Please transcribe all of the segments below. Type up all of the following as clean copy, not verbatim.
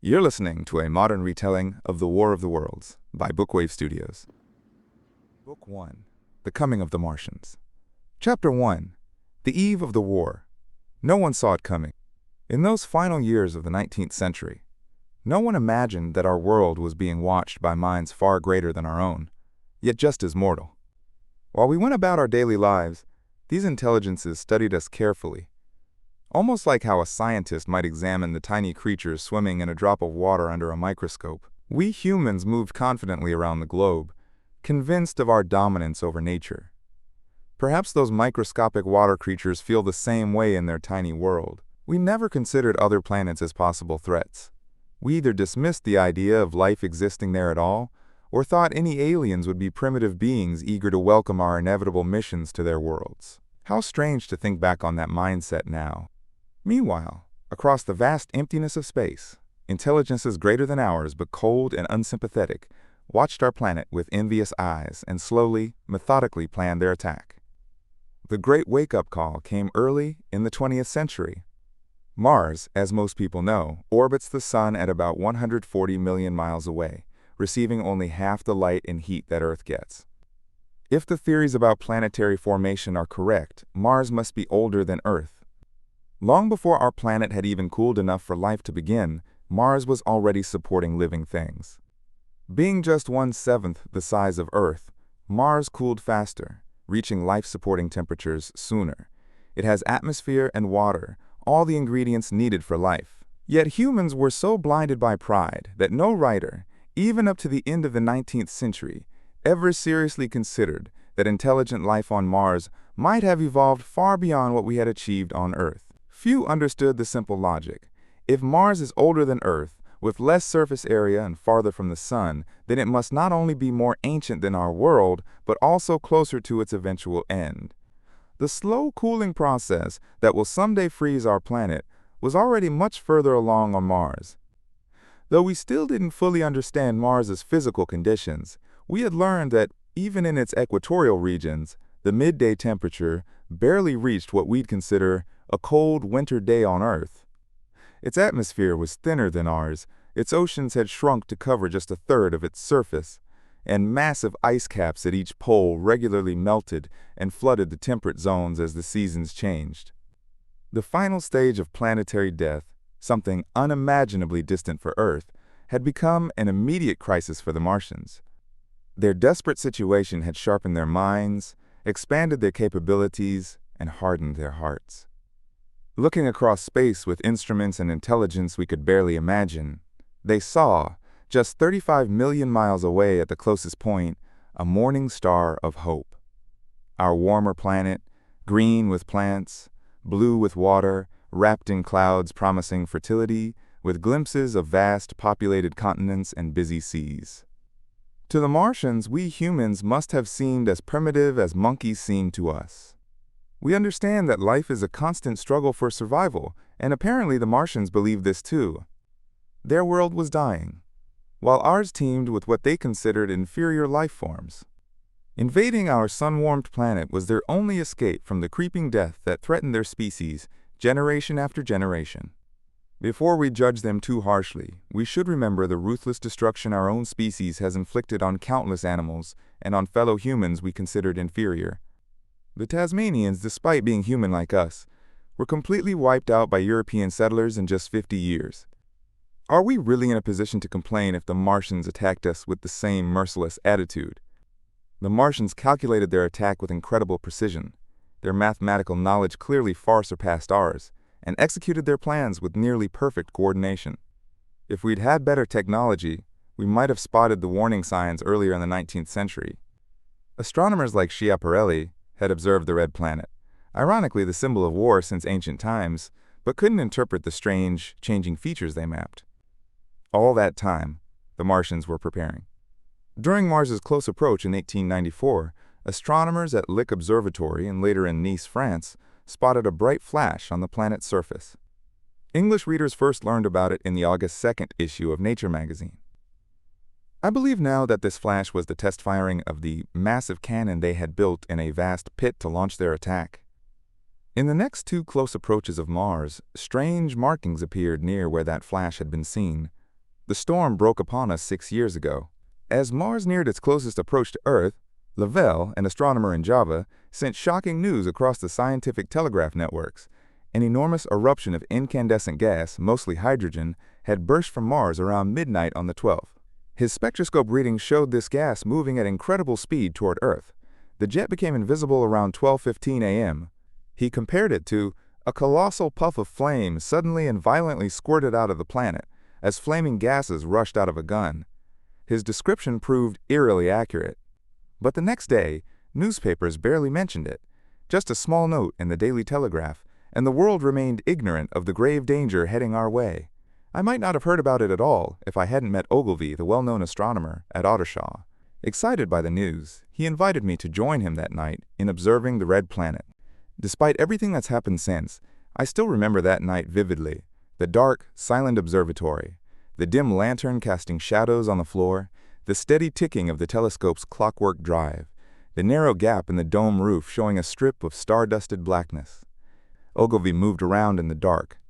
You're listening to a modern retelling of The War of the Worlds by Bookwave Studios. Book 1. The Coming of the Martians. Chapter 1. The Eve of the War. No one saw it coming. In those final years of the 19th century, no one imagined that our world was being watched by minds far greater than our own, yet just as mortal. While we went about our daily lives, these intelligences studied us carefully, almost like how a scientist might examine the tiny creatures swimming in a drop of water under a microscope. We humans moved confidently around the globe, convinced of our dominance over nature. Perhaps those microscopic water creatures feel the same way in their tiny world. We never considered other planets as possible threats. We either dismissed the idea of life existing there at all, or thought any aliens would be primitive beings eager to welcome our inevitable missions to their worlds. How strange to think back on that mindset now. Meanwhile, across the vast emptiness of space, intelligences greater than ours but cold and unsympathetic watched our planet with envious eyes and slowly, methodically planned their attack. The great wake-up call came early in the 20th century. Mars, as most people know, orbits the Sun at about 140 million miles away, receiving only half the light and heat that Earth gets. If the theories about planetary formation are correct, Mars must be older than Earth. Long before our planet had even cooled enough for life to begin, Mars was already supporting living things. Being just 1/7 the size of Earth, Mars cooled faster, reaching life-supporting temperatures sooner. It has atmosphere and water, all the ingredients needed for life. Yet humans were so blinded by pride that no writer, even up to the end of the 19th century, ever seriously considered that intelligent life on Mars might have evolved far beyond what we had achieved on Earth. Few understood the simple logic. If Mars is older than Earth, with less surface area and farther from the Sun, then it must not only be more ancient than our world, but also closer to its eventual end. The slow cooling process that will someday freeze our planet was already much further along on Mars. Though we still didn't fully understand Mars's physical conditions, we had learned that even in its equatorial regions, the midday temperature barely reached what we'd consider a cold winter day on Earth. Its atmosphere was thinner than ours, its oceans had shrunk to cover just a third of its surface, and massive ice caps at each pole regularly melted and flooded the temperate zones as the seasons changed. The final stage of planetary death, something unimaginably distant for Earth, had become an immediate crisis for the Martians. Their desperate situation had sharpened their minds, expanded their capabilities, and hardened their hearts. Looking across space with instruments and intelligence we could barely imagine, they saw, just 35 million miles away at the closest point, a morning star of hope. Our warmer planet, green with plants, blue with water, wrapped in clouds promising fertility, with glimpses of vast populated continents and busy seas. To the Martians, we humans must have seemed as primitive as monkeys seemed to us. We understand that life is a constant struggle for survival, and apparently the Martians believed this too. Their world was dying, while ours teemed with what they considered inferior life forms. Invading our sun-warmed planet was their only escape from the creeping death that threatened their species generation after generation. Before we judge them too harshly, we should remember the ruthless destruction our own species has inflicted on countless animals and on fellow humans we considered inferior. The Tasmanians, despite being human like us, were completely wiped out by European settlers in just 50 years. Are we really in a position to complain if the Martians attacked us with the same merciless attitude? The Martians calculated their attack with incredible precision. Their mathematical knowledge clearly far surpassed ours, and executed their plans with nearly perfect coordination. If we'd had better technology, we might have spotted the warning signs earlier in the 19th century. Astronomers like Schiaparelli had observed the red planet, ironically the symbol of war since ancient times, but couldn't interpret the strange, changing features they mapped. All that time, the Martians were preparing. During Mars's close approach in 1894, astronomers at Lick Observatory and later in Nice, France, spotted a bright flash on the planet's surface. English readers first learned about it in the August 2nd issue of Nature magazine. I believe now that this flash was the test firing of the massive cannon they had built in a vast pit to launch their attack. In the next two close approaches of Mars, strange markings appeared near where that flash had been seen, The storm broke upon us 6 years ago. As Mars neared its closest approach to Earth, Lavelle, an astronomer in Java, sent shocking news across the scientific telegraph networks. An enormous eruption of incandescent gas, mostly hydrogen, had burst from Mars around midnight on the 12th. His spectroscope readings showed this gas moving at incredible speed toward Earth. The jet became invisible around 12:15 a.m. He compared it to a colossal puff of flame suddenly and violently squirted out of the planet, as flaming gases rushed out of a gun. His description proved eerily accurate. But the next day, newspapers barely mentioned it. Just a small note in the Daily Telegraph, and the world remained ignorant of the grave danger heading our way. I might not have heard about it at all if I hadn't met Ogilvy, the well-known astronomer, at Ottershaw. Excited by the news, he invited me to join him that night in observing the red planet. Despite everything that's happened since, I still remember that night vividly. The dark, silent observatory, the dim lantern casting shadows on the floor, the steady ticking of the telescope's clockwork drive, the narrow gap in the dome roof showing a strip of star-dusted blackness. Ogilvy moved around in the dark,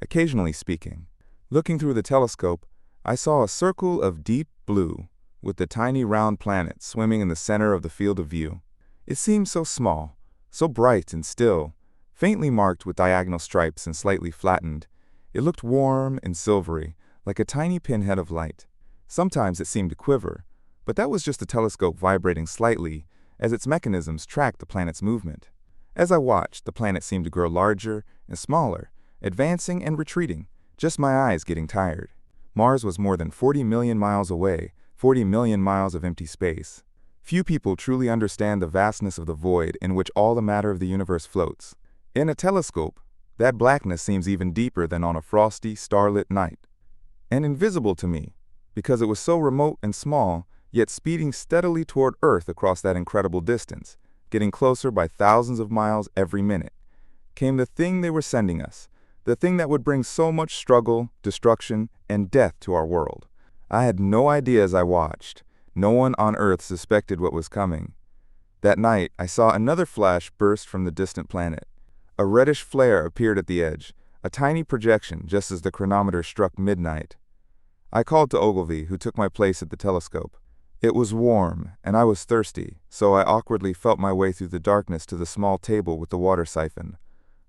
occasionally speaking. Looking through the telescope, I saw a circle of deep blue, with the tiny round planet swimming in the center of the field of view. It seemed so small, so bright and still, faintly marked with diagonal stripes and slightly flattened. It looked warm and silvery, like a tiny pinhead of light. Sometimes it seemed to quiver, but that was just the telescope vibrating slightly as its mechanisms tracked the planet's movement. As I watched, the planet seemed to grow larger and smaller, advancing and retreating, just my eyes getting tired. Mars was more than 40 million miles away, 40 million miles of empty space. Few people truly understand the vastness of the void in which all the matter of the universe floats. In a telescope, that blackness seems even deeper than on a frosty, starlit night. And invisible to me, because it was so remote and small, yet speeding steadily toward Earth across that incredible distance, getting closer by thousands of miles every minute, came the thing they were sending us, the thing that would bring so much struggle, destruction, and death to our world. I had no idea as I watched. No one on Earth suspected what was coming. That night, I saw another flash burst from the distant planet. A reddish flare appeared at the edge, a tiny projection just as the chronometer struck midnight. I called to Ogilvy, who took my place at the telescope. It was warm, and I was thirsty, so I awkwardly felt my way through the darkness to the small table with the water siphon,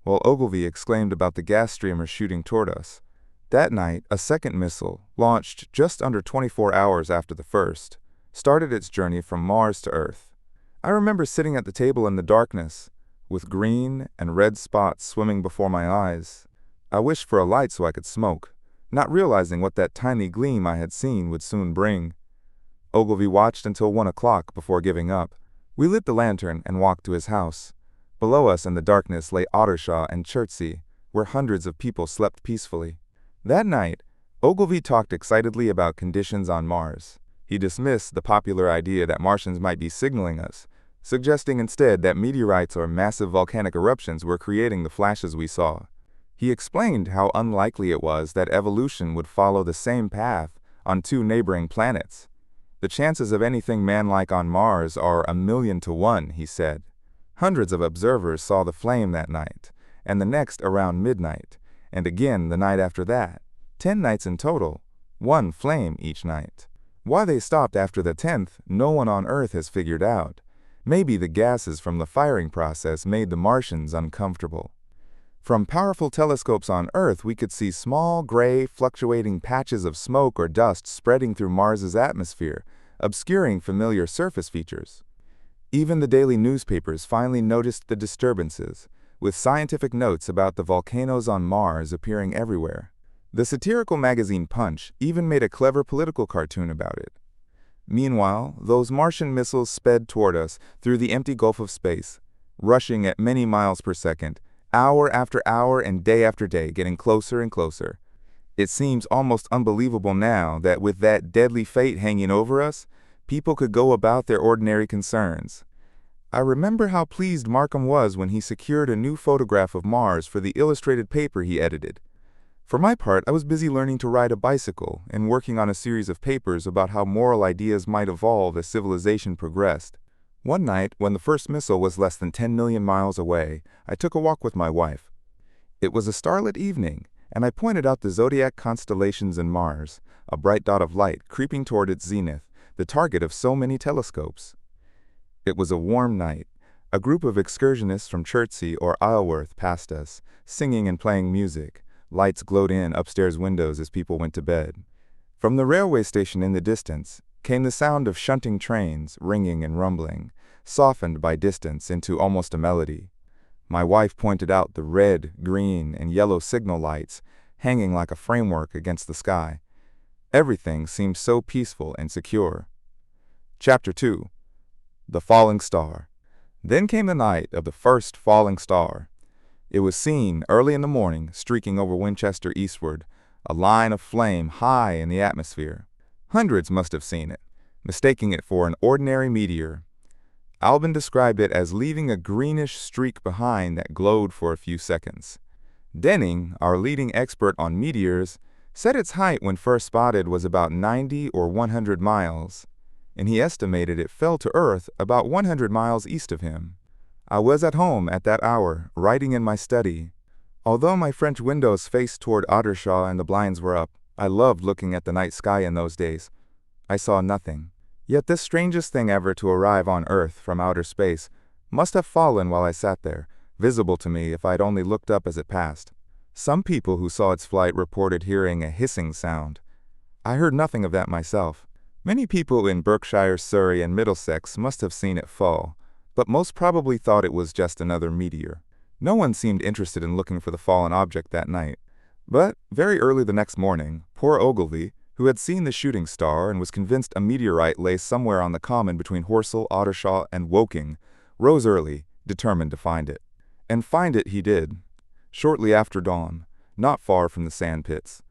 while Ogilvy exclaimed about the gas streamers shooting toward us. That night, a second missile, launched just under 24 hours after the first, started its journey from Mars to Earth. I remember sitting at the table in the darkness, with green and red spots swimming before my eyes. I wished for a light so I could smoke, not realizing what that tiny gleam I had seen would soon bring. Ogilvy watched until 1 o'clock before giving up. We lit the lantern and walked to his house. Below us in the darkness lay Ottershaw and Chertsey, where hundreds of people slept peacefully. That night, Ogilvy talked excitedly about conditions on Mars. He dismissed the popular idea that Martians might be signaling us, suggesting instead that meteorites or massive volcanic eruptions were creating the flashes we saw. He explained how unlikely it was that evolution would follow the same path on 2 neighboring planets. The chances of anything man-like on Mars are 1,000,000 to 1, he said. Hundreds of observers saw the flame that night, and the next around midnight, and again the night after that. 10 nights in total, 1 flame each night. Why they stopped after the 10th, no one on Earth has figured out. Maybe the gases from the firing process made the Martians uncomfortable. From powerful telescopes on Earth, we could see small, gray, fluctuating patches of smoke or dust spreading through Mars's atmosphere, obscuring familiar surface features. Even the daily newspapers finally noticed the disturbances, with scientific notes about the volcanoes on Mars appearing everywhere. The satirical magazine Punch even made a clever political cartoon about it. Meanwhile, those Martian missiles sped toward us through the empty gulf of space, rushing at many miles per second, hour after hour and day after day, getting closer and closer. It seems almost unbelievable now that with that deadly fate hanging over us, people could go about their ordinary concerns. I remember how pleased Markham was when he secured a new photograph of Mars for the illustrated paper he edited. For my part, I was busy learning to ride a bicycle and working on a series of papers about how moral ideas might evolve as civilization progressed. One night, when the first missile was less than 10 million miles away, I took a walk with my wife. It was a starlit evening, and I pointed out the zodiac constellations and Mars, a bright dot of light creeping toward its zenith, the target of so many telescopes. It was a warm night. A group of excursionists from Chertsey or Isleworth passed us, singing and playing music. Lights glowed in upstairs windows as people went to bed. From the railway station in the distance came the sound of shunting trains, ringing and rumbling, softened by distance into almost a melody. My wife pointed out the red, green, and yellow signal lights hanging like a framework against the sky. Everything seemed so peaceful and secure. Chapter 2. The Falling Star. Then came the night of the first falling star. It was seen early in the morning, streaking over Winchester eastward, a line of flame high in the atmosphere. Hundreds must have seen it, mistaking it for an ordinary meteor. Albin described it as leaving a greenish streak behind that glowed for a few seconds. Denning, our leading expert on meteors, said its height when first spotted was about 90 or 100 miles, and he estimated it fell to Earth about 100 miles east of him. I was at home at that hour, writing in my study. Although my French windows faced toward Ottershaw and the blinds were up, I loved looking at the night sky in those days. I saw nothing. Yet this strangest thing ever to arrive on Earth from outer space must have fallen while I sat there, visible to me if I'd only looked up as it passed. Some people who saw its flight reported hearing a hissing sound. I heard nothing of that myself. Many people in Berkshire, Surrey, and Middlesex must have seen it fall, but most probably thought it was just another meteor. No one seemed interested in looking for the fallen object that night. But very early the next morning, poor Ogilvy, who had seen the shooting star and was convinced a meteorite lay somewhere on the common between Horsell, Ottershaw, and Woking, rose early, determined to find it. And find it he did, shortly after dawn, not far from the sand pits.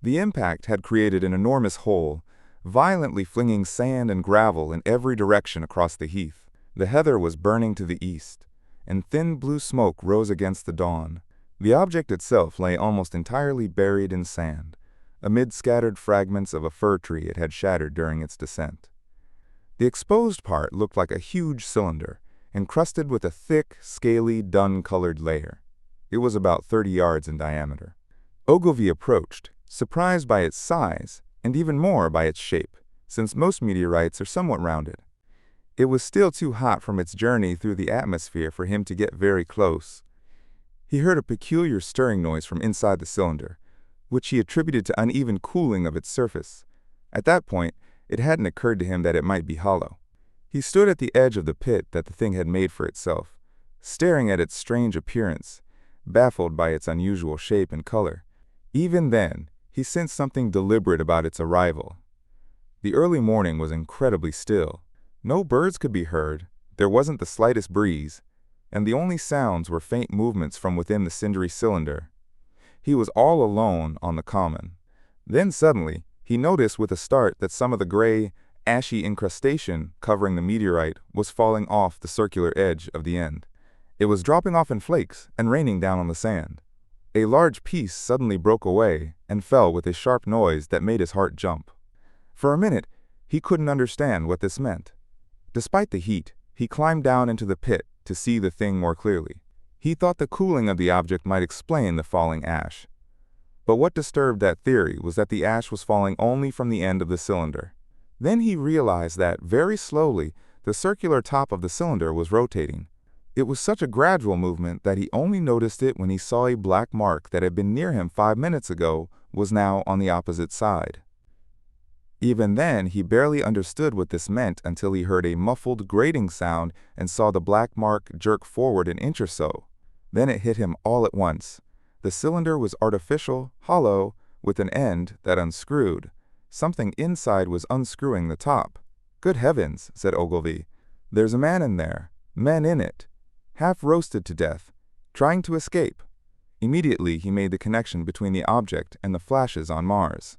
The impact had created an enormous hole, violently flinging sand and gravel in every direction across the heath. The heather was burning to the east, and thin blue smoke rose against the dawn. The object itself lay almost entirely buried in sand, amid scattered fragments of a fir tree it had shattered during its descent. The exposed part looked like a huge cylinder, encrusted with a thick, scaly, dun-colored layer. It was about 30 yards in diameter. Ogilvy approached, surprised by its size, and even more by its shape, since most meteorites are somewhat rounded. It was still too hot from its journey through the atmosphere for him to get very close. He heard a peculiar stirring noise from inside the cylinder, which he attributed to uneven cooling of its surface. At that point, it hadn't occurred to him that it might be hollow. He stood at the edge of the pit that the thing had made for itself, staring at its strange appearance, baffled by its unusual shape and color. Even then, he sensed something deliberate about its arrival. The early morning was incredibly still. No birds could be heard, there wasn't the slightest breeze, and the only sounds were faint movements from within the cindery cylinder. He was all alone on the common. Then suddenly, he noticed with a start that some of the gray, ashy incrustation covering the meteorite was falling off the circular edge of the end. It was dropping off in flakes and raining down on the sand. A large piece suddenly broke away and fell with a sharp noise that made his heart jump. For a minute, he couldn't understand what this meant. Despite the heat, he climbed down into the pit to see the thing more clearly. He thought the cooling of the object might explain the falling ash. But what disturbed that theory was that the ash was falling only from the end of the cylinder. Then he realized that, very slowly, the circular top of the cylinder was rotating. It was such a gradual movement that he only noticed it when he saw a black mark that had been near him 5 minutes ago was now on the opposite side. Even then, he barely understood what this meant until he heard a muffled grating sound and saw the black mark jerk forward an inch or so. Then it hit him all at once. The cylinder was artificial, hollow, with an end that unscrewed. Something inside was unscrewing the top. "Good heavens," said Ogilvy. "There's a man in there, men in it, half roasted to death, trying to escape." Immediately he made the connection between the object and the flashes on Mars.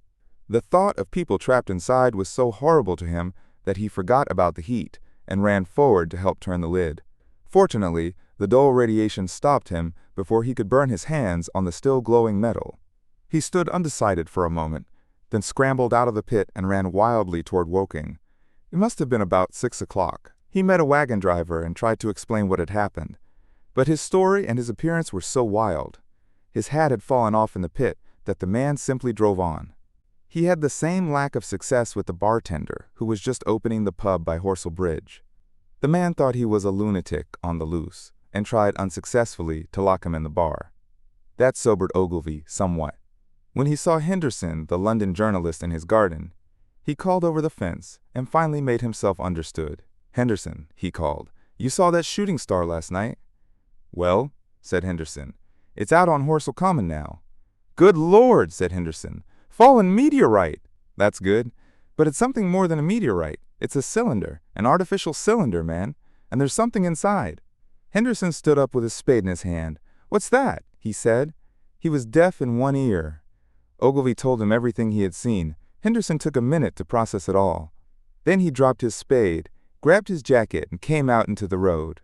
The thought of people trapped inside was so horrible to him that he forgot about the heat and ran forward to help turn the lid. Fortunately, the dull radiation stopped him before he could burn his hands on the still glowing metal. He stood undecided for a moment, then scrambled out of the pit and ran wildly toward Woking. It must have been about 6 o'clock. He met a wagon driver and tried to explain what had happened, but his story and his appearance were so wild. His hat had fallen off in the pit, that the man simply drove on. He had the same lack of success with the bartender, who was just opening the pub by Horsell Bridge. The man thought he was a lunatic on the loose, and tried unsuccessfully to lock him in the bar. That sobered Ogilvy somewhat. When he saw Henderson, the London journalist, in his garden, he called over the fence and finally made himself understood. "Henderson," he called, "you saw that shooting star last night?" "Well," said Henderson, "it's out on Horsell Common now." "Good Lord," said Henderson, "fallen meteorite!" "That's good, but it's something more than a meteorite. It's a cylinder, an artificial cylinder, man, and there's something inside." Henderson stood up with his spade in his hand. "What's that?" he said. He was deaf in one ear. Ogilvy told him everything he had seen. Henderson took a minute to process it all. Then he dropped his spade, grabbed his jacket, and came out into the road.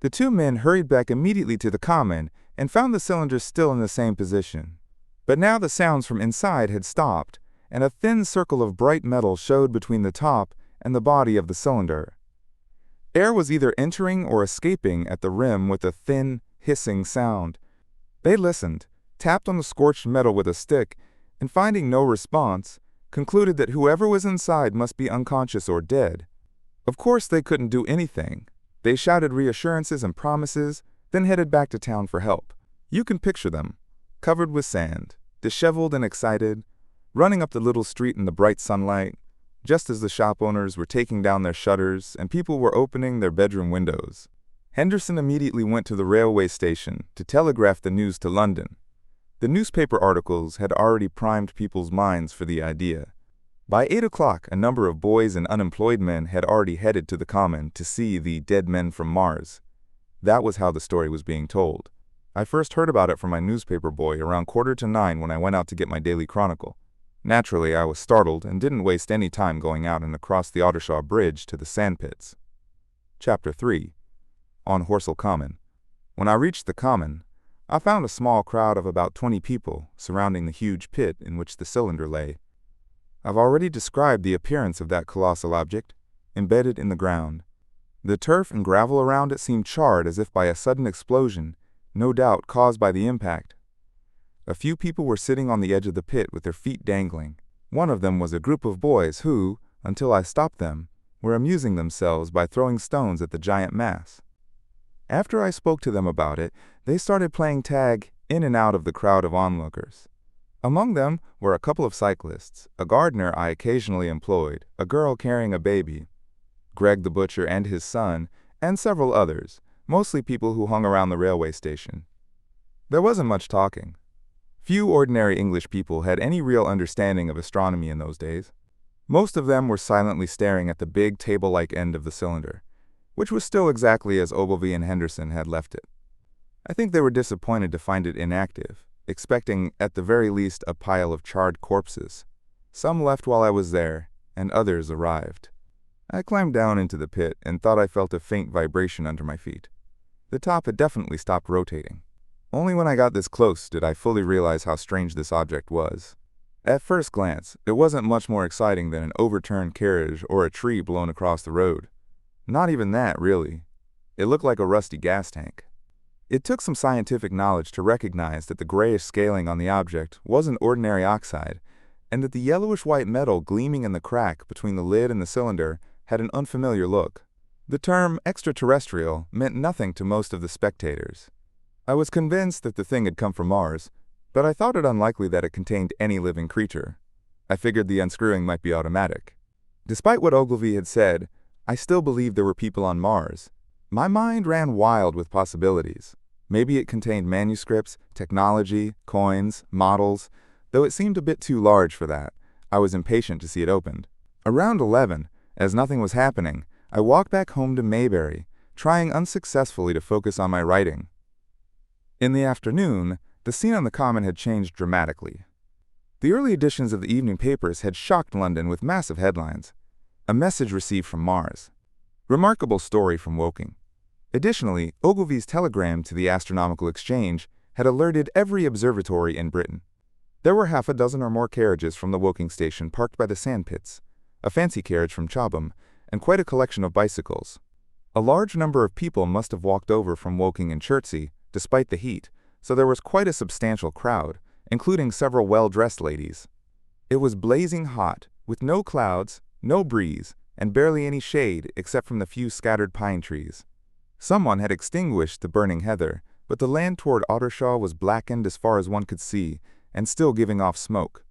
The two men hurried back immediately to the common and found the cylinder still in the same position. But now the sounds from inside had stopped, and a thin circle of bright metal showed between the top and the body of the cylinder. Air was either entering or escaping at the rim with a thin, hissing sound. They listened, tapped on the scorched metal with a stick, and finding no response, concluded that whoever was inside must be unconscious or dead. Of course they couldn't do anything. They shouted reassurances and promises, then headed back to town for help. You can picture them, covered with sand, disheveled and excited, running up the little street in the bright sunlight, just as the shop owners were taking down their shutters and people were opening their bedroom windows. Henderson immediately went to the railway station to telegraph the news to London. The newspaper articles had already primed people's minds for the idea. By 8 o'clock, a number of boys and unemployed men had already headed to the Common to see the dead men from Mars. That was how the story was being told. I first heard about it from my newspaper boy around 8:45 when I went out to get my daily chronicle. Naturally, I was startled and didn't waste any time going out and across the Ottershaw Bridge to the sandpits. Chapter 3. On Horsell Common. When I reached the Common, I found a small crowd of about 20 people surrounding the huge pit in which the cylinder lay. I've already described the appearance of that colossal object, embedded in the ground. The turf and gravel around it seemed charred as if by a sudden explosion, no doubt caused by the impact. A few people were sitting on the edge of the pit with their feet dangling. One of them was a group of boys who, until I stopped them, were amusing themselves by throwing stones at the giant mass. After I spoke to them about it, they started playing tag in and out of the crowd of onlookers. Among them were a couple of cyclists, a gardener I occasionally employed, a girl carrying a baby, Greg the butcher and his son, and several others, mostly people who hung around the railway station. There wasn't much talking. Few ordinary English people had any real understanding of astronomy in those days. Most of them were silently staring at the big table-like end of the cylinder, which was still exactly as Ogilvy and Henderson had left it. I think they were disappointed to find it inactive, expecting at the very least a pile of charred corpses. Some left while I was there, and others arrived. I climbed down into the pit and thought I felt a faint vibration under my feet. The top had definitely stopped rotating. Only when I got this close did I fully realize how strange this object was. At first glance, it wasn't much more exciting than an overturned carriage or a tree blown across the road. Not even that, really. It looked like a rusty gas tank. It took some scientific knowledge to recognize that the grayish scaling on the object wasn't ordinary oxide, and that the yellowish-white metal gleaming in the crack between the lid and the cylinder had an unfamiliar look. The term extraterrestrial meant nothing to most of the spectators. I was convinced that the thing had come from Mars, but I thought it unlikely that it contained any living creature. I figured the unscrewing might be automatic. Despite what Ogilvy had said, I still believed there were people on Mars. My mind ran wild with possibilities. Maybe it contained manuscripts, technology, coins, models, though it seemed a bit too large for that. I was impatient to see it opened. Around 11, as nothing was happening, I walked back home to Maybury, trying unsuccessfully to focus on my writing. In the afternoon, the scene on the Common had changed dramatically. The early editions of the evening papers had shocked London with massive headlines. A message received from Mars. Remarkable story from Woking. Additionally, Ogilvy's telegram to the Astronomical Exchange had alerted every observatory in Britain. There were half a dozen or more carriages from the Woking station parked by the sandpits, a fancy carriage from Chobham, and quite a collection of bicycles. A large number of people must have walked over from Woking and Chertsey, despite the heat, so there was quite a substantial crowd, including several well-dressed ladies. It was blazing hot, with no clouds, no breeze, and barely any shade except from the few scattered pine trees. Someone had extinguished the burning heather, but the land toward Ottershaw was blackened as far as one could see, and still giving off smoke.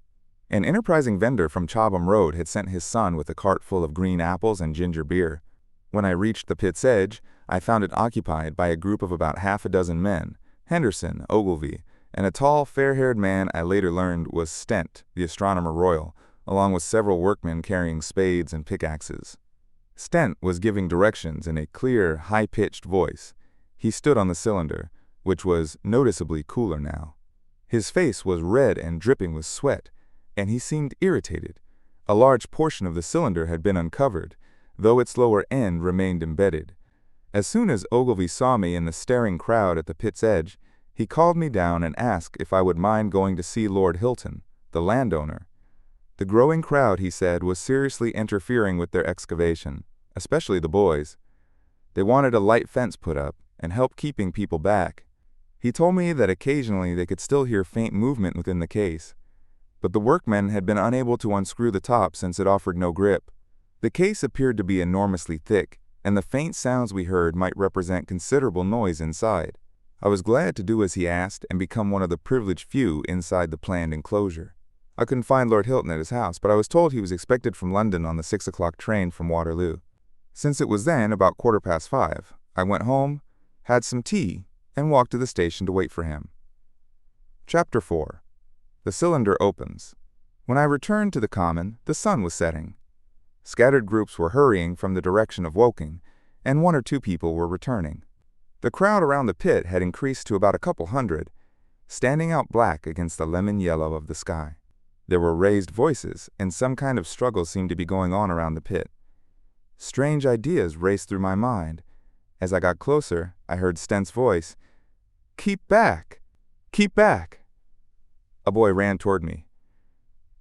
An enterprising vendor from Chobham Road had sent his son with a cart full of green apples and ginger beer. When I reached the pit's edge, I found it occupied by a group of about half a dozen men, Henderson, Ogilvy, and a tall, fair-haired man I later learned was Stent, the astronomer royal, along with several workmen carrying spades and pickaxes. Stent was giving directions in a clear, high-pitched voice. He stood on the cylinder, which was noticeably cooler now. His face was red and dripping with sweat, and he seemed irritated. A large portion of the cylinder had been uncovered, though its lower end remained embedded. As soon as Ogilvy saw me in the staring crowd at the pit's edge, he called me down and asked if I would mind going to see Lord Hilton, the landowner. The growing crowd, he said, was seriously interfering with their excavation, especially the boys. They wanted a light fence put up and help keeping people back. He told me that occasionally they could still hear faint movement within the case, but the workmen had been unable to unscrew the top since it offered no grip. The case appeared to be enormously thick, and the faint sounds we heard might represent considerable noise inside. I was glad to do as he asked and become one of the privileged few inside the planned enclosure. I couldn't find Lord Hilton at his house, but I was told he was expected from London on the 6 o'clock train from Waterloo. Since it was then about 5:15, I went home, had some tea, and walked to the station to wait for him. Chapter 4. The cylinder opens. When I returned to the common, the sun was setting. Scattered groups were hurrying from the direction of Woking, and 1 or 2 people were returning. The crowd around the pit had increased to about a couple hundred, standing out black against the lemon yellow of the sky. There were raised voices, and some kind of struggle seemed to be going on around the pit. Strange ideas raced through my mind. As I got closer, I heard Stent's voice. "Keep back! Keep back!" A boy ran toward me.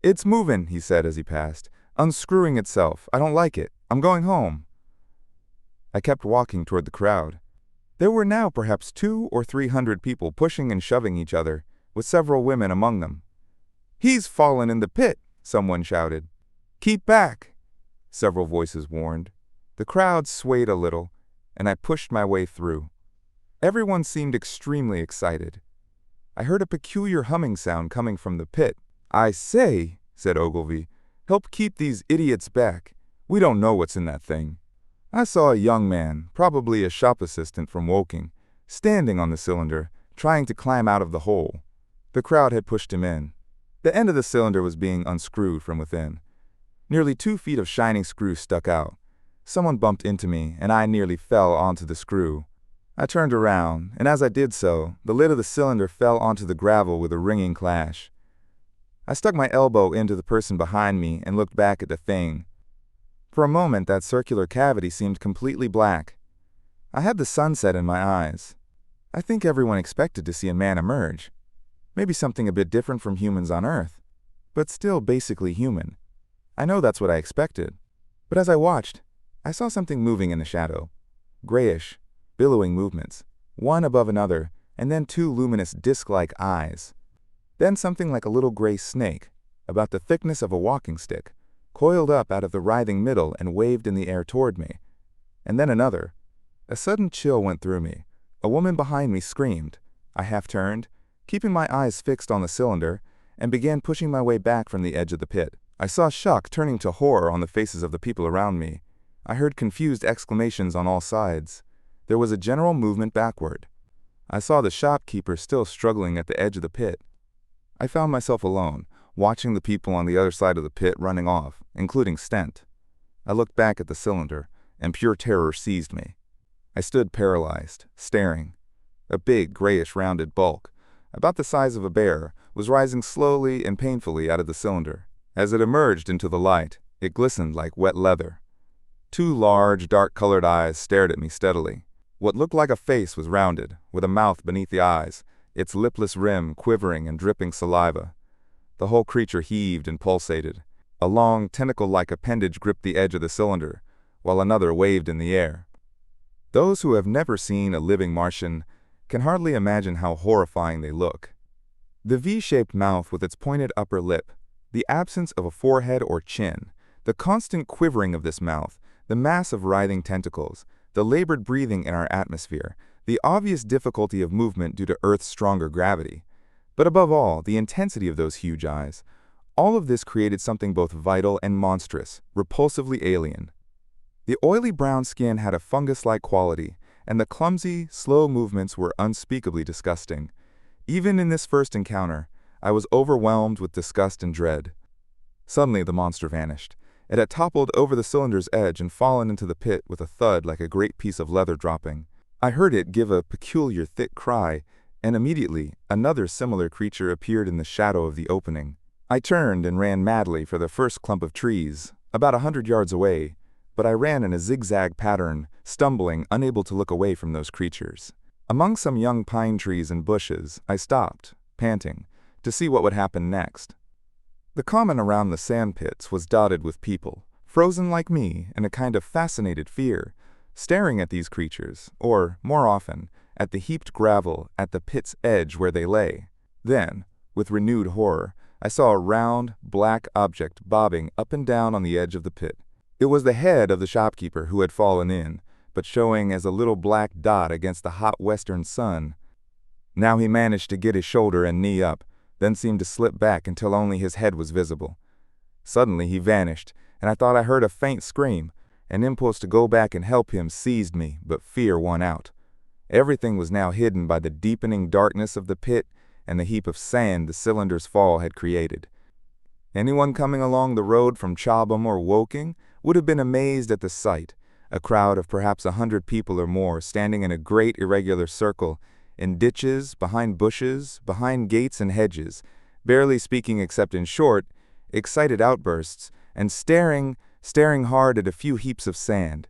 "It's moving," he said as he passed. "Unscrewing itself. I don't like it. I'm going home." I kept walking toward the crowd. There were now perhaps 200 or 300 people pushing and shoving each other, with several women among them. "He's fallen in the pit," someone shouted. "Keep back," several voices warned. The crowd swayed a little, and I pushed my way through. Everyone seemed extremely excited. I heard a peculiar humming sound coming from the pit. "I say," said Ogilvy, "help keep these idiots back. We don't know what's in that thing." I saw a young man, probably a shop assistant from Woking, standing on the cylinder, trying to climb out of the hole. The crowd had pushed him in. The end of the cylinder was being unscrewed from within. Nearly 2 feet of shining screw stuck out. Someone bumped into me, and I nearly fell onto the screw. I turned around, and as I did so, the lid of the cylinder fell onto the gravel with a ringing clash. I stuck my elbow into the person behind me and looked back at the thing. For a moment, that circular cavity seemed completely black. I had the sunset in my eyes. I think everyone expected to see a man emerge. Maybe something a bit different from humans on Earth, but still basically human. I know that's what I expected. But as I watched, I saw something moving in the shadow. Grayish, billowing movements, one above another, and then 2 luminous disc-like eyes. Then something like a little gray snake, about the thickness of a walking stick, coiled up out of the writhing middle and waved in the air toward me. And then another. A sudden chill went through me. A woman behind me screamed. I half turned, keeping my eyes fixed on the cylinder, and began pushing my way back from the edge of the pit. I saw shock turning to horror on the faces of the people around me. I heard confused exclamations on all sides. There was a general movement backward. I saw the shopkeeper still struggling at the edge of the pit. I found myself alone, watching the people on the other side of the pit running off, including Stent. I looked back at the cylinder, and pure terror seized me. I stood paralyzed, staring. A big, grayish rounded bulk, about the size of a bear, was rising slowly and painfully out of the cylinder. As it emerged into the light, it glistened like wet leather. 2 large, dark-colored eyes stared at me steadily. What looked like a face was rounded, with a mouth beneath the eyes, its lipless rim quivering and dripping saliva. The whole creature heaved and pulsated. A long, tentacle-like appendage gripped the edge of the cylinder, while another waved in the air. Those who have never seen a living Martian can hardly imagine how horrifying they look. The V-shaped mouth with its pointed upper lip, the absence of a forehead or chin, the constant quivering of this mouth, the mass of writhing tentacles, the labored breathing in our atmosphere, the obvious difficulty of movement due to Earth's stronger gravity. But above all, the intensity of those huge eyes. All of this created something both vital and monstrous, repulsively alien. The oily brown skin had a fungus-like quality, and the clumsy, slow movements were unspeakably disgusting. Even in this first encounter, I was overwhelmed with disgust and dread. Suddenly the monster vanished. It had toppled over the cylinder's edge and fallen into the pit with a thud like a great piece of leather dropping. I heard it give a peculiar thick cry, and immediately another similar creature appeared in the shadow of the opening. I turned and ran madly for the first clump of trees, about 100 yards away, but I ran in a zigzag pattern, stumbling, unable to look away from those creatures. Among some young pine trees and bushes, I stopped, panting, to see what would happen next. The common around the sand pits was dotted with people, frozen like me in a kind of fascinated fear, staring at these creatures, or, more often, at the heaped gravel at the pit's edge where they lay. Then, with renewed horror, I saw a round, black object bobbing up and down on the edge of the pit. It was the head of the shopkeeper who had fallen in, but showing as a little black dot against the hot western sun. Now he managed to get his shoulder and knee up, then seemed to slip back until only his head was visible. Suddenly he vanished, and I thought I heard a faint scream. An impulse to go back and help him seized me, but fear won out. Everything was now hidden by the deepening darkness of the pit and the heap of sand the cylinder's fall had created. Anyone coming along the road from Chobham or Woking would have been amazed at the sight, a crowd of perhaps 100 people or more standing in a great irregular circle, in ditches, behind bushes, behind gates and hedges, barely speaking except in short, excited outbursts, and staring hard at a few heaps of sand.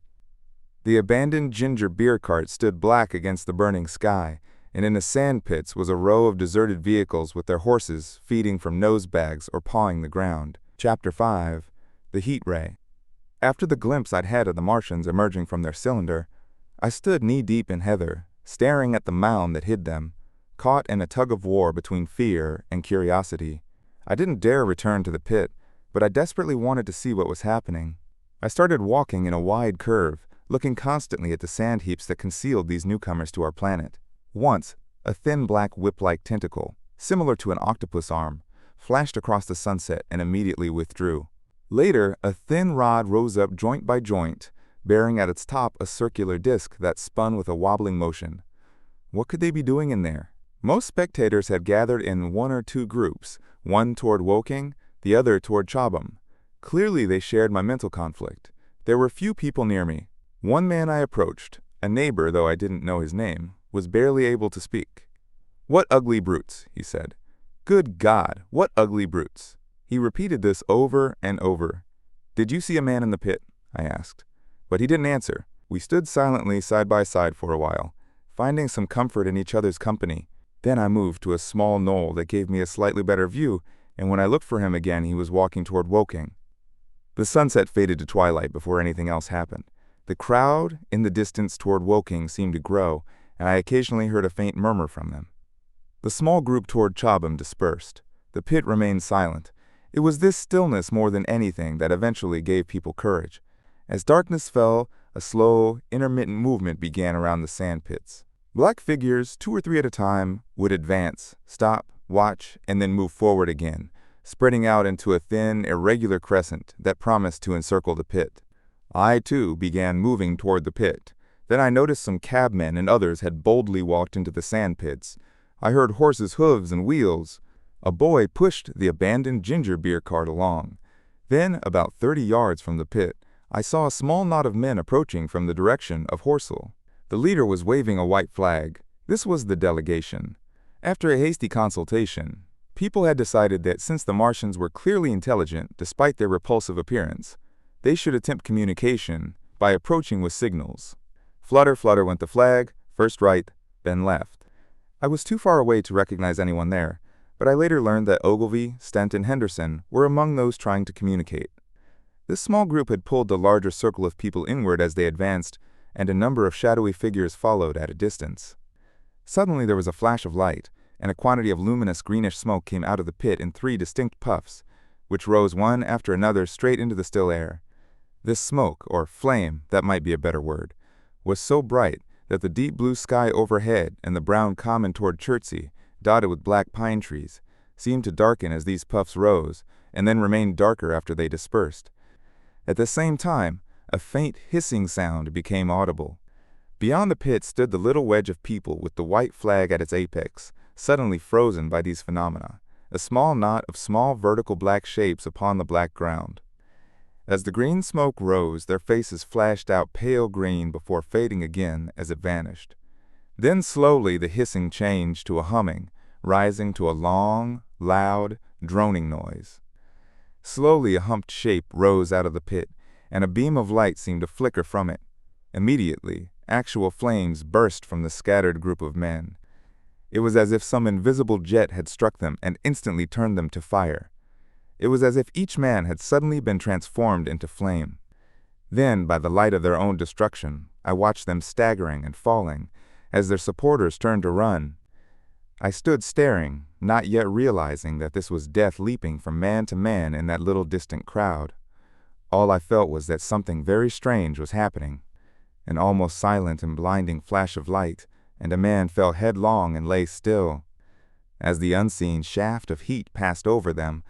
The abandoned ginger beer cart stood black against the burning sky, and in the sand pits was a row of deserted vehicles with their horses feeding from nose bags or pawing the ground. Chapter 5. The Heat Ray. After the glimpse I'd had of the Martians emerging from their cylinder, I stood knee-deep in heather, staring at the mound that hid them, caught in a tug-of-war between fear and curiosity. I didn't dare return to the pit, but I desperately wanted to see what was happening. I started walking in a wide curve, looking constantly at the sand heaps that concealed these newcomers to our planet. Once, a thin black whip-like tentacle, similar to an octopus arm, flashed across the sunset and immediately withdrew. Later, a thin rod rose up joint by joint, bearing at its top a circular disc that spun with a wobbling motion. What could they be doing in there? Most spectators had gathered in one or two groups, one toward Woking, the other toward Chobham. Clearly they shared my mental conflict. There were few people near me. One man I approached, a neighbor though I didn't know his name, was barely able to speak. "What ugly brutes," he said. "Good God, what ugly brutes." He repeated this over and over. "Did you see a man in the pit?" I asked. But he didn't answer. We stood silently side by side for a while, finding some comfort in each other's company. Then I moved to a small knoll that gave me a slightly better view, and when I looked for him again he was walking toward Woking. The sunset faded to twilight before anything else happened. The crowd in the distance toward Woking seemed to grow, and I occasionally heard a faint murmur from them. The small group toward Chobham dispersed. The pit remained silent. It was this stillness more than anything that eventually gave people courage. As darkness fell, a slow, intermittent movement began around the sand pits. Black figures, 2 or 3 at a time, would advance, stop, watch, and then move forward again, spreading out into a thin, irregular crescent that promised to encircle the pit. I, too, began moving toward the pit. Then I noticed some cabmen and others had boldly walked into the sand pits. I heard horses' hooves and wheels. A boy pushed the abandoned ginger beer cart along. Then, about 30 yards from the pit, I saw a small knot of men approaching from the direction of Horsell. The leader was waving a white flag. This was the delegation. After a hasty consultation, people had decided that since the Martians were clearly intelligent despite their repulsive appearance, they should attempt communication by approaching with signals. Flutter, flutter went the flag, first right, then left. I was too far away to recognize anyone there, but I later learned that Ogilvy, Stent, and Henderson were among those trying to communicate. This small group had pulled the larger circle of people inward as they advanced, and a number of shadowy figures followed at a distance. Suddenly there was a flash of light, and a quantity of luminous greenish smoke came out of the pit in 3 distinct puffs, which rose one after another straight into the still air. This smoke, or flame, that might be a better word, was so bright that the deep blue sky overhead and the brown common toward Chertsey, dotted with black pine trees, seemed to darken as these puffs rose, and then remained darker after they dispersed. At the same time, a faint hissing sound became audible. Beyond the pit stood the little wedge of people with the white flag at its apex, suddenly frozen by these phenomena, a small knot of small vertical black shapes upon the black ground. As the green smoke rose, their faces flashed out pale green before fading again as it vanished. Then slowly the hissing changed to a humming, rising to a long, loud, droning noise. Slowly a humped shape rose out of the pit, and a beam of light seemed to flicker from it. Immediately, actual flames burst from the scattered group of men. It was as if some invisible jet had struck them and instantly turned them to fire. It was as if each man had suddenly been transformed into flame. Then, by the light of their own destruction, I watched them staggering and falling, as their supporters turned to run. I stood staring, not yet realizing that this was death leaping from man to man in that little distant crowd. All I felt was that something very strange was happening. An almost silent and blinding flash of light, and a man fell headlong and lay still. As the unseen shaft of heat passed over them,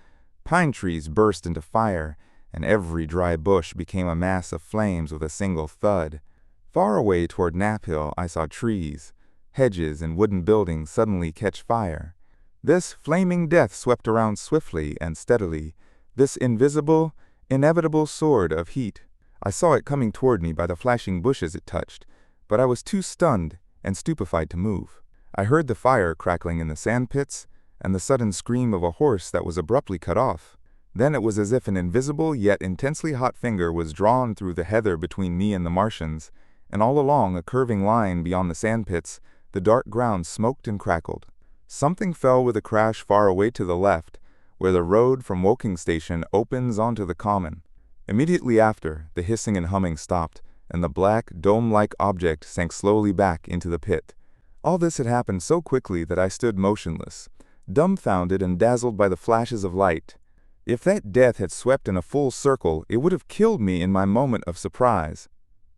pine trees burst into fire, and every dry bush became a mass of flames with a single thud. Far away toward Knaphill I saw trees, hedges, and wooden buildings suddenly catch fire. This flaming death swept around swiftly and steadily, this invisible, inevitable sword of heat. I saw it coming toward me by the flashing bushes it touched, but I was too stunned and stupefied to move. I heard the fire crackling in the sandpits, and the sudden scream of a horse that was abruptly cut off. Then it was as if an invisible yet intensely hot finger was drawn through the heather between me and the Martians, and all along a curving line beyond the sandpits, the dark ground smoked and crackled. Something fell with a crash far away to the left, where the road from Woking Station opens onto the common. Immediately after, the hissing and humming stopped, and the black, dome-like object sank slowly back into the pit. All this had happened so quickly that I stood motionless, dumbfounded and dazzled by the flashes of light. If that death had swept in a full circle, it would have killed me in my moment of surprise.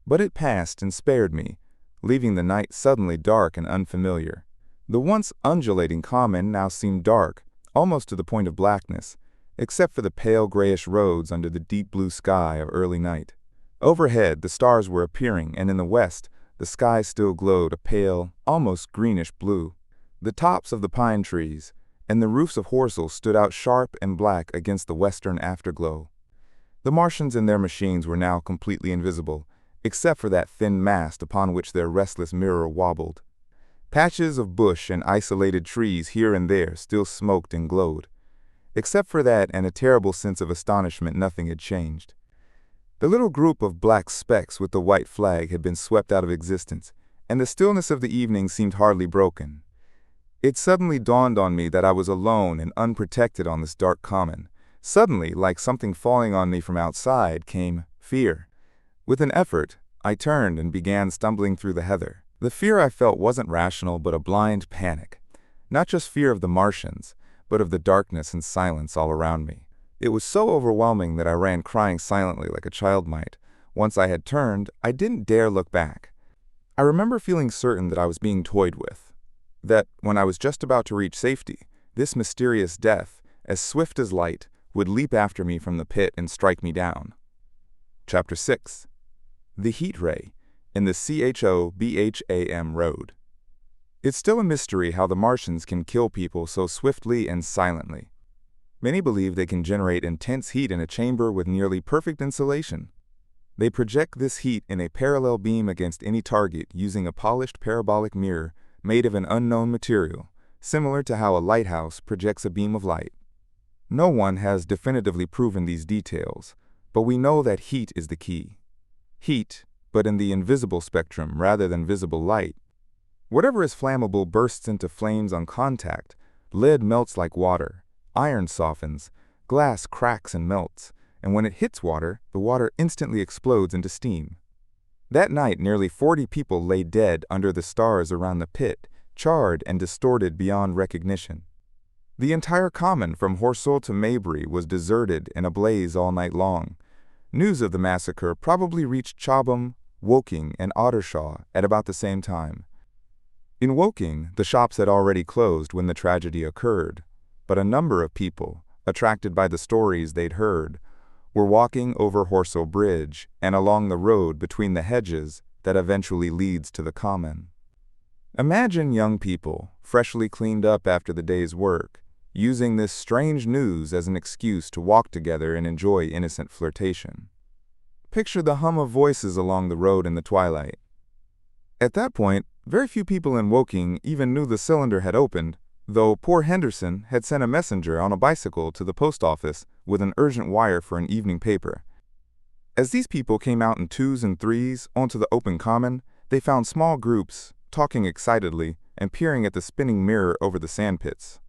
But it passed and spared me, leaving the night suddenly dark and unfamiliar. The once undulating common now seemed dark, almost to the point of blackness, except for the pale grayish roads under the deep blue sky of early night. Overhead, the stars were appearing, and in the west, the sky still glowed a pale, almost greenish blue. The tops of the pine trees and the roofs of Horsell stood out sharp and black against the western afterglow. The Martians and their machines were now completely invisible, except for that thin mast upon which their restless mirror wobbled. Patches of bush and isolated trees here and there still smoked and glowed. Except for that and a terrible sense of astonishment, nothing had changed. The little group of black specks with the white flag had been swept out of existence, and the stillness of the evening seemed hardly broken. It suddenly dawned on me that I was alone and unprotected on this dark common. Suddenly, like something falling on me from outside, came fear. With an effort, I turned and began stumbling through the heather. The fear I felt wasn't rational but a blind panic. Not just fear of the Martians, but of the darkness and silence all around me. It was so overwhelming that I ran crying silently like a child might. Once I had turned, I didn't dare look back. I remember feeling certain that I was being toyed with. That, when I was just about to reach safety, this mysterious death, as swift as light, would leap after me from the pit and strike me down. Chapter 6. The Heat Ray in the Chobham Road. It's still a mystery how the Martians can kill people so swiftly and silently. Many believe they can generate intense heat in a chamber with nearly perfect insulation. They project this heat in a parallel beam against any target using a polished parabolic mirror made of an unknown material, similar to how a lighthouse projects a beam of light. No one has definitively proven these details, but we know that heat is the key. Heat, but in the invisible spectrum rather than visible light. Whatever is flammable bursts into flames on contact. Lead melts like water, iron softens, glass cracks and melts, and when it hits water, the water instantly explodes into steam. That night, nearly 40 people lay dead under the stars around the pit, charred and distorted beyond recognition. The entire common from Horsell to Weybridge was deserted and ablaze all night long. News of the massacre probably reached Chobham, Woking, and Ottershaw at about the same time. In Woking, the shops had already closed when the tragedy occurred, but a number of people, attracted by the stories they'd heard, were walking over Horsell Bridge and along the road between the hedges that eventually leads to the common. Imagine young people, freshly cleaned up after the day's work, using this strange news as an excuse to walk together and enjoy innocent flirtation. Picture the hum of voices along the road in the twilight. At that point, very few people in Woking even knew the cylinder had opened, though poor Henderson had sent a messenger on a bicycle to the post office with an urgent wire for an evening paper. As these people came out in twos and threes onto the open common, they found small groups, talking excitedly and peering at the spinning mirror over the sandpits.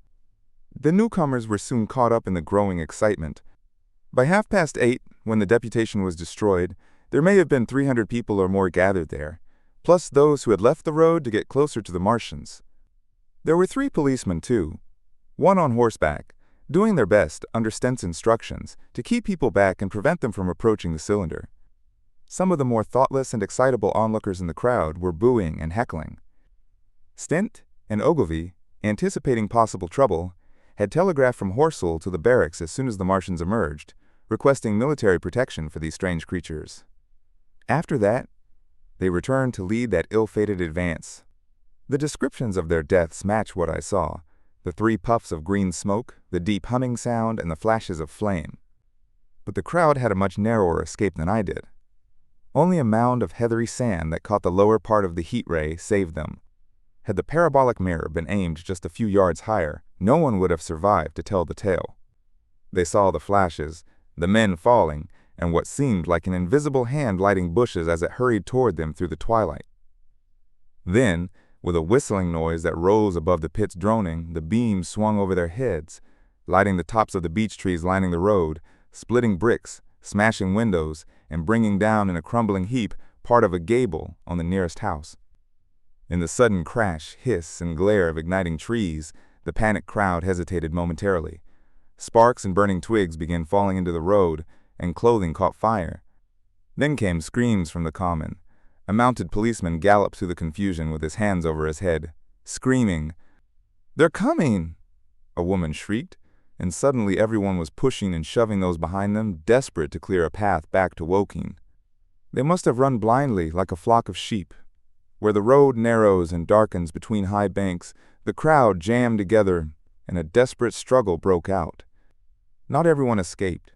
The newcomers were soon caught up in the growing excitement. By 8:30, when the deputation was destroyed, there may have been 300 people or more gathered there, plus those who had left the road to get closer to the Martians. There were 3 policemen, too, one on horseback, doing their best, under Stent's instructions, to keep people back and prevent them from approaching the cylinder. Some of the more thoughtless and excitable onlookers in the crowd were booing and heckling. Stent and Ogilvy, anticipating possible trouble, had telegraphed from Horsell to the barracks as soon as the Martians emerged, requesting military protection for these strange creatures. After that, they returned to lead that ill-fated advance. The descriptions of their deaths match what I saw: the 3 puffs of green smoke, the deep humming sound, and the flashes of flame. But the crowd had a much narrower escape than I did. Only a mound of heathery sand that caught the lower part of the heat ray saved them. Had the parabolic mirror been aimed just a few yards higher, no one would have survived to tell the tale. They saw the flashes, the men falling, and what seemed like an invisible hand lighting bushes as it hurried toward them through the twilight. Then, with a whistling noise that rose above the pit's droning, the beams swung over their heads, lighting the tops of the beech trees lining the road, splitting bricks, smashing windows, and bringing down in a crumbling heap part of a gable on the nearest house. In the sudden crash, hiss, and glare of igniting trees, the panicked crowd hesitated momentarily. Sparks and burning twigs began falling into the road, and clothing caught fire. Then came screams from the common. A mounted policeman galloped through the confusion with his hands over his head, screaming, "They're coming!" A woman shrieked, and suddenly everyone was pushing and shoving those behind them, desperate to clear a path back to Woking. They must have run blindly like a flock of sheep. Where the road narrows and darkens between high banks, the crowd jammed together, and a desperate struggle broke out. Not everyone escaped.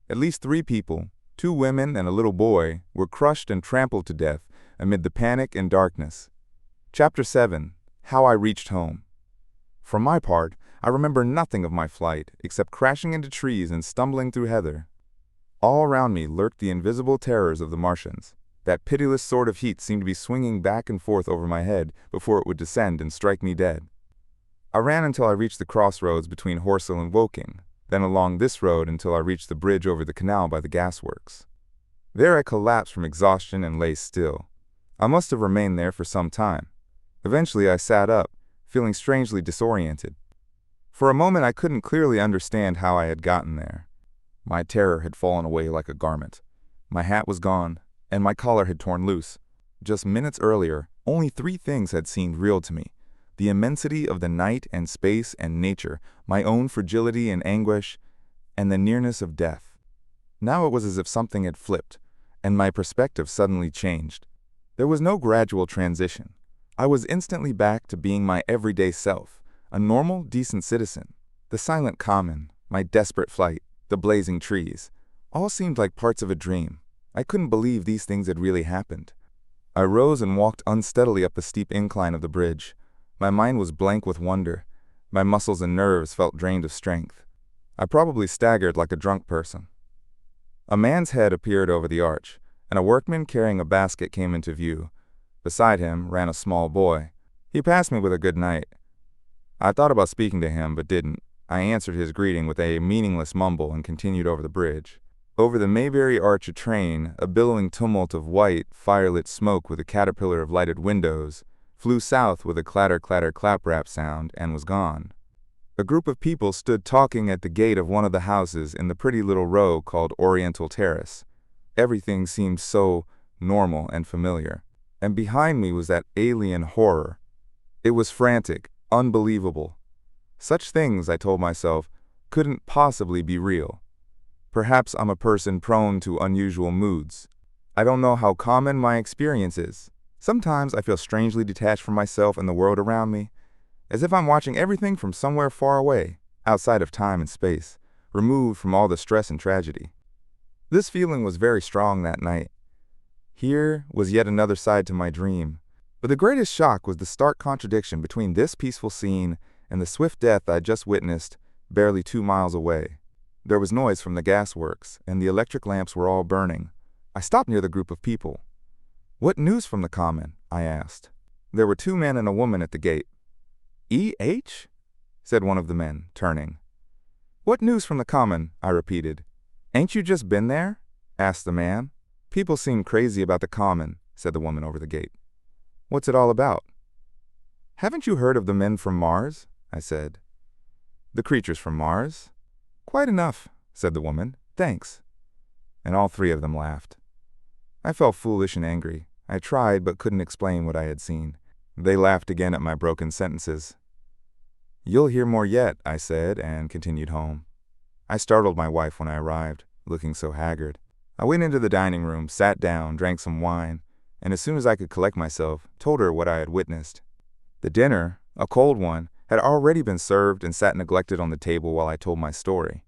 At least 3 people, 2 women and a little boy, were crushed and trampled to death amid the panic and darkness. Chapter 7. How I Reached Home. For my part, I remember nothing of my flight, except crashing into trees and stumbling through heather. All around me lurked the invisible terrors of the Martians. That pitiless sword of heat seemed to be swinging back and forth over my head before it would descend and strike me dead. I ran until I reached the crossroads between Horsell and Woking, then along this road until I reached the bridge over the canal by the gasworks. There I collapsed from exhaustion and lay still. I must have remained there for some time. Eventually I sat up, feeling strangely disoriented. For a moment I couldn't clearly understand how I had gotten there. My terror had fallen away like a garment. My hat was gone, and my collar had torn loose. Just minutes earlier, only 3 things had seemed real to me: the immensity of the night and space and nature, my own fragility and anguish, and the nearness of death. Now it was as if something had flipped, and my perspective suddenly changed. There was no gradual transition. I was instantly back to being my everyday self, a normal, decent citizen. The silent common, my desperate flight, the blazing trees, all seemed like parts of a dream. I couldn't believe these things had really happened. I rose and walked unsteadily up the steep incline of the bridge. My mind was blank with wonder. My muscles and nerves felt drained of strength. I probably staggered like a drunk person. A man's head appeared over the arch, and a workman carrying a basket came into view. Beside him ran a small boy. He passed me with a good night. I thought about speaking to him, but didn't. I answered his greeting with a meaningless mumble and continued over the bridge. Over the Mayberry arch a train, a billowing tumult of white, fire-lit smoke with a caterpillar of lighted windows, flew south with a clatter-clatter-clap-rap sound, and was gone. A group of people stood talking at the gate of one of the houses in the pretty little row called Oriental Terrace. Everything seemed so normal and familiar. And behind me was that alien horror. It was frantic, unbelievable. Such things, I told myself, couldn't possibly be real. Perhaps I'm a person prone to unusual moods. I don't know how common my experience is. Sometimes I feel strangely detached from myself and the world around me, as if I'm watching everything from somewhere far away, outside of time and space, removed from all the stress and tragedy. This feeling was very strong that night. Here was yet another side to my dream. But the greatest shock was the stark contradiction between this peaceful scene and the swift death I'd just witnessed barely 2 miles away. There was noise from the gasworks, and the electric lamps were all burning. I stopped near the group of people. "What news from the common?" I asked. There were 2 men and a woman at the gate. "E.H.?" said one of the men, turning. "What news from the common?" I repeated. "Ain't you just been there?" asked the man. "People seem crazy about the common," said the woman over the gate. "What's it all about?" "Haven't you heard of the men from Mars?" I said. "The creatures from Mars?" "Quite enough," said the woman. "Thanks." And all 3 of them laughed. I felt foolish and angry. I tried but couldn't explain what I had seen. They laughed again at my broken sentences. "You'll hear more yet," I said, and continued home. I startled my wife when I arrived, looking so haggard. I went into the dining room, sat down, drank some wine, and as soon as I could collect myself, told her what I had witnessed. The dinner, a cold one, had already been served and sat neglected on the table while I told my story.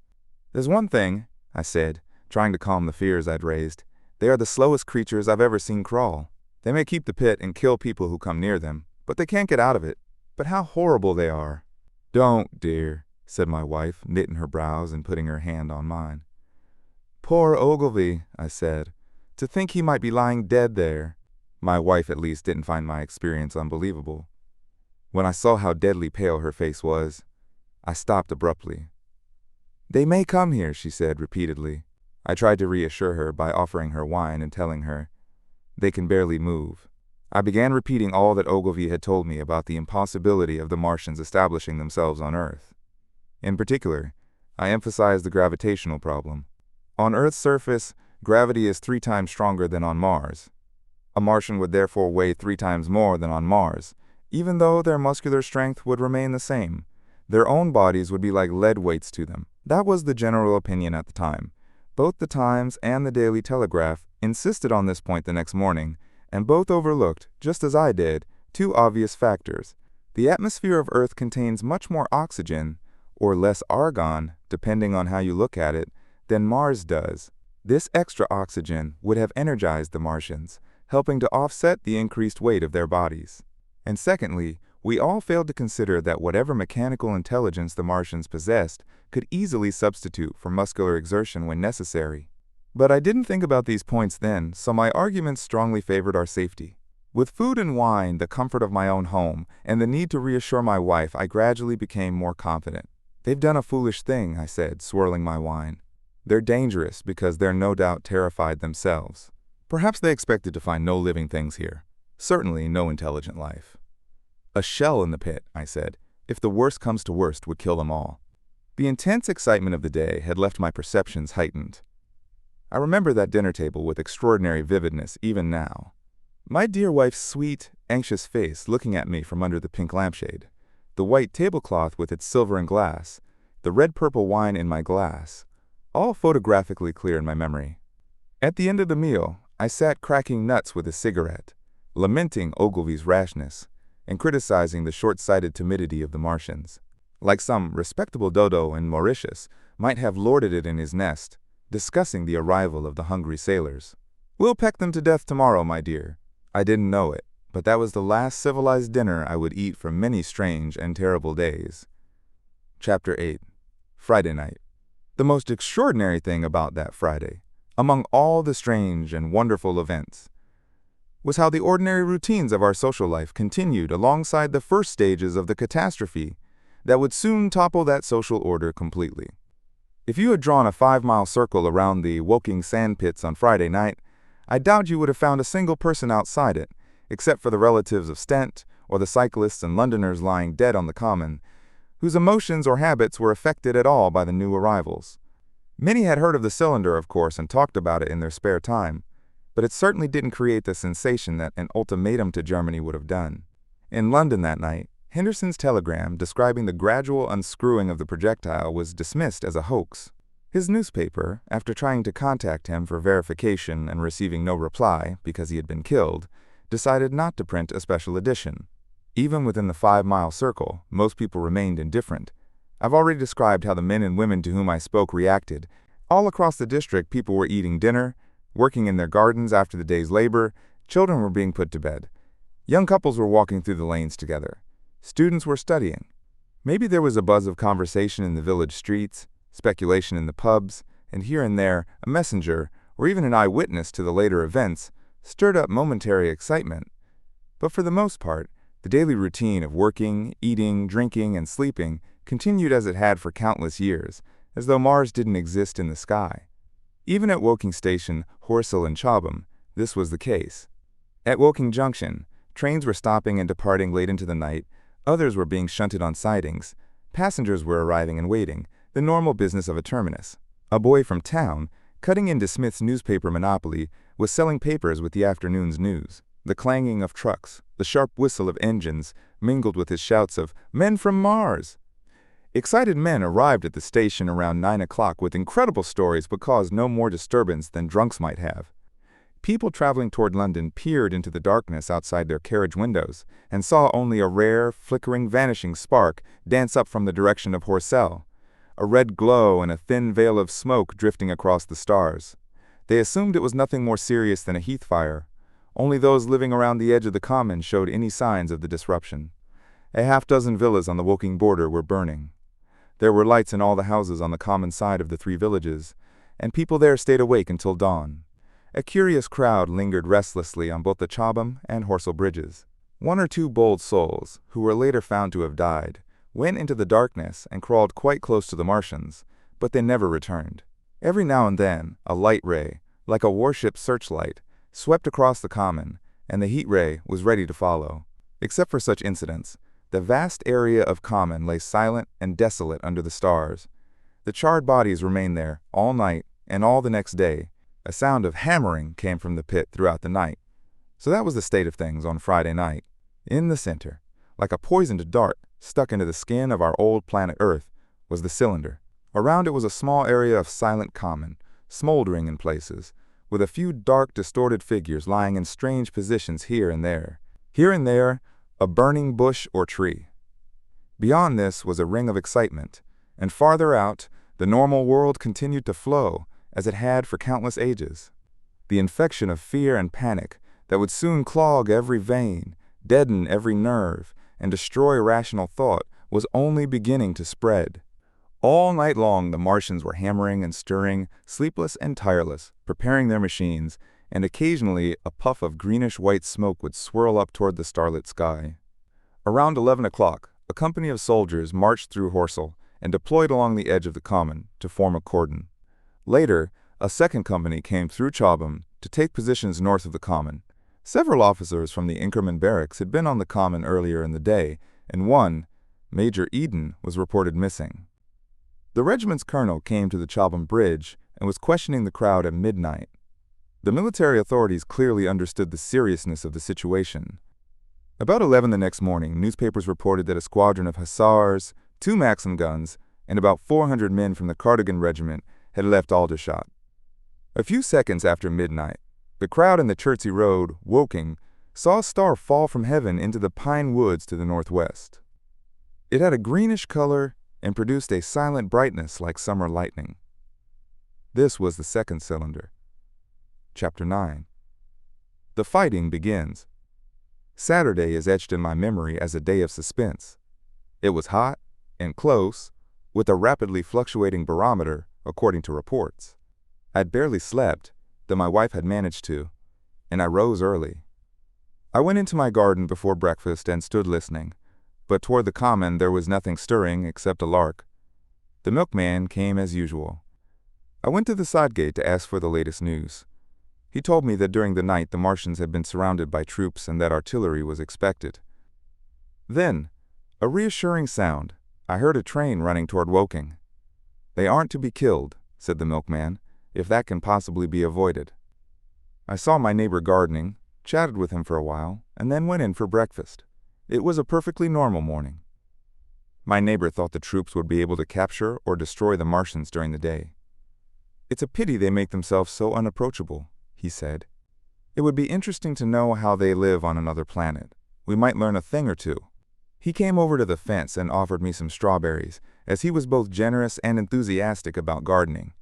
"There's one thing," I said, trying to calm the fears I'd raised. "They are the slowest creatures I've ever seen crawl. They may keep the pit and kill people who come near them, but they can't get out of it. But how horrible they are." "Don't, dear," said my wife, knitting her brows and putting her hand on mine. "Poor Ogilvy," I said. "To think he might be lying dead there." My wife at least didn't find my experience unbelievable. When I saw how deadly pale her face was, I stopped abruptly. "They may come here," she said repeatedly. I tried to reassure her by offering her wine and telling her, "They can barely move." I began repeating all that Ogilvy had told me about the impossibility of the Martians establishing themselves on Earth. In particular, I emphasized the gravitational problem. On Earth's surface, gravity is 3 times stronger than on Mars. A Martian would therefore weigh 3 times more than on Mars, even though their muscular strength would remain the same. Their own bodies would be like lead weights to them. That was the general opinion at the time. Both the Times and the Daily Telegraph insisted on this point the next morning, and both overlooked, just as I did, 2 obvious factors. The atmosphere of Earth contains much more oxygen, or less argon, depending on how you look at it, than Mars does. This extra oxygen would have energized the Martians, helping to offset the increased weight of their bodies. And secondly, we all failed to consider that whatever mechanical intelligence the Martians possessed could easily substitute for muscular exertion when necessary. But I didn't think about these points then, so my arguments strongly favored our safety. With food and wine, the comfort of my own home, and the need to reassure my wife, I gradually became more confident. "They've done a foolish thing," I said, swirling my wine. "They're dangerous because they're no doubt terrified themselves. Perhaps they expected to find no living things here. Certainly no intelligent life. A shell in the pit," I said, "if the worst comes to worst, would kill them all." The intense excitement of the day had left my perceptions heightened. I remember that dinner table with extraordinary vividness even now. My dear wife's sweet, anxious face looking at me from under the pink lampshade, the white tablecloth with its silver and glass, the red-purple wine in my glass, all photographically clear in my memory. At the end of the meal, I sat cracking nuts with a cigarette, lamenting Ogilvy's rashness, and criticizing the short-sighted timidity of the Martians. Like some respectable dodo in Mauritius might have lorded it in his nest, discussing the arrival of the hungry sailors. "We'll peck them to death tomorrow, my dear." I didn't know it, but that was the last civilized dinner I would eat for many strange and terrible days. Chapter 8. Friday night. The most extraordinary thing about that Friday, among all the strange and wonderful events, was how the ordinary routines of our social life continued alongside the first stages of the catastrophe that would soon topple that social order completely. If you had drawn a 5-mile circle around the Woking sandpits on Friday night, I doubt you would have found a single person outside it, except for the relatives of Stent or the cyclists and Londoners lying dead on the common, whose emotions or habits were affected at all by the new arrivals. Many had heard of the cylinder, of course, and talked about it in their spare time, but it certainly didn't create the sensation that an ultimatum to Germany would have done. In London that night, Henderson's telegram describing the gradual unscrewing of the projectile was dismissed as a hoax. His newspaper, after trying to contact him for verification and receiving no reply because he had been killed, decided not to print a special edition. Even within the 5-mile circle, most people remained indifferent. I've already described how the men and women to whom I spoke reacted. All across the district, people were eating dinner, working in their gardens after the day's labor, children were being put to bed. Young couples were walking through the lanes together. Students were studying. Maybe there was a buzz of conversation in the village streets, speculation in the pubs, and here and there a messenger, or even an eyewitness to the later events, stirred up momentary excitement. But for the most part, the daily routine of working, eating, drinking, and sleeping continued as it had for countless years, as though Mars didn't exist in the sky. Even at Woking Station, Horsell, and Chobham, this was the case. At Woking Junction, trains were stopping and departing late into the night, others were being shunted on sidings, passengers were arriving and waiting, the normal business of a terminus. A boy from town, cutting into Smith's newspaper monopoly, was selling papers with the afternoon's news. The clanging of trucks, the sharp whistle of engines, mingled with his shouts of "Men from Mars!" Excited men arrived at the station around 9 o'clock with incredible stories but caused no more disturbance than drunks might have. People traveling toward London peered into the darkness outside their carriage windows and saw only a rare, flickering, vanishing spark dance up from the direction of Horsell, a red glow and a thin veil of smoke drifting across the stars. They assumed it was nothing more serious than a heath fire. Only those living around the edge of the common showed any signs of the disruption. A half-dozen villas on the Woking border were burning. There were lights in all the houses on the common side of the 3 villages, and people there stayed awake until dawn. A curious crowd lingered restlessly on both the Chobham and Horsell bridges. 1 or 2 bold souls, who were later found to have died, went into the darkness and crawled quite close to the Martians, but they never returned. Every now and then, a light ray, like a warship searchlight, swept across the common, and the heat ray was ready to follow. Except for such incidents, the vast area of common lay silent and desolate under the stars. The charred bodies remained there all night and all the next day. A sound of hammering came from the pit throughout the night. So that was the state of things on Friday night. In the center, like a poisoned dart stuck into the skin of our old planet Earth, was the cylinder. Around it was a small area of silent common, smoldering in places, with a few dark, distorted figures lying in strange positions here and there. Here and there, a burning bush or tree. Beyond this was a ring of excitement, and farther out, the normal world continued to flow as it had for countless ages. The infection of fear and panic that would soon clog every vein, deaden every nerve, and destroy rational thought was only beginning to spread. All night long the Martians were hammering and stirring, sleepless and tireless, preparing their machines, and occasionally a puff of greenish-white smoke would swirl up toward the starlit sky. Around 11 o'clock, a company of soldiers marched through Horsell and deployed along the edge of the common to form a cordon. Later, a second company came through Chobham to take positions north of the common. Several officers from the Inkerman barracks had been on the common earlier in the day, and one, Major Eden, was reported missing. The regiment's colonel came to the Chobham Bridge and was questioning the crowd at midnight. The military authorities clearly understood the seriousness of the situation. About 11 the next morning, newspapers reported that a squadron of hussars, 2 Maxim guns, and about 400 men from the Cardigan Regiment had left Aldershot. A few seconds after midnight, the crowd in the Chertsey Road, Woking, saw a star fall from heaven into the pine woods to the northwest. It had a greenish color and produced a silent brightness like summer lightning. This was the second cylinder. Chapter 9. The fighting begins. Saturday is etched in my memory as a day of suspense. It was hot and close, with a rapidly fluctuating barometer, according to reports. I'd barely slept, though my wife had managed to, and I rose early. I went into my garden before breakfast and stood listening, but toward the common there was nothing stirring except a lark. The milkman came as usual. I went to the side gate to ask for the latest news. He told me that during the night the Martians had been surrounded by troops and that artillery was expected. Then, a reassuring sound. I heard a train running toward Woking. "They aren't to be killed," said the milkman, "if that can possibly be avoided." I saw my neighbor gardening, chatted with him for a while, and then went in for breakfast. It was a perfectly normal morning. My neighbor thought the troops would be able to capture or destroy the Martians during the day. "It's a pity they make themselves so unapproachable," he said. "It would be interesting to know how they live on another planet. We might learn a thing or two." He came over to the fence and offered me some strawberries, as he was both generous and enthusiastic about gardening.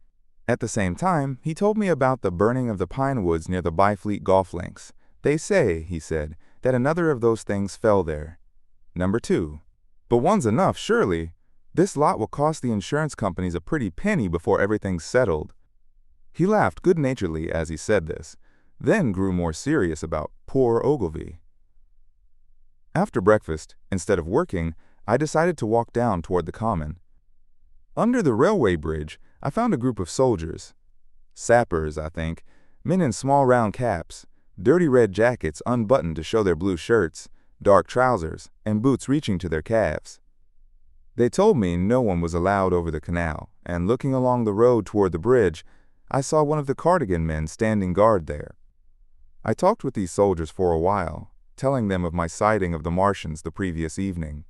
At the same time, he told me about the burning of the pine woods near the Byfleet golf links. "They say," he said, "that another of those things fell there. Number 2. But one's enough, surely. This lot will cost the insurance companies a pretty penny before everything's settled." He laughed good-naturedly as he said this, then grew more serious about poor Ogilvy. After breakfast, instead of working, I decided to walk down toward the common. Under the railway bridge, I found a group of soldiers. Sappers, I think, men in small round caps, dirty red jackets unbuttoned to show their blue shirts, dark trousers, and boots reaching to their calves. They told me no one was allowed over the canal, and looking along the road toward the bridge, I saw one of the cardigan men standing guard there. I talked with these soldiers for a while, telling them of my sighting of the Martians the previous evening.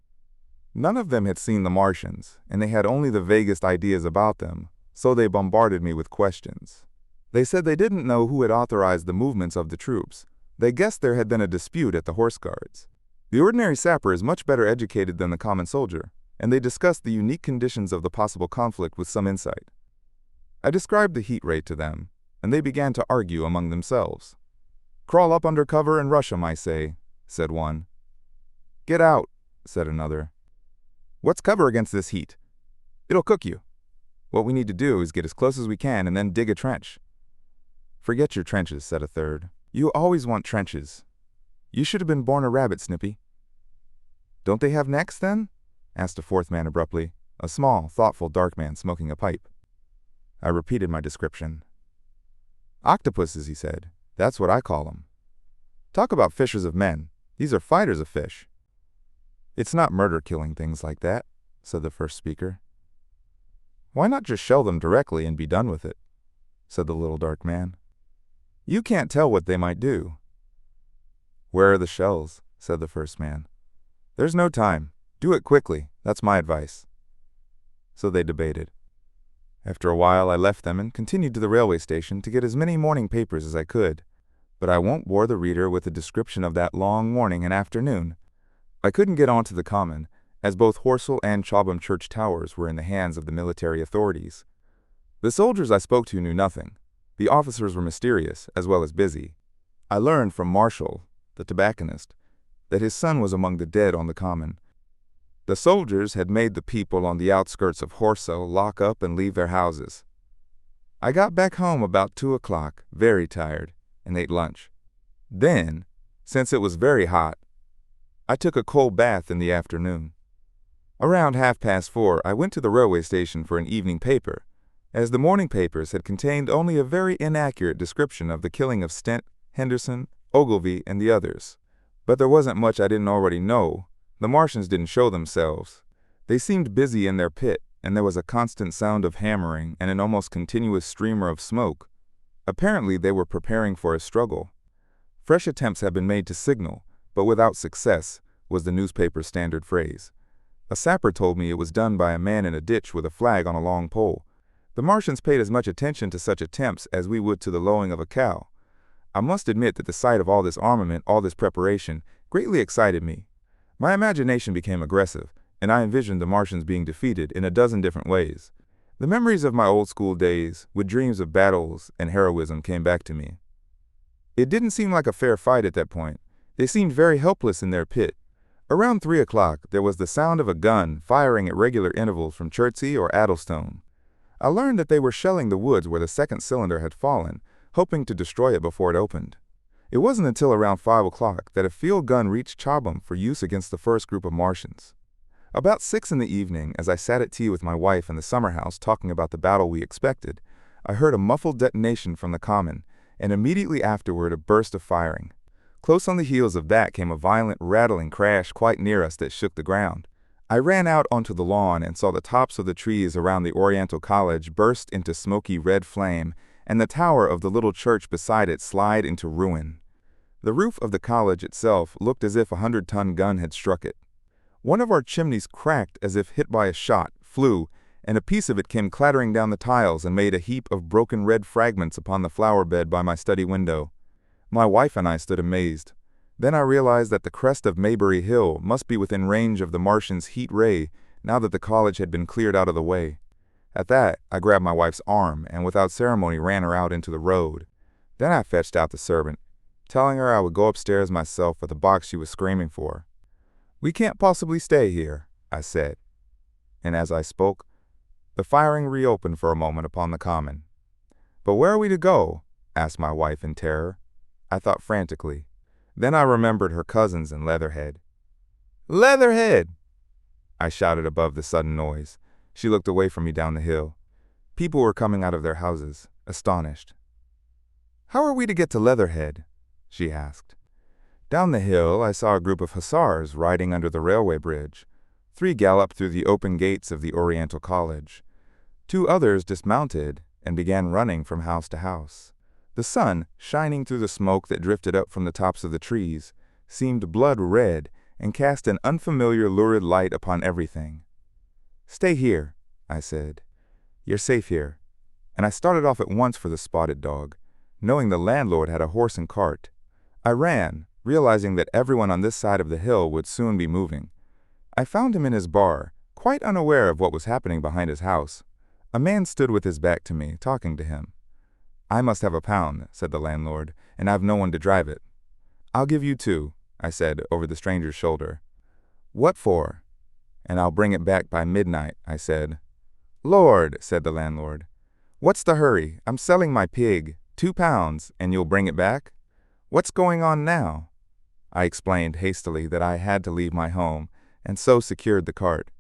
None of them had seen the Martians, and they had only the vaguest ideas about them, so they bombarded me with questions. They said they didn't know who had authorized the movements of the troops. They guessed there had been a dispute at the Horse Guards. The ordinary sapper is much better educated than the common soldier, and they discussed the unique conditions of the possible conflict with some insight. I described the heat rate to them, and they began to argue among themselves. "Crawl up under cover and rush 'em, I say," said one. "Get out," said another. "What's cover against this heat? It'll cook you. What we need to do is get as close as we can and then dig a trench." "Forget your trenches," said a third. "You always want trenches. You should have been born a rabbit, Snippy." "Don't they have necks, then?" asked a fourth man abruptly, a small, thoughtful, dark man smoking a pipe. I repeated my description. "Octopuses," he said. "That's what I call 'em. Talk about fishers of men. These are fighters of fish." "It's not murder killing things like that," said the first speaker. "Why not just shell them directly and be done with it?" said the little dark man. "You can't tell what they might do." "Where are the shells?" said the first man. "There's no time. Do it quickly. That's my advice." So they debated. After a while I left them and continued to the railway station to get as many morning papers as I could. But I won't bore the reader with a description of that long morning and afternoon. I couldn't get on to the common, as both Horsell and Chobham church towers were in the hands of the military authorities. The soldiers I spoke to knew nothing. The officers were mysterious, as well as busy. I learned from Martial, the tobacconist, that his son was among the dead on the common. The soldiers had made the people on the outskirts of Horsell lock up and leave their houses. I got back home about 2 o'clock, very tired, and ate lunch. Then, since it was very hot, I took a cold bath in the afternoon. Around 4:30, I went to the railway station for an evening paper, as the morning papers had contained only a very inaccurate description of the killing of Stent, Henderson, Ogilvy, and the others. But there wasn't much I didn't already know. The Martians didn't show themselves. They seemed busy in their pit, and there was a constant sound of hammering and an almost continuous streamer of smoke. Apparently they were preparing for a struggle. Fresh attempts had been made to signal, but without success, was the newspaper's standard phrase. A sapper told me it was done by a man in a ditch with a flag on a long pole. The Martians paid as much attention to such attempts as we would to the lowing of a cow. I must admit that the sight of all this armament, all this preparation, greatly excited me. My imagination became aggressive, and I envisioned the Martians being defeated in a dozen different ways. The memories of my old school days, with dreams of battles and heroism, came back to me. It didn't seem like a fair fight at that point. They seemed very helpless in their pit. Around 3 o'clock, there was the sound of a gun firing at regular intervals from Chertsey or Addlestone. I learned that they were shelling the woods where the second cylinder had fallen, hoping to destroy it before it opened. It wasn't until around 5 o'clock that a field gun reached Chobham for use against the first group of Martians. About 6 in the evening, as I sat at tea with my wife in the summer house talking about the battle we expected, I heard a muffled detonation from the common, and immediately afterward a burst of firing. Close on the heels of that came a violent rattling crash quite near us that shook the ground. I ran out onto the lawn and saw the tops of the trees around the Oriental College burst into smoky red flame, and the tower of the little church beside it slide into ruin. The roof of the college itself looked as if a 100-ton gun had struck it. One of our chimneys cracked as if hit by a shot, flew, and a piece of it came clattering down the tiles and made a heap of broken red fragments upon the flower bed by my study window. My wife and I stood amazed. Then I realized that the crest of Maybury Hill must be within range of the Martian's heat ray now that the college had been cleared out of the way. At that, I grabbed my wife's arm and without ceremony ran her out into the road. Then I fetched out the servant, telling her I would go upstairs myself for the box she was screaming for. "We can't possibly stay here," I said. And as I spoke, the firing reopened for a moment upon the common. "But where are we to go?" asked my wife in terror. I thought frantically. Then I remembered her cousins in Leatherhead. "Leatherhead!" I shouted above the sudden noise. She looked away from me down the hill. People were coming out of their houses, astonished. "How are we to get to Leatherhead?" she asked. Down the hill I saw a group of hussars riding under the railway bridge. 3 galloped through the open gates of the Oriental College. 2 others dismounted and began running from house to house. The sun, shining through the smoke that drifted up from the tops of the trees, seemed blood red and cast an unfamiliar lurid light upon everything. "Stay here," I said. "You're safe here." And I started off at once for the Spotted Dog, knowing the landlord had a horse and cart. I ran, realizing that everyone on this side of the hill would soon be moving. I found him in his bar, quite unaware of what was happening behind his house. A man stood with his back to me, talking to him. "I must have £1," said the landlord, "and I've no one to drive it." "I'll give you 2, I said over the stranger's shoulder. "What for?" "And I'll bring it back by midnight," I said. "Lord," said the landlord. "What's the hurry? I'm selling my pig. £2, and you'll bring it back? What's going on now?" I explained hastily that I had to leave my home, and so secured the cart.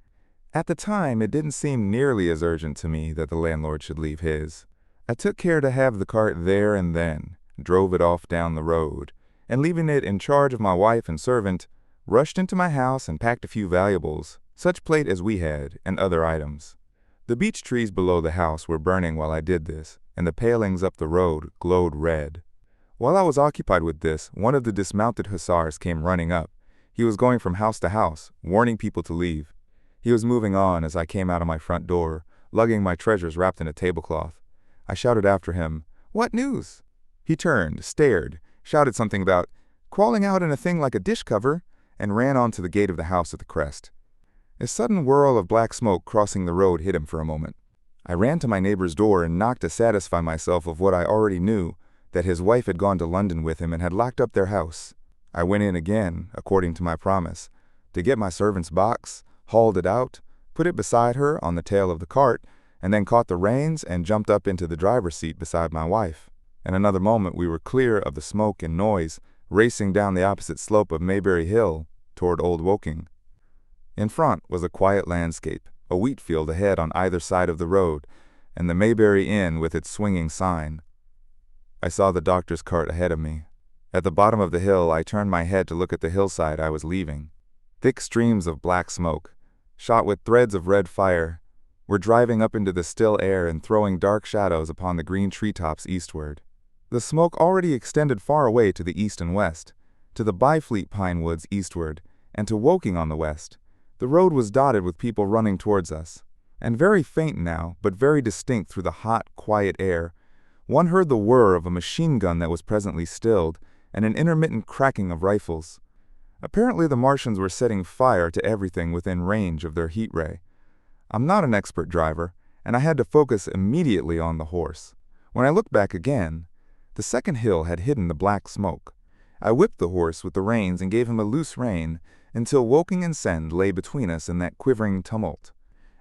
At the time, it didn't seem nearly as urgent to me that the landlord should leave his. I took care to have the cart there and then, drove it off down the road, and leaving it in charge of my wife and servant, rushed into my house and packed a few valuables, such plate as we had, and other items. The beech trees below the house were burning while I did this, and the palings up the road glowed red. While I was occupied with this, one of the dismounted hussars came running up. He was going from house to house, warning people to leave. He was moving on as I came out of my front door, lugging my treasures wrapped in a tablecloth. I shouted after him, "What news?" He turned, stared, shouted something about crawling out in a thing like a dish cover, and ran on to the gate of the house at the crest. A sudden whirl of black smoke crossing the road hid him for a moment. I ran to my neighbor's door and knocked to satisfy myself of what I already knew, that his wife had gone to London with him and had locked up their house. I went in again, according to my promise, to get my servant's box, hauled it out, put it beside her on the tail of the cart, and then caught the reins and jumped up into the driver's seat beside my wife. In another moment we were clear of the smoke and noise, racing down the opposite slope of Maybury Hill toward Old Woking. In front was a quiet landscape, a wheat field ahead on either side of the road, and the Maybury Inn with its swinging sign. I saw the doctor's cart ahead of me. At the bottom of the hill I turned my head to look at the hillside I was leaving. Thick streams of black smoke, shot with threads of red fire, were driving up into the still air and throwing dark shadows upon the green treetops eastward. The smoke already extended far away to the east and west, to the Byfleet pine woods eastward, and to Woking on the west. The road was dotted with people running towards us, and very faint now, but very distinct through the hot, quiet air. One heard the whir of a machine gun that was presently stilled, and an intermittent cracking of rifles. Apparently the Martians were setting fire to everything within range of their heat ray. I'm not an expert driver, and I had to focus immediately on the horse. When I looked back again, the second hill had hidden the black smoke. I whipped the horse with the reins and gave him a loose rein, until Woking and Send lay between us in that quivering tumult.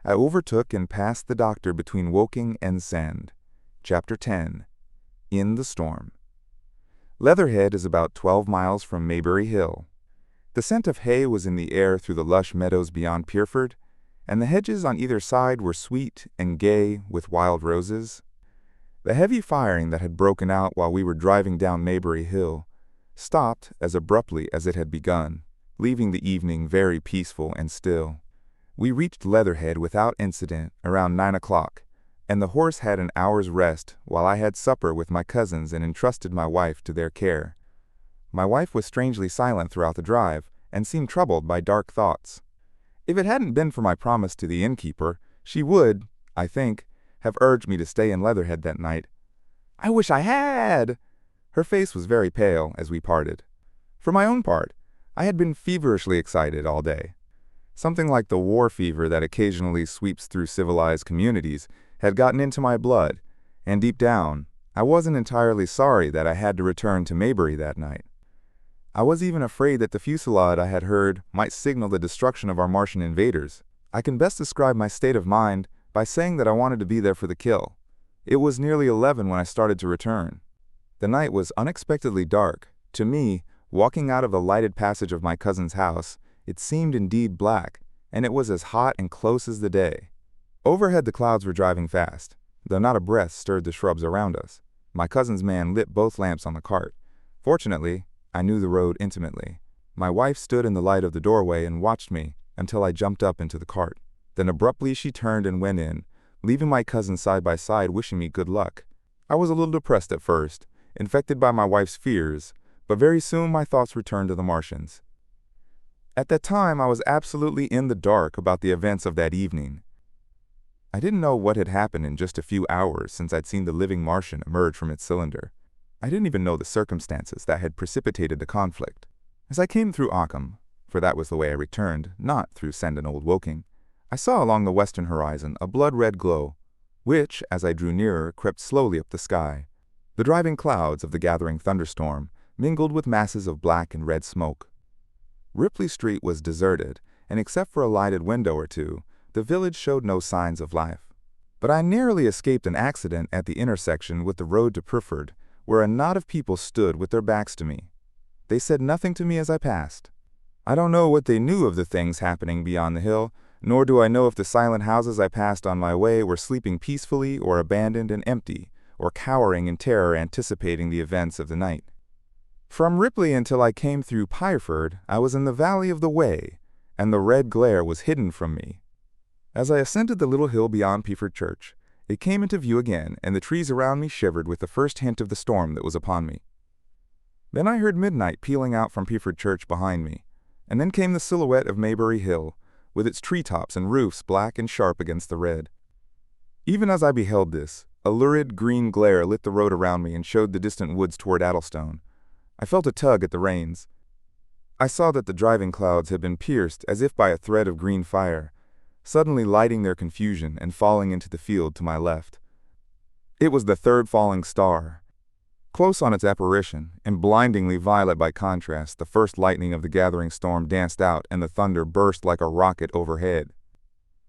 I overtook and passed the doctor between Woking and Send. Chapter 10. In the Storm. Leatherhead is about 12 miles from Maybury Hill. The scent of hay was in the air through the lush meadows beyond Pierford, and the hedges on either side were sweet and gay with wild roses. The heavy firing that had broken out while we were driving down Maybury Hill stopped as abruptly as it had begun, leaving the evening very peaceful and still. We reached Leatherhead without incident around 9 o'clock, and the horse had an hour's rest while I had supper with my cousins and entrusted my wife to their care. My wife was strangely silent throughout the drive and seemed troubled by dark thoughts. If it hadn't been for my promise to the innkeeper, she would, I think, have urged me to stay in Leatherhead that night. "I wish I had!" Her face was very pale as we parted. For my own part, I had been feverishly excited all day. Something like the war fever that occasionally sweeps through civilized communities had gotten into my blood, and deep down, I wasn't entirely sorry that I had to return to Maybury that night. I was even afraid that the fusillade I had heard might signal the destruction of our Martian invaders. I can best describe my state of mind by saying that I wanted to be there for the kill. It was nearly 11 when I started to return. The night was unexpectedly dark. To me, walking out of the lighted passage of my cousin's house, it seemed indeed black, and it was as hot and close as the day. Overhead the clouds were driving fast, though not a breath stirred the shrubs around us. My cousin's man lit both lamps on the cart. Fortunately, I knew the road intimately. My wife stood in the light of the doorway and watched me until I jumped up into the cart. Then abruptly she turned and went in, leaving my cousins side by side wishing me good luck. I was a little depressed at first, infected by my wife's fears, but very soon my thoughts returned to the Martians. At that time I was absolutely in the dark about the events of that evening. I didn't know what had happened in just a few hours since I'd seen the living Martian emerge from its cylinder. I didn't even know the circumstances that had precipitated the conflict. As I came through Occam, for that was the way I returned, not through Sandon Old Woking, I saw along the western horizon a blood-red glow, which, as I drew nearer, crept slowly up the sky. The driving clouds of the gathering thunderstorm mingled with masses of black and red smoke. Ripley Street was deserted, and except for a lighted window or two, the village showed no signs of life. But I narrowly escaped an accident at the intersection with the road to Priford, where a knot of people stood with their backs to me. They said nothing to me as I passed. I don't know what they knew of the things happening beyond the hill, nor do I know if the silent houses I passed on my way were sleeping peacefully or abandoned and empty, or cowering in terror anticipating the events of the night. From Ripley until I came through Pyrford, I was in the valley of the Wey, and the red glare was hidden from me. As I ascended the little hill beyond Pyrford Church, it came into view again, and the trees around me shivered with the first hint of the storm that was upon me. Then I heard midnight pealing out from Pyrford Church behind me, and then came the silhouette of Maybury Hill, with its treetops and roofs black and sharp against the red. Even as I beheld this, a lurid green glare lit the road around me and showed the distant woods toward Addlestone. I felt a tug at the reins. I saw that the driving clouds had been pierced as if by a thread of green fire, suddenly lighting their confusion and falling into the field to my left. It was the third falling star. Close on its apparition, and blindingly violet by contrast, the first lightning of the gathering storm danced out and the thunder burst like a rocket overhead.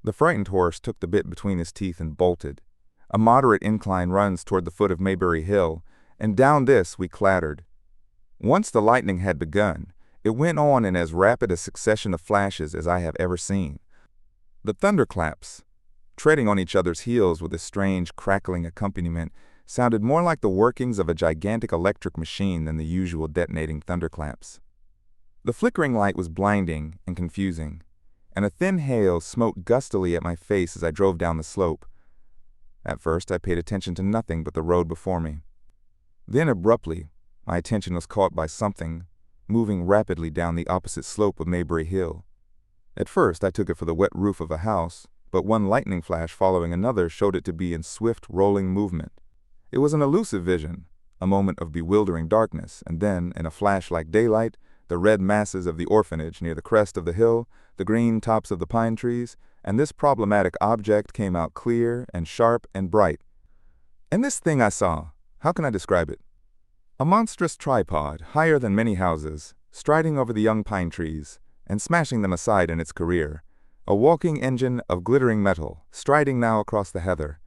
The frightened horse took the bit between his teeth and bolted. A moderate incline runs toward the foot of Maybury Hill, and down this we clattered. Once the lightning had begun, it went on in as rapid a succession of flashes as I have ever seen. The thunderclaps, treading on each other's heels with a strange crackling accompaniment, sounded more like the workings of a gigantic electric machine than the usual detonating thunderclaps. The flickering light was blinding and confusing, and a thin hail smote gustily at my face as I drove down the slope. At first I paid attention to nothing but the road before me. Then abruptly, my attention was caught by something moving rapidly down the opposite slope of Maybury Hill. At first I took it for the wet roof of a house, but one lightning flash following another showed it to be in swift rolling movement. It was an elusive vision, a moment of bewildering darkness, and then, in a flash like daylight, the red masses of the orphanage near the crest of the hill, the green tops of the pine trees, and this problematic object came out clear and sharp and bright. And this thing I saw, how can I describe it? A monstrous tripod, higher than many houses, striding over the young pine trees, and smashing them aside in its career, a walking engine of glittering metal, striding now across the heather,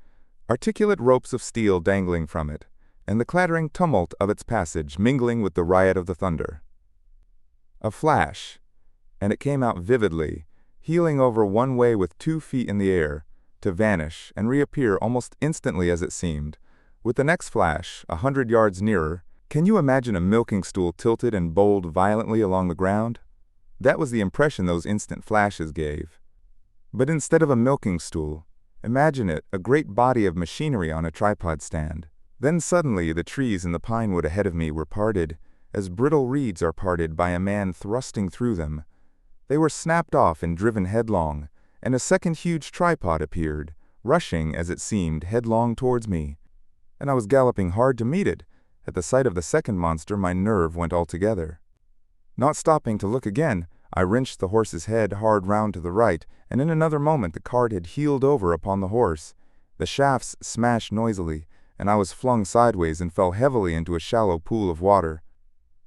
articulate ropes of steel dangling from it, and the clattering tumult of its passage mingling with the riot of the thunder. A flash, and it came out vividly, heeling over one way with 2 feet in the air, to vanish and reappear almost instantly as it seemed, with the next flash, 100 yards nearer, Can you imagine a milking stool tilted and bowled violently along the ground? That was the impression those instant flashes gave. But instead of a milking stool, imagine it a great body of machinery on a tripod stand. Then suddenly the trees in the pine wood ahead of me were parted, as brittle reeds are parted by a man thrusting through them. They were snapped off and driven headlong, and a second huge tripod appeared, rushing, as it seemed, headlong towards me. And I was galloping hard to meet it. At the sight of the second monster, my nerve went altogether. Not stopping to look again, I wrenched the horse's head hard round to the right, and in another moment the cart had heeled over upon the horse. The shafts smashed noisily, and I was flung sideways and fell heavily into a shallow pool of water.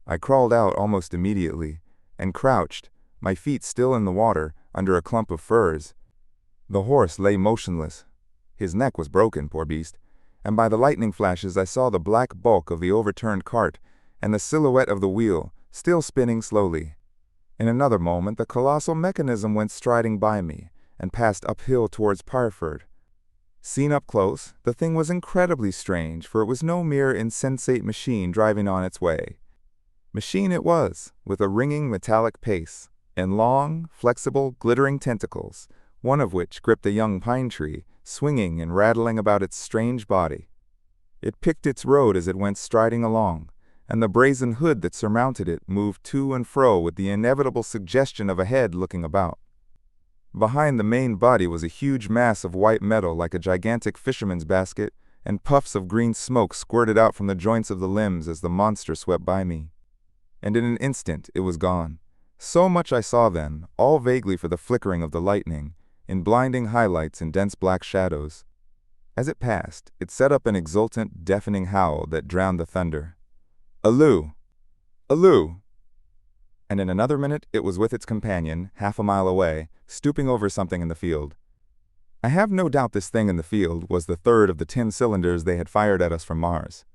I crawled out almost immediately, and crouched, my feet still in the water, under a clump of firs. The horse lay motionless. His neck was broken, poor beast, and by the lightning flashes I saw the black bulk of the overturned cart, and the silhouette of the wheel, still spinning slowly. In another moment the colossal mechanism went striding by me, and passed uphill towards Pireford. Seen up close, the thing was incredibly strange, for it was no mere insensate machine driving on its way. Machine it was, with a ringing metallic pace, and long, flexible, glittering tentacles, one of which gripped a young pine tree, swinging and rattling about its strange body. It picked its road as it went striding along, and the brazen hood that surmounted it moved to and fro with the inevitable suggestion of a head looking about. Behind the main body was a huge mass of white metal like a gigantic fisherman's basket, and puffs of green smoke squirted out from the joints of the limbs as the monster swept by me. And in an instant it was gone. So much I saw then, all vaguely for the flickering of the lightning, in blinding highlights and dense black shadows. As it passed, it set up an exultant, deafening howl that drowned the thunder. Alloo! Alloo! And in another minute it was with its companion, half a mile away, stooping over something in the field. I have no doubt this thing in the field was the third of the 10 cylinders they had fired at us from Mars.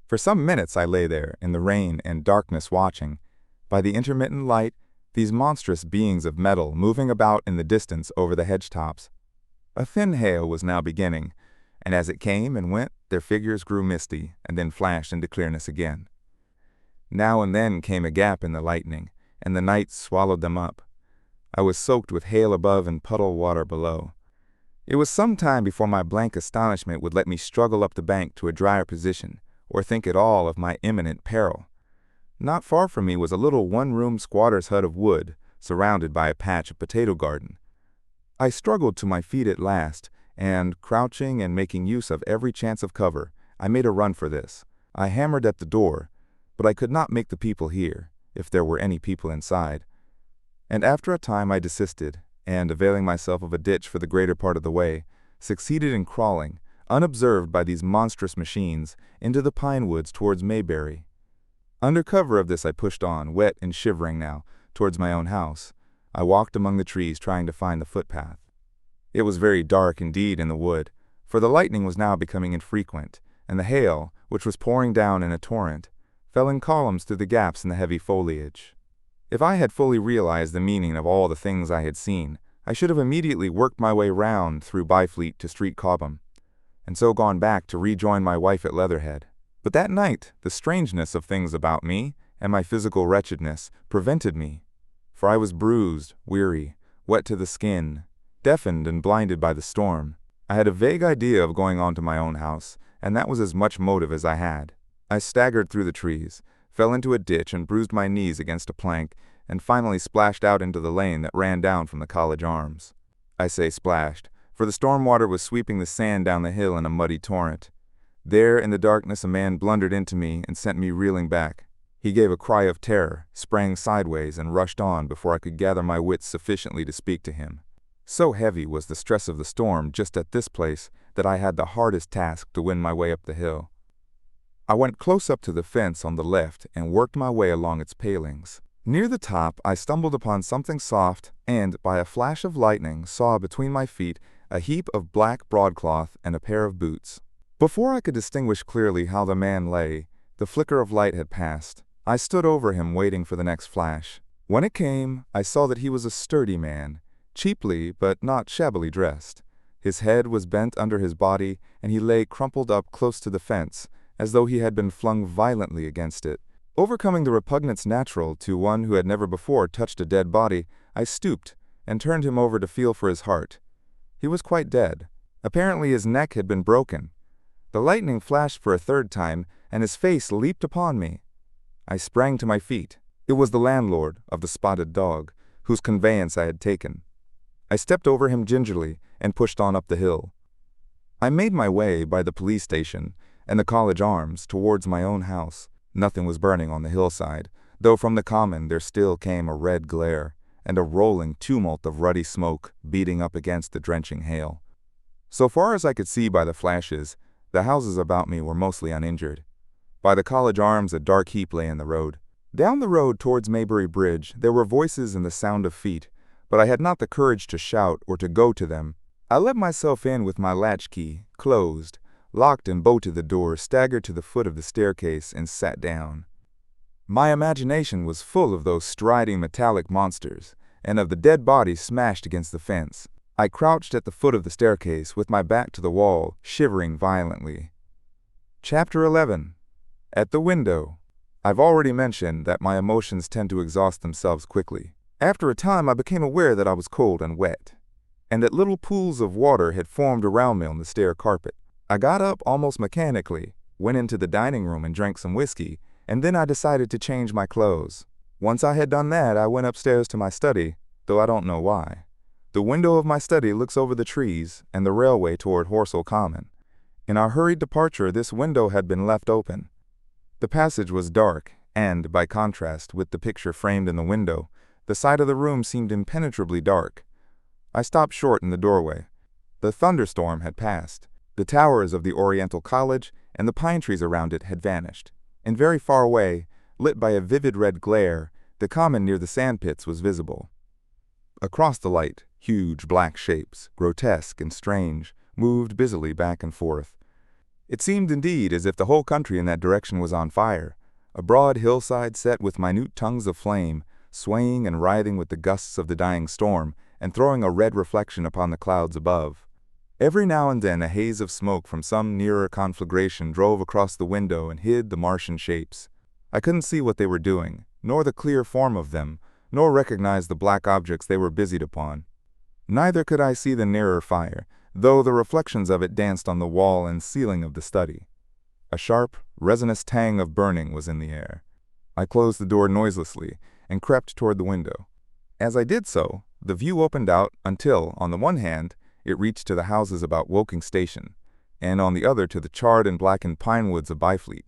For some minutes I lay there, in the rain and darkness watching, by the intermittent light, these monstrous beings of metal moving about in the distance over the hedge-tops. A thin hail was now beginning, and as it came and went, their figures grew misty, and then flashed into clearness again. Now and then came a gap in the lightning, and the night swallowed them up. I was soaked with hail above and puddle water below. It was some time before my blank astonishment would let me struggle up the bank to a drier position, or think at all of my imminent peril. Not far from me was a little one-room squatter's hut of wood, surrounded by a patch of potato garden. I struggled to my feet at last, and, crouching and making use of every chance of cover, I made a run for this. I hammered at the door, but I could not make the people hear, if there were any people inside. And after a time I desisted, and, availing myself of a ditch for the greater part of the way, succeeded in crawling, unobserved by these monstrous machines, into the pine woods towards Maybury. Under cover of this I pushed on, wet and shivering now, towards my own house. I walked among the trees trying to find the footpath. It was very dark indeed in the wood, for the lightning was now becoming infrequent, and the hail, which was pouring down in a torrent, fell in columns through the gaps in the heavy foliage. If I had fully realized the meaning of all the things I had seen, I should have immediately worked my way round through Byfleet to Street Chobham, and so gone back to rejoin my wife at Leatherhead. But that night, the strangeness of things about me, and my physical wretchedness, prevented me, for I was bruised, weary, wet to the skin, deafened and blinded by the storm. I had a vague idea of going on to my own house, and that was as much motive as I had. I staggered through the trees, fell into a ditch and bruised my knees against a plank, and finally splashed out into the lane that ran down from the College Arms. I say splashed, for the storm water was sweeping the sand down the hill in a muddy torrent. There in the darkness a man blundered into me and sent me reeling back. He gave a cry of terror, sprang sideways, and rushed on before I could gather my wits sufficiently to speak to him. So heavy was the stress of the storm just at this place that I had the hardest task to win my way up the hill. I went close up to the fence on the left and worked my way along its palings. Near the top I stumbled upon something soft and, by a flash of lightning, saw between my feet a heap of black broadcloth and a pair of boots. Before I could distinguish clearly how the man lay, the flicker of light had passed. I stood over him waiting for the next flash. When it came, I saw that he was a sturdy man, cheaply but not shabbily dressed. His head was bent under his body, and he lay crumpled up close to the fence, as though he had been flung violently against it. Overcoming the repugnance natural to one who had never before touched a dead body, I stooped and turned him over to feel for his heart. He was quite dead. Apparently his neck had been broken. The lightning flashed for a third time, and his face leaped upon me. I sprang to my feet. It was the landlord of the Spotted Dog, whose conveyance I had taken. I stepped over him gingerly and pushed on up the hill. I made my way by the police station and the College Arms towards my own house. Nothing was burning on the hillside, though from the common there still came a red glare and a rolling tumult of ruddy smoke beating up against the drenching hail. So far as I could see by the flashes, the houses about me were mostly uninjured. By the College Arms a dark heap lay in the road. Down the road towards Weybridge there were voices and the sound of feet, but I had not the courage to shout or to go to them. I let myself in with my latchkey, closed, locked and bolted the door, staggered to the foot of the staircase, and sat down. My imagination was full of those striding metallic monsters, and of the dead bodies smashed against the fence. I crouched at the foot of the staircase with my back to the wall, shivering violently. Chapter 11. At the window. I've already mentioned that my emotions tend to exhaust themselves quickly. After a time I became aware that I was cold and wet, and that little pools of water had formed around me on the stair carpet. I got up almost mechanically, went into the dining room and drank some whiskey, and then I decided to change my clothes. Once I had done that, I went upstairs to my study, though I don't know why. The window of my study looks over the trees and the railway toward Horsell Common. In our hurried departure, this window had been left open. The passage was dark, and, by contrast with the picture framed in the window, the side of the room seemed impenetrably dark. I stopped short in the doorway. The thunderstorm had passed. The towers of the Oriental College and the pine trees around it had vanished, and very far away, lit by a vivid red glare, the common near the sandpits was visible. Across the light, huge black shapes, grotesque and strange, moved busily back and forth. It seemed indeed as if the whole country in that direction was on fire, a broad hillside set with minute tongues of flame, swaying and writhing with the gusts of the dying storm, and throwing a red reflection upon the clouds above. Every now and then a haze of smoke from some nearer conflagration drove across the window and hid the Martian shapes. I couldn't see what they were doing, nor the clear form of them, nor recognize the black objects they were busied upon. Neither could I see the nearer fire, though the reflections of it danced on the wall and ceiling of the study. A sharp, resinous tang of burning was in the air. I closed the door noiselessly and crept toward the window. As I did so, the view opened out until, on the one hand, it reached to the houses about Woking Station, and on the other to the charred and blackened pine woods of Byfleet.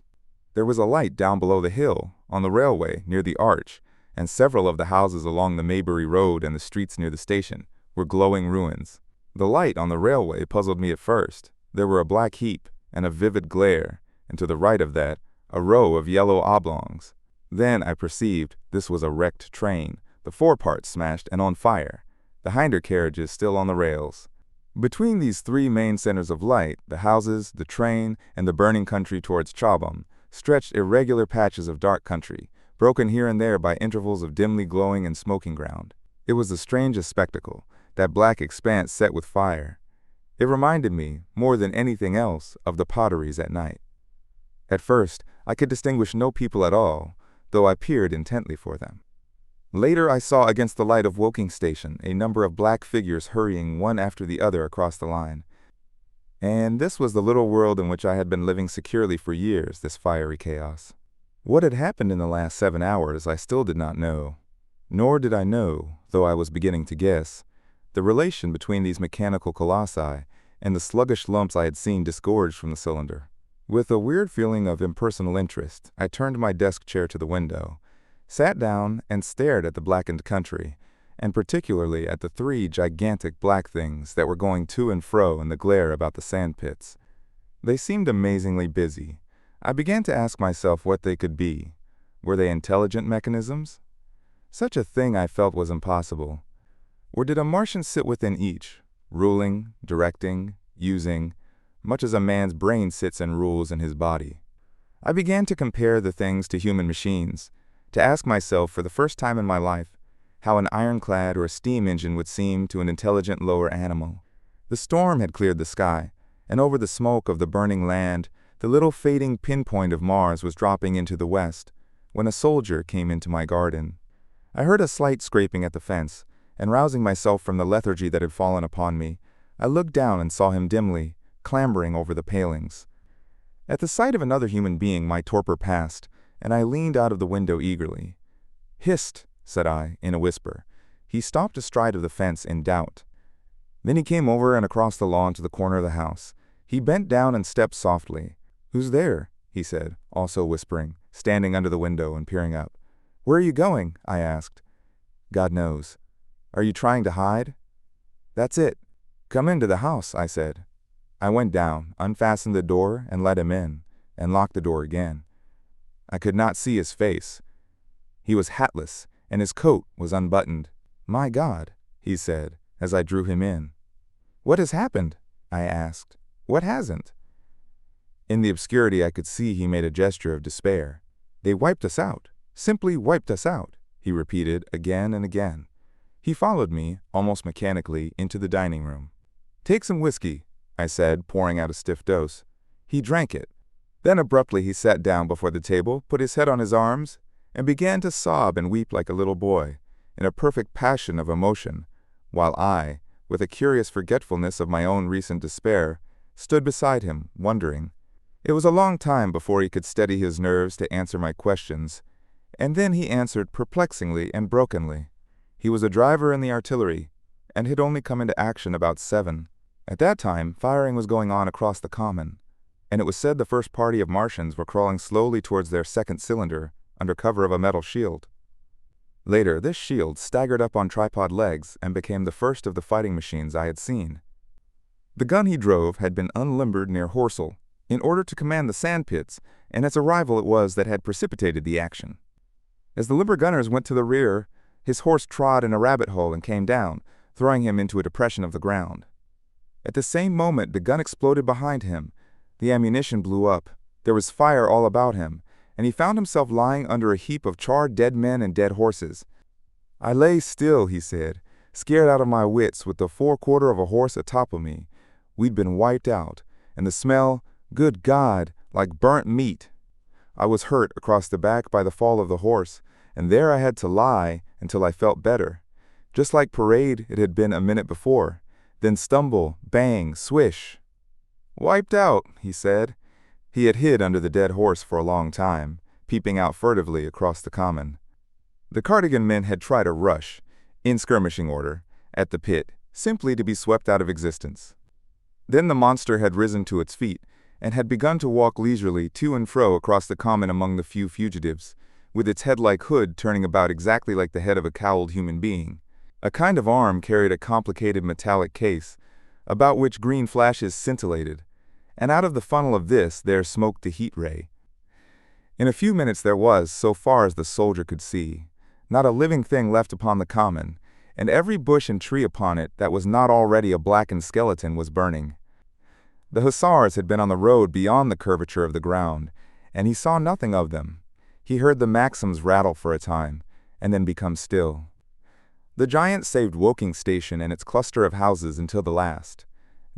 There was a light down below the hill, on the railway, near the arch, and several of the houses along the Maybury Road and the streets near the station were glowing ruins. The light on the railway puzzled me at first. There were a black heap and a vivid glare, and to the right of that, a row of yellow oblongs. Then I perceived this was a wrecked train, the foreparts smashed and on fire, the hinder carriages still on the rails. Between these three main centers of light, the houses, the train, and the burning country towards Chobham, stretched irregular patches of dark country, broken here and there by intervals of dimly glowing and smoking ground. It was the strangest spectacle, that black expanse set with fire. It reminded me, more than anything else, of the potteries at night. At first, I could distinguish no people at all, though I peered intently for them. Later I saw against the light of Woking Station a number of black figures hurrying one after the other across the line. And this was the little world in which I had been living securely for years, this fiery chaos. What had happened in the last 7 hours I still did not know. Nor did I know, though I was beginning to guess, the relation between these mechanical colossi and the sluggish lumps I had seen disgorged from the cylinder. With a weird feeling of impersonal interest, I turned my desk chair to the window, sat down and stared at the blackened country, and particularly at the three gigantic black things that were going to and fro in the glare about the sandpits. They seemed amazingly busy. I began to ask myself what they could be. Were they intelligent mechanisms? Such a thing I felt was impossible. Or did a Martian sit within each, ruling, directing, using, much as a man's brain sits and rules in his body? I began to compare the things to human machines, to ask myself for the first time in my life how an ironclad or a steam engine would seem to an intelligent lower animal. The storm had cleared the sky, and over the smoke of the burning land The little fading pinpoint of Mars was dropping into the west when a soldier came into my garden. I heard a slight scraping at the fence, and rousing myself from the lethargy that had fallen upon me, I looked down and saw him dimly, clambering over the palings. At the sight of another human being my torpor passed, and I leaned out of the window eagerly. "Hist," said I, in a whisper. He stopped astride of the fence in doubt. Then he came over and across the lawn to the corner of the house. He bent down and stepped softly. "Who's there?" he said, also whispering, standing under the window and peering up. "Where are you going?" I asked. "God knows." "Are you trying to hide?" "That's it." "Come into the house," I said. I went down, unfastened the door, and let him in, and locked the door again. I could not see his face. He was hatless, and his coat was unbuttoned. "My God," he said, as I drew him in. "What has happened?" I asked. "What hasn't?" In the obscurity I could see he made a gesture of despair. "They wiped us out. Simply wiped us out," he repeated again and again. He followed me, almost mechanically, into the dining room. "Take some whiskey," I said, pouring out a stiff dose. He drank it. Then abruptly he sat down before the table, put his head on his arms, and began to sob and weep like a little boy, in a perfect passion of emotion, while I, with a curious forgetfulness of my own recent despair, stood beside him, wondering. It was a long time before he could steady his nerves to answer my questions, and then he answered perplexingly and brokenly. He was a driver in the artillery, and had only come into action about 7. At that time, firing was going on across the common, and it was said the first party of Martians were crawling slowly towards their second cylinder under cover of a metal shield. Later, this shield staggered up on tripod legs and became the first of the fighting machines I had seen. The gun he drove had been unlimbered near Horsell, in order to command the sand pits, and its arrival it was that had precipitated the action. As the limber gunners went to the rear, his horse trod in a rabbit hole and came down, throwing him into a depression of the ground. At the same moment the gun exploded behind him, the ammunition blew up, there was fire all about him, and he found himself lying under a heap of charred dead men and dead horses. "I lay still," he said, "scared out of my wits with the forequarter of a horse atop of me. We'd been wiped out, and the smell, good God, like burnt meat. I was hurt across the back by the fall of the horse, and there I had to lie until I felt better. Just like parade it had been a minute before. Then stumble, bang, swish. Wiped out," he said. He had hid under the dead horse for a long time, peeping out furtively across the common. The Cardigan men had tried a rush, in skirmishing order, at the pit, simply to be swept out of existence. Then the monster had risen to its feet, and had begun to walk leisurely to and fro across the common among the few fugitives, with its head-like hood turning about exactly like the head of a cowled human being. A kind of arm carried a complicated metallic case, about which green flashes scintillated, and out of the funnel of this there smoked the heat ray. In a few minutes there was, so far as the soldier could see, not a living thing left upon the common, and every bush and tree upon it that was not already a blackened skeleton was burning. The hussars had been on the road beyond the curvature of the ground, and he saw nothing of them. He heard the Maxims rattle for a time, and then become still. The giant saved Woking station and its cluster of houses until the last.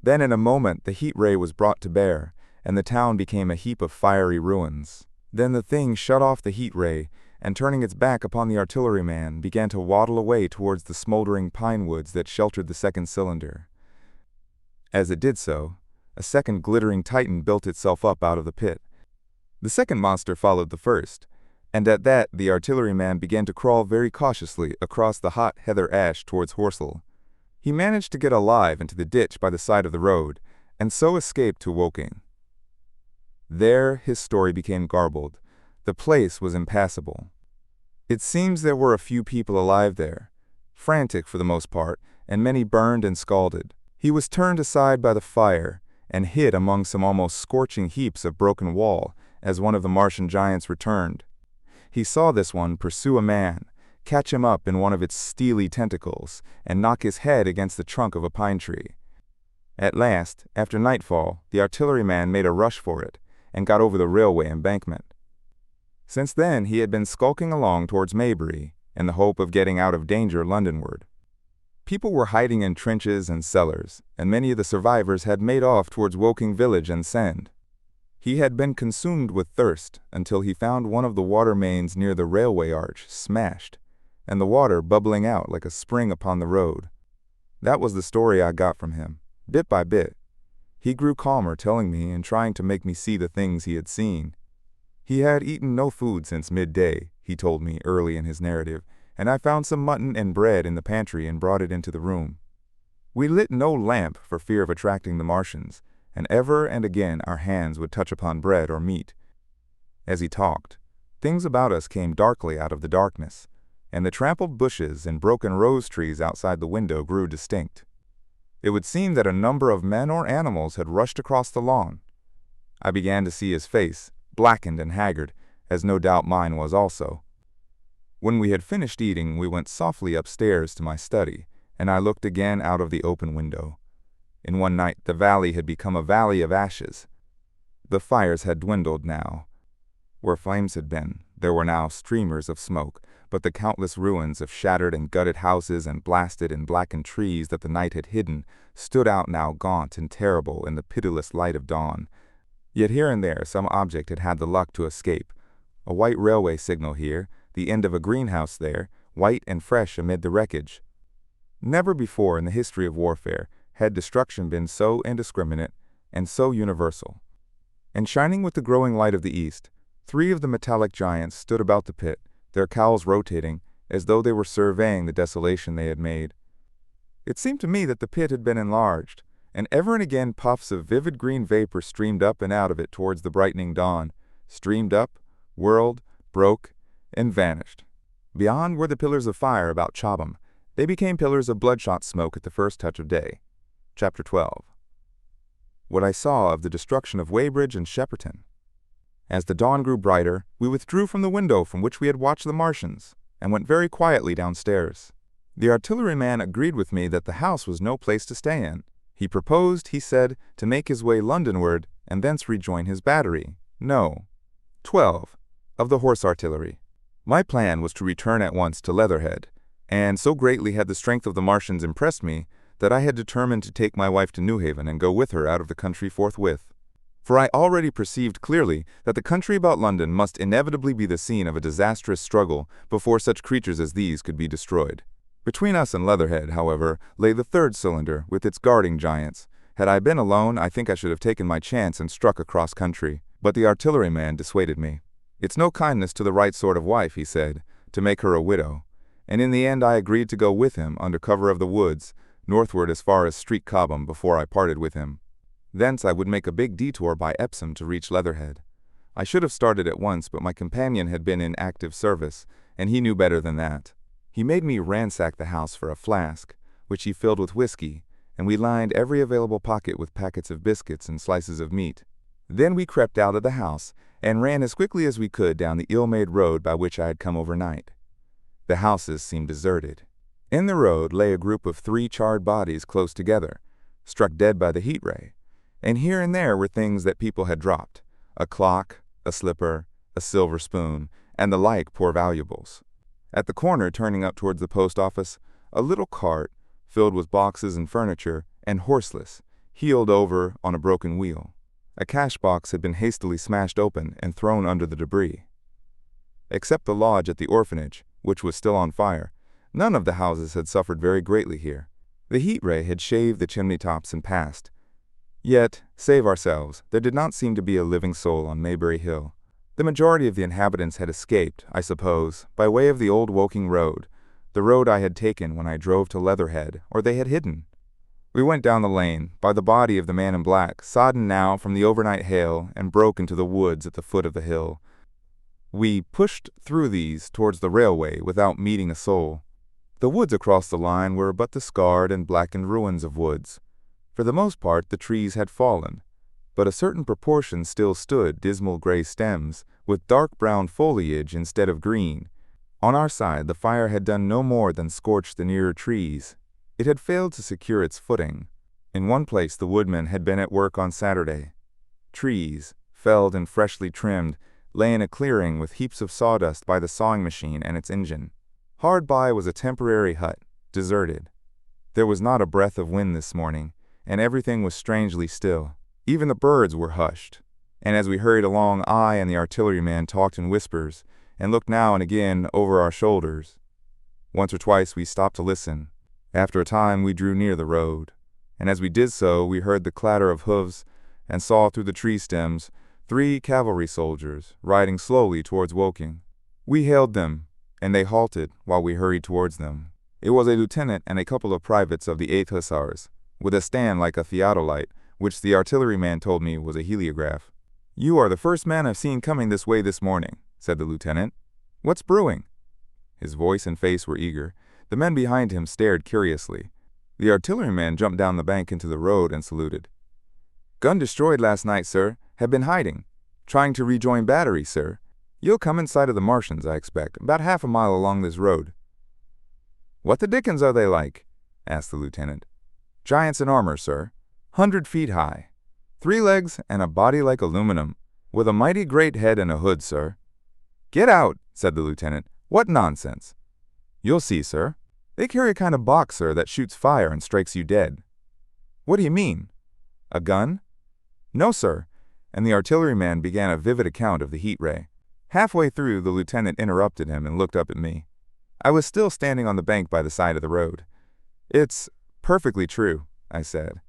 Then in a moment the heat ray was brought to bear, and the town became a heap of fiery ruins. Then the thing shut off the heat ray, and turning its back upon the artilleryman, began to waddle away towards the smoldering pine woods that sheltered the second cylinder. As it did so, a second glittering titan built itself up out of the pit. The second monster followed the first, and at that the artilleryman began to crawl very cautiously across the hot heather ash towards Horsell. He managed to get alive into the ditch by the side of the road, and so escaped to Woking. There his story became garbled. The place was impassable. It seems there were a few people alive there, frantic for the most part, and many burned and scalded. He was turned aside by the fire, and hid among some almost scorching heaps of broken wall as one of the Martian giants returned. He saw this one pursue a man, catch him up in one of its steely tentacles, and knock his head against the trunk of a pine tree. At last, after nightfall, the artilleryman made a rush for it, and got over the railway embankment. Since then he had been skulking along towards Maybury, in the hope of getting out of danger Londonward. People were hiding in trenches and cellars, and many of the survivors had made off towards Woking village and Send. He had been consumed with thirst until he found one of the water mains near the railway arch smashed, and the water bubbling out like a spring upon the road. That was the story I got from him, bit by bit. He grew calmer telling me and trying to make me see the things he had seen. He had eaten no food since midday, he told me early in his narrative, and I found some mutton and bread in the pantry and brought it into the room. We lit no lamp for fear of attracting the Martians, and ever and again our hands would touch upon bread or meat. As he talked, things about us came darkly out of the darkness, and the trampled bushes and broken rose trees outside the window grew distinct. It would seem that a number of men or animals had rushed across the lawn. I began to see his face, blackened and haggard, as no doubt mine was also. When we had finished eating, we went softly upstairs to my study, and I looked again out of the open window. In one night the valley had become a valley of ashes. The fires had dwindled now. Where flames had been, there were now streamers of smoke, but the countless ruins of shattered and gutted houses and blasted and blackened trees that the night had hidden stood out now gaunt and terrible in the pitiless light of dawn. Yet here and there some object had had the luck to escape. A white railway signal here, the end of a greenhouse there, white and fresh amid the wreckage. Never before in the history of warfare had destruction been so indiscriminate and so universal. And shining with the growing light of the east, 3 of the metallic giants stood about the pit, their cowls rotating, as though they were surveying the desolation they had made. It seemed to me that the pit had been enlarged, and ever and again puffs of vivid green vapor streamed up and out of it towards the brightening dawn, streamed up, whirled, broke, and vanished. Beyond were the pillars of fire about Chobham. They became pillars of bloodshot smoke at the first touch of day. Chapter 12. What I saw of the destruction of Weybridge and Shepperton. As the dawn grew brighter, we withdrew from the window from which we had watched the Martians, and went very quietly downstairs. The artilleryman agreed with me that the house was no place to stay in. He proposed, he said, to make his way Londonward, and thence rejoin his battery. No. 12. Of the horse artillery. My plan was to return at once to Leatherhead, and so greatly had the strength of the Martians impressed me that I had determined to take my wife to Newhaven and go with her out of the country forthwith. For I already perceived clearly that the country about London must inevitably be the scene of a disastrous struggle before such creatures as these could be destroyed. Between us and Leatherhead, however, lay the 3rd cylinder with its guarding giants. Had I been alone, I think I should have taken my chance and struck across country. But the artilleryman dissuaded me. It's no kindness to the right sort of wife, he said, to make her a widow. And in the end I agreed to go with him under cover of the woods, northward as far as Street Chobham before I parted with him. Thence I would make a big detour by Epsom to reach Leatherhead. I should have started at once, but my companion had been in active service, and he knew better than that. He made me ransack the house for a flask, which he filled with whiskey, and we lined every available pocket with packets of biscuits and slices of meat. Then we crept out of the house and ran as quickly as we could down the ill-made road by which I had come overnight. The houses seemed deserted. In the road lay a group of 3 charred bodies close together, struck dead by the heat ray, and here and there were things that people had dropped, a clock, a slipper, a silver spoon, and the like poor valuables. At the corner turning up towards the post office, a little cart, filled with boxes and furniture, and horseless, heeled over on a broken wheel. A cash box had been hastily smashed open and thrown under the debris. Except the lodge at the orphanage, which was still on fire, none of the houses had suffered very greatly here. The heat ray had shaved the chimney tops and passed. Yet, save ourselves, there did not seem to be a living soul on Maybury Hill. The majority of the inhabitants had escaped, I suppose, by way of the old Woking road, the road I had taken when I drove to Leatherhead, or they had hidden. We went down the lane, by the body of the man in black, sodden now from the overnight hail, and broke into the woods at the foot of the hill. We pushed through these towards the railway without meeting a soul. The woods across the line were but the scarred and blackened ruins of woods. For the most part the trees had fallen, but a certain proportion still stood dismal gray stems, with dark brown foliage instead of green. On our side the fire had done no more than scorch the nearer trees. It had failed to secure its footing. In one place the woodmen had been at work on Saturday. Trees, felled and freshly trimmed, lay in a clearing with heaps of sawdust by the sawing machine and its engine. Hard by was a temporary hut, deserted. There was not a breath of wind this morning, and everything was strangely still. Even the birds were hushed. and as we hurried along, I and the artilleryman talked in whispers and looked now and again over our shoulders. Once or twice we stopped to listen. After a time we drew near the road, and as we did so we heard the clatter of hoofs and saw through the tree stems 3 cavalry soldiers riding slowly towards Woking. We hailed them, and they halted while we hurried towards them. It was a lieutenant and a couple of privates of the 8th Hussars, with a stand like a theodolite, which the artilleryman told me was a heliograph. "You are the first man I've seen coming this way this morning," said the lieutenant. "What's brewing?" His voice and face were eager. The men behind him stared curiously. The artilleryman jumped down the bank into the road and saluted. "Gun destroyed last night, sir. Have been hiding. Trying to rejoin battery, sir. You'll come in sight of the Martians, I expect, about half a mile along this road." "What the dickens are they like?" asked the lieutenant. "Giants in armor, sir. 100 feet high. 3 legs and a body like aluminum, with a mighty great head and a hood, sir." "Get out," said the lieutenant. "What nonsense." "You'll see, sir. They carry a kind of box, sir, that shoots fire and strikes you dead." "What do you mean? A gun?" "No, sir." And the artilleryman began a vivid account of the heat ray. Halfway through, the lieutenant interrupted him and looked up at me. I was still standing on the bank by the side of the road. "It's perfectly true," I said.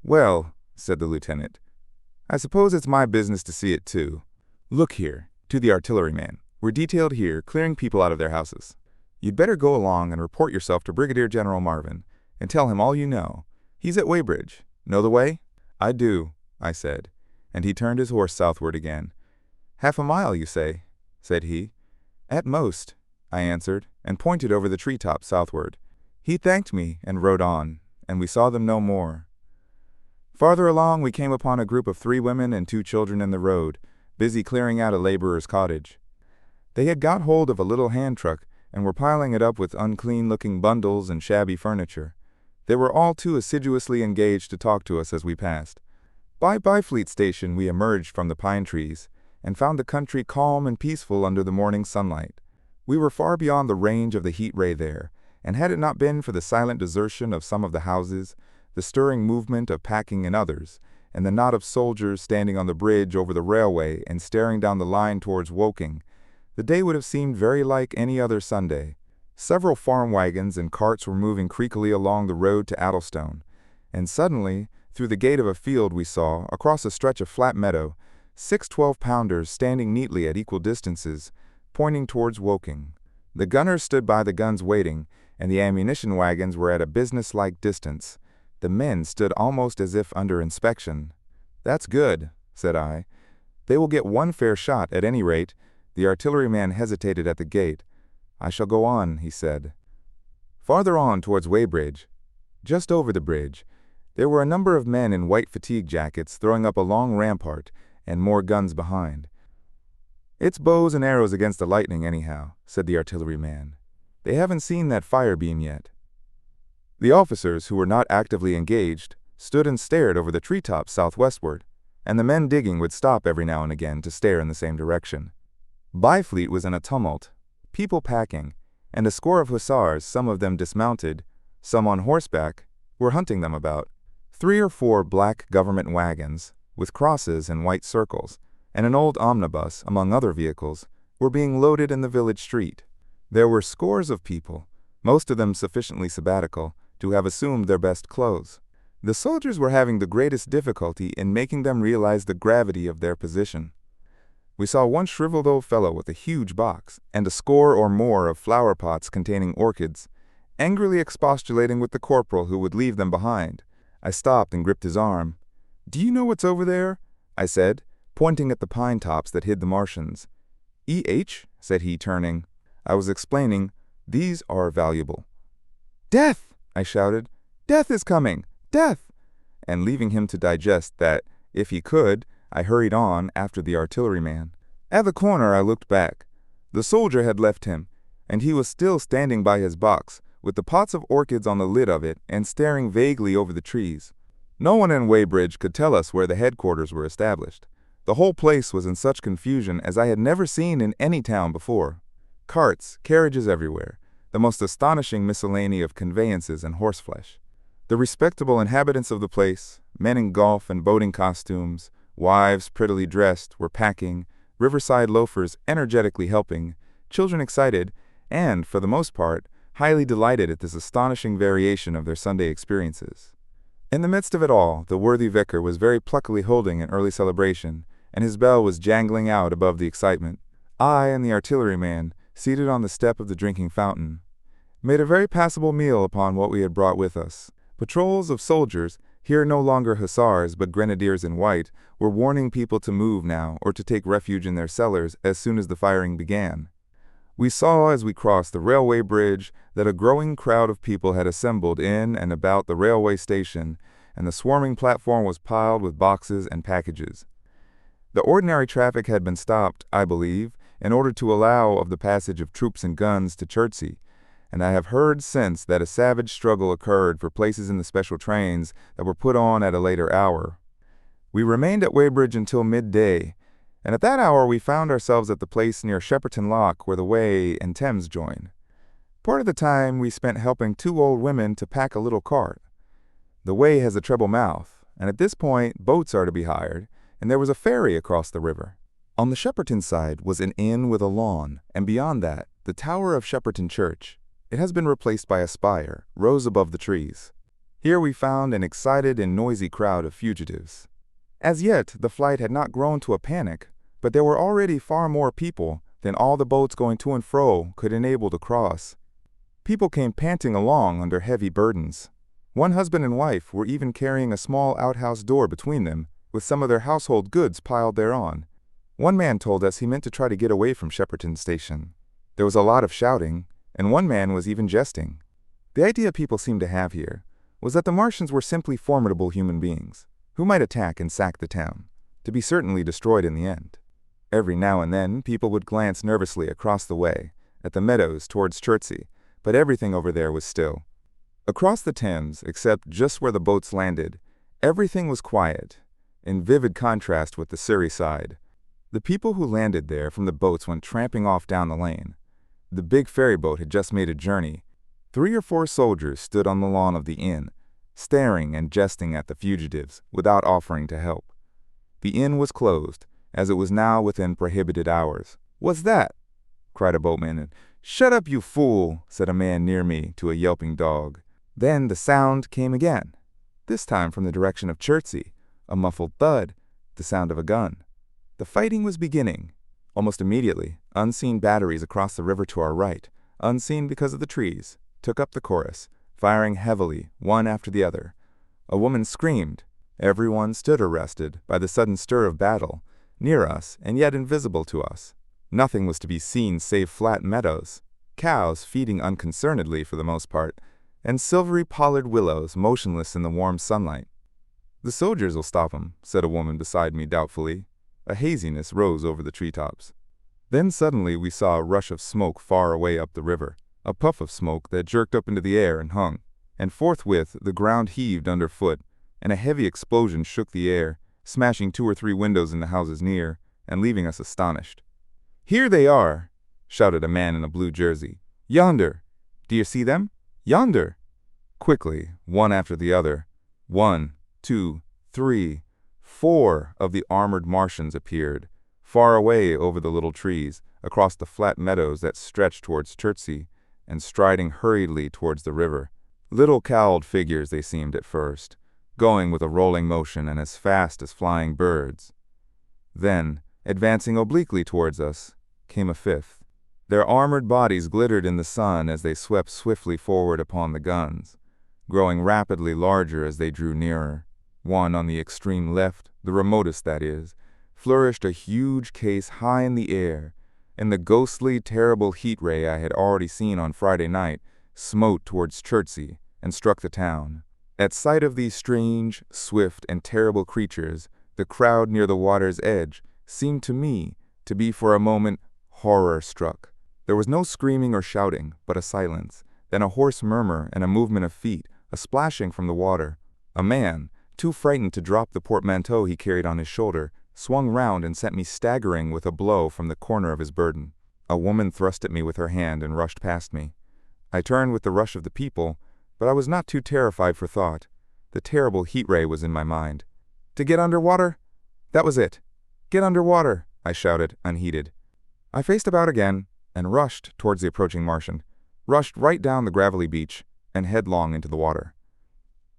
"Well," said the lieutenant, "I suppose it's my business to see it too. Look here," to the artilleryman. "We're detailed here, clearing people out of their houses. You'd better go along and report yourself to Brigadier General Marvin, and tell him all you know. He's at Weybridge. Know the way?" "I do," I said, and he turned his horse southward again. "Half a mile, you say?" said he. "At most," I answered, and pointed over the treetops southward. He thanked me and rode on, and we saw them no more. Farther along we came upon a group of 3 women and 2 children in the road, busy clearing out a laborer's cottage. They had got hold of a little hand truck and were piling it up with unclean-looking bundles and shabby furniture. They were all too assiduously engaged to talk to us as we passed. By Byfleet Station we emerged from the pine trees and found the country calm and peaceful under the morning sunlight. We were far beyond the range of the heat ray there, and had it not been for the silent desertion of some of the houses, the stirring movement of packing in others, and the knot of soldiers standing on the bridge over the railway and staring down the line towards Woking, the day would have seemed very like any other Sunday. Several farm wagons and carts were moving creakily along the road to Addlestone, and suddenly, through the gate of a field we saw, across a stretch of flat meadow, 6 12-pounders standing neatly at equal distances, pointing towards Woking. The gunners stood by the guns waiting, and the ammunition wagons were at a business-like distance. The men stood almost as if under inspection. "That's good," said I. "They will get one fair shot, at any rate." The artilleryman hesitated at the gate. "I shall go on," he said. Farther on towards Weybridge, just over the bridge, there were a number of men in white fatigue jackets throwing up a long rampart, and more guns behind. "It's bows and arrows against the lightning, anyhow," said the artilleryman. "They haven't seen that fire beam yet." The officers, who were not actively engaged, stood and stared over the treetops southwestward, and the men digging would stop every now and again to stare in the same direction. Byfleet was in a tumult, people packing, and a score of hussars, some of them dismounted, some on horseback, were hunting them about. 3 or 4 black government wagons, with crosses and white circles, and an old omnibus, among other vehicles, were being loaded in the village street. There were scores of people, most of them sufficiently sabbatical to have assumed their best clothes. The soldiers were having the greatest difficulty in making them realize the gravity of their position. We saw one shriveled old fellow with a huge box, and a score or more of flower pots containing orchids, angrily expostulating with the corporal who would leave them behind. I stopped and gripped his arm. "Do you know what's over there?" I said, pointing at the pine tops that hid the Martians. "E.H.," said he, turning. I was explaining, "These are valuable." "Death!" I shouted. "Death is coming! Death!" And leaving him to digest that, if he could, I hurried on after the artilleryman. At the corner I looked back. The soldier had left him, and he was still standing by his box, with the pots of orchids on the lid of it and staring vaguely over the trees. No one in Weybridge could tell us where the headquarters were established. The whole place was in such confusion as I had never seen in any town before. Carts, carriages everywhere, the most astonishing miscellany of conveyances and horseflesh. The respectable inhabitants of the place, men in golf and boating costumes, Wives, prettily dressed, were packing, riverside loafers energetically helping, children excited, and, for the most part, highly delighted at this astonishing variation of their Sunday experiences. In the midst of it all, the worthy vicar was very pluckily holding an early celebration, and his bell was jangling out above the excitement. I and the artilleryman, seated on the step of the drinking fountain, made a very passable meal upon what we had brought with us. Patrols of soldiers, here no longer hussars but grenadiers in white, were warning people to move now or to take refuge in their cellars as soon as the firing began. We saw as we crossed the railway bridge that a growing crowd of people had assembled in and about the railway station, and the swarming platform was piled with boxes and packages. The ordinary traffic had been stopped, I believe, in order to allow of the passage of troops and guns to Chertsey, and I have heard since that a savage struggle occurred for places in the special trains that were put on at a later hour. We remained at Weybridge until midday, and at that hour we found ourselves at the place near Shepperton Lock where the Wey and Thames join. Part of the time we spent helping two old women to pack a little cart. The Wey has a treble mouth, and at this point boats are to be hired, and there was a ferry across the river. On the Shepperton side was an inn with a lawn, and beyond that, the tower of Shepperton Church. It has been replaced by a spire, rose above the trees. Here we found an excited and noisy crowd of fugitives. As yet, the flight had not grown to a panic, but there were already far more people than all the boats going to and fro could enable to cross. People came panting along under heavy burdens. One husband and wife were even carrying a small outhouse door between them, with some of their household goods piled thereon. One man told us he meant to try to get away from Shepperton Station. There was a lot of shouting, and one man was even jesting. The idea people seemed to have here was that the Martians were simply formidable human beings, who might attack and sack the town, to be certainly destroyed in the end. Every now and then people would glance nervously across the way, at the meadows towards Chertsey, but everything over there was still. Across the Thames, except just where the boats landed, everything was quiet, in vivid contrast with the Surrey side. The people who landed there from the boats went tramping off down the lane. The big ferry boat had just made a journey. 3 or 4 soldiers stood on the lawn of the inn, staring and jesting at the fugitives without offering to help. The inn was closed, as it was now within prohibited hours. "What's that?" cried a boatman, and "Shut up, you fool," said a man near me to a yelping dog. Then the sound came again, this time from the direction of Chertsey, a muffled thud, the sound of a gun. The fighting was beginning. Almost immediately, unseen batteries across the river to our right, unseen because of the trees, took up the chorus, firing heavily, one after the other. A woman screamed. Everyone stood arrested by the sudden stir of battle, near us and yet invisible to us. Nothing was to be seen save flat meadows, cows feeding unconcernedly for the most part, and silvery pollard willows motionless in the warm sunlight. "The soldiers will stop 'em," said a woman beside me doubtfully. A haziness rose over the treetops. Then suddenly we saw a rush of smoke far away up the river, a puff of smoke that jerked up into the air and hung, and forthwith the ground heaved underfoot, and a heavy explosion shook the air, smashing 2 or 3 windows in the houses near, and leaving us astonished. "Here they are," shouted a man in a blue jersey. "Yonder! Do you see them? Yonder!" Quickly, one after the other, 1, 2, 3, 4 of the armored Martians appeared, far away over the little trees, across the flat meadows that stretched towards Chertsey, and striding hurriedly towards the river. Little cowled figures they seemed at first, going with a rolling motion and as fast as flying birds. Then, advancing obliquely towards us, came a 5th. Their armored bodies glittered in the sun as they swept swiftly forward upon the guns, growing rapidly larger as they drew nearer. One on the extreme left, the remotest that is, flourished a huge case high in the air, and the ghostly, terrible heat ray I had already seen on Friday night smote towards Chertsey and struck the town. At sight of these strange, swift, and terrible creatures, the crowd near the water's edge seemed to me to be for a moment horror-struck. There was no screaming or shouting, but a silence, then a hoarse murmur and a movement of feet, a splashing from the water. A man, too frightened to drop the portmanteau he carried on his shoulder, swung round and sent me staggering with a blow from the corner of his burden. A woman thrust at me with her hand and rushed past me. I turned with the rush of the people, but I was not too terrified for thought. The terrible heat ray was in my mind. "To get under water?" That was it. "Get underwater," I shouted, unheeded. I faced about again and rushed towards the approaching Martian, rushed right down the gravelly beach and headlong into the water.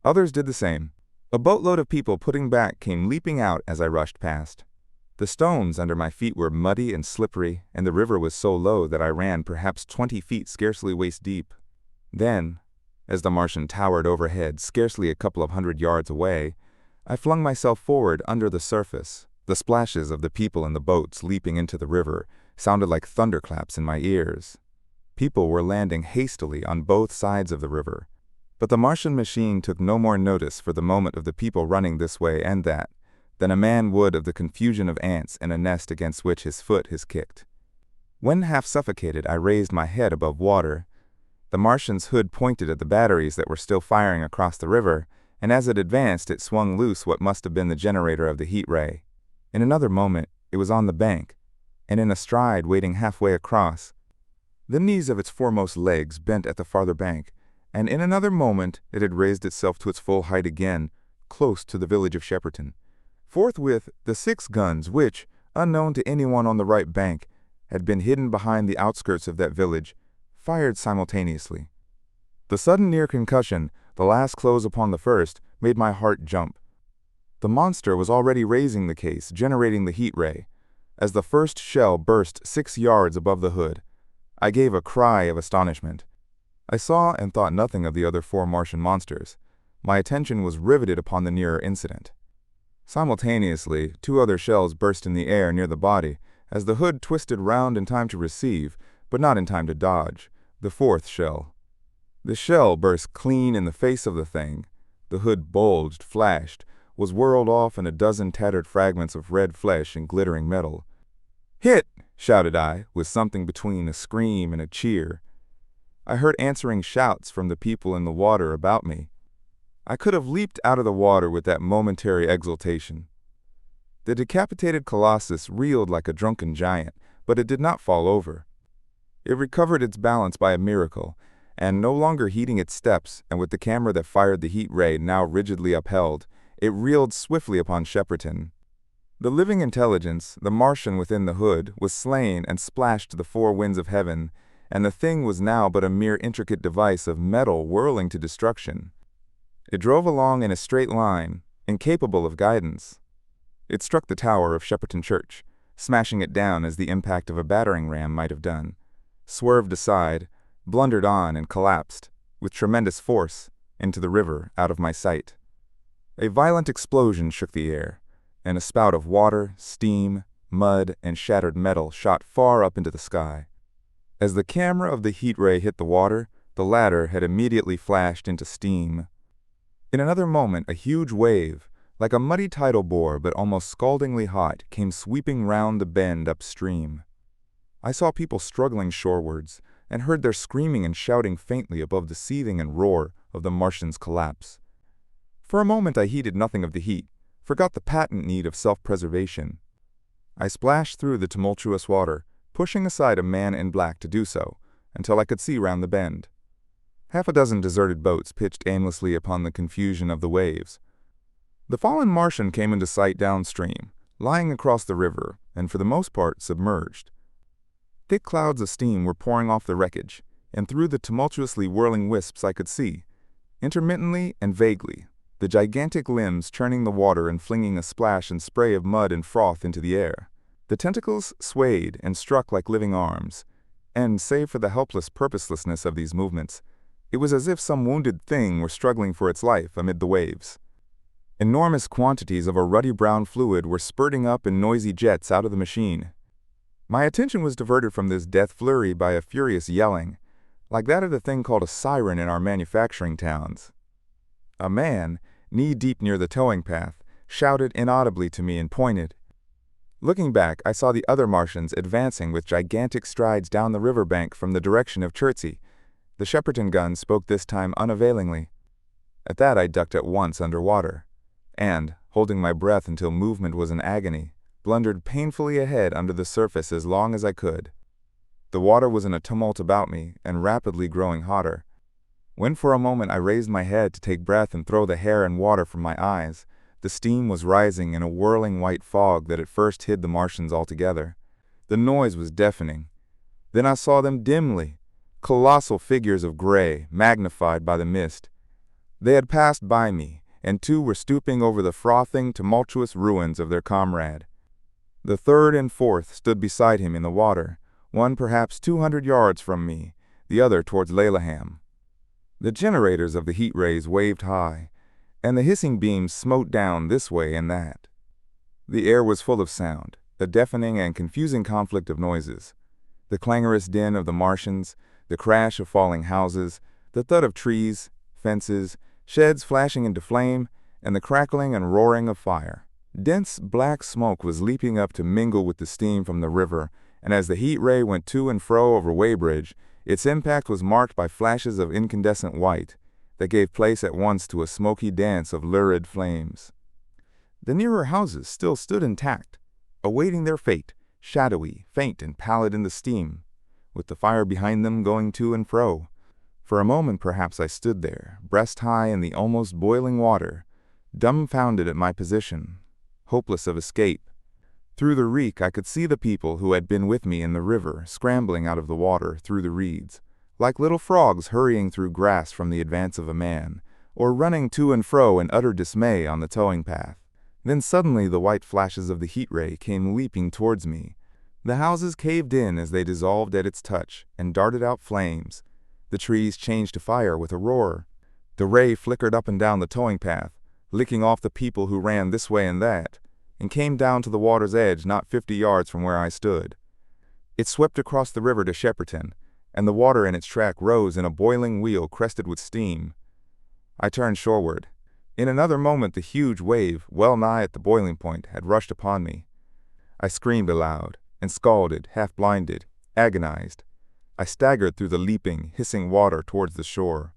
Others did the same. A boatload of people putting back came leaping out as I rushed past. The stones under my feet were muddy and slippery, and the river was so low that I ran perhaps 20 feet scarcely waist deep. Then, as the Martian towered overhead scarcely a couple of 100 yards away, I flung myself forward under the surface. The splashes of the people in the boats leaping into the river sounded like thunderclaps in my ears. People were landing hastily on both sides of the river, but the Martian machine took no more notice for the moment of the people running this way and that than a man would of the confusion of ants in a nest against which his foot has kicked. When half suffocated, I raised my head above water. The Martian's hood pointed at the batteries that were still firing across the river, and as it advanced, it swung loose what must have been the generator of the heat ray. In another moment, it was on the bank, and in a stride wading halfway across. The knees of its foremost legs bent at the farther bank, and in another moment it had raised itself to its full height again, close to the village of Shepperton. Forthwith, the 6 guns which, unknown to anyone on the right bank, had been hidden behind the outskirts of that village, fired simultaneously. The sudden near concussion, the last close upon the first, made my heart jump. The monster was already raising the case, generating the heat ray. As the first shell burst 6 yards above the hood, I gave a cry of astonishment. I saw and thought nothing of the other 4 Martian monsters. My attention was riveted upon the nearer incident. Simultaneously, 2 other shells burst in the air near the body, as the hood twisted round in time to receive, but not in time to dodge, the 4th shell. The shell burst clean in the face of the thing. The hood bulged, flashed, was whirled off in a dozen tattered fragments of red flesh and glittering metal. "Hit!" shouted I, with something between a scream and a cheer. I heard answering shouts from the people in the water about me. I could have leaped out of the water with that momentary exultation. The decapitated colossus reeled like a drunken giant, but it did not fall over. It recovered its balance by a miracle, and no longer heeding its steps, and with the camera that fired the heat ray now rigidly upheld, it reeled swiftly upon Shepperton. The living intelligence, the Martian within the hood, was slain and splashed to the 4 winds of heaven, and the thing was now but a mere intricate device of metal whirling to destruction. It drove along in a straight line, incapable of guidance. It struck the tower of Shepperton Church, smashing it down as the impact of a battering ram might have done, swerved aside, blundered on and collapsed, with tremendous force, into the river out of my sight. A violent explosion shook the air, and a spout of water, steam, mud, and shattered metal shot far up into the sky. As the camera of the heat ray hit the water, the latter had immediately flashed into steam. In another moment, a huge wave, like a muddy tidal bore but almost scaldingly hot, came sweeping round the bend upstream. I saw people struggling shorewards, and heard their screaming and shouting faintly above the seething and roar of the Martian's collapse. For a moment I heeded nothing of the heat, forgot the patent need of self-preservation. I splashed through the tumultuous water, pushing aside a man in black to do so, until I could see round the bend. Half a dozen deserted boats pitched aimlessly upon the confusion of the waves. The fallen Martian came into sight downstream, lying across the river, and for the most part submerged. Thick clouds of steam were pouring off the wreckage, and through the tumultuously whirling wisps I could see, intermittently and vaguely, the gigantic limbs churning the water and flinging a splash and spray of mud and froth into the air. The tentacles swayed and struck like living arms, and, save for the helpless purposelessness of these movements, it was as if some wounded thing were struggling for its life amid the waves. Enormous quantities of a ruddy brown fluid were spurting up in noisy jets out of the machine. My attention was diverted from this death flurry by a furious yelling, like that of the thing called a siren in our manufacturing towns. A man, knee-deep near the towing path, shouted inaudibly to me and pointed. Looking back, I saw the other Martians advancing with gigantic strides down the river bank from the direction of Chertsey. The Shepperton gun spoke this time unavailingly. At that I ducked at once under water, and, holding my breath until movement was an agony, blundered painfully ahead under the surface as long as I could. The water was in a tumult about me, and rapidly growing hotter. When for a moment I raised my head to take breath and throw the hair and water from my eyes, The steam was rising in a whirling white fog that at first hid the Martians altogether. The noise was deafening. Then I saw them dimly, colossal figures of gray, magnified by the mist. They had passed by me, and two were stooping over the frothing, tumultuous ruins of their comrade. The third and fourth stood beside him in the water, one perhaps 200 yards from me, the other towards Laleham. The generators of the heat rays waved high, and the hissing beams smote down this way and that. The air was full of sound, a deafening and confusing conflict of noises. The clangorous din of the Martians, the crash of falling houses, the thud of trees, fences, sheds flashing into flame, and the crackling and roaring of fire. Dense black smoke was leaping up to mingle with the steam from the river, and as the heat ray went to and fro over Weybridge, its impact was marked by flashes of incandescent white that gave place at once to a smoky dance of lurid flames. The nearer houses still stood intact, awaiting their fate, shadowy, faint, and pallid in the steam, with the fire behind them going to and fro. For a moment perhaps I stood there, breast high in the almost boiling water, dumbfounded at my position, hopeless of escape. Through the reek I could see the people who had been with me in the river scrambling out of the water through the reeds, like little frogs hurrying through grass from the advance of a man, or running to and fro in utter dismay on the towing path. Then suddenly the white flashes of the heat ray came leaping towards me. The houses caved in as they dissolved at its touch and darted out flames. The trees changed to fire with a roar. The ray flickered up and down the towing path, licking off the people who ran this way and that, and came down to the water's edge not 50 yards from where I stood. It swept across the river to Shepperton, and the water in its track rose in a boiling wheel crested with steam. I turned shoreward. In another moment the huge wave, well nigh at the boiling point, had rushed upon me. I screamed aloud, and scalded, half-blinded, agonized. I staggered through the leaping, hissing water towards the shore.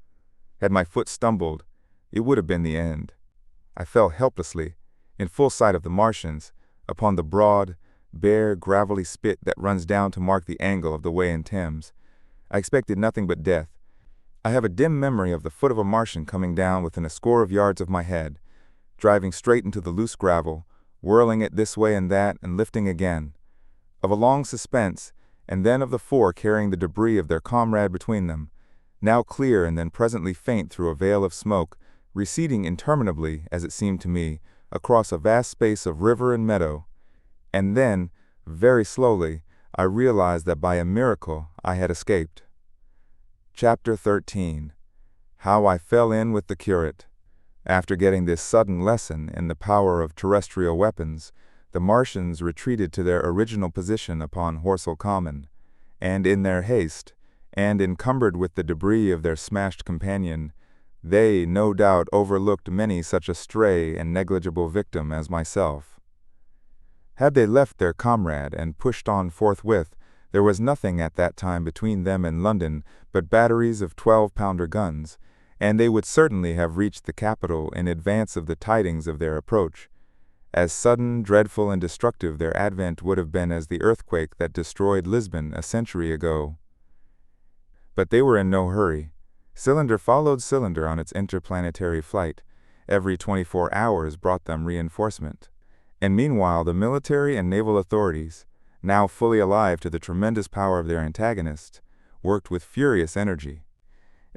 Had my foot stumbled, it would have been the end. I fell helplessly, in full sight of the Martians, upon the broad, bare, gravelly spit that runs down to mark the angle of the Wey and Thames. I expected nothing but death. I have a dim memory of the foot of a Martian coming down within a score of yards of my head, driving straight into the loose gravel, whirling it this way and that, and lifting again. Of a long suspense, and then of the four carrying the debris of their comrade between them, now clear and then presently faint through a veil of smoke, receding interminably, as it seemed to me, across a vast space of river and meadow. And then, very slowly, I realized that by a miracle I had escaped. Chapter 13. How I Fell in with the Curate. After getting this sudden lesson in the power of terrestrial weapons, the Martians retreated to their original position upon Horsell Common, and in their haste, and encumbered with the debris of their smashed companion, they no doubt overlooked many such a stray and negligible victim as myself. Had they left their comrade and pushed on forthwith, there was nothing at that time between them and London but batteries of 12-pounder guns, and they would certainly have reached the capital in advance of the tidings of their approach. As sudden, dreadful, and destructive their advent would have been as the earthquake that destroyed Lisbon a century ago. But they were in no hurry. Cylinder followed cylinder on its interplanetary flight. Every 24 hours brought them reinforcement. And meanwhile the military and naval authorities, now fully alive to the tremendous power of their antagonists, worked with furious energy.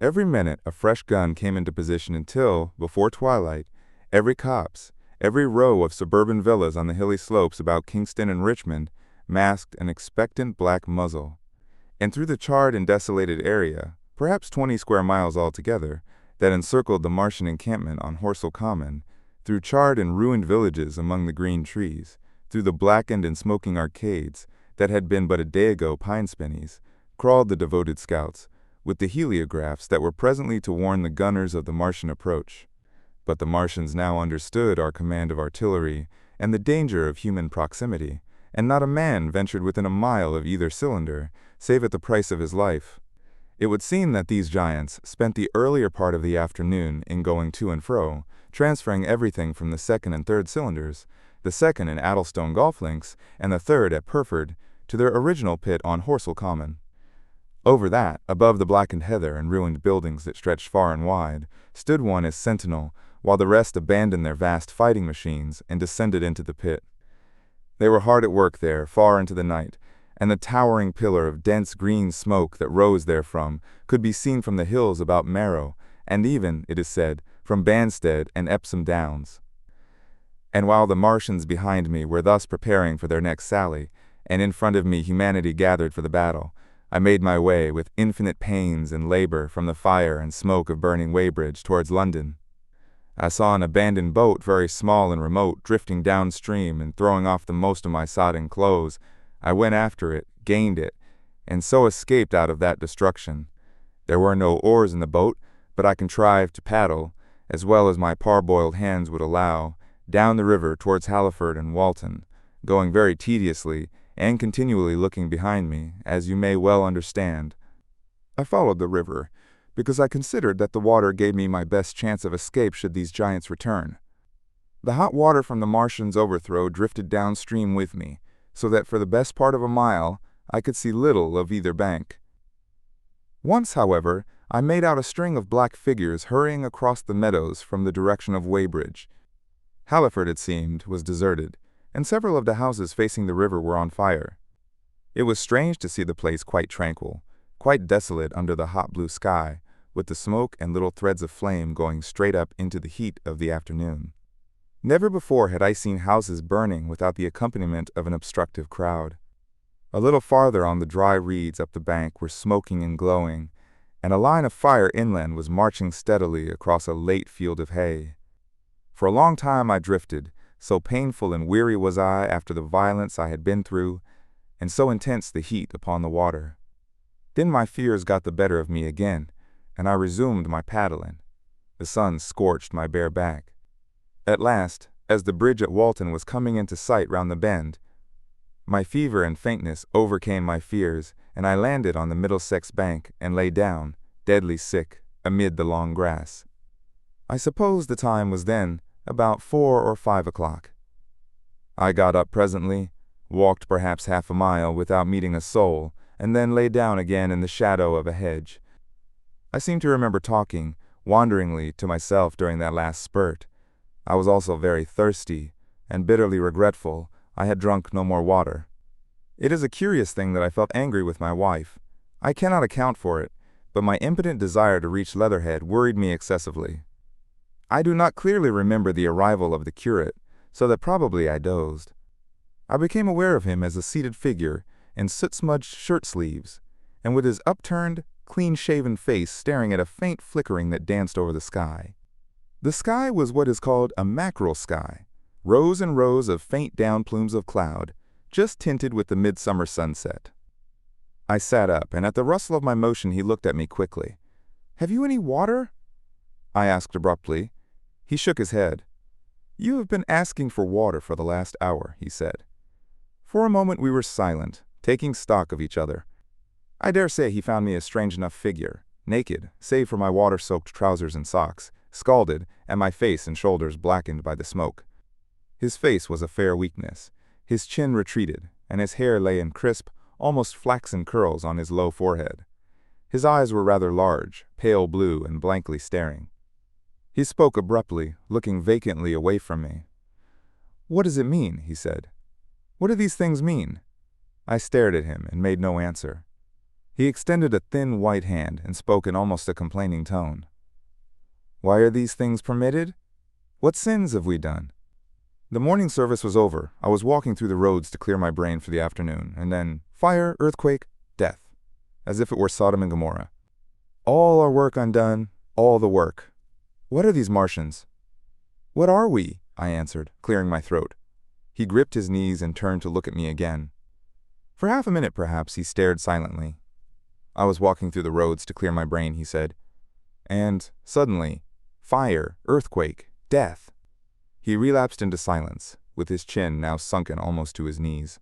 Every minute a fresh gun came into position until, before twilight, every copse, every row of suburban villas on the hilly slopes about Kingston and Richmond masked an expectant black muzzle. And through the charred and desolated area, perhaps 20 square miles altogether, that encircled the Martian encampment on Horsell Common, through charred and ruined villages among the green trees, through the blackened and smoking arcades that had been but a day ago pine spinneys, crawled the devoted scouts, with the heliographs that were presently to warn the gunners of the Martian approach. But the Martians now understood our command of artillery and the danger of human proximity, and not a man ventured within a mile of either cylinder, save at the price of his life. It would seem that these giants spent the earlier part of the afternoon in going to and fro, transferring everything from the second and third cylinders, the second in Addlestone golf links, and the third at Purford, to their original pit on Horsell Common. Over that, above the blackened heather and ruined buildings that stretched far and wide, stood one as sentinel, while the rest abandoned their vast fighting machines and descended into the pit. They were hard at work there, far into the night, and the towering pillar of dense green smoke that rose therefrom could be seen from the hills about Marrow, and even, it is said, from Banstead and Epsom Downs. And while the Martians behind me were thus preparing for their next sally, and in front of me humanity gathered for the battle, I made my way with infinite pains and labor from the fire and smoke of burning Weybridge towards London. I saw an abandoned boat, very small and remote, drifting downstream and throwing off the most of my sodden clothes. I went after it, gained it, and so escaped out of that destruction. There were no oars in the boat, but I contrived to paddle, as well as my parboiled hands would allow, down the river towards Halliford and Walton, going very tediously and continually looking behind me, as you may well understand. I followed the river, because I considered that the water gave me my best chance of escape should these giants return. The hot water from the Martian's overthrow drifted downstream with me, so that for the best part of a mile I could see little of either bank. Once, however, I made out a string of black figures hurrying across the meadows from the direction of Weybridge. Halliford, it seemed, was deserted, and several of the houses facing the river were on fire. It was strange to see the place quite tranquil, quite desolate under the hot blue sky, with the smoke and little threads of flame going straight up into the heat of the afternoon. Never before had I seen houses burning without the accompaniment of an obstructive crowd. A little farther on the dry reeds up the bank were smoking and glowing, and a line of fire inland was marching steadily across a late field of hay. For a long time I drifted, so painful and weary was I after the violence I had been through, and so intense the heat upon the water. Then my fears got the better of me again, and I resumed my paddling. The sun scorched my bare back. At last, as the bridge at Walton was coming into sight round the bend, my fever and faintness overcame my fears, and I landed on the Middlesex bank and lay down, deadly sick, amid the long grass. I suppose the time was then about 4 or 5 o'clock. I got up presently, walked perhaps half a mile without meeting a soul, and then lay down again in the shadow of a hedge. I seem to remember talking, wanderingly, to myself during that last spurt. I was also very thirsty, and bitterly regretful I had drunk no more water. It is a curious thing that I felt angry with my wife. I cannot account for it, but my impotent desire to reach Leatherhead worried me excessively. I do not clearly remember the arrival of the curate, so that probably I dozed. I became aware of him as a seated figure in soot-smudged shirt-sleeves, and with his upturned, clean-shaven face staring at a faint flickering that danced over the sky. The sky was what is called a mackerel sky, rows and rows of faint down plumes of cloud, just tinted with the midsummer sunset. I sat up, and at the rustle of my motion he looked at me quickly. "Have you any water?" I asked abruptly. He shook his head. "You have been asking for water for the last hour," he said. For a moment we were silent, taking stock of each other. I dare say he found me a strange enough figure, naked, save for my water-soaked trousers and socks, scalded, and my face and shoulders blackened by the smoke. His face was a fair weakness. His chin retreated, and his hair lay in crisp, almost flaxen curls on his low forehead. His eyes were rather large, pale blue, and blankly staring. He spoke abruptly, looking vacantly away from me. "What does it mean?" he said. "What do these things mean?" I stared at him and made no answer. He extended a thin white hand and spoke in almost a complaining tone. "Why are these things permitted? What sins have we done?" The morning service was over. I was walking through the roads to clear my brain for the afternoon, and then fire, earthquake, death, as if it were Sodom and Gomorrah. All our work undone, all the work. What are these Martians? "What are we?" I answered, clearing my throat. He gripped his knees and turned to look at me again. For half a minute, perhaps, he stared silently. "I was walking through the roads to clear my brain," he said. And, suddenly, fire, earthquake, death. He relapsed into silence, with his chin now sunken almost to his knees.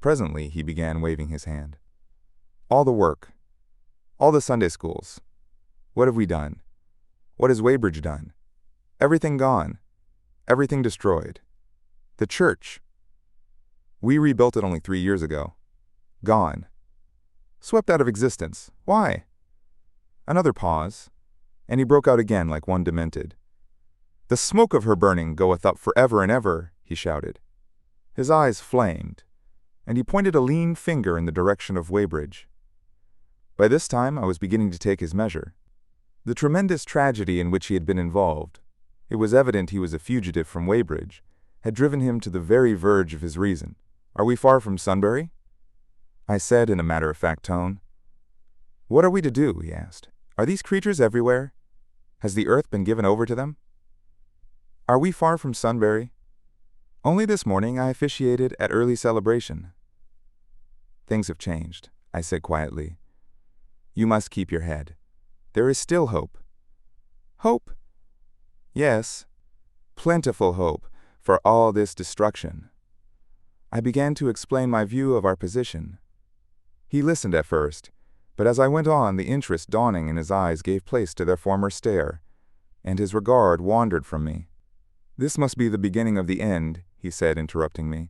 Presently he began waving his hand. "All the work. All the Sunday schools. What have we done? What has Weybridge done? Everything gone. Everything destroyed. The church. We rebuilt it only 3 years ago. Gone. Swept out of existence. Why?" Another pause, and he broke out again like one demented. "The smoke of her burning goeth up for ever and ever," he shouted. His eyes flamed, and he pointed a lean finger in the direction of Weybridge. By this time I was beginning to take his measure. The tremendous tragedy in which he had been involved, it was evident he was a fugitive from Weybridge, had driven him to the very verge of his reason. "Are we far from Sunbury?" I said in a matter-of-fact tone. "What are we to do?" he asked. "Are these creatures everywhere? Has the earth been given over to them? Are we far from Sunbury?" "Only this morning I officiated at early celebration." "Things have changed," I said quietly. "You must keep your head. There is still hope." "Hope?" "Yes, plentiful hope for all this destruction." I began to explain my view of our position. He listened at first, but as I went on, the interest dawning in his eyes gave place to their former stare, and his regard wandered from me. "This must be the beginning of the end," he said, interrupting me.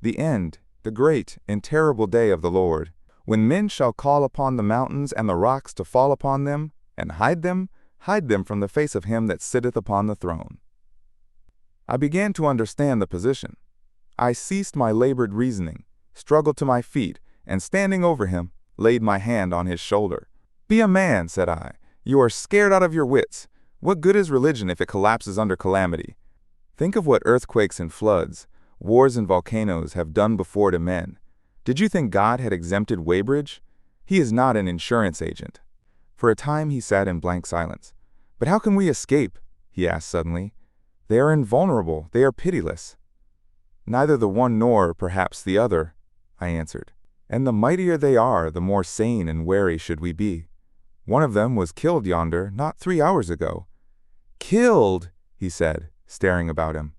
"The end, the great and terrible day of the Lord, when men shall call upon the mountains and the rocks to fall upon them, and hide them from the face of him that sitteth upon the throne." I began to understand the position. I ceased my labored reasoning, struggled to my feet, and standing over him, laid my hand on his shoulder. "Be a man," said I. "You are scared out of your wits. What good is religion if it collapses under calamity? Think of what earthquakes and floods, wars and volcanoes have done before to men. Did you think God had exempted Weybridge? He is not an insurance agent." For a time he sat in blank silence. "But how can we escape?" he asked suddenly. "They are invulnerable. They are pitiless." "Neither the one nor, perhaps, the other," I answered. "And the mightier they are, the more sane and wary should we be. One of them was killed yonder not 3 hours ago." "Killed?" he said, staring about him.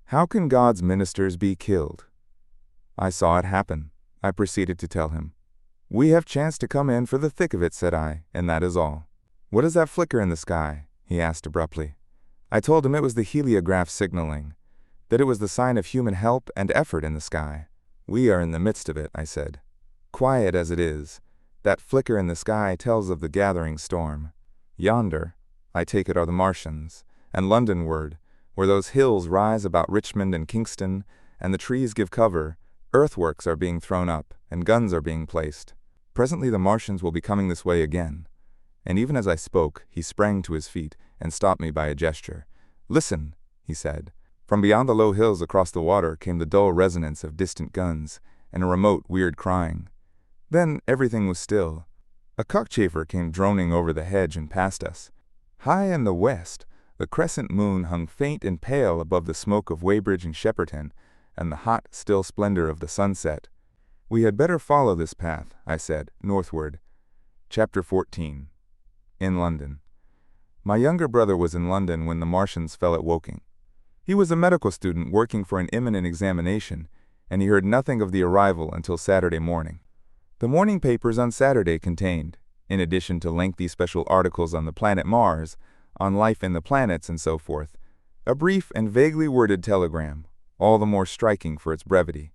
"How can God's ministers be killed?" "I saw it happen," I proceeded to tell him. "We have chanced to come in for the thick of it," said I, "and that is all." "What is that flicker in the sky?" he asked abruptly. I told him it was the heliograph signaling, that it was the sign of human help and effort in the sky. "We are in the midst of it," I said. "Quiet as it is, that flicker in the sky tells of the gathering storm. Yonder, I take it, are the Martians, and Londonward, where those hills rise about Richmond and Kingston, and the trees give cover, earthworks are being thrown up, and guns are being placed. Presently the Martians will be coming this way again." And even as I spoke, he sprang to his feet and stopped me by a gesture. "Listen," he said. From beyond the low hills across the water came the dull resonance of distant guns, and a remote, weird crying. Then everything was still. A cockchafer came droning over the hedge and past us. High in the west, the crescent moon hung faint and pale above the smoke of Weybridge and Shepperton, and the hot, still splendor of the sunset. "We had better follow this path," I said, northward. Chapter 14. In London. My younger brother was in London when the Martians fell at Woking. He was a medical student working for an imminent examination, and he heard nothing of the arrival until Saturday morning. The morning papers on Saturday contained, in addition to lengthy special articles on the planet Mars, on life in the planets and so forth, a brief and vaguely worded telegram, all the more striking for its brevity.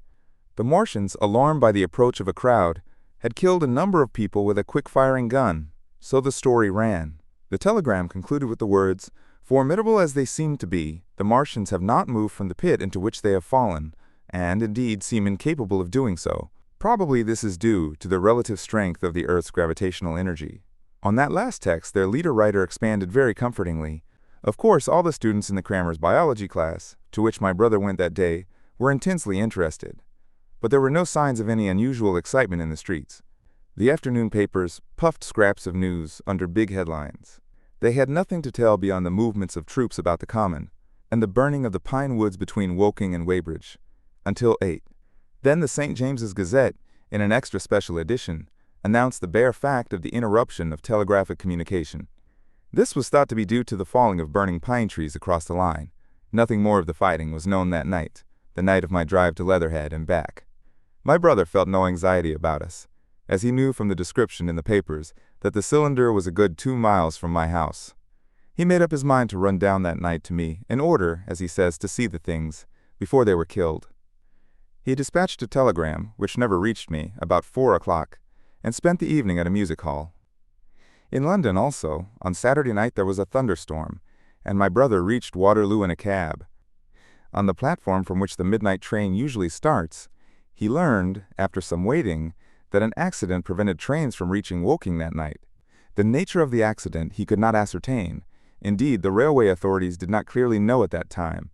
The Martians, alarmed by the approach of a crowd, had killed a number of people with a quick-firing gun, so the story ran. The telegram concluded with the words, "Formidable as they seem to be, the Martians have not moved from the pit into which they have fallen, and, indeed, seem incapable of doing so. Probably this is due to the relative strength of the Earth's gravitational energy." On that last text, their leader writer expanded very comfortingly. Of course, all the students in the crammer's biology class, to which my brother went that day, were intensely interested. But there were no signs of any unusual excitement in the streets. The afternoon papers puffed scraps of news under big headlines. They had nothing to tell beyond the movements of troops about the common, and the burning of the pine woods between Woking and Weybridge, until 8. Then the St. James's Gazette, in an extra special edition, announced the bare fact of the interruption of telegraphic communication. This was thought to be due to the falling of burning pine trees across the line. Nothing more of the fighting was known that night, the night of my drive to Leatherhead and back. My brother felt no anxiety about us, as he knew from the description in the papers that the cylinder was a good 2 miles from my house. He made up his mind to run down that night to me, in order, as he says, to see the things, before they were killed. He dispatched a telegram, which never reached me, about 4 o'clock, and spent the evening at a music hall. In London also, on Saturday night there was a thunderstorm, and my brother reached Waterloo in a cab. On the platform from which the midnight train usually starts, he learned, after some waiting, that an accident prevented trains from reaching Woking that night. The nature of the accident he could not ascertain. Indeed, the railway authorities did not clearly know at that time.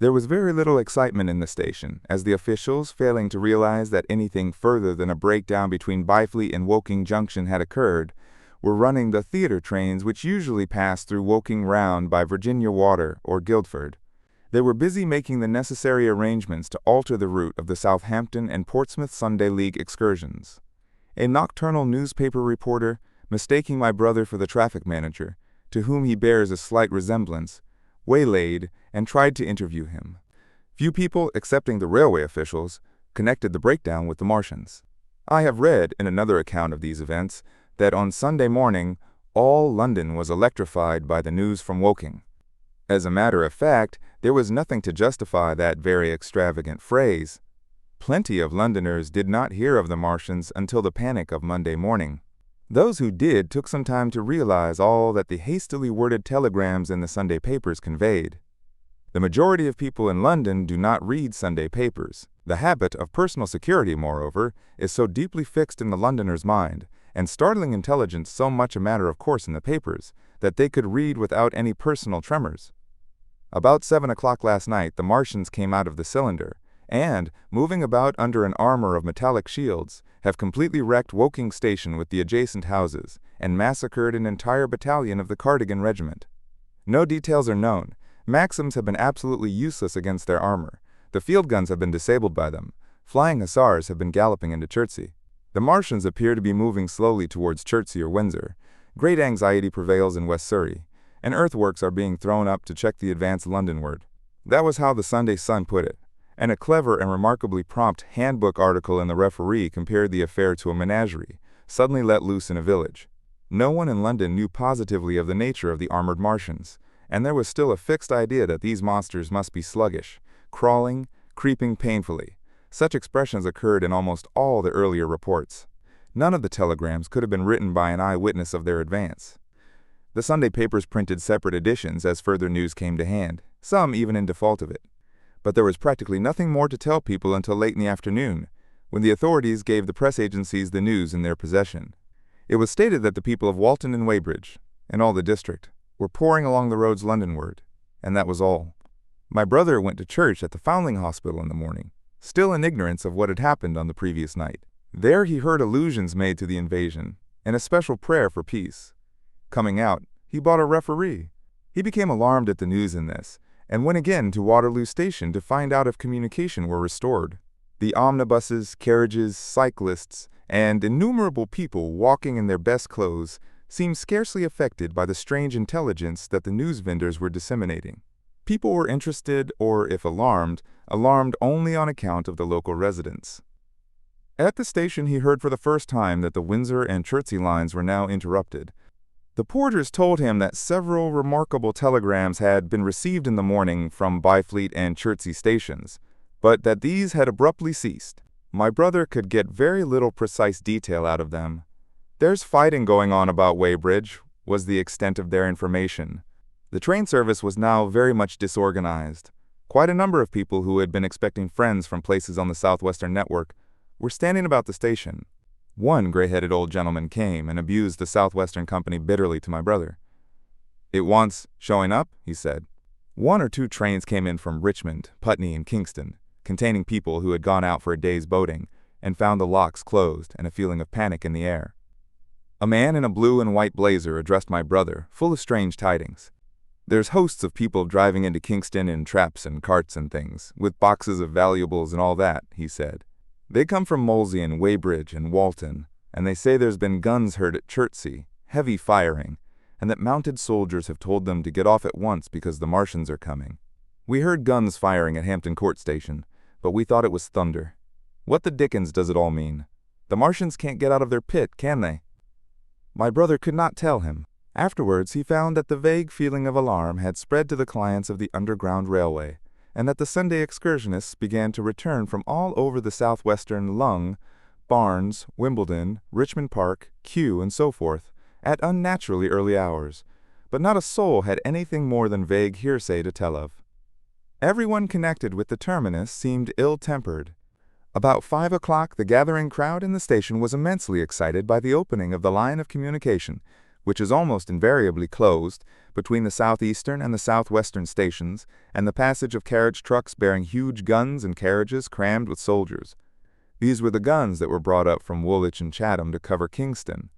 There was very little excitement in the station, as the officials, failing to realize that anything further than a breakdown between Byfleet and Woking Junction had occurred, were running the theatre trains which usually pass through Woking round by Virginia Water or Guildford. They were busy making the necessary arrangements to alter the route of the Southampton and Portsmouth Sunday League excursions. A nocturnal newspaper reporter, mistaking my brother for the traffic manager, to whom he bears a slight resemblance, waylaid and tried to interview him. Few people, excepting the railway officials, connected the breakdown with the Martians. I have read, in another account of these events, that on Sunday morning all London was electrified by the news from Woking. As a matter of fact, there was nothing to justify that very extravagant phrase. Plenty of Londoners did not hear of the Martians until the panic of Monday morning. Those who did took some time to realize all that the hastily worded telegrams in the Sunday papers conveyed. The majority of people in London do not read Sunday papers. The habit of personal security, moreover, is so deeply fixed in the Londoner's mind, and startling intelligence so much a matter of course in the papers, that they could read without any personal tremors. About 7 o'clock last night, the Martians came out of the cylinder, and, moving about under an armor of metallic shields, have completely wrecked Woking Station with the adjacent houses, and massacred an entire battalion of the Cardigan Regiment. No details are known. Maxims have been absolutely useless against their armor. The field guns have been disabled by them. Flying hussars have been galloping into Chertsey. The Martians appear to be moving slowly towards Chertsey or Windsor. Great anxiety prevails in West Surrey, and earthworks are being thrown up to check the advance Londonward. That was how the Sunday Sun put it, and a clever and remarkably prompt handbook article in the Referee compared the affair to a menagerie, suddenly let loose in a village. No one in London knew positively of the nature of the armored Martians, and there was still a fixed idea that these monsters must be sluggish, crawling, creeping painfully. Such expressions occurred in almost all the earlier reports. None of the telegrams could have been written by an eyewitness of their advance. The Sunday papers printed separate editions as further news came to hand, some even in default of it. But there was practically nothing more to tell people until late in the afternoon, when the authorities gave the press agencies the news in their possession. It was stated that the people of Walton and Weybridge, and all the district, were pouring along the roads Londonward, and that was all. My brother went to church at the Foundling Hospital in the morning, still in ignorance of what had happened on the previous night. There he heard allusions made to the invasion, and a special prayer for peace. Coming out, he bought a Referee. He became alarmed at the news in this, and went again to Waterloo Station to find out if communication were restored. The omnibuses, carriages, cyclists, and innumerable people walking in their best clothes seemed scarcely affected by the strange intelligence that the news vendors were disseminating. People were interested, or if alarmed only on account of the local residents. At the station he heard for the first time that the Windsor and Chertsey lines were now interrupted. The porters told him that several remarkable telegrams had been received in the morning from Byfleet and Chertsey stations, but that these had abruptly ceased. My brother could get very little precise detail out of them. "There's fighting going on about Weybridge," was the extent of their information. The train service was now very much disorganized. Quite a number of people who had been expecting friends from places on the Southwestern network were standing about the station. One gray-headed old gentleman came and abused the Southwestern Company bitterly to my brother. "It wants showing up," he said. 1 or 2 trains came in from Richmond, Putney, and Kingston, containing people who had gone out for a day's boating and found the locks closed and a feeling of panic in the air. A man in a blue and white blazer addressed my brother, full of strange tidings. "There's hosts of people driving into Kingston in traps and carts and things, with boxes of valuables and all that," he said. "They come from Molesey and Weybridge and Walton, and they say there's been guns heard at Chertsey, heavy firing, and that mounted soldiers have told them to get off at once because the Martians are coming. We heard guns firing at Hampton Court Station, but we thought it was thunder. What the dickens does it all mean? The Martians can't get out of their pit, can they?" My brother could not tell him. Afterwards he found that the vague feeling of alarm had spread to the clients of the Underground Railway, and that the Sunday excursionists began to return from all over the southwestern Lung, Barnes, Wimbledon, Richmond Park, Kew, and so forth, at unnaturally early hours. but not a soul had anything more than vague hearsay to tell of. Everyone connected with the terminus seemed ill-tempered. About 5 o'clock, the gathering crowd in the station was immensely excited by the opening of the line of communication, which is almost invariably closed, between the southeastern and the southwestern stations, and the passage of carriage trucks bearing huge guns and carriages crammed with soldiers. These were the guns that were brought up from Woolwich and Chatham to cover Kingston.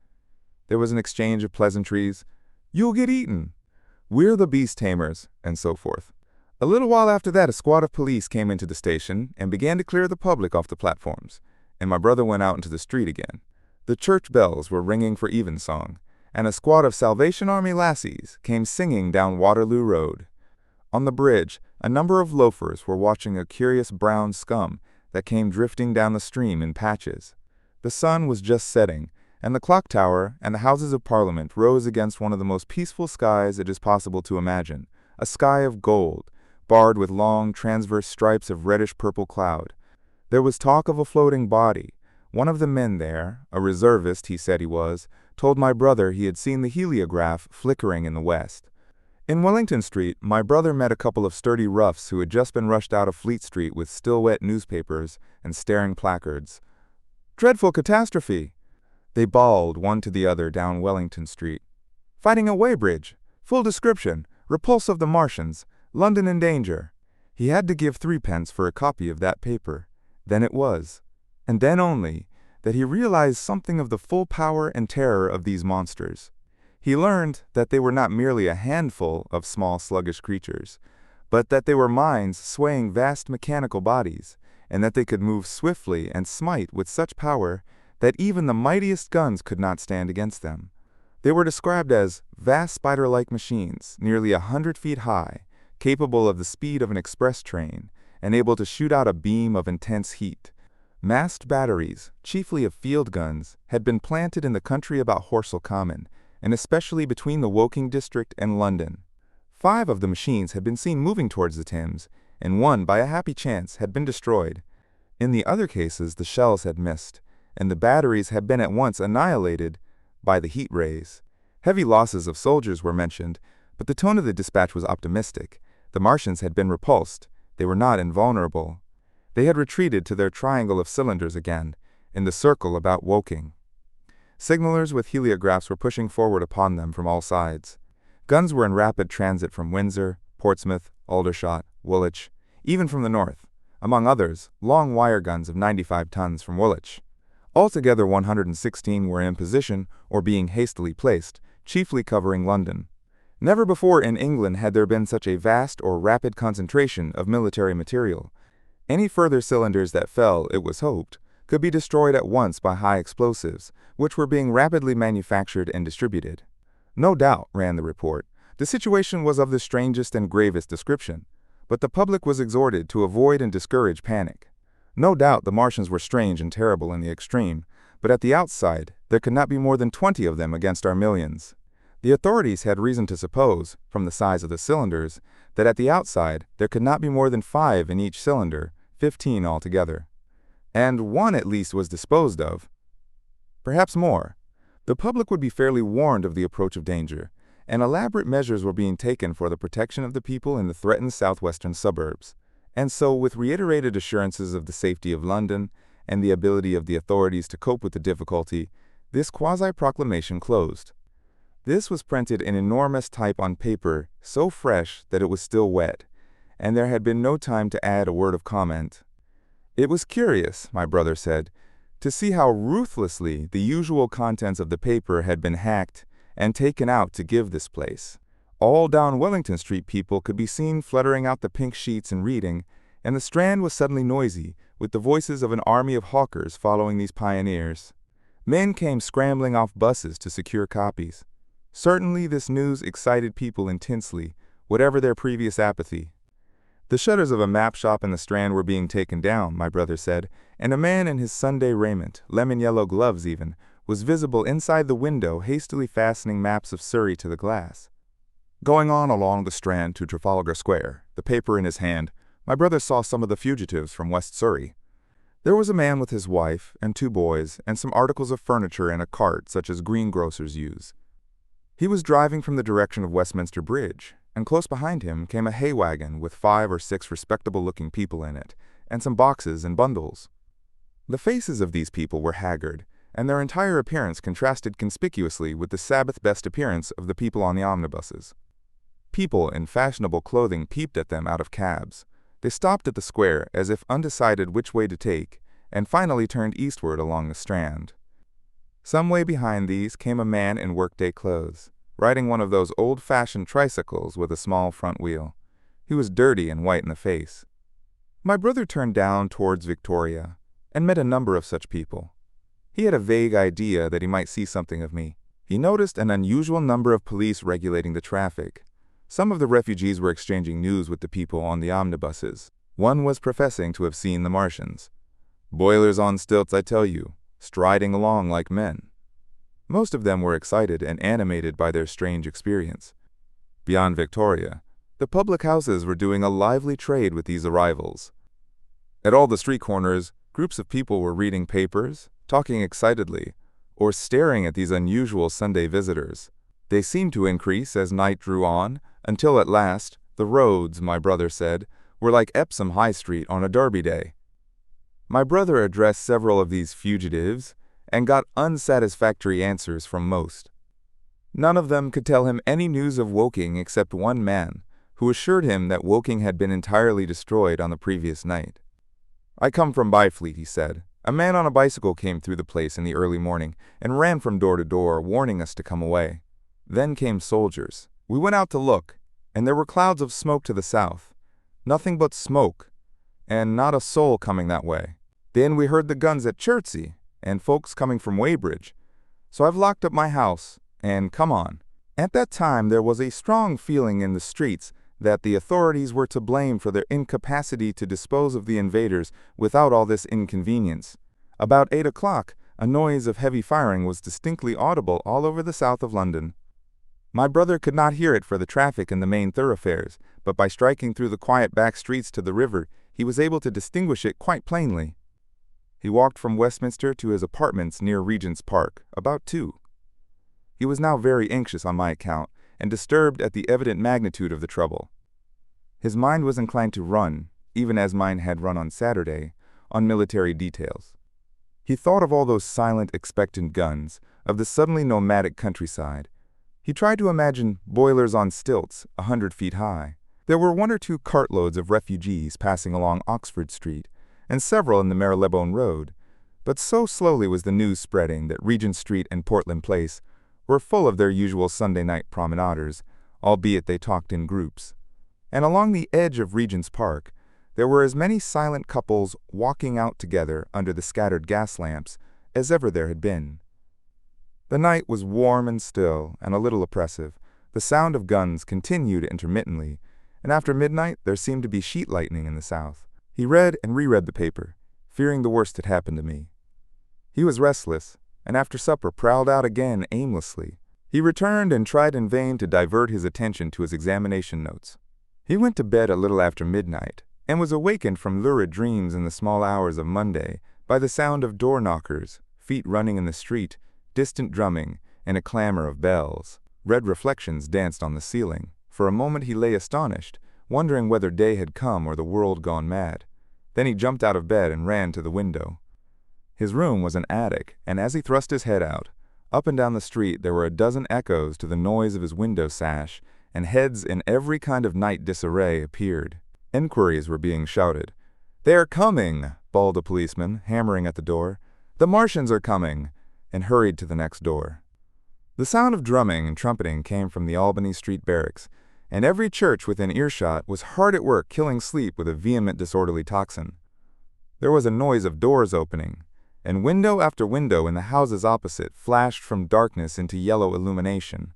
There was an exchange of pleasantries. "You'll get eaten," "We're the beast tamers," and so forth. A little while after that, a squad of police came into the station and began to clear the public off the platforms, and my brother went out into the street again. The church bells were ringing for evensong, and a squad of Salvation Army lassies came singing down Waterloo Road. On the bridge, a number of loafers were watching a curious brown scum that came drifting down the stream in patches. The sun was just setting, and the clock tower and the Houses of Parliament rose against one of the most peaceful skies it is possible to imagine, a sky of gold, barred with long, transverse stripes of reddish-purple cloud. There was talk of a floating body. One of the men there, a reservist he said he was, told my brother he had seen the heliograph flickering in the west. In Wellington Street, my brother met a couple of sturdy roughs who had just been rushed out of Fleet Street with still-wet newspapers and staring placards. "Dreadful catastrophe!" they bawled one to the other down Wellington Street. "Fighting at Weybridge! Full description! Repulse of the Martians! London in danger." He had to give 3d for a copy of that paper. Then it was, and then only, that he realized something of the full power and terror of these monsters. He learned that they were not merely a handful of small sluggish creatures, but that they were minds swaying vast mechanical bodies, and that they could move swiftly and smite with such power that even the mightiest guns could not stand against them. They were described as vast spider-like machines, nearly 100 feet high, capable of the speed of an express train, and able to shoot out a beam of intense heat. Massed batteries, chiefly of field guns, had been planted in the country about Horsell Common, and especially between the Woking district and London. 5 of the machines had been seen moving towards the Thames, and one, by a happy chance, had been destroyed. In the other cases, the shells had missed, and the batteries had been at once annihilated by the heat rays. Heavy losses of soldiers were mentioned, but the tone of the dispatch was optimistic. The Martians had been repulsed. They were not invulnerable. They had retreated to their triangle of cylinders again, in the circle about Woking. Signalers with heliographs were pushing forward upon them from all sides. Guns were in rapid transit from Windsor, Portsmouth, Aldershot, Woolwich, even from the north, among others, long wire guns of 95 tons from Woolwich. Altogether 116 were in position or being hastily placed, chiefly covering London. Never before in England had there been such a vast or rapid concentration of military material. Any further cylinders that fell, it was hoped, could be destroyed at once by high explosives, which were being rapidly manufactured and distributed. No doubt, ran the report, the situation was of the strangest and gravest description, but the public was exhorted to avoid and discourage panic. No doubt the Martians were strange and terrible in the extreme, but at the outside there could not be more than 20 of them against our millions. The authorities had reason to suppose, from the size of the cylinders, that at the outside there could not be more than 5 in each cylinder, 15 altogether. And one at least was disposed of. Perhaps more. The public would be fairly warned of the approach of danger, and elaborate measures were being taken for the protection of the people in the threatened southwestern suburbs. And so, with reiterated assurances of the safety of London and the ability of the authorities to cope with the difficulty, this quasi-proclamation closed. This was printed in enormous type on paper so fresh that it was still wet, and there had been no time to add a word of comment. It was curious, my brother said, to see how ruthlessly the usual contents of the paper had been hacked and taken out to give this place. All down Wellington Street people could be seen fluttering out the pink sheets and reading, and the Strand was suddenly noisy, with the voices of an army of hawkers following these pioneers. Men came scrambling off buses to secure copies. Certainly this news excited people intensely, whatever their previous apathy. The shutters of a map shop in the Strand were being taken down, my brother said, and a man in his Sunday raiment, lemon-yellow gloves even, was visible inside the window hastily fastening maps of Surrey to the glass. Going on along the Strand to Trafalgar Square, the paper in his hand, my brother saw some of the fugitives from West Surrey. There was a man with his wife and 2 boys and some articles of furniture in a cart such as greengrocers use. He was driving from the direction of Westminster Bridge, and close behind him came a hay wagon with 5 or 6 respectable-looking people in it, and some boxes and bundles. The faces of these people were haggard, and their entire appearance contrasted conspicuously with the Sabbath-best appearance of the people on the omnibuses. People in fashionable clothing peeped at them out of cabs. They stopped at the square as if undecided which way to take, and finally turned eastward along the Strand. Some way behind these came a man in workday clothes, riding one of those old-fashioned tricycles with a small front wheel. He was dirty and white in the face. My brother turned down towards Victoria, and met a number of such people. He had a vague idea that he might see something of me. He noticed an unusual number of police regulating the traffic. Some of the refugees were exchanging news with the people on the omnibuses. One was professing to have seen the Martians. "Boilers on stilts, I tell you, striding along like men." Most of them were excited and animated by their strange experience. Beyond Victoria, the public houses were doing a lively trade with these arrivals. At all the street corners, groups of people were reading papers, talking excitedly, or staring at these unusual Sunday visitors. They seemed to increase as night drew on, until at last, the roads, my brother said, were like Epsom High Street on a Derby day. My brother addressed several of these fugitives, and got unsatisfactory answers from most. None of them could tell him any news of Woking except one man, who assured him that Woking had been entirely destroyed on the previous night. "I come from Byfleet," he said. "A man on a bicycle came through the place in the early morning, and ran from door to door, warning us to come away. Then came soldiers. We went out to look, and there were clouds of smoke to the south. Nothing but smoke, and not a soul coming that way. Then we heard the guns at Chertsey, and folks coming from Weybridge. So I've locked up my house, and come on." At that time there was a strong feeling in the streets that the authorities were to blame for their incapacity to dispose of the invaders without all this inconvenience. About 8 o'clock, a noise of heavy firing was distinctly audible all over the south of London. My brother could not hear it for the traffic in the main thoroughfares, but by striking through the quiet back streets to the river, he was able to distinguish it quite plainly. He walked from Westminster to his apartments near Regent's Park, about 2. He was now very anxious on my account, and disturbed at the evident magnitude of the trouble. His mind was inclined to run, even as mine had run on Saturday, on military details. He thought of all those silent, expectant guns, of the suddenly nomadic countryside. He tried to imagine boilers on stilts 100 feet high. There were 1 or 2 cartloads of refugees passing along Oxford Street, and several in the Marylebone Road, but so slowly was the news spreading that Regent Street and Portland Place were full of their usual Sunday night promenaders, albeit they talked in groups. And along the edge of Regent's Park, there were as many silent couples walking out together under the scattered gas lamps as ever there had been. The night was warm and still, and a little oppressive. The sound of guns continued intermittently, and after midnight there seemed to be sheet lightning in the south. He read and reread the paper, fearing the worst had happened to me. He was restless, and after supper prowled out again aimlessly. He returned and tried in vain to divert his attention to his examination notes. He went to bed a little after midnight, and was awakened from lurid dreams in the small hours of Monday by the sound of door-knockers, feet running in the street, distant drumming, and a clamor of bells. Red reflections danced on the ceiling. For a moment he lay astonished, wondering whether day had come or the world gone mad. Then he jumped out of bed and ran to the window. His room was an attic, and as he thrust his head out, up and down the street there were a dozen echoes to the noise of his window sash, and heads in every kind of night disarray appeared. Enquiries were being shouted. "They are coming!" bawled a policeman, hammering at the door. "The Martians are coming!" and hurried to the next door. The sound of drumming and trumpeting came from the Albany Street barracks, and every church within earshot was hard at work killing sleep with a vehement disorderly tocsin. There was a noise of doors opening, and window after window in the houses opposite flashed from darkness into yellow illumination.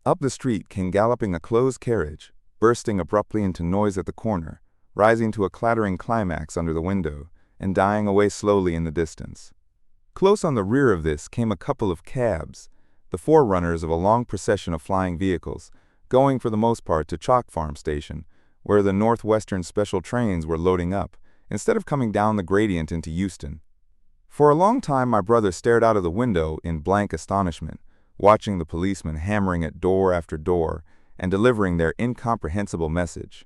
Up the street came galloping a closed carriage, bursting abruptly into noise at the corner, rising to a clattering climax under the window, and dying away slowly in the distance. Close on the rear of this came a couple of cabs, the forerunners of a long procession of flying vehicles, going for the most part to Chalk Farm Station, where the Northwestern special trains were loading up, instead of coming down the gradient into Euston. For a long time my brother stared out of the window in blank astonishment, watching the policemen hammering at door after door and delivering their incomprehensible message.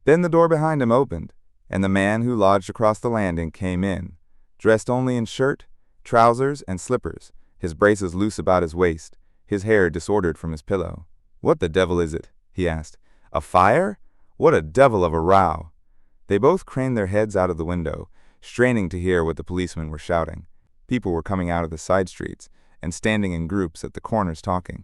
Then the door behind him opened, and the man who lodged across the landing came in, dressed only in shirt, trousers, and slippers, his braces loose about his waist, his hair disordered from his pillow. "What the devil is it?" he asked. "A fire? What a devil of a row!" They both craned their heads out of the window, straining to hear what the policemen were shouting. People were coming out of the side streets and standing in groups at the corners talking.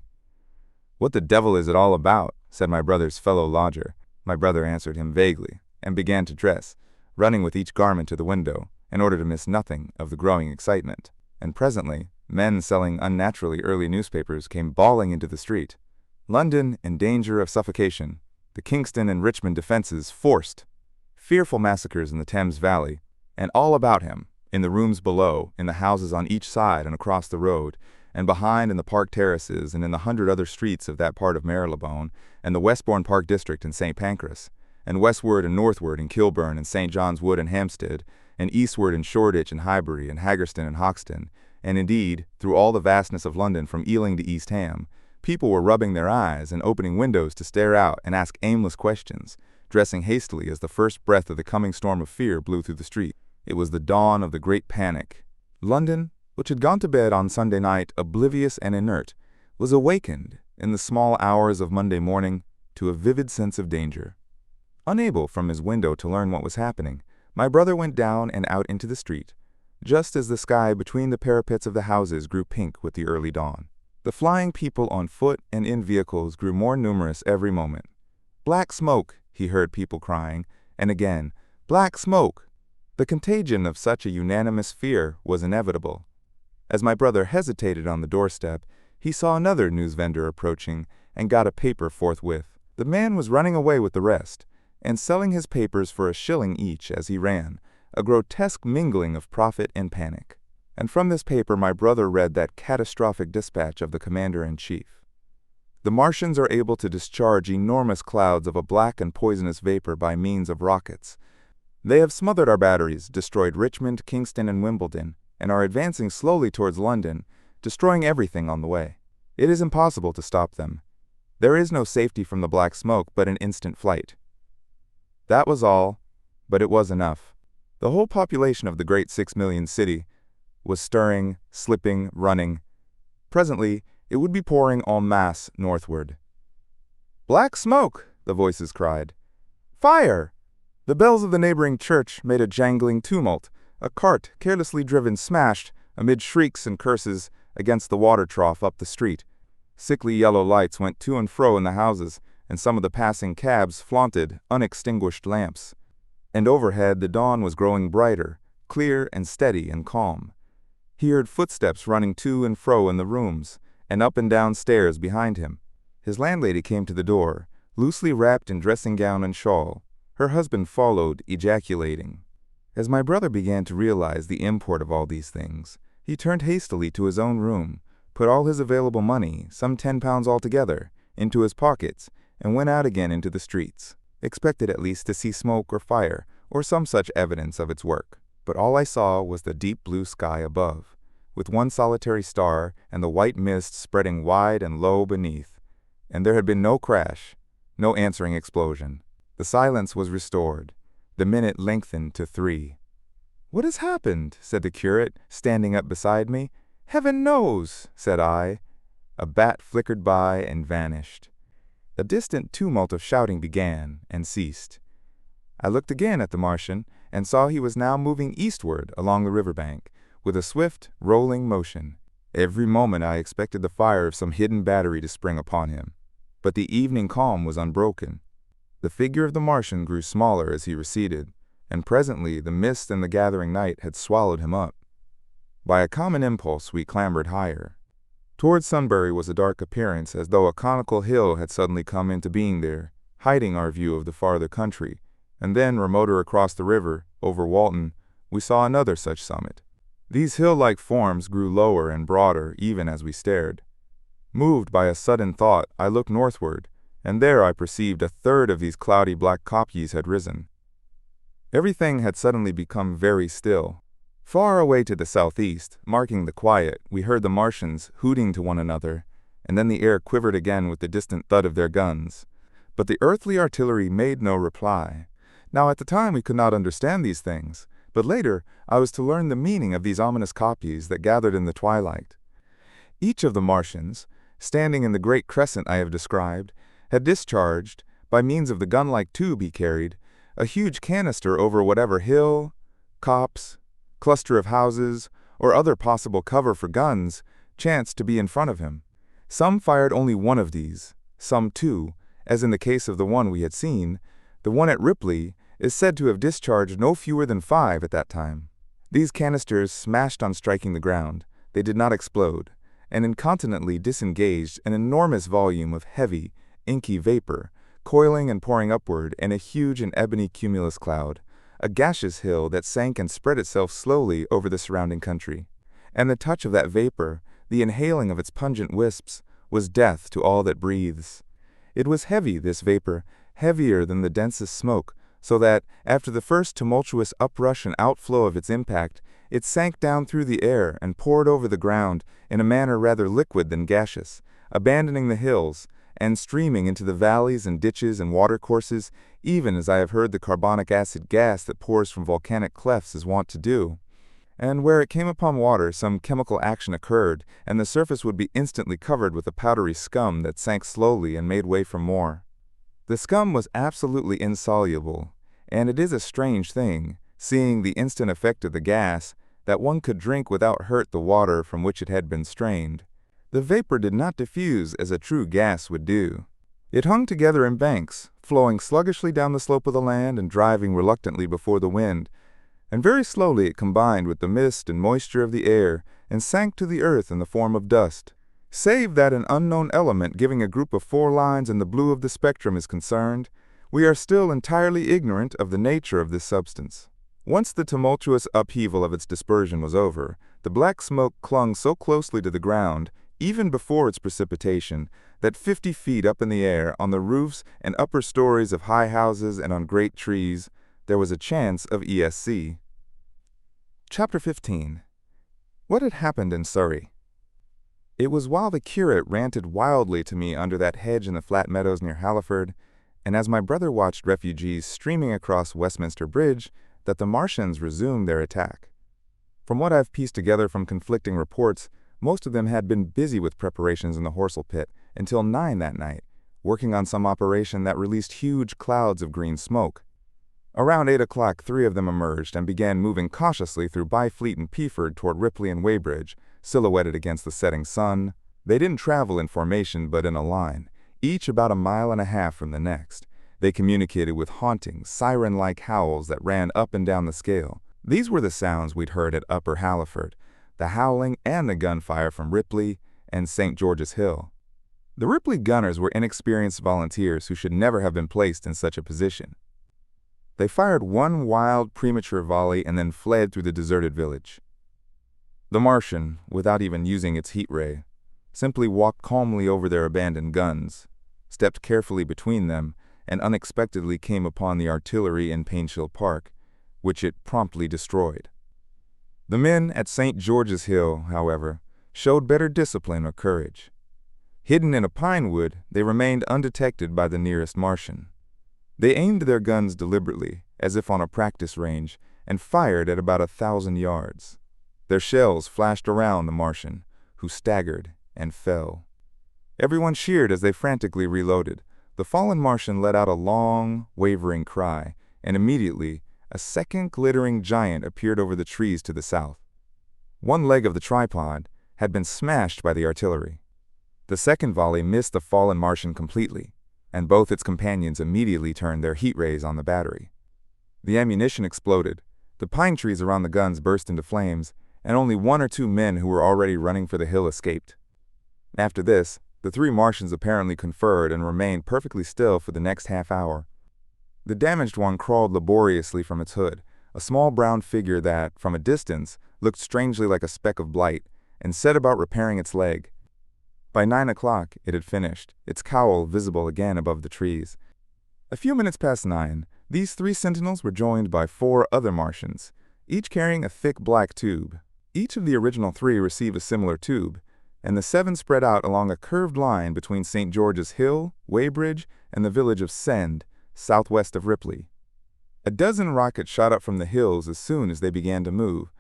"What the devil is it all about?" said my brother's fellow lodger. My brother answered him vaguely, and began to dress, running with each garment to the window, in order to miss nothing of the growing excitement. And presently, men selling unnaturally early newspapers came bawling into the street. London in danger of suffocation, the Kingston and Richmond defenses forced, fearful massacres in the Thames Valley, and all about him, in the rooms below, in the houses on each side and across the road, and behind in the park terraces and in the 100 other streets of that part of Marylebone, and the Westbourne Park district in St. Pancras, and westward and northward in Kilburn and St. John's Wood and Hampstead, and eastward in Shoreditch and Highbury and Haggerston and Hoxton, and indeed, through all the vastness of London from Ealing to East Ham, people were rubbing their eyes and opening windows to stare out and ask aimless questions, dressing hastily as the first breath of the coming storm of fear blew through the street. It was the dawn of the great panic. London, which had gone to bed on Sunday night oblivious and inert, was awakened in the small hours of Monday morning to a vivid sense of danger. Unable from his window to learn what was happening, my brother went down and out into the street, just as the sky between the parapets of the houses grew pink with the early dawn. The flying people on foot and in vehicles grew more numerous every moment. "Black smoke," he heard people crying, and again, "Black smoke." The contagion of such a unanimous fear was inevitable. As my brother hesitated on the doorstep, he saw another newsvendor approaching and got a paper forthwith. The man was running away with the rest, and selling his papers for $1 each as he ran, a grotesque mingling of profit and panic. And from this paper my brother read that catastrophic dispatch of the commander-in-chief. "The Martians are able to discharge enormous clouds of a black and poisonous vapor by means of rockets. They have smothered our batteries, destroyed Richmond, Kingston, and Wimbledon, and are advancing slowly towards London, destroying everything on the way. It is impossible to stop them. There is no safety from the black smoke but an instant flight." That was all, but it was enough. The whole population of the great 6-million city was stirring, slipping, running. Presently, it would be pouring en masse northward. "Black smoke!" the voices cried. "Fire!" The bells of the neighboring church made a jangling tumult. A cart, carelessly driven, smashed, amid shrieks and curses, against the water trough up the street. Sickly yellow lights went to and fro in the houses, and some of the passing cabs flaunted unextinguished lamps. And overhead the dawn was growing brighter, clear and steady and calm. He heard footsteps running to and fro in the rooms, and up and down stairs behind him. His landlady came to the door, loosely wrapped in dressing gown and shawl. Her husband followed, ejaculating. As my brother began to realize the import of all these things, he turned hastily to his own room, put all his available money, some £10 altogether, into his pockets, and went out again into the streets, expected at least to see smoke or fire, or some such evidence of its work. But all I saw was the deep blue sky above, with one solitary star and the white mist spreading wide and low beneath. And there had been no crash, no answering explosion. The silence was restored. The minute lengthened to 3. "What has happened?" said the curate, standing up beside me. "Heaven knows," said I. A bat flickered by and vanished. A distant tumult of shouting began and ceased. I looked again at the Martian, and saw he was now moving eastward along the river bank, with a swift, rolling motion. Every moment I expected the fire of some hidden battery to spring upon him. But the evening calm was unbroken. The figure of the Martian grew smaller as he receded, and presently the mist and the gathering night had swallowed him up. By a common impulse we clambered higher. Towards Sunbury was a dark appearance, as though a conical hill had suddenly come into being there, hiding our view of the farther country, and then, remoter across the river, over Walton, we saw another such summit. These hill-like forms grew lower and broader even as we stared. Moved by a sudden thought, I looked northward, and there I perceived a third of these cloudy black kopjes had risen. Everything had suddenly become very still. Far away to the southeast, marking the quiet, we heard the Martians hooting to one another, and then the air quivered again with the distant thud of their guns. But the earthly artillery made no reply. Now at the time we could not understand these things, but later I was to learn the meaning of these ominous copies that gathered in the twilight. Each of the Martians, standing in the great crescent I have described, had discharged, by means of the gun-like tube he carried, a huge canister over whatever hill, copse, cluster of houses, or other possible cover for guns chanced to be in front of him. Some fired only one of these, some two, as in the case of the one we had seen. The one at Ripley is said to have discharged no fewer than 5 at that time. These canisters smashed on striking the ground. They did not explode, and incontinently disengaged an enormous volume of heavy, inky vapor, coiling and pouring upward in a huge and ebony cumulus cloud, a gaseous hill that sank and spread itself slowly over the surrounding country. And the touch of that vapor, the inhaling of its pungent wisps, was death to all that breathes. It was heavy, this vapor, heavier than the densest smoke, so that, after the first tumultuous uprush and outflow of its impact, it sank down through the air and poured over the ground in a manner rather liquid than gaseous, abandoning the hills, and streaming into the valleys and ditches and watercourses, even as I have heard the carbonic acid gas that pours from volcanic clefts is wont to do. And where it came upon water, some chemical action occurred, and the surface would be instantly covered with a powdery scum that sank slowly and made way for more. The scum was absolutely insoluble, and it is a strange thing, seeing the instant effect of the gas, that one could drink without hurt the water from which it had been strained. The vapor did not diffuse as a true gas would do. It hung together in banks, flowing sluggishly down the slope of the land and driving reluctantly before the wind, and very slowly it combined with the mist and moisture of the air and sank to the earth in the form of dust. Save that an unknown element giving a group of 4 lines in the blue of the spectrum is concerned, we are still entirely ignorant of the nature of this substance. Once the tumultuous upheaval of its dispersion was over, the black smoke clung so closely to the ground, even before its precipitation, that 50 feet up in the air, on the roofs and upper stories of high houses and on great trees, there was a chance of ESC. Chapter 15. What had happened in Surrey? It was while the curate ranted wildly to me under that hedge in the flat meadows near Halliford, and as my brother watched refugees streaming across Westminster Bridge, that the Martians resumed their attack. From what I've pieced together from conflicting reports, most of them had been busy with preparations in the Horsell pit until 9 that night, working on some operation that released huge clouds of green smoke. Around 8 o'clock 3 of them emerged and began moving cautiously through Byfleet and Peaford toward Ripley and Weybridge, silhouetted against the setting sun. They didn't travel in formation but in a line, each about 1.5 miles from the next. They communicated with haunting, siren-like howls that ran up and down the scale. These were the sounds we'd heard at Upper Halliford, the howling and the gunfire from Ripley and St. George's Hill. The Ripley gunners were inexperienced volunteers who should never have been placed in such a position. They fired one wild, premature volley and then fled through the deserted village. The Martian, without even using its heat ray, simply walked calmly over their abandoned guns, stepped carefully between them, and unexpectedly came upon the artillery in Painshill Park, which it promptly destroyed. The men at St. George's Hill, however, showed better discipline or courage. Hidden in a pine wood, they remained undetected by the nearest Martian. They aimed their guns deliberately, as if on a practice range, and fired at about 1,000 yards. Their shells flashed around the Martian, who staggered and fell. Everyone cheered as they frantically reloaded. The fallen Martian let out a long, wavering cry, and immediately a second glittering giant appeared over the trees to the south. One leg of the tripod had been smashed by the artillery. The second volley missed the fallen Martian completely, and both its companions immediately turned their heat rays on the battery. The ammunition exploded, the pine trees around the guns burst into flames, and only 1 or 2 men who were already running for the hill escaped. After this, the 3 Martians apparently conferred and remained perfectly still for the next half hour. The damaged one crawled laboriously from its hood, a small brown figure that, from a distance, looked strangely like a speck of blight, and set about repairing its leg. By 9 o'clock, it had finished, its cowl visible again above the trees. A few minutes past 9, these 3 sentinels were joined by 4 other Martians, each carrying a thick black tube. Each of the original 3 received a similar tube, and the 7 spread out along a curved line between St. George's Hill, Weybridge, and the village of Send, southwest of Ripley. A dozen rockets shot up from the hills as soon as they began to move,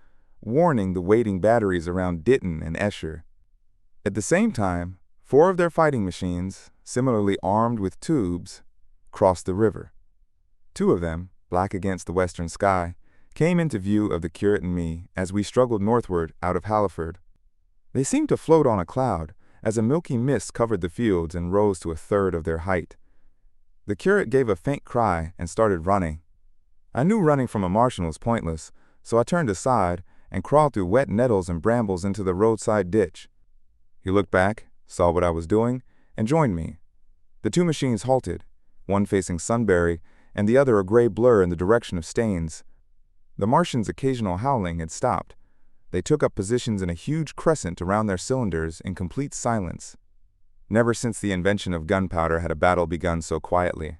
warning the waiting batteries around Ditton and Esher. At the same time, 4 of their fighting machines, similarly armed with tubes, crossed the river. 2 of them, black against the western sky, came into view of the curate and me as we struggled northward out of Halliford. They seemed to float on a cloud, as a milky mist covered the fields and rose to a third of their height. The curate gave a faint cry and started running. I knew running from a Martian was pointless, so I turned aside and crawled through wet nettles and brambles into the roadside ditch. He looked back, saw what I was doing, and joined me. The 2 machines halted, one facing Sunbury and the other a gray blur in the direction of Staines. The Martians' occasional howling had stopped. They took up positions in a huge crescent around their cylinders in complete silence. Never since the invention of gunpowder had a battle begun so quietly.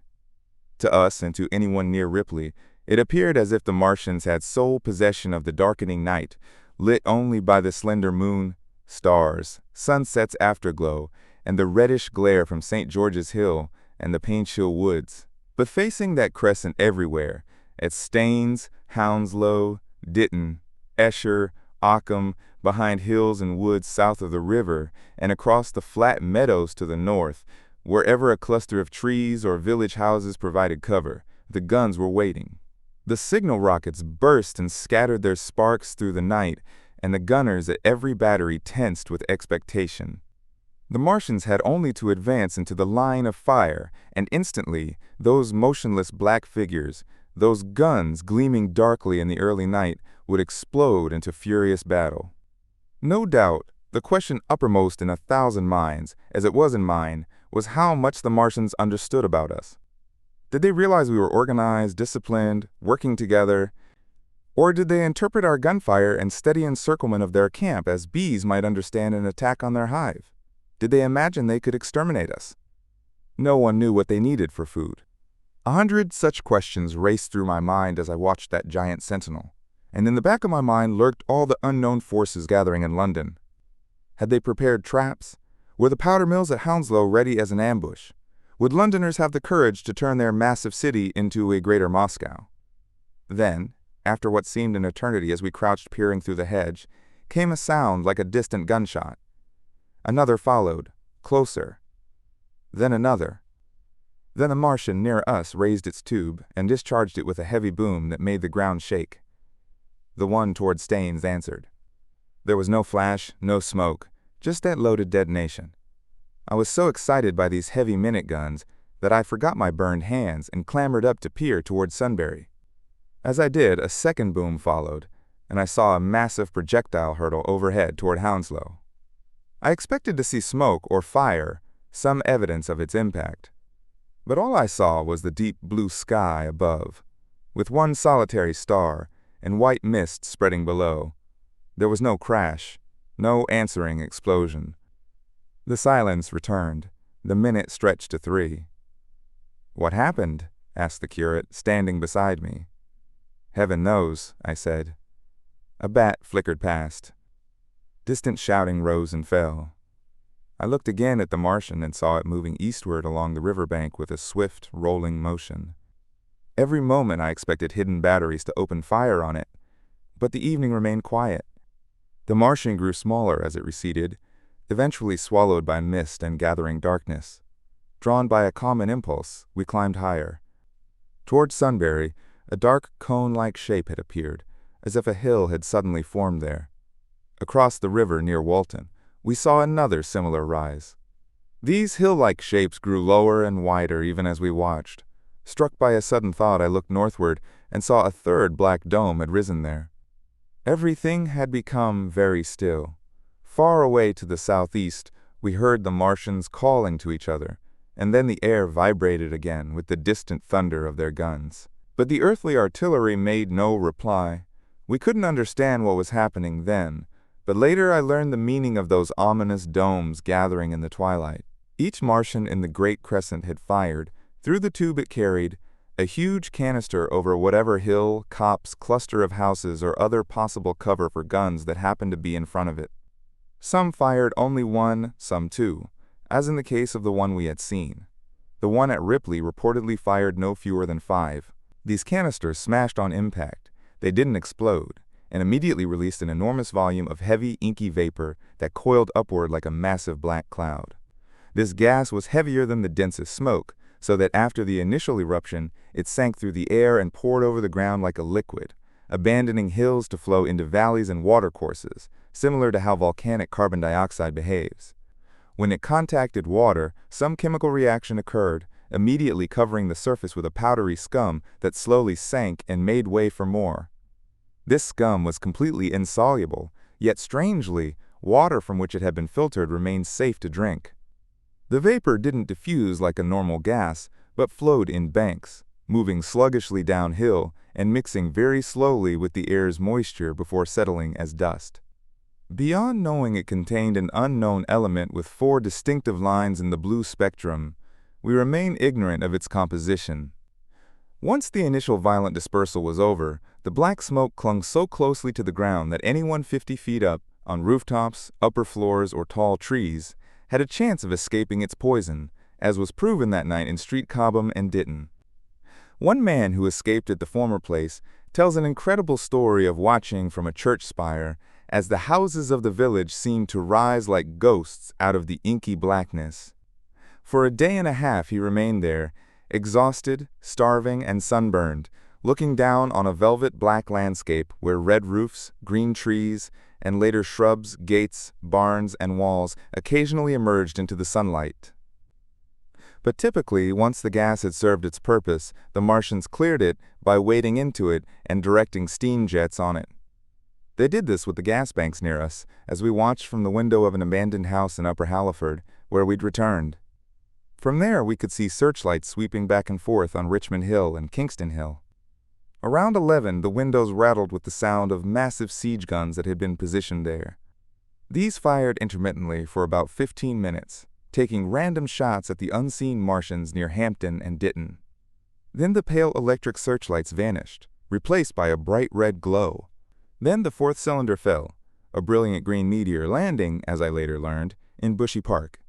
To us and to anyone near Ripley, it appeared as if the Martians had sole possession of the darkening night, lit only by the slender moon, stars, sunset's afterglow, and the reddish glare from St. George's Hill and the Paintshill woods. But facing that crescent everywhere, at Staines, Hounslow, Ditton, Esher, Ockham, behind hills and woods south of the river, and across the flat meadows to the north, wherever a cluster of trees or village houses provided cover, the guns were waiting. The signal rockets burst and scattered their sparks through the night, and the gunners at every battery tensed with expectation. The Martians had only to advance into the line of fire, and instantly, those motionless black figures, those guns gleaming darkly in the early night, would explode into furious battle. No doubt, the question uppermost in 1,000 minds, as it was in mine, was how much the Martians understood about us. Did they realize we were organized, disciplined, working together? Or did they interpret our gunfire and steady encirclement of their camp as bees might understand an attack on their hive? Did they imagine they could exterminate us? No one knew what they needed for food. 100 such questions raced through my mind as I watched that giant sentinel, and in the back of my mind lurked all the unknown forces gathering in London. Had they prepared traps? Were the powder mills at Hounslow ready as an ambush? Would Londoners have the courage to turn their massive city into a greater Moscow? Then, after what seemed an eternity as we crouched peering through the hedge, came a sound like a distant gunshot. Another followed, closer. Then another. Then a Martian near us raised its tube and discharged it with a heavy boom that made the ground shake. The one toward Staines answered. There was no flash, no smoke, just that loaded detonation. I was so excited by these heavy minute guns that I forgot my burned hands and clambered up to peer toward Sunbury. As I did, a second boom followed, and I saw a massive projectile hurtle overhead toward Hounslow. I expected to see smoke or fire, some evidence of its impact. But all I saw was the deep blue sky above, with one solitary star and white mist spreading below. There was no crash, no answering explosion. The silence returned. The minute stretched to 3. "What happened?" asked the curate, standing beside me. "Heaven knows," I said. A bat flickered past. Distant shouting rose and fell. I looked again at the Martian and saw it moving eastward along the riverbank with a swift, rolling motion. Every moment I expected hidden batteries to open fire on it, but the evening remained quiet. The Martian grew smaller as it receded, eventually swallowed by mist and gathering darkness. Drawn by a common impulse, we climbed higher. Toward Sunbury, a dark cone-like shape had appeared, as if a hill had suddenly formed there. Across the river near Walton, we saw another similar rise. These hill-like shapes grew lower and wider even as we watched. Struck by a sudden thought, I looked northward and saw a third black dome had risen there. Everything had become very still. Far away to the southeast, we heard the Martians calling to each other, and then the air vibrated again with the distant thunder of their guns. But the earthly artillery made no reply. We couldn't understand what was happening then, but later I learned the meaning of those ominous domes gathering in the twilight. Each Martian in the great crescent had fired, through the tube it carried, a huge canister over whatever hill, copse, cluster of houses, or other possible cover for guns that happened to be in front of it. Some fired only one, some two, as in the case of the one we had seen. The one at Ripley reportedly fired no fewer than 5. These canisters smashed on impact. They didn't explode, and immediately released an enormous volume of heavy, inky vapor that coiled upward like a massive black cloud. This gas was heavier than the densest smoke, so that after the initial eruption, it sank through the air and poured over the ground like a liquid, abandoning hills to flow into valleys and watercourses, similar to how volcanic carbon dioxide behaves. When it contacted water, some chemical reaction occurred, immediately covering the surface with a powdery scum that slowly sank and made way for more. This scum was completely insoluble, yet strangely, water from which it had been filtered remained safe to drink. The vapor didn't diffuse like a normal gas, but flowed in banks, moving sluggishly downhill and mixing very slowly with the air's moisture before settling as dust. Beyond knowing it contained an unknown element with 4 distinctive lines in the blue spectrum, we remain ignorant of its composition. Once the initial violent dispersal was over, the black smoke clung so closely to the ground that anyone 50 feet up, on rooftops, upper floors, or tall trees, had a chance of escaping its poison, as was proven that night in Street Chobham and Ditton. One man who escaped at the former place tells an incredible story of watching from a church spire as the houses of the village seemed to rise like ghosts out of the inky blackness. For a day and a half he remained there, exhausted, starving, and sunburned, looking down on a velvet black landscape where red roofs, green trees, and later shrubs, gates, barns, and walls occasionally emerged into the sunlight. But typically, once the gas had served its purpose, the Martians cleared it by wading into it and directing steam jets on it. They did this with the gas banks near us, as we watched from the window of an abandoned house in Upper Halliford, where we'd returned. From there, we could see searchlights sweeping back and forth on Richmond Hill and Kingston Hill. Around 11, the windows rattled with the sound of massive siege guns that had been positioned there. These fired intermittently for about 15 minutes, taking random shots at the unseen Martians near Hampton and Ditton. Then the pale electric searchlights vanished, replaced by a bright red glow. Then the 4th cylinder fell, a brilliant green meteor landing, as I later learned, in Bushy Park.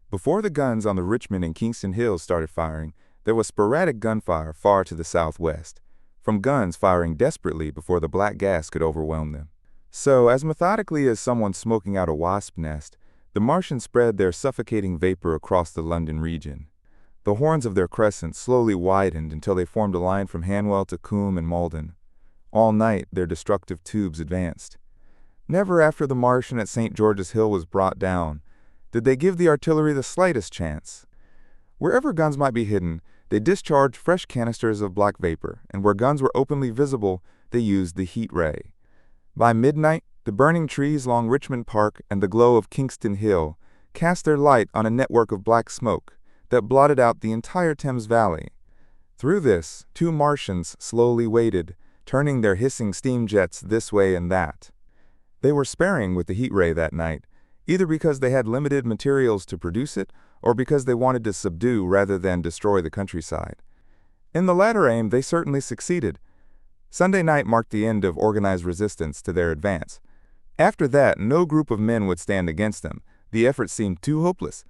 Before the guns on the Richmond and Kingston Hills started firing, there was sporadic gunfire far to the southwest, from guns firing desperately before the black gas could overwhelm them. So, as methodically as someone smoking out a wasp nest, the Martians spread their suffocating vapor across the London region. The horns of their crescent slowly widened until they formed a line from Hanwell to Coombe and Malden. All night, their destructive tubes advanced. Never after the Martian at St. George's Hill was brought down did they give the artillery the slightest chance. Wherever guns might be hidden, they discharged fresh canisters of black vapor, and where guns were openly visible, they used the heat ray. By midnight, the burning trees along Richmond Park and the glow of Kingston Hill cast their light on a network of black smoke that blotted out the entire Thames Valley. Through this, 2 Martians slowly waded, turning their hissing steam jets this way and that. They were sparing with the heat ray that night, either because they had limited materials to produce it or because they wanted to subdue rather than destroy the countryside. In the latter aim, they certainly succeeded. Sunday night marked the end of organized resistance to their advance. After that, no group of men would stand against them. The effort seemed too hopeless.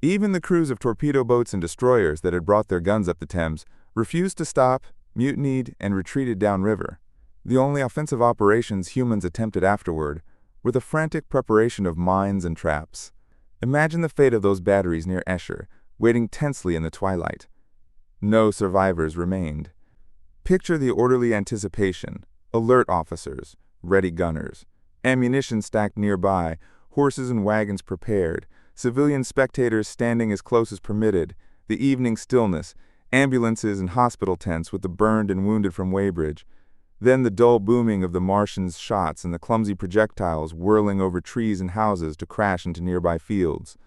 Even the crews of torpedo boats and destroyers that had brought their guns up the Thames refused to stop, mutinied, and retreated downriver. The only offensive operations humans attempted afterward were the frantic preparation of mines and traps. Imagine the fate of those batteries near Esher, waiting tensely in the twilight. No survivors remained. Picture the orderly anticipation, alert officers, ready gunners, ammunition stacked nearby, horses and wagons prepared, civilian spectators standing as close as permitted, the evening stillness, ambulances and hospital tents with the burned and wounded from Weybridge, then the dull booming of the Martians' shots and the clumsy projectiles whirling over trees and houses to crash into nearby fields.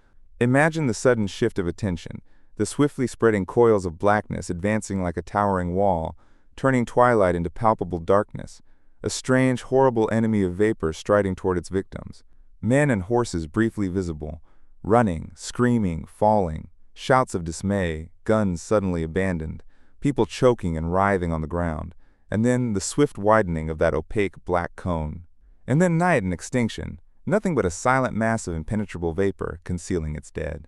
Imagine the sudden shift of attention, the swiftly spreading coils of blackness advancing like a towering wall, turning twilight into palpable darkness, a strange, horrible enemy of vapor striding toward its victims. Men and horses briefly visible, running, screaming, falling, shouts of dismay, guns suddenly abandoned, people choking and writhing on the ground, and then the swift widening of that opaque black cone. And then night and extinction, nothing but a silent mass of impenetrable vapor concealing its dead.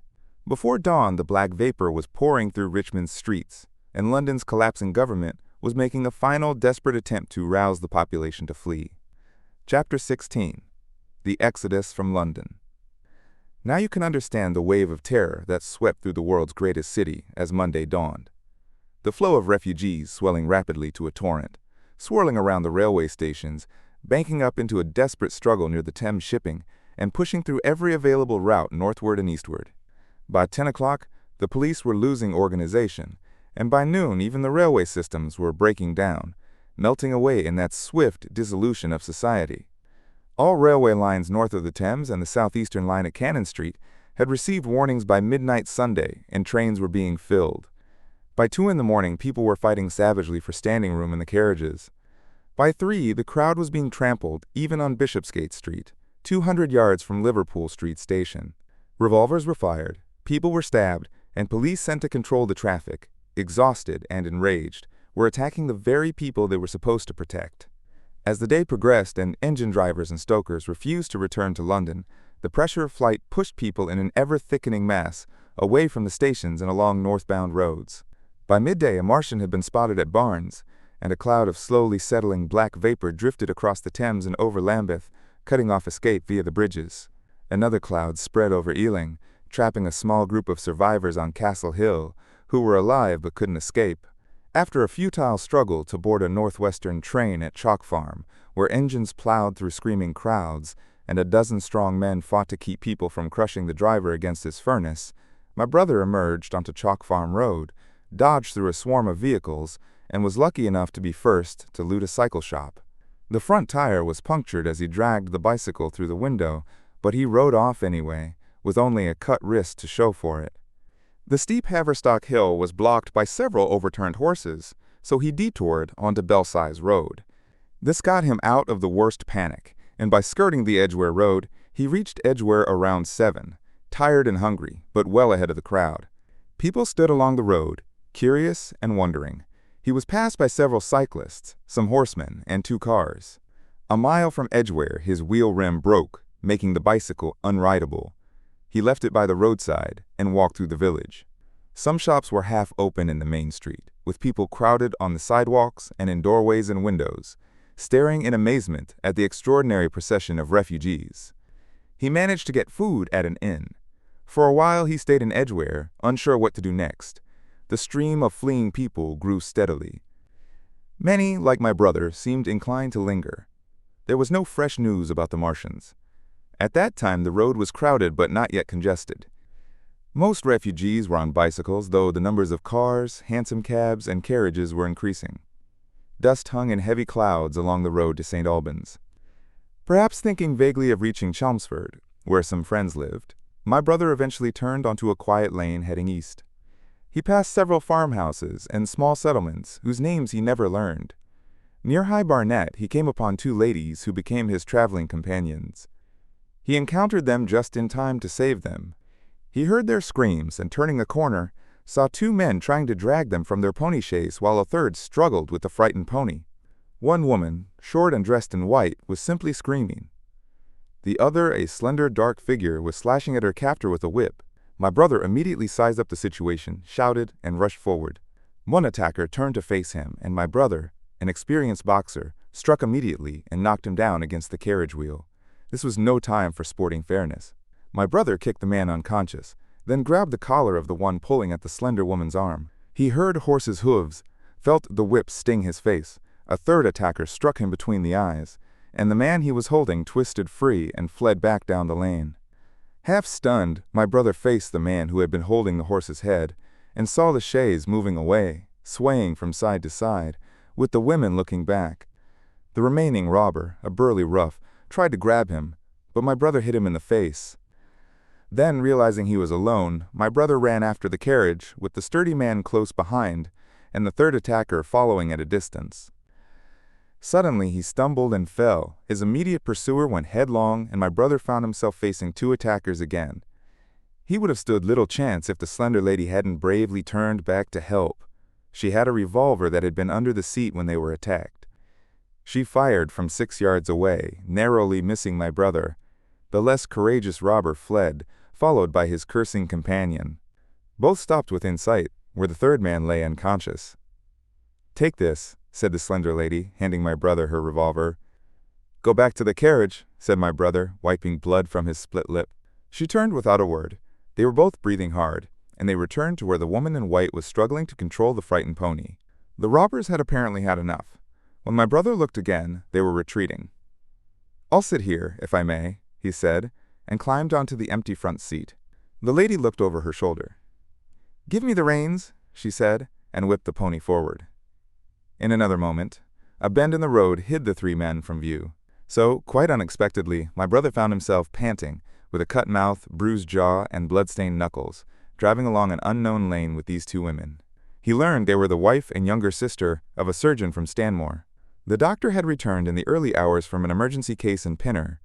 Before dawn, the black vapor was pouring through Richmond's streets, and London's collapsing government was making a final desperate attempt to rouse the population to flee. Chapter 16. The Exodus from London. Now you can understand the wave of terror that swept through the world's greatest city as Monday dawned. The flow of refugees swelling rapidly to a torrent, swirling around the railway stations, banking up into a desperate struggle near the Thames shipping, and pushing through every available route northward and eastward. By 10 o'clock, the police were losing organization, and by noon even the railway systems were breaking down, melting away in that swift dissolution of society. All railway lines north of the Thames and the southeastern line at Cannon Street had received warnings by midnight Sunday, and trains were being filled. By 2 in the morning, people were fighting savagely for standing room in the carriages. By 3, the crowd was being trampled even on Bishopsgate Street, 200 yards from Liverpool Street Station. Revolvers were fired, people were stabbed, and police sent to control the traffic, exhausted and enraged, were attacking the very people they were supposed to protect. As the day progressed and engine drivers and stokers refused to return to London, the pressure of flight pushed people in an ever-thickening mass away from the stations and along northbound roads. By midday, a Martian had been spotted at Barnes, and a cloud of slowly settling black vapor drifted across the Thames and over Lambeth, cutting off escape via the bridges. Another cloud spread over Ealing, trapping a small group of survivors on Castle Hill, who were alive but couldn't escape. After a futile struggle to board a northwestern train at Chalk Farm, where engines plowed through screaming crowds, and a dozen strong men fought to keep people from crushing the driver against his furnace, my brother emerged onto Chalk Farm Road, dodged through a swarm of vehicles, and was lucky enough to be first to loot a cycle shop. The front tire was punctured as he dragged the bicycle through the window, but he rode off anyway, with only a cut wrist to show for it. The steep Haverstock Hill was blocked by several overturned horses, so he detoured onto Belsize Road. This got him out of the worst panic, and by skirting the Edgware Road, he reached Edgware around 7, tired and hungry, but well ahead of the crowd. People stood along the road, curious and wondering. He was passed by several cyclists, some horsemen, and 2 cars. A mile from Edgware, his wheel rim broke, making the bicycle unrideable. He left it by the roadside and walked through the village. Some shops were half open in the main street, with people crowded on the sidewalks and in doorways and windows, staring in amazement at the extraordinary procession of refugees. He managed to get food at an inn. For a while he stayed in Edgware, unsure what to do next. The stream of fleeing people grew steadily. Many, like my brother, seemed inclined to linger. There was no fresh news about the Martians. At that time, the road was crowded but not yet congested. Most refugees were on bicycles, though the numbers of cars, hansom cabs, and carriages were increasing. Dust hung in heavy clouds along the road to St. Albans. Perhaps thinking vaguely of reaching Chelmsford, where some friends lived, my brother eventually turned onto a quiet lane heading east. He passed several farmhouses and small settlements whose names he never learned. Near High Barnet, he came upon 2 ladies who became his traveling companions. He encountered them just in time to save them. He heard their screams and, turning a corner, saw 2 men trying to drag them from their pony chaise while a third struggled with the frightened pony. One woman, short and dressed in white, was simply screaming. The other, a slender, dark figure, was slashing at her captor with a whip. My brother immediately sized up the situation, shouted, and rushed forward. One attacker turned to face him, and my brother, an experienced boxer, struck immediately and knocked him down against the carriage wheel. This was no time for sporting fairness. My brother kicked the man unconscious, then grabbed the collar of the one pulling at the slender woman's arm. He heard horses' hooves, felt the whip sting his face. A third attacker struck him between the eyes, and the man he was holding twisted free and fled back down the lane. Half stunned, my brother faced the man who had been holding the horse's head and saw the chaise moving away, swaying from side to side, with the women looking back. The remaining robber, a burly rough, tried to grab him, but my brother hit him in the face. Then, realizing he was alone, my brother ran after the carriage, with the sturdy man close behind, and the third attacker following at a distance. Suddenly, he stumbled and fell. His immediate pursuer went headlong, and my brother found himself facing 2 attackers again. He would have stood little chance if the slender lady hadn't bravely turned back to help. She had a revolver that had been under the seat when they were attacked. She fired from 6 yards away, narrowly missing my brother. The less courageous robber fled, followed by his cursing companion. Both stopped within sight, where the third man lay unconscious. "Take this," said the slender lady, handing my brother her revolver. "Go back to the carriage," said my brother, wiping blood from his split lip. She turned without a word. They were both breathing hard, and they returned to where the woman in white was struggling to control the frightened pony. The robbers had apparently had enough. When my brother looked again, they were retreating. "I'll sit here, if I may," he said, and climbed onto the empty front seat. The lady looked over her shoulder. "Give me the reins," she said, and whipped the pony forward. In another moment, a bend in the road hid the three men from view. So, quite unexpectedly, my brother found himself panting, with a cut mouth, bruised jaw, and blood-stained knuckles, driving along an unknown lane with these two women. He learned they were the wife and younger sister of a surgeon from Stanmore. The doctor had returned in the early hours from an emergency case in Pinner,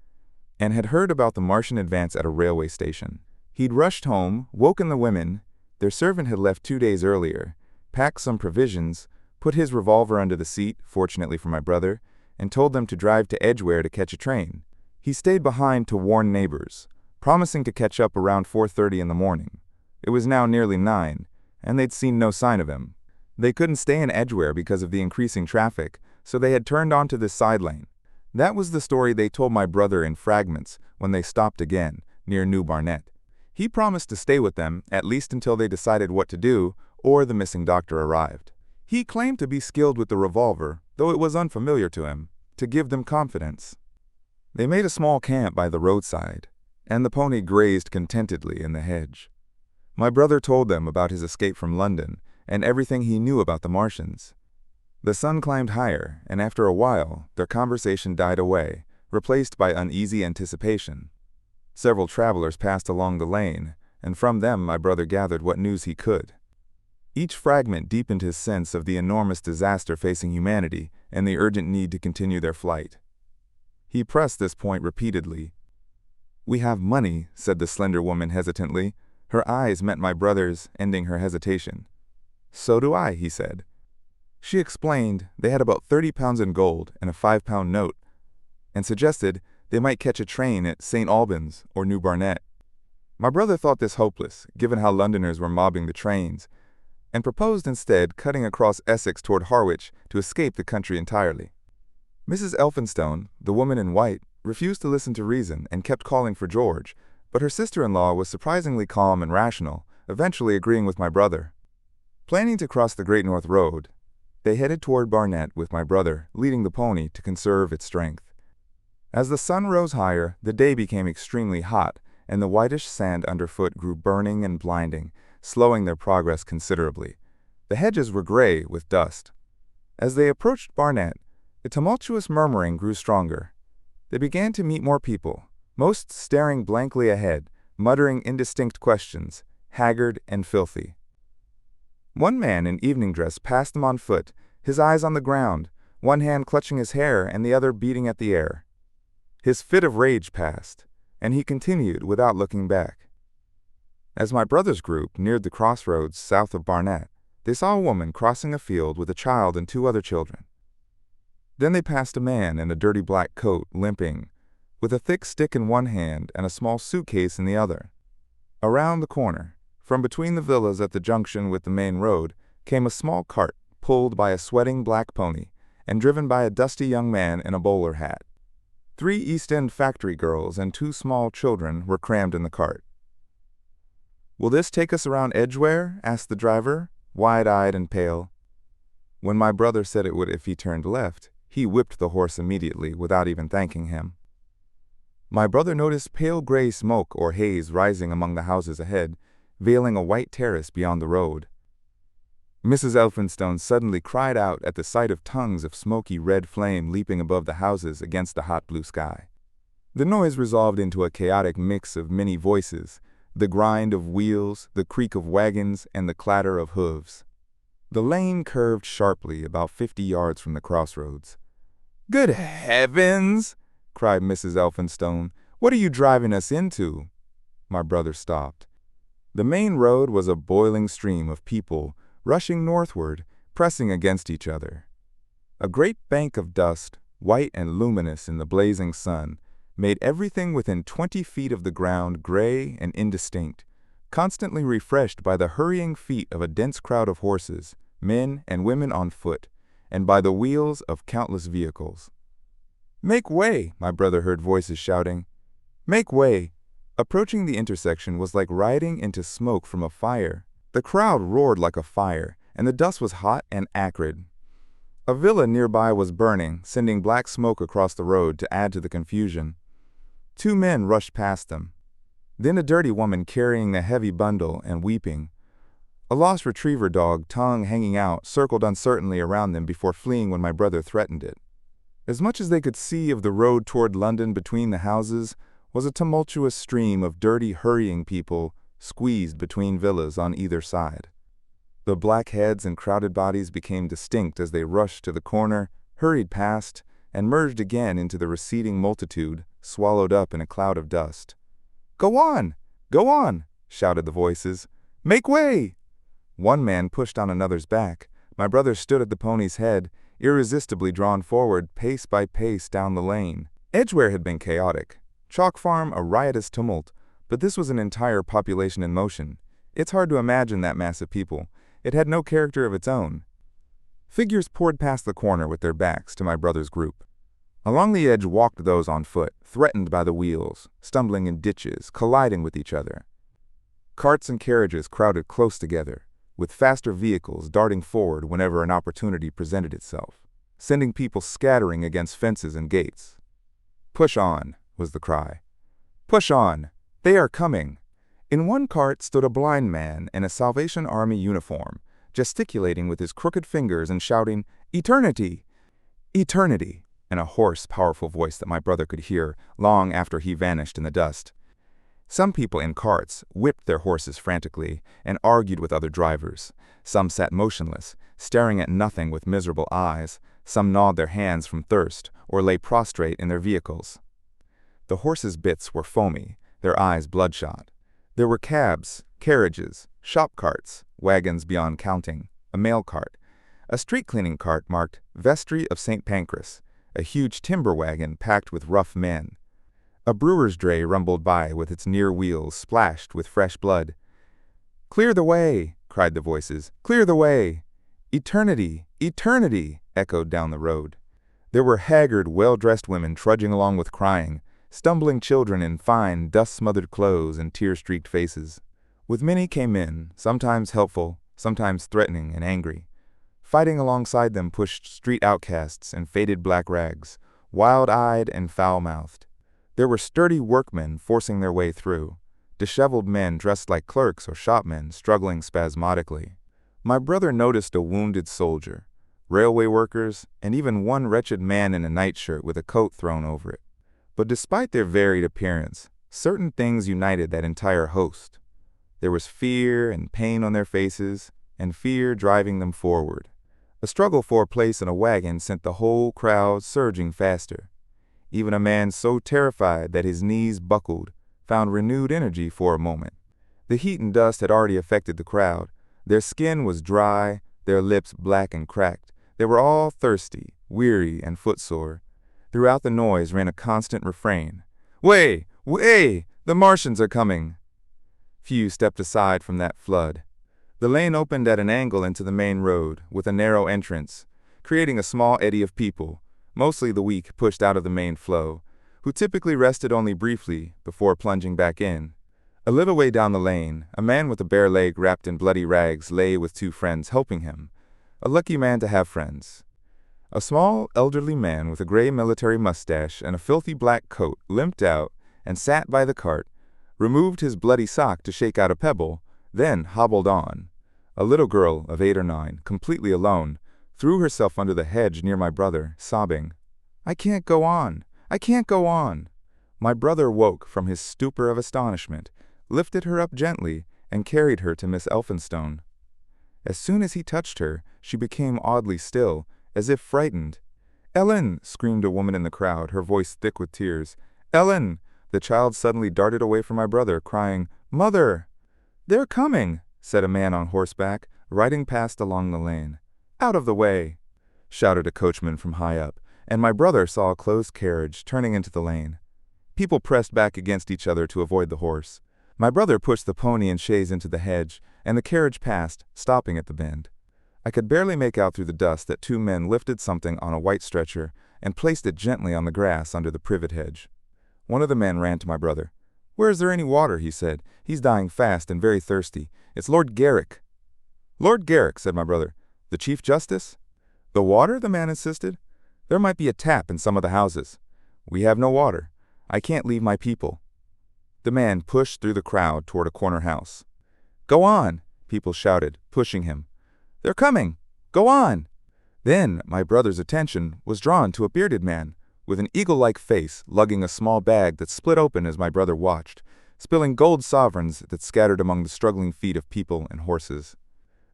and had heard about the Martian advance at a railway station. He'd rushed home, woken the women, their servant had left 2 days earlier, packed some provisions, put his revolver under the seat, fortunately for my brother, and told them to drive to Edgware to catch a train. He stayed behind to warn neighbors, promising to catch up around 4:30 in the morning. It was now nearly 9, and they'd seen no sign of him. They couldn't stay in Edgware because of the increasing traffic, so they had turned onto this side lane. That was the story they told my brother in fragments when they stopped again, near New Barnet. He promised to stay with them, at least until they decided what to do, or the missing doctor arrived. He claimed to be skilled with the revolver, though it was unfamiliar to him, to give them confidence. They made a small camp by the roadside, and the pony grazed contentedly in the hedge. My brother told them about his escape from London, and everything he knew about the Martians. The sun climbed higher, and after a while, their conversation died away, replaced by uneasy anticipation. Several travelers passed along the lane, and from them my brother gathered what news he could. Each fragment deepened his sense of the enormous disaster facing humanity and the urgent need to continue their flight. He pressed this point repeatedly. "We have money," said the slender woman hesitantly. Her eyes met my brother's, ending her hesitation. "So do I," he said. She explained they had about 30 pounds in gold and a 5-pound note, and suggested they might catch a train at St. Albans or New Barnet. My brother thought this hopeless, given how Londoners were mobbing the trains, and proposed instead cutting across Essex toward Harwich to escape the country entirely. Mrs. Elphinstone, the woman in white, refused to listen to reason and kept calling for George, but her sister-in-law was surprisingly calm and rational, eventually agreeing with my brother. Planning to cross the Great North Road, they headed toward Barnet with my brother, leading the pony to conserve its strength. As the sun rose higher, the day became extremely hot, and the whitish sand underfoot grew burning and blinding, slowing their progress considerably. The hedges were gray with dust. As they approached Barnet, the tumultuous murmuring grew stronger. They began to meet more people, most staring blankly ahead, muttering indistinct questions, haggard and filthy. One man in evening dress passed them on foot, his eyes on the ground, one hand clutching his hair and the other beating at the air. His fit of rage passed, and he continued without looking back. As my brother's group neared the crossroads south of Barnet, they saw a woman crossing a field with a child and 2 other children. Then they passed a man in a dirty black coat, limping, with a thick stick in one hand and a small suitcase in the other. Around the corner, from between the villas at the junction with the main road, came a small cart pulled by a sweating black pony and driven by a dusty young man in a bowler hat. 3 East End factory girls and 2 small children were crammed in the cart. "Will this take us around Edgware?" asked the driver, wide-eyed and pale. When my brother said it would if he turned left, he whipped the horse immediately without even thanking him. My brother noticed pale gray smoke or haze rising among the houses ahead, veiling a white terrace beyond the road. Mrs. Elphinstone suddenly cried out at the sight of tongues of smoky red flame leaping above the houses against the hot blue sky. The noise resolved into a chaotic mix of many voices, the grind of wheels, the creak of wagons, and the clatter of hooves. The lane curved sharply about 50 yards from the crossroads. "Good heavens!" cried Mrs. Elphinstone. "What are you driving us into?" My brother stopped. The main road was a boiling stream of people, rushing northward, pressing against each other. A great bank of dust, white and luminous in the blazing sun, made everything within 20 feet of the ground gray and indistinct, constantly refreshed by the hurrying feet of a dense crowd of horses, men and women on foot, and by the wheels of countless vehicles. "Make way!" my brother heard voices shouting. "Make way!" Approaching the intersection was like riding into smoke from a fire. The crowd roared like a fire, and the dust was hot and acrid. A villa nearby was burning, sending black smoke across the road to add to the confusion. 2 men rushed past them. Then a dirty woman carrying a heavy bundle and weeping. A lost retriever dog, tongue hanging out, circled uncertainly around them before fleeing when my brother threatened it. As much as they could see of the road toward London between the houses was a tumultuous stream of dirty, hurrying people squeezed between villas on either side. The black heads and crowded bodies became distinct as they rushed to the corner, hurried past, and merged again into the receding multitude, swallowed up in a cloud of dust. "Go on! Go on!" shouted the voices. "Make way!" One man pushed on another's back. My brother stood at the pony's head, irresistibly drawn forward, pace by pace down the lane. Edgware had been chaotic. Chalk Farm a riotous tumult, but this was an entire population in motion. It's hard to imagine that mass of people. It had no character of its own. Figures poured past the corner with their backs to my brother's group. Along the edge walked those on foot, threatened by the wheels, stumbling in ditches, colliding with each other. Carts and carriages crowded close together, with faster vehicles darting forward whenever an opportunity presented itself, sending people scattering against fences and gates. "Push on," was the cry. "Push on! They are coming!" In one cart stood a blind man in a Salvation Army uniform, gesticulating with his crooked fingers and shouting, "Eternity! Eternity!" in a hoarse, powerful voice that my brother could hear long after he vanished in the dust. Some people in carts whipped their horses frantically and argued with other drivers. Some sat motionless, staring at nothing with miserable eyes. Some gnawed their hands from thirst or lay prostrate in their vehicles. The horses' bits were foamy, their eyes bloodshot. There were cabs, carriages, shop carts, wagons beyond counting, a mail cart, a street-cleaning cart marked Vestry of St. Pancras, a huge timber wagon packed with rough men. A brewer's dray rumbled by with its near wheels splashed with fresh blood. "Clear the way!" cried the voices. "Clear the way!" "Eternity! Eternity!" echoed down the road. There were haggard, well-dressed women trudging along with crying, stumbling children in fine, dust-smothered clothes and tear-streaked faces. With many came men, sometimes helpful, sometimes threatening and angry. Fighting alongside them pushed street outcasts in faded black rags, wild-eyed and foul-mouthed. There were sturdy workmen forcing their way through, disheveled men dressed like clerks or shopmen struggling spasmodically. My brother noticed a wounded soldier, railway workers, and even one wretched man in a nightshirt with a coat thrown over it. But despite their varied appearance, certain things united that entire host. There was fear and pain on their faces, and fear driving them forward. A struggle for a place in a wagon sent the whole crowd surging faster. Even a man so terrified that his knees buckled found renewed energy for a moment. The heat and dust had already affected the crowd. Their skin was dry, their lips black and cracked. They were all thirsty, weary, and footsore. Throughout the noise ran a constant refrain. "Way! Way! The Martians are coming!" Few stepped aside from that flood. The lane opened at an angle into the main road, with a narrow entrance, creating a small eddy of people, mostly the weak pushed out of the main flow, who typically rested only briefly before plunging back in. A little way down the lane, a man with a bare leg wrapped in bloody rags lay with 2 friends helping him. A lucky man to have friends. A small, elderly man with a gray military mustache and a filthy black coat limped out and sat by the cart, removed his bloody sock to shake out a pebble, then hobbled on. A little girl of 8 or 9, completely alone, threw herself under the hedge near my brother, sobbing, "I can't go on! I can't go on!" My brother woke from his stupor of astonishment, lifted her up gently, and carried her to Miss Elphinstone. As soon as he touched her, she became oddly still, as if frightened. "Ellen!" screamed a woman in the crowd, her voice thick with tears. "Ellen!" The child suddenly darted away from my brother, crying, "Mother!" "They're coming!" said a man on horseback, riding past along the lane. "Out of the way!" shouted a coachman from high up, and my brother saw a closed carriage turning into the lane. People pressed back against each other to avoid the horse. My brother pushed the pony and chaise into the hedge, and the carriage passed, stopping at the bend. I could barely make out through the dust that two men lifted something on a white stretcher and placed it gently on the grass under the privet hedge. One of the men ran to my brother. "Where is there any water?" he said. "He's dying fast and very thirsty. It's Lord Garrick." "Lord Garrick," said my brother. "The Chief Justice?" "The water?" the man insisted. "There might be a tap in some of the houses. We have no water. I can't leave my people." The man pushed through the crowd toward a corner house. "Go on!" people shouted, pushing him. "They're coming! Go on!" Then my brother's attention was drawn to a bearded man, with an eagle-like face, lugging a small bag that split open as my brother watched, spilling gold sovereigns that scattered among the struggling feet of people and horses.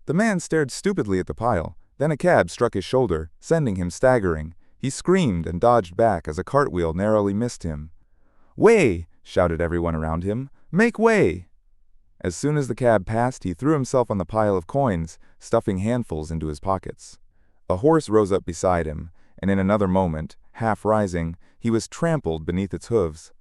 The man stared stupidly at the pile. Then a cab struck his shoulder, sending him staggering. He screamed and dodged back as a cartwheel narrowly missed him. "Way!" shouted everyone around him. "Make way!" As soon as the cab passed, he threw himself on the pile of coins, stuffing handfuls into his pockets. A horse rose up beside him, and in another moment, half rising, he was trampled beneath its hooves.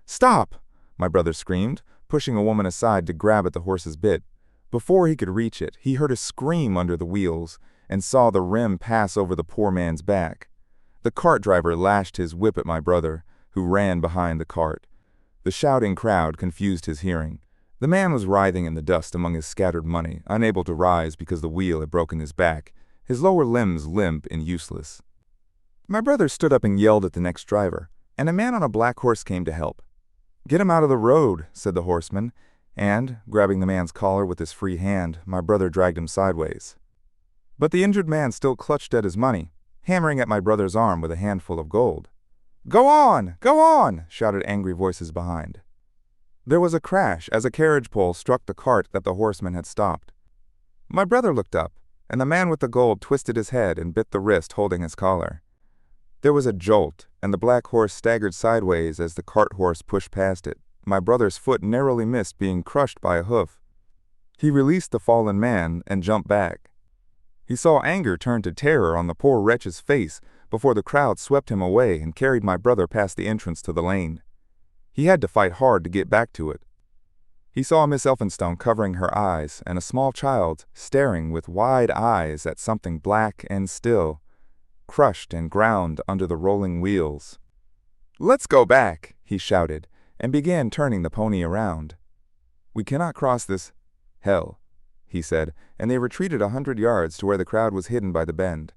"Stop!" my brother screamed, pushing a woman aside to grab at the horse's bit. Before he could reach it, he heard a scream under the wheels and saw the rim pass over the poor man's back. The cart driver lashed his whip at my brother, who ran behind the cart. The shouting crowd confused his hearing. The man was writhing in the dust among his scattered money, unable to rise because the wheel had broken his back, his lower limbs limp and useless. My brother stood up and yelled at the next driver, and a man on a black horse came to help. "Get him out of the road," said the horseman, and, grabbing the man's collar with his free hand, my brother dragged him sideways. But the injured man still clutched at his money, hammering at my brother's arm with a handful of gold. "Go on! Go on!" shouted angry voices behind. There was a crash as a carriage pole struck the cart that the horseman had stopped. My brother looked up, and the man with the gold twisted his head and bit the wrist holding his collar. There was a jolt, and the black horse staggered sideways as the cart horse pushed past it. My brother's foot narrowly missed being crushed by a hoof. He released the fallen man and jumped back. He saw anger turn to terror on the poor wretch's face before the crowd swept him away and carried my brother past the entrance to the lane. He had to fight hard to get back to it. He saw Miss Elphinstone covering her eyes and a small child staring with wide eyes at something black and still, crushed and ground under the rolling wheels. "Let's go back," he shouted, and began turning the pony around. "We cannot cross this hell," he said, and they retreated 100 yards to where the crowd was hidden by the bend.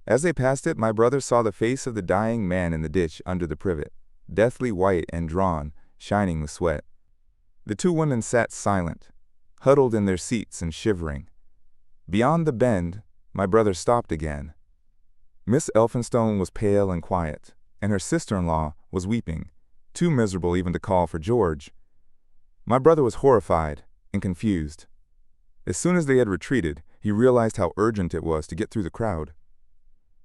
As they passed it, my brother saw the face of the dying man in the ditch under the privet, deathly white and drawn, shining with sweat. The two women sat silent, huddled in their seats and shivering. Beyond the bend, my brother stopped again. Miss Elphinstone was pale and quiet, and her sister-in-law was weeping, too miserable even to call for George. My brother was horrified and confused. As soon as they had retreated, he realized how urgent it was to get through the crowd.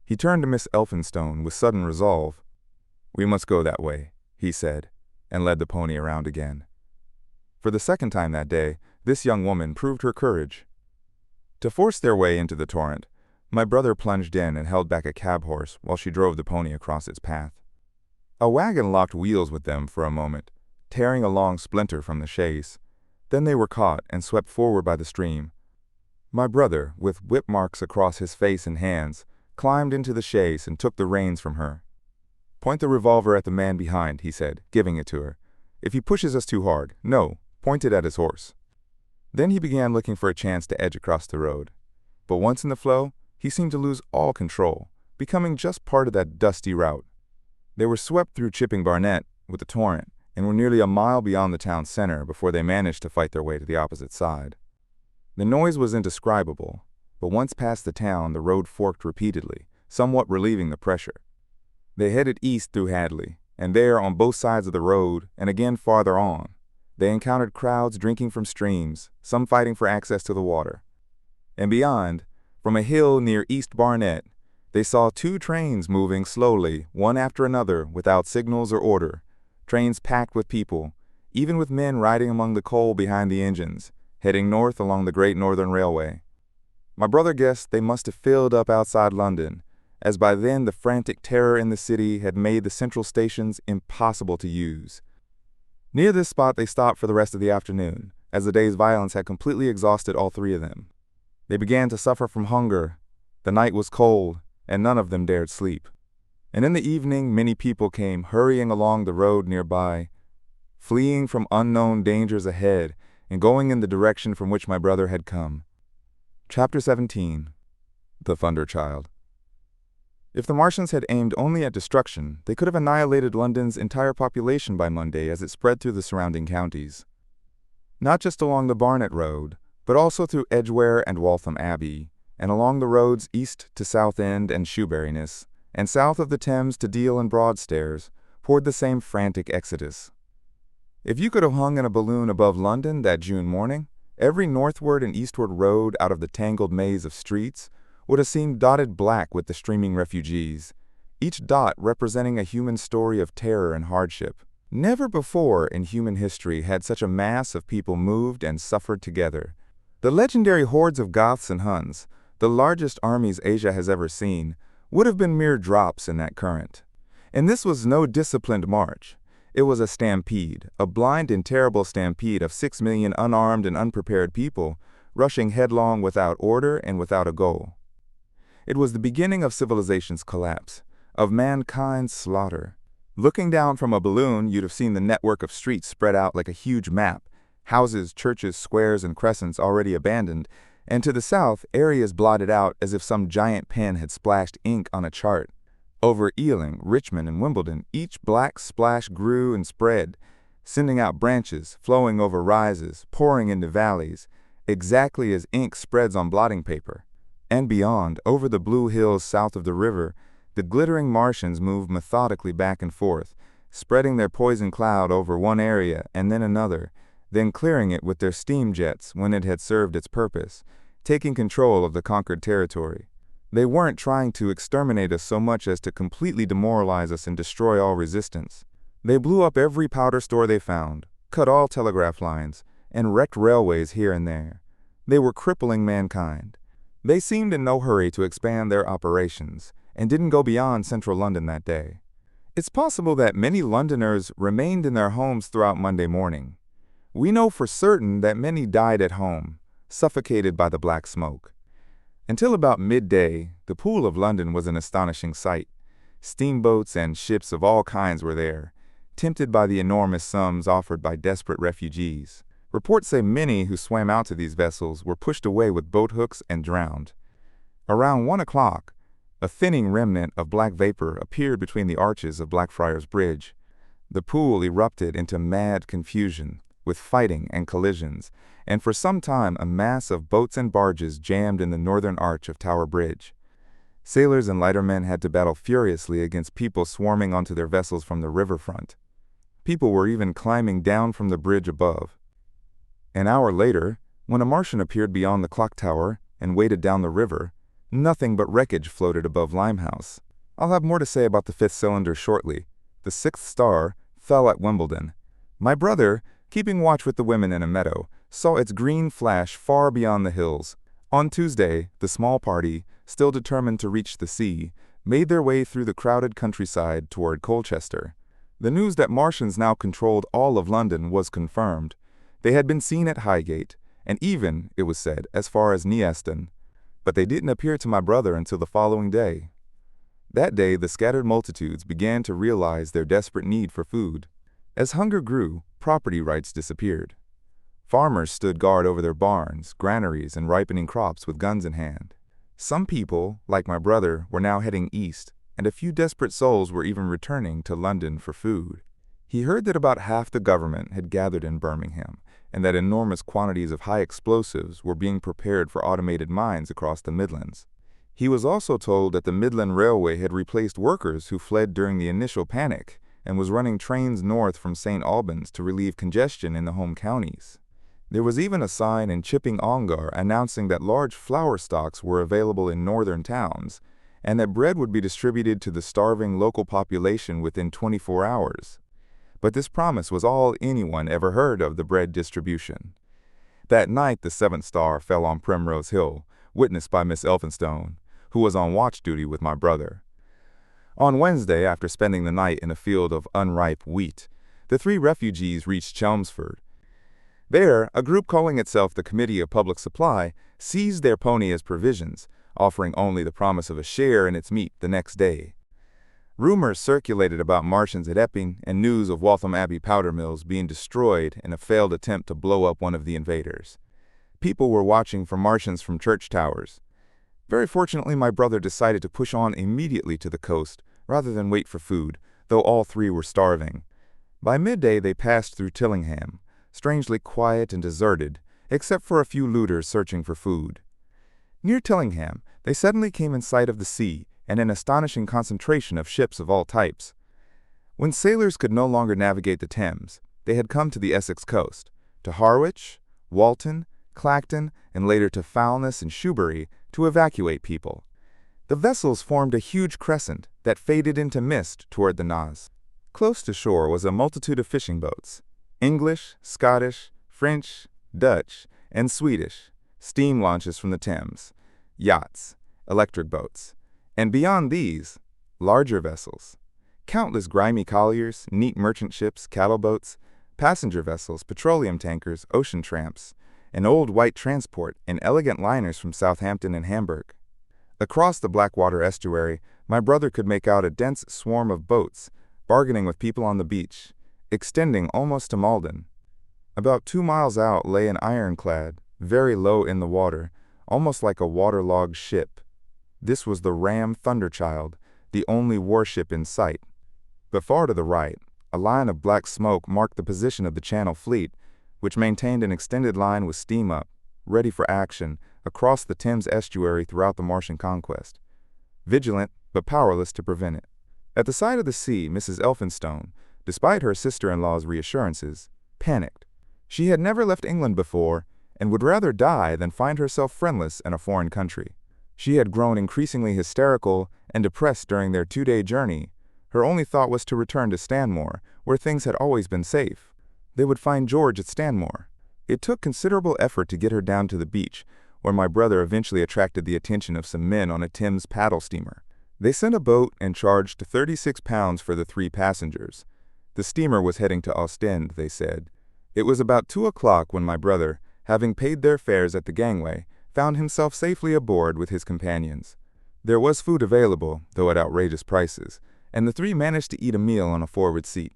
He turned to Miss Elphinstone with sudden resolve. "We must go that way," he said, and led the pony around again. For the second time that day, this young woman proved her courage. To force their way into the torrent, my brother plunged in and held back a cab horse while she drove the pony across its path. A wagon locked wheels with them for a moment, tearing a long splinter from the chaise. Then they were caught and swept forward by the stream. My brother, with whip marks across his face and hands, climbed into the chaise and took the reins from her. "Point the revolver at the man behind," he said, giving it to her. "If he pushes us too hard, no, point it at his horse." Then he began looking for a chance to edge across the road. But once in the flow, he seemed to lose all control, becoming just part of that dusty route. They were swept through Chipping Barnet with the torrent and were nearly a mile beyond the town center before they managed to fight their way to the opposite side. The noise was indescribable, but once past the town, the road forked repeatedly, somewhat relieving the pressure. They headed east through Hadley, and there, on both sides of the road, and again farther on, they encountered crowds drinking from streams, some fighting for access to the water. And beyond, from a hill near East Barnet, they saw two trains moving slowly, one after another, without signals or order, trains packed with people, even with men riding among the coal behind the engines, heading north along the Great Northern Railway. My brother guessed they must have filled up outside London, as by then the frantic terror in the city had made the central stations impossible to use. Near this spot they stopped for the rest of the afternoon, as the day's violence had completely exhausted all three of them. They began to suffer from hunger. The night was cold, and none of them dared sleep. And in the evening many people came hurrying along the road nearby, fleeing from unknown dangers ahead and going in the direction from which my brother had come. Chapter 17. The Thunder Child. If the Martians had aimed only at destruction, they could have annihilated London's entire population by Monday as it spread through the surrounding counties. Not just along the Barnet Road, but also through Edgware and Waltham Abbey, and along the roads east to Southend and Shoeburyness, and south of the Thames to Deal and Broadstairs, poured the same frantic exodus. If you could have hung in a balloon above London that June morning, every northward and eastward road out of the tangled maze of streets would have seemed dotted black with the streaming refugees, each dot representing a human story of terror and hardship. Never before in human history had such a mass of people moved and suffered together. The legendary hordes of Goths and Huns, the largest armies Asia has ever seen, would have been mere drops in that current. And this was no disciplined march. It was a stampede, a blind and terrible stampede of 6 million unarmed and unprepared people, rushing headlong without order and without a goal. It was the beginning of civilization's collapse, of mankind's slaughter. Looking down from a balloon, you'd have seen the network of streets spread out like a huge map, houses, churches, squares, and crescents already abandoned, and to the south, areas blotted out as if some giant pen had splashed ink on a chart. Over Ealing, Richmond, and Wimbledon, each black splash grew and spread, sending out branches, flowing over rises, pouring into valleys, exactly as ink spreads on blotting paper. And beyond, over the blue hills south of the river, the glittering Martians moved methodically back and forth, spreading their poison cloud over one area and then another, then clearing it with their steam jets when it had served its purpose, taking control of the conquered territory. They weren't trying to exterminate us so much as to completely demoralize us and destroy all resistance. They blew up every powder store they found, cut all telegraph lines, and wrecked railways here and there. They were crippling mankind. They seemed in no hurry to expand their operations, and didn't go beyond central London that day. It's possible that many Londoners remained in their homes throughout Monday morning. We know for certain that many died at home, suffocated by the black smoke. Until about midday, the Pool of London was an astonishing sight. Steamboats and ships of all kinds were there, tempted by the enormous sums offered by desperate refugees. Reports say many who swam out to these vessels were pushed away with boat hooks and drowned. Around 1 o'clock, a thinning remnant of black vapor appeared between the arches of Blackfriars Bridge. The pool erupted into mad confusion, with fighting and collisions, and for some time a mass of boats and barges jammed in the northern arch of Tower Bridge. Sailors and lightermen had to battle furiously against people swarming onto their vessels from the riverfront. People were even climbing down from the bridge above. An hour later, when a Martian appeared beyond the clock tower and waded down the river, nothing but wreckage floated above Limehouse. I'll have more to say about the fifth cylinder shortly. The sixth star fell at Wimbledon. My brother, keeping watch with the women in a meadow, saw its green flash far beyond the hills. On Tuesday, the small party, still determined to reach the sea, made their way through the crowded countryside toward Colchester. The news that Martians now controlled all of London was confirmed. They had been seen at Highgate, and even, it was said, as far as Neaston. But they didn't appear to my brother until the following day. That day, the scattered multitudes began to realize their desperate need for food. As hunger grew, property rights disappeared. Farmers stood guard over their barns, granaries, and ripening crops with guns in hand. Some people, like my brother, were now heading east, and a few desperate souls were even returning to London for food. He heard that about half the government had gathered in Birmingham, and that enormous quantities of high explosives were being prepared for automated mines across the Midlands. He was also told that the Midland Railway had replaced workers who fled during the initial panic and was running trains north from St. Albans to relieve congestion in the home counties. There was even a sign in Chipping Ongar announcing that large flour stocks were available in northern towns, and that bread would be distributed to the starving local population within 24 hours. But this promise was all anyone ever heard of the bread distribution. That night the seventh star fell on Primrose Hill, witnessed by Miss Elphinstone, who was on watch duty with my brother. On Wednesday, after spending the night in a field of unripe wheat, the three refugees reached Chelmsford. There, a group calling itself the Committee of Public Supply seized their pony as provisions, offering only the promise of a share in its meat the next day. Rumors circulated about Martians at Epping and news of Waltham Abbey powder mills being destroyed in a failed attempt to blow up one of the invaders. People were watching for Martians from church towers. Very fortunately, my brother decided to push on immediately to the coast rather than wait for food, though all three were starving. By midday, they passed through Tillingham, strangely quiet and deserted, except for a few looters searching for food. Near Tillingham, they suddenly came in sight of the sea and an astonishing concentration of ships of all types. When sailors could no longer navigate the Thames, they had come to the Essex coast, to Harwich, Walton, Clacton, and later to Foulness and Shoebury to evacuate people. The vessels formed a huge crescent that faded into mist toward the Naze. Close to shore was a multitude of fishing boats, English, Scottish, French, Dutch, and Swedish, steam launches from the Thames, yachts, electric boats, and beyond these, larger vessels, countless grimy colliers, neat merchant ships, cattle boats, passenger vessels, petroleum tankers, ocean tramps, an old white transport, and elegant liners from Southampton and Hamburg. Across the Blackwater estuary, my brother could make out a dense swarm of boats, bargaining with people on the beach, extending almost to Malden. About 2 miles out lay an ironclad, very low in the water, almost like a waterlogged ship. This was the ram Thunderchild, the only warship in sight. But far to the right, a line of black smoke marked the position of the Channel Fleet, which maintained an extended line with steam up, ready for action, across the Thames estuary throughout the Martian conquest, vigilant but powerless to prevent it. At the sight of the sea, Mrs. Elphinstone, despite her sister-in-law's reassurances, panicked. She had never left England before and would rather die than find herself friendless in a foreign country. She had grown increasingly hysterical and depressed during their 2-day journey. Her only thought was to return to Stanmore, where things had always been safe. They would find George at Stanmore. It took considerable effort to get her down to the beach, where my brother eventually attracted the attention of some men on a Thames paddle steamer. They sent a boat and charged £36 for the 3 passengers. The steamer was heading to Ostend, they said. It was about 2 o'clock when my brother, having paid their fares at the gangway, found himself safely aboard with his companions. There was food available, though at outrageous prices, and the 3 managed to eat a meal on a forward seat.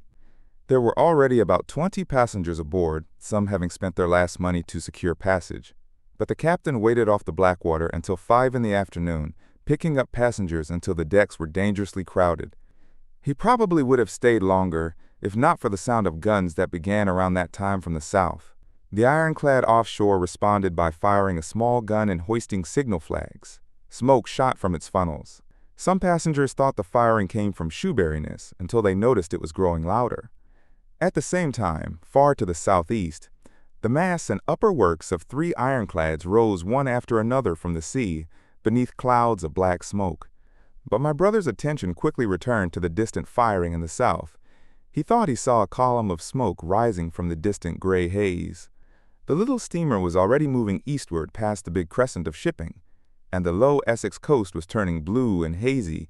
There were already about 20 passengers aboard, some having spent their last money to secure passage. But the captain waited off the Blackwater until 5 in the afternoon, picking up passengers until the decks were dangerously crowded. He probably would have stayed longer, if not for the sound of guns that began around that time from the south. The ironclad offshore responded by firing a small gun and hoisting signal flags. Smoke shot from its funnels. Some passengers thought the firing came from Shoeburyness until they noticed it was growing louder. At the same time, far to the southeast, the masts and upper works of 3 ironclads rose one after another from the sea, beneath clouds of black smoke. But my brother's attention quickly returned to the distant firing in the south. He thought he saw a column of smoke rising from the distant gray haze. The little steamer was already moving eastward past the big crescent of shipping, and the low Essex coast was turning blue and hazy,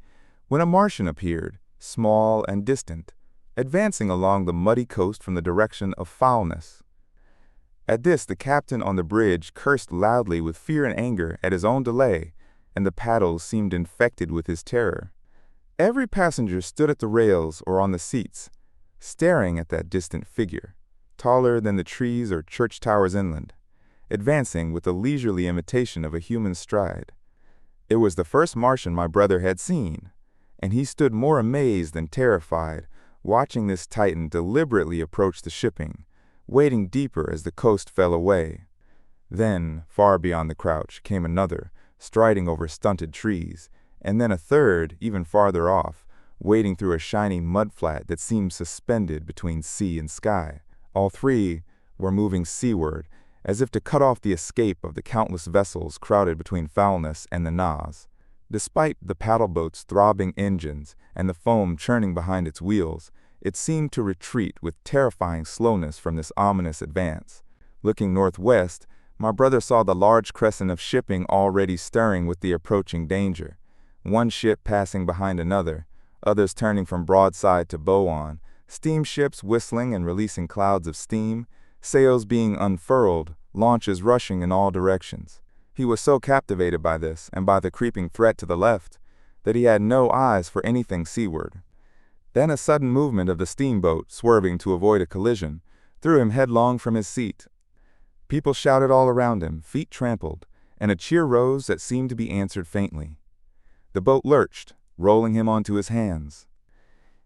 when a Martian appeared, small and distant, advancing along the muddy coast from the direction of Foulness. At this, the captain on the bridge cursed loudly with fear and anger at his own delay, and the paddles seemed infected with his terror. Every passenger stood at the rails or on the seats, staring at that distant figure, taller than the trees or church towers inland, advancing with a leisurely imitation of a human stride. It was the first Martian my brother had seen, and he stood more amazed than terrified, watching this Titan deliberately approach the shipping, wading deeper as the coast fell away. Then, far beyond the crouch, came another, striding over stunted trees, and then a third, even farther off, wading through a shiny mudflat that seemed suspended between sea and sky. All 3 were moving seaward, as if to cut off the escape of the countless vessels crowded between Foulness and the Naze. Despite the paddle boat's throbbing engines and the foam churning behind its wheels, it seemed to retreat with terrifying slowness from this ominous advance. Looking northwest, My brother saw the large crescent of shipping already stirring with the approaching danger. One ship passing behind another, others turning from broadside to bow on, steamships whistling and releasing clouds of steam, sails being unfurled, launches rushing in all directions. He was so captivated by this, and by the creeping threat to the left, that he had no eyes for anything seaward. Then a sudden movement of the steamboat, swerving to avoid a collision, threw him headlong from his seat. People shouted all around him, feet trampled, and a cheer rose that seemed to be answered faintly. The boat lurched, rolling him onto his hands.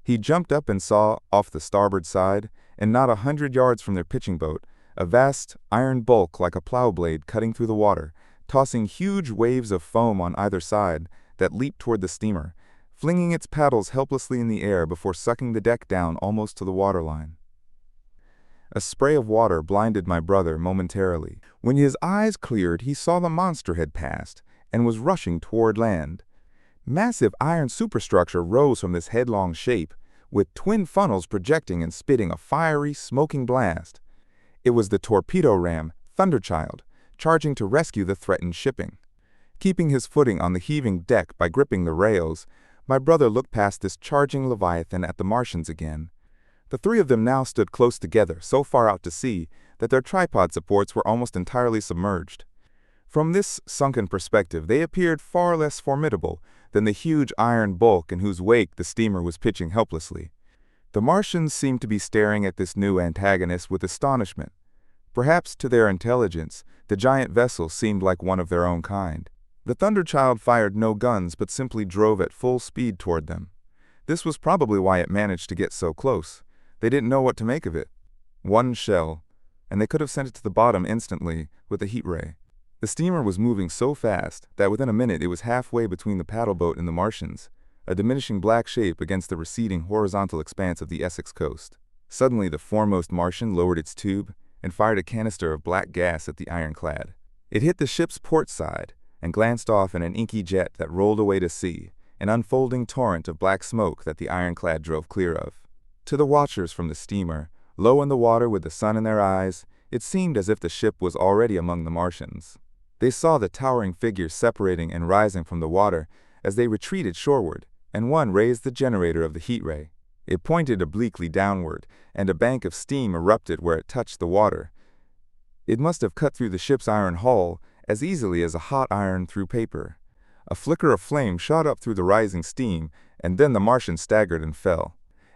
He jumped up and saw, off the starboard side, and not 100 yards from their pitching boat, a vast iron bulk like a plow blade cutting through the water, tossing huge waves of foam on either side that leaped toward the steamer, flinging its paddles helplessly in the air before sucking the deck down almost to the waterline. A spray of water blinded my brother momentarily. When his eyes cleared, he saw the monster had passed and was rushing toward land. Massive iron superstructure rose from this headlong shape, with twin funnels projecting and spitting a fiery, smoking blast. It was the torpedo ram, Thunderchild, charging to rescue the threatened shipping. Keeping his footing on the heaving deck by gripping the rails, my brother looked past this charging leviathan at the Martians again. The three of them now stood close together, so far out to sea that their tripod supports were almost entirely submerged. From this sunken perspective, they appeared far less formidable than the huge iron bulk in whose wake the steamer was pitching helplessly. The Martians seemed to be staring at this new antagonist with astonishment. Perhaps to their intelligence, the giant vessel seemed like one of their own kind. The Thunderchild fired no guns but simply drove at full speed toward them. This was probably why it managed to get so close. They didn't know what to make of it. One shell, and they could have sent it to the bottom instantly with a heat ray. The steamer was moving so fast that within a minute it was halfway between the paddle boat and the Martians, a diminishing black shape against the receding horizontal expanse of the Essex coast. Suddenly the foremost Martian lowered its tube and fired a canister of black gas at the ironclad. It hit the ship's port side and glanced off in an inky jet that rolled away to sea, an unfolding torrent of black smoke that the ironclad drove clear of. To the watchers from the steamer, low in the water with the sun in their eyes, it seemed as if the ship was already among the Martians. They saw the towering figures separating and rising from the water as they retreated shoreward, and one raised the generator of the heat ray. It pointed obliquely downward, and a bank of steam erupted where it touched the water. It must have cut through the ship's iron hull as easily as a hot iron through paper. A flicker of flame shot up through the rising steam, and then the Martian staggered and fell.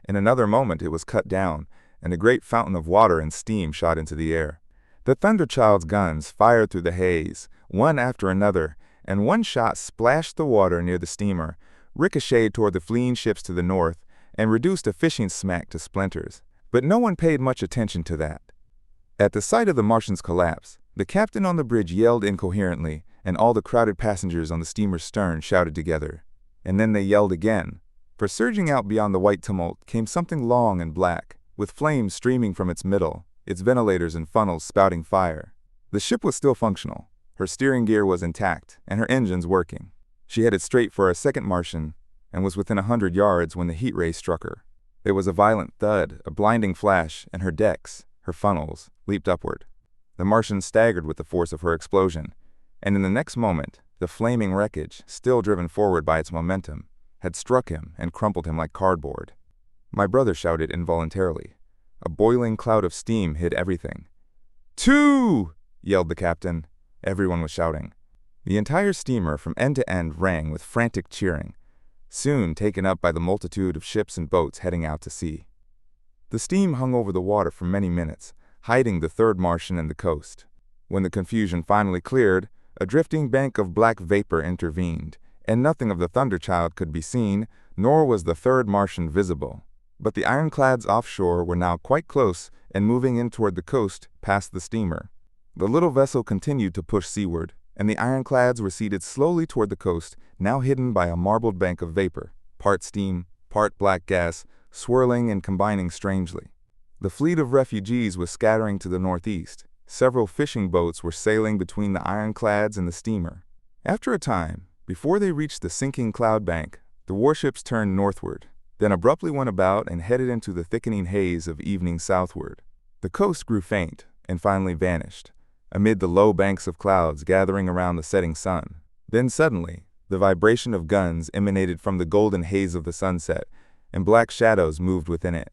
In another moment it was cut down, and a great fountain of water and steam shot into the air. The Thunderchild's guns fired through the haze, one after another, and one shot splashed the water near the steamer, ricocheted toward the fleeing ships to the north, and reduced a fishing smack to splinters. But no one paid much attention to that. At the sight of the Martian's collapse, the captain on the bridge yelled incoherently, and all the crowded passengers on the steamer's stern shouted together. And then they yelled again, for surging out beyond the white tumult came something long and black, with flames streaming from its middle, its ventilators and funnels spouting fire. The ship was still functional. Her steering gear was intact, and her engines working. She headed straight for a second Martian, and was within 100 yards when the heat ray struck her. There was a violent thud, a blinding flash, and her decks, her funnels, leaped upward. The Martian staggered with the force of her explosion, and in the next moment, the flaming wreckage, still driven forward by its momentum, had struck him and crumpled him like cardboard. My brother shouted involuntarily. A boiling cloud of steam hid everything. "Two!" yelled the captain. Everyone was shouting. The entire steamer from end to end rang with frantic cheering, soon taken up by the multitude of ships and boats heading out to sea. The steam hung over the water for many minutes, hiding the third Martian and the coast. When the confusion finally cleared, a drifting bank of black vapor intervened, and nothing of the Thunderchild could be seen, nor was the third Martian visible. But the ironclads offshore were now quite close and moving in toward the coast past the steamer. The little vessel continued to push seaward, and the ironclads receded slowly toward the coast, now hidden by a marbled bank of vapor, part steam, part black gas, swirling and combining strangely. The fleet of refugees was scattering to the northeast. Several fishing boats were sailing between the ironclads and the steamer. After a time, before they reached the sinking cloud bank, the warships turned northward, then abruptly went about and headed into the thickening haze of evening southward. The coast grew faint and finally vanished. amid the low banks of clouds gathering around the setting sun. Then suddenly, the vibration of guns emanated from the golden haze of the sunset, and black shadows moved within it.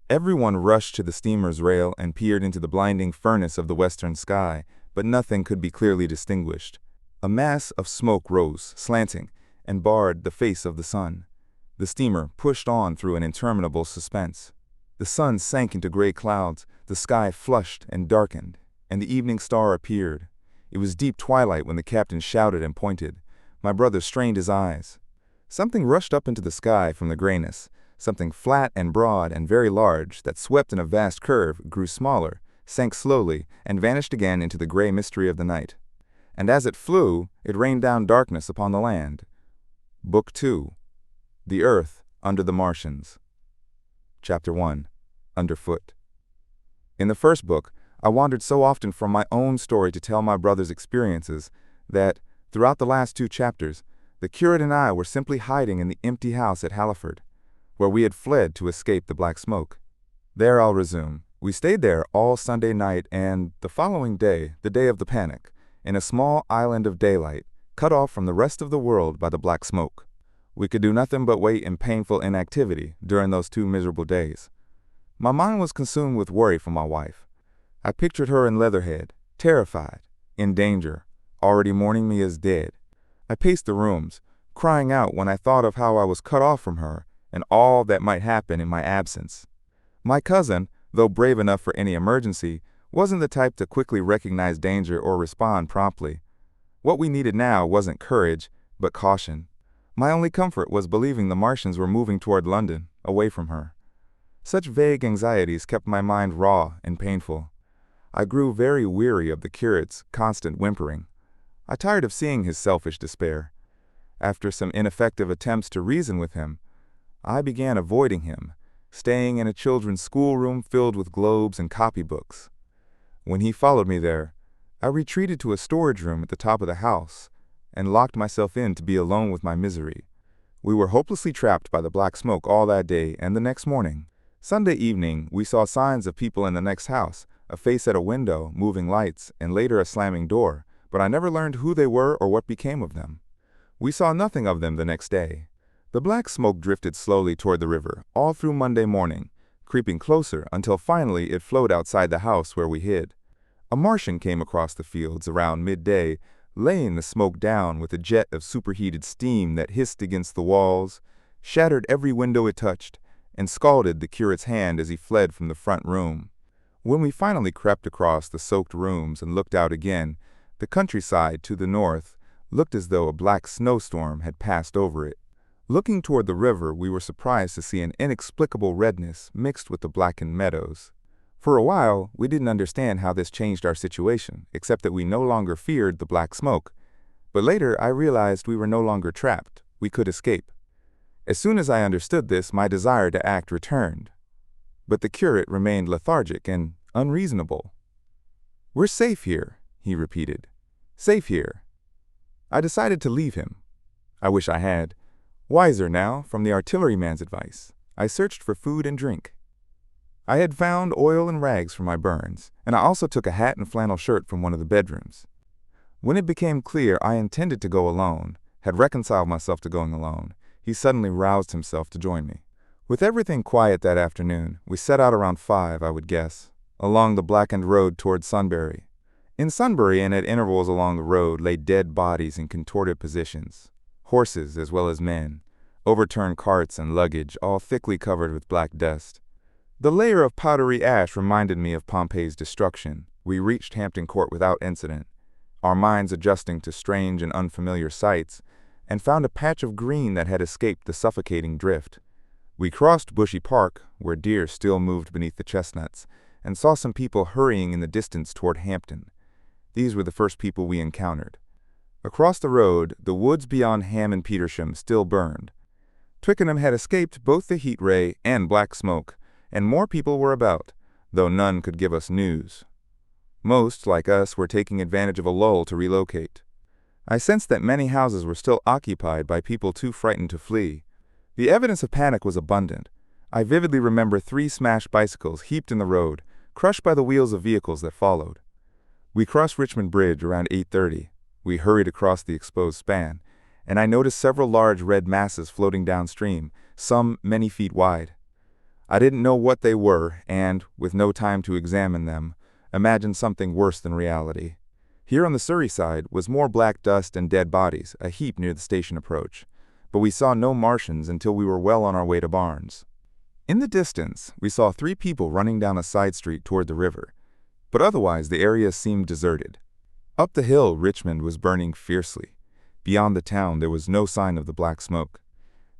Everyone rushed to the steamer's rail and peered into the blinding furnace of the western sky, but nothing could be clearly distinguished. A mass of smoke rose, slanting, and barred the face of the sun. The steamer pushed on through an interminable suspense. The sun sank into gray clouds, the sky flushed and darkened, and the evening star appeared. It was deep twilight when the captain shouted and pointed. My brother strained his eyes. Something rushed up into the sky from the grayness, something flat and broad and very large that swept in a vast curve, grew smaller, sank slowly, and vanished again into the gray mystery of the night. And as it flew, it rained down darkness upon the land. Book 2. The Earth Under the Martians. Chapter 1. Underfoot. In the first book, I wandered so often from my own story to tell my brother's experiences that, throughout the last 2 chapters, the curate and I were simply hiding in the empty house at Halliford, where we had fled to escape the black smoke. There I'll resume. We stayed there all Sunday night and, the following day, the day of the panic, in a small island of daylight, cut off from the rest of the world by the black smoke. We could do nothing but wait in painful inactivity during those 2 miserable days. My mind was consumed with worry for my wife. I pictured her in Leatherhead, terrified, in danger, already mourning me as dead. I paced the rooms, crying out when I thought of how I was cut off from her and all that might happen in my absence. My cousin, though brave enough for any emergency, wasn't the type to quickly recognize danger or respond promptly. What we needed now wasn't courage, but caution. My only comfort was believing the Martians were moving toward London, away from her. Such vague anxieties kept my mind raw and painful. I grew very weary of the curate's constant whimpering. I tired of seeing his selfish despair. After some ineffective attempts to reason with him, I began avoiding him, staying in a children's schoolroom filled with globes and copybooks. When he followed me there, I retreated to a storage room at the top of the house and locked myself in to be alone with my misery. We were hopelessly trapped by the black smoke all that day and the next morning. Sunday evening, we saw signs of people in the next house, a face at a window, moving lights, and later a slamming door, but I never learned who they were or what became of them. We saw nothing of them the next day. The black smoke drifted slowly toward the river, all through Monday morning, creeping closer until finally it flowed outside the house where we hid. A Martian came across the fields around midday, laying the smoke down with a jet of superheated steam that hissed against the walls, shattered every window it touched, and scalded the curate's hand as he fled from the front room. When we finally crept across the soaked rooms and looked out again, the countryside to the north looked as though a black snowstorm had passed over it. Looking toward the river, we were surprised to see an inexplicable redness mixed with the blackened meadows. For a while, we didn't understand how this changed our situation, except that we no longer feared the black smoke. But later, I realized we were no longer trapped. We could escape. As soon as I understood this, my desire to act returned. But the curate remained lethargic and unreasonable. "We're safe here," he repeated. "Safe here." I decided to leave him. I wish I had. Wiser now from the artilleryman's advice, I searched for food and drink. I had found oil and rags for my burns, and I also took a hat and flannel shirt from one of the bedrooms. When it became clear I intended to go alone, had reconciled myself to going alone, he suddenly roused himself to join me. With everything quiet that afternoon, we set out around 5, I would guess, along the blackened road toward Sunbury. In Sunbury and at intervals along the road lay dead bodies in contorted positions. Horses as well as men, overturned carts and luggage, all thickly covered with black dust. The layer of powdery ash reminded me of Pompey's destruction. We reached Hampton Court without incident, our minds adjusting to strange and unfamiliar sights, and found a patch of green that had escaped the suffocating drift. We crossed Bushy Park, where deer still moved beneath the chestnuts, and saw some people hurrying in the distance toward Hampton. These were the first people we encountered. Across the road, the woods beyond Ham and Petersham still burned. Twickenham had escaped both the heat ray and black smoke, and more people were about, though none could give us news. Most, like us, were taking advantage of a lull to relocate. I sensed that many houses were still occupied by people too frightened to flee. The evidence of panic was abundant. I vividly remember 3 smashed bicycles heaped in the road, crushed by the wheels of vehicles that followed. We crossed Richmond Bridge around 8:30. We hurried across the exposed span, and I noticed several large red masses floating downstream, some many feet wide. I didn't know what they were and, with no time to examine them, imagined something worse than reality. Here on the Surrey side was more black dust and dead bodies, a heap near the station approach, but we saw no Martians until we were well on our way to Barnes. In the distance, we saw 3 people running down a side street toward the river, but otherwise the area seemed deserted. Up the hill, Richmond was burning fiercely. Beyond the town, there was no sign of the black smoke.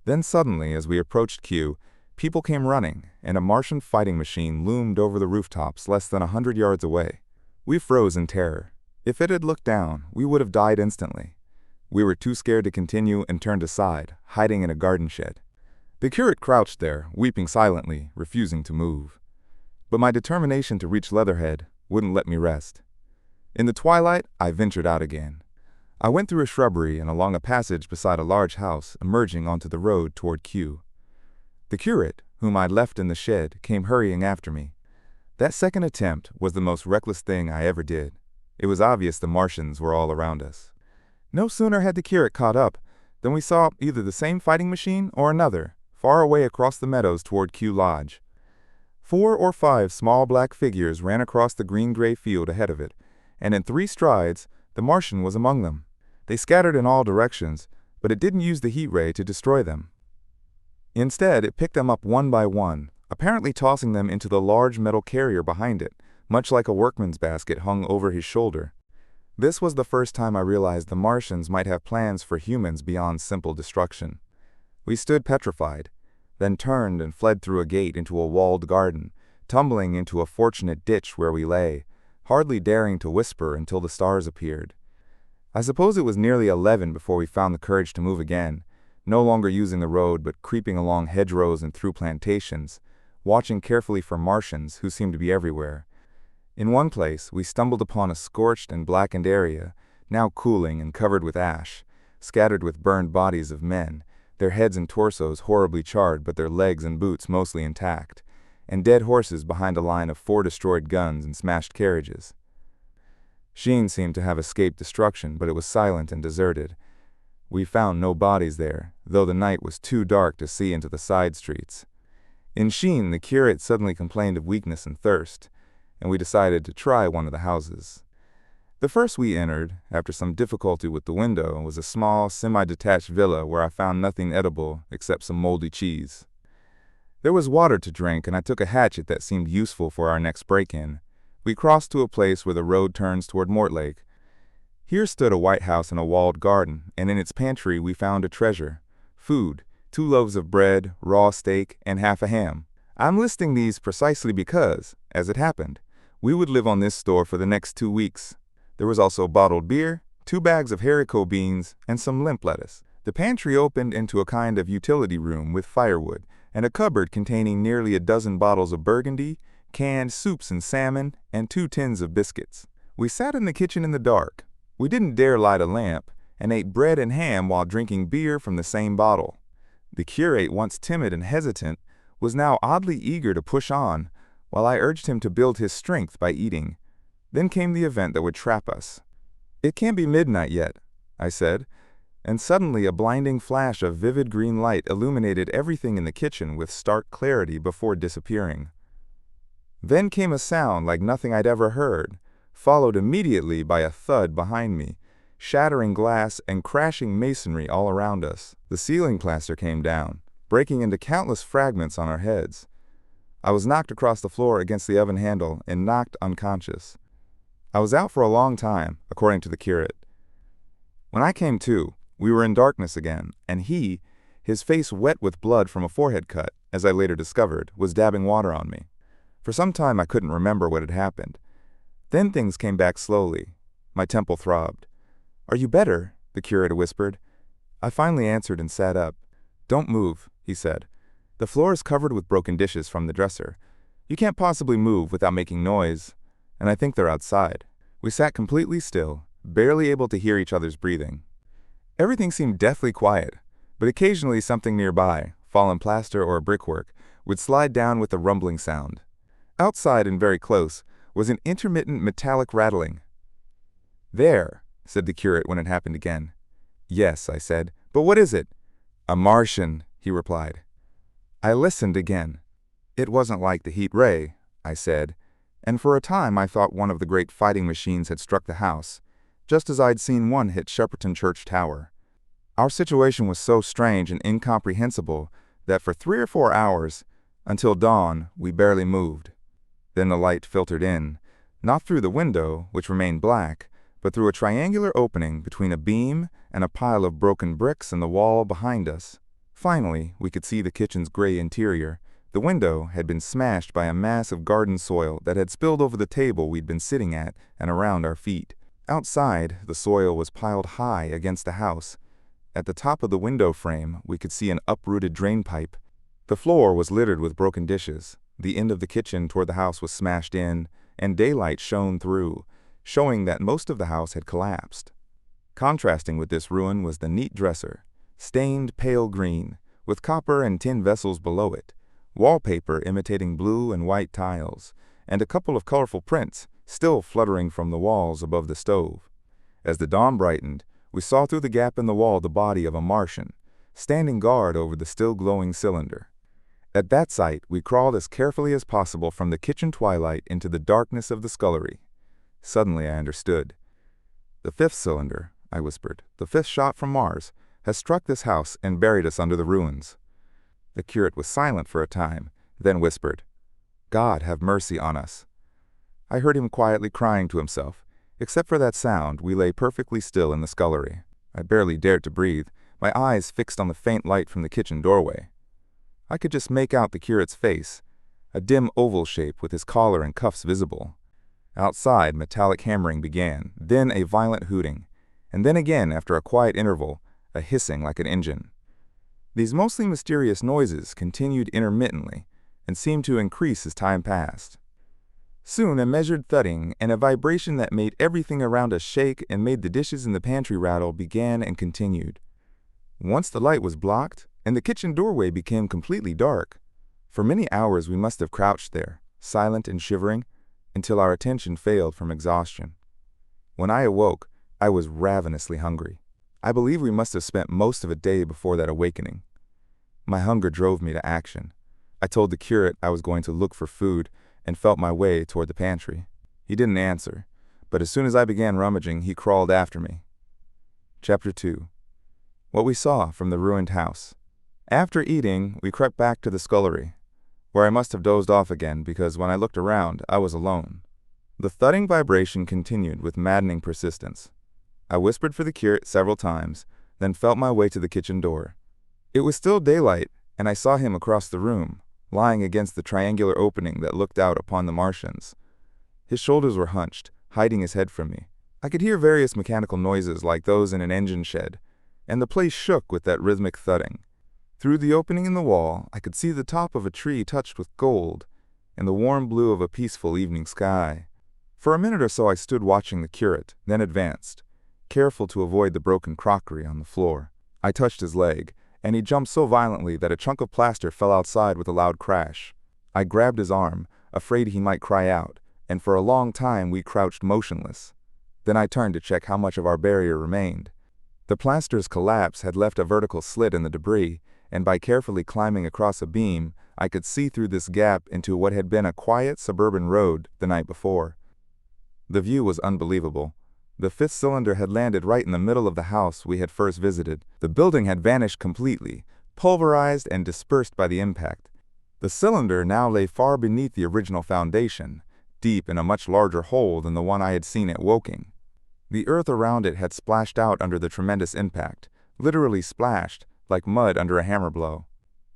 Then suddenly, as we approached Kew, people came running, and a Martian fighting machine loomed over the rooftops less than 100 yards away. We froze in terror. If it had looked down, we would have died instantly. We were too scared to continue and turned aside, hiding in a garden shed. The curate crouched there, weeping silently, refusing to move. But my determination to reach Leatherhead wouldn't let me rest. In the twilight, I ventured out again. I went through a shrubbery and along a passage beside a large house, emerging onto the road toward Kew. The curate, whom I'd left in the shed, came hurrying after me. That second attempt was the most reckless thing I ever did. It was obvious the Martians were all around us. No sooner had the curate caught up than we saw either the same fighting machine or another, far away across the meadows toward Kew Lodge. 4 or 5 small black figures ran across the green-gray field ahead of it, and in 3 strides, the Martian was among them. They scattered in all directions, but it didn't use the heat ray to destroy them. Instead, it picked them up one by one, apparently tossing them into the large metal carrier behind it, much like a workman's basket hung over his shoulder. This was the first time I realized the Martians might have plans for humans beyond simple destruction. We stood petrified, then turned and fled through a gate into a walled garden, tumbling into a fortunate ditch where we lay, hardly daring to whisper until the stars appeared. I suppose it was nearly 11 before we found the courage to move again, no longer using the road but creeping along hedgerows and through plantations, watching carefully for Martians who seemed to be everywhere. In one place, we stumbled upon a scorched and blackened area, now cooling and covered with ash, scattered with burned bodies of men, their heads and torsos horribly charred but their legs and boots mostly intact, and dead horses behind a line of 4 destroyed guns and smashed carriages. Sheen seemed to have escaped destruction, but it was silent and deserted. We found no bodies there, though the night was too dark to see into the side streets. In Sheen, the curate suddenly complained of weakness and thirst, and we decided to try one of the houses. The first we entered, after some difficulty with the window, was a small, semi-detached villa where I found nothing edible except some moldy cheese. There was water to drink, and I took a hatchet that seemed useful for our next break-in. We crossed to a place where the road turns toward Mortlake. Here stood a white house in a walled garden, and in its pantry we found a treasure: food, 2 loaves of bread, raw steak, and half a ham. I'm listing these precisely because, as it happened, we would live on this store for the next 2 weeks. There was also bottled beer, 2 bags of haricot beans, and some limp lettuce. The pantry opened into a kind of utility room with firewood, and a cupboard containing nearly a dozen bottles of Burgundy, canned soups and salmon, and 2 tins of biscuits. We sat in the kitchen in the dark. We didn't dare light a lamp, and ate bread and ham while drinking beer from the same bottle. The curate, once timid and hesitant, was now oddly eager to push on, while I urged him to build his strength by eating. Then came the event that would trap us. "It can't be midnight yet," I said, and suddenly a blinding flash of vivid green light illuminated everything in the kitchen with stark clarity before disappearing. Then came a sound like nothing I'd ever heard, followed immediately by a thud behind me, shattering glass and crashing masonry all around us. The ceiling plaster came down, breaking into countless fragments on our heads. I was knocked across the floor against the oven handle and knocked unconscious. I was out for a long time, according to the curate. When I came to, we were in darkness again, and he, his face wet with blood from a forehead cut, as I later discovered, was dabbing water on me. For some time I couldn't remember what had happened. Then things came back slowly. My temple throbbed. "Are you better?" the curate whispered. I finally answered and sat up. "Don't move," he said. "The floor is covered with broken dishes from the dresser. You can't possibly move without making noise, and I think they're outside." We sat completely still, barely able to hear each other's breathing. Everything seemed deathly quiet, but occasionally something nearby, fallen plaster or brickwork, would slide down with a rumbling sound. Outside and very close was an intermittent metallic rattling, "There," said the curate when it happened again. "Yes," I said, "but what is it?" "A Martian," he replied. I listened again. "It wasn't like the heat ray," I said, and for a time I thought one of the great fighting machines had struck the house, just as I'd seen one hit Shepperton Church Tower. Our situation was so strange and incomprehensible that for 3 or 4 hours, until dawn, we barely moved. Then the light filtered in, not through the window, which remained black, but through a triangular opening between a beam and a pile of broken bricks in the wall behind us. Finally, we could see the kitchen's gray interior. The window had been smashed by a mass of garden soil that had spilled over the table we'd been sitting at and around our feet. Outside, the soil was piled high against the house. At the top of the window frame, we could see an uprooted drain pipe. The floor was littered with broken dishes. The end of the kitchen toward the house was smashed in, and daylight shone through, showing that most of the house had collapsed. Contrasting with this ruin was the neat dresser, stained pale green, with copper and tin vessels below it, wallpaper imitating blue and white tiles, and a couple of colorful prints still fluttering from the walls above the stove. As the dawn brightened, we saw through the gap in the wall the body of a Martian, standing guard over the still glowing cylinder. At that sight, we crawled as carefully as possible from the kitchen twilight into the darkness of the scullery. Suddenly I understood. "The 5th cylinder," I whispered, "the 5th shot from Mars, has struck this house and buried us under the ruins." The curate was silent for a time, then whispered, "God have mercy on us." I heard him quietly crying to himself. Except for that sound, we lay perfectly still in the scullery. I barely dared to breathe, my eyes fixed on the faint light from the kitchen doorway. I could just make out the curate's face, a dim oval shape with his collar and cuffs visible. Outside, metallic hammering began, then a violent hooting, and then again, after a quiet interval, a hissing like an engine. These mostly mysterious noises continued intermittently and seemed to increase as time passed. Soon a measured thudding and a vibration that made everything around us shake and made the dishes in the pantry rattle began and continued. Once the light was blocked, and the kitchen doorway became completely dark. For many hours we must have crouched there, silent and shivering, until our attention failed from exhaustion. When I awoke, I was ravenously hungry. I believe we must have spent most of a day before that awakening. My hunger drove me to action. I told the curate I was going to look for food and felt my way toward the pantry. He didn't answer, but as soon as I began rummaging, he crawled after me. Chapter 2. What we saw from the ruined house. After eating, we crept back to the scullery, where I must have dozed off again because when I looked around, I was alone. The thudding vibration continued with maddening persistence. I whispered for the curate several times, then felt my way to the kitchen door. It was still daylight, and I saw him across the room, lying against the triangular opening that looked out upon the Martians. His shoulders were hunched, hiding his head from me. I could hear various mechanical noises like those in an engine shed, and the place shook with that rhythmic thudding. Through the opening in the wall, I could see the top of a tree touched with gold, and the warm blue of a peaceful evening sky. For a minute or so I stood watching the curate, then advanced, careful to avoid the broken crockery on the floor. I touched his leg, and he jumped so violently that a chunk of plaster fell outside with a loud crash. I grabbed his arm, afraid he might cry out, and for a long time we crouched motionless. Then I turned to check how much of our barrier remained. The plaster's collapse had left a vertical slit in the debris, and by carefully climbing across a beam, I could see through this gap into what had been a quiet suburban road the night before. The view was unbelievable. The 5th cylinder had landed right in the middle of the house we had first visited. The building had vanished completely, pulverized and dispersed by the impact. The cylinder now lay far beneath the original foundation, deep in a much larger hole than the one I had seen at Woking. The earth around it had splashed out under the tremendous impact, literally splashed, like mud under a hammer blow.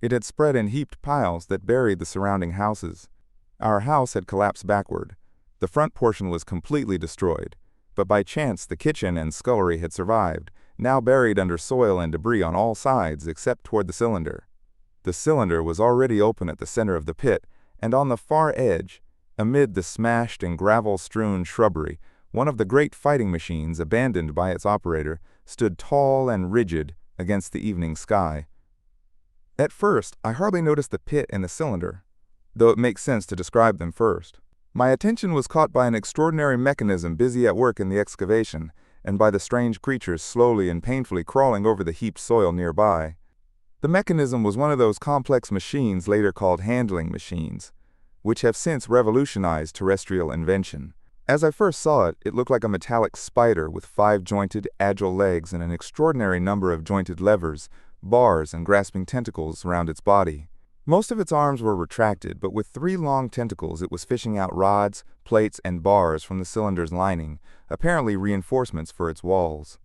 It had spread in heaped piles that buried the surrounding houses. Our house had collapsed backward. The front portion was completely destroyed, but by chance the kitchen and scullery had survived, now buried under soil and debris on all sides except toward the cylinder. The cylinder was already open at the center of the pit, and on the far edge, amid the smashed and gravel-strewn shrubbery, one of the great fighting machines, abandoned by its operator, stood tall and rigid against the evening sky. At first, I hardly noticed the pit and the cylinder, though it makes sense to describe them first. My attention was caught by an extraordinary mechanism busy at work in the excavation, and by the strange creatures slowly and painfully crawling over the heaped soil nearby. The mechanism was one of those complex machines later called handling machines, which have since revolutionized terrestrial invention. As I first saw it, it looked like a metallic spider with 5 jointed, agile legs and an extraordinary number of jointed levers, bars, and grasping tentacles around its body. Most of its arms were retracted, but with 3 long tentacles it was fishing out rods, plates, and bars from the cylinder's lining, apparently reinforcements for its walls.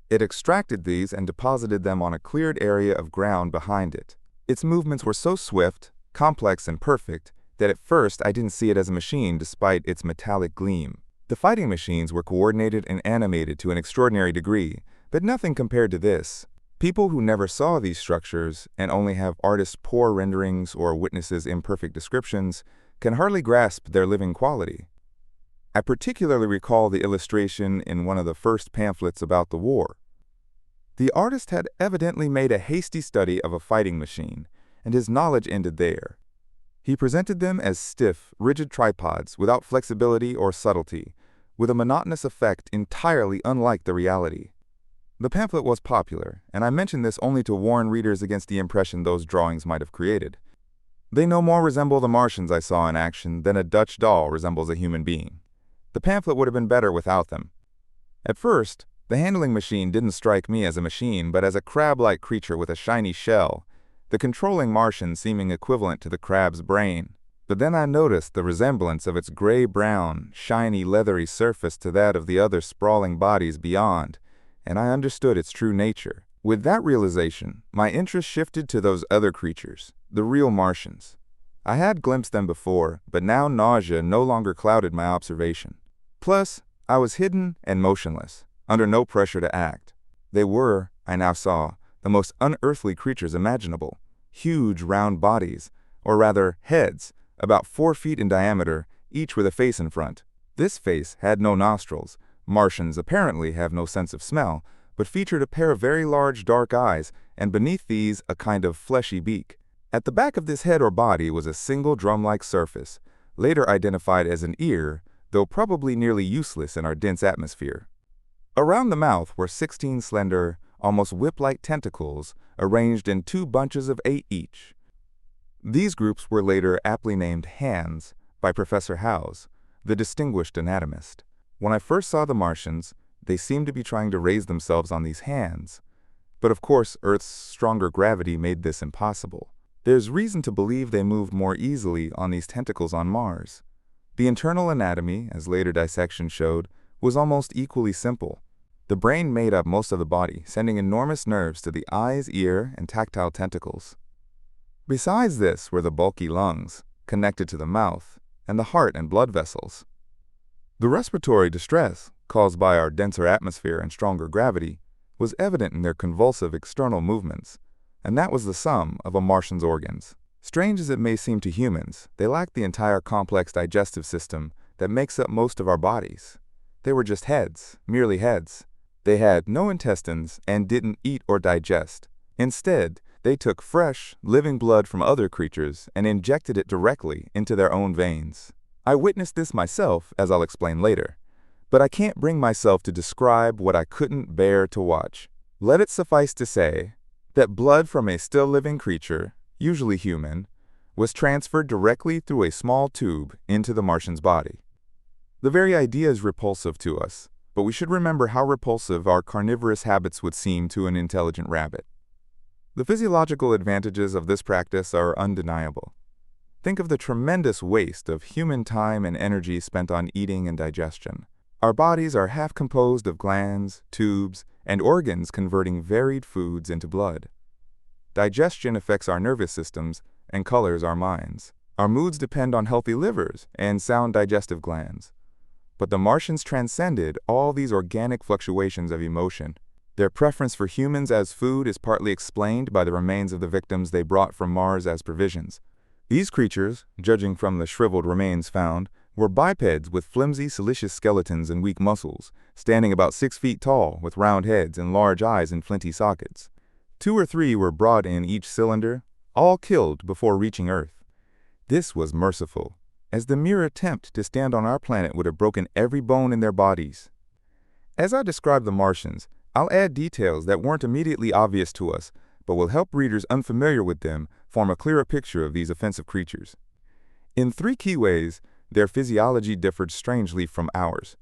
It extracted these and deposited them on a cleared area of ground behind it. Its movements were so swift, complex, and perfect that at first I didn't see it as a machine despite its metallic gleam. The fighting machines were coordinated and animated to an extraordinary degree, but nothing compared to this. People who never saw these structures and only have artists' poor renderings or witnesses' imperfect descriptions can hardly grasp their living quality. I particularly recall the illustration in one of the first pamphlets about the war. The artist had evidently made a hasty study of a fighting machine, and his knowledge ended there. He presented them as stiff, rigid tripods without flexibility or subtlety, with a monotonous effect entirely unlike the reality. The pamphlet was popular, and I mention this only to warn readers against the impression those drawings might have created. They no more resemble the Martians I saw in action than a Dutch doll resembles a human being. The pamphlet would have been better without them. At first, the handling machine didn't strike me as a machine, but as a crab-like creature with a shiny shell, the controlling Martian seeming equivalent to the crab's brain. But then I noticed the resemblance of its gray-brown, shiny, leathery surface to that of the other sprawling bodies beyond, and I understood its true nature. With that realization, my interest shifted to those other creatures, the real Martians. I had glimpsed them before, but now nausea no longer clouded my observation. Plus, I was hidden and motionless, under no pressure to act. They were, I now saw, the most unearthly creatures imaginable. Huge round bodies, or rather heads, about 4 feet in diameter, each with a face in front. This face had no nostrils. Martians apparently have no sense of smell, but featured a pair of very large dark eyes, and beneath these a kind of fleshy beak. At the back of this head or body was a single drum-like surface, later identified as an ear, though probably nearly useless in our dense atmosphere. Around the mouth were 16 slender, almost whip-like tentacles, arranged in 2 bunches of 8 each. These groups were later aptly named hands by Professor Howes, the distinguished anatomist. When I first saw the Martians, they seemed to be trying to raise themselves on these hands. But of course, Earth's stronger gravity made this impossible. There's reason to believe they moved more easily on these tentacles on Mars. The internal anatomy, as later dissection showed, was almost equally simple. The brain made up most of the body, sending enormous nerves to the eyes, ear, and tactile tentacles. Besides this were the bulky lungs, connected to the mouth, and the heart and blood vessels. The respiratory distress, caused by our denser atmosphere and stronger gravity, was evident in their convulsive external movements, and that was the sum of a Martian's organs. Strange as it may seem to humans, they lacked the entire complex digestive system that makes up most of our bodies. They were just heads, merely heads. They had no intestines and didn't eat or digest. Instead, they took fresh, living blood from other creatures and injected it directly into their own veins. I witnessed this myself, as I'll explain later, but I can't bring myself to describe what I couldn't bear to watch. Let it suffice to say that blood from a still living creature, usually human, was transferred directly through a small tube into the Martian's body. The very idea is repulsive to us, but we should remember how repulsive our carnivorous habits would seem to an intelligent rabbit. The physiological advantages of this practice are undeniable. Think of the tremendous waste of human time and energy spent on eating and digestion. Our bodies are half composed of glands, tubes, and organs converting varied foods into blood. Digestion affects our nervous systems and colors our minds. Our moods depend on healthy livers and sound digestive glands. But the Martians transcended all these organic fluctuations of emotion. Their preference for humans as food is partly explained by the remains of the victims they brought from Mars as provisions. These creatures, judging from the shriveled remains found, were bipeds with flimsy, silicious skeletons and weak muscles, standing about 6 feet tall, with round heads and large eyes in flinty sockets. 2 or 3 were brought in each cylinder, all killed before reaching Earth. This was merciful. as the mere attempt to stand on our planet would have broken every bone in their bodies. As I describe the Martians, I'll add details that weren't immediately obvious to us, but will help readers unfamiliar with them form a clearer picture of these offensive creatures. In three key ways, their physiology differed strangely from ours.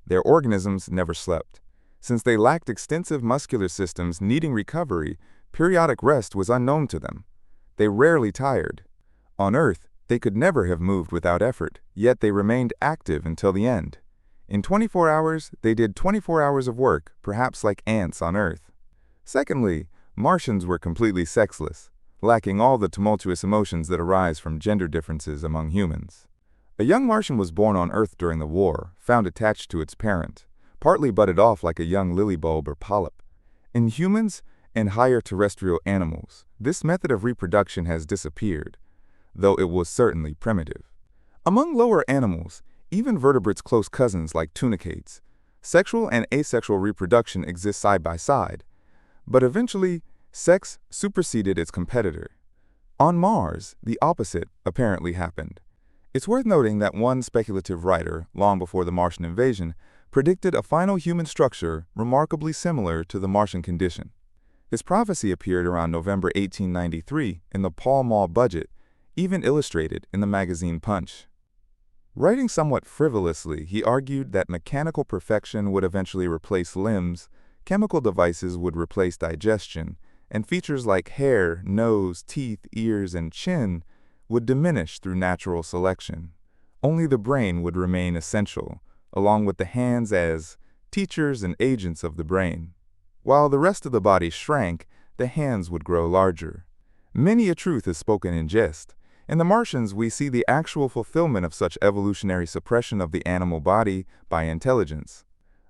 Their organisms never slept. Since they lacked extensive muscular systems needing recovery, periodic rest was unknown to them. They rarely tired. On Earth, they could never have moved without effort, yet they remained active until the end. In 24 hours, they did 24 hours of work, perhaps like ants on Earth. Secondly, Martians were completely sexless, lacking all the tumultuous emotions that arise from gender differences among humans. A young Martian was born on Earth during the war, found attached to its parent, partly budded off like a young lily bulb or polyp. In humans and higher terrestrial animals, this method of reproduction has disappeared, though it was certainly primitive. Among lower animals, even vertebrates' close cousins like tunicates, sexual and asexual reproduction exists side by side, but eventually, sex superseded its competitor. On Mars, the opposite apparently happened. It's worth noting that one speculative writer, long before the Martian invasion, predicted a final human structure remarkably similar to the Martian condition. His prophecy appeared around November 1893 in the Pall Mall Budget, even illustrated in the magazine Punch. Writing somewhat frivolously, he argued that mechanical perfection would eventually replace limbs, chemical devices would replace digestion, and features like hair, nose, teeth, ears, and chin would diminish through natural selection. Only the brain would remain essential, along with the hands as teachers and agents of the brain. While the rest of the body shrank, the hands would grow larger. Many a truth is spoken in jest. In the Martians, we see the actual fulfillment of such evolutionary suppression of the animal body by intelligence.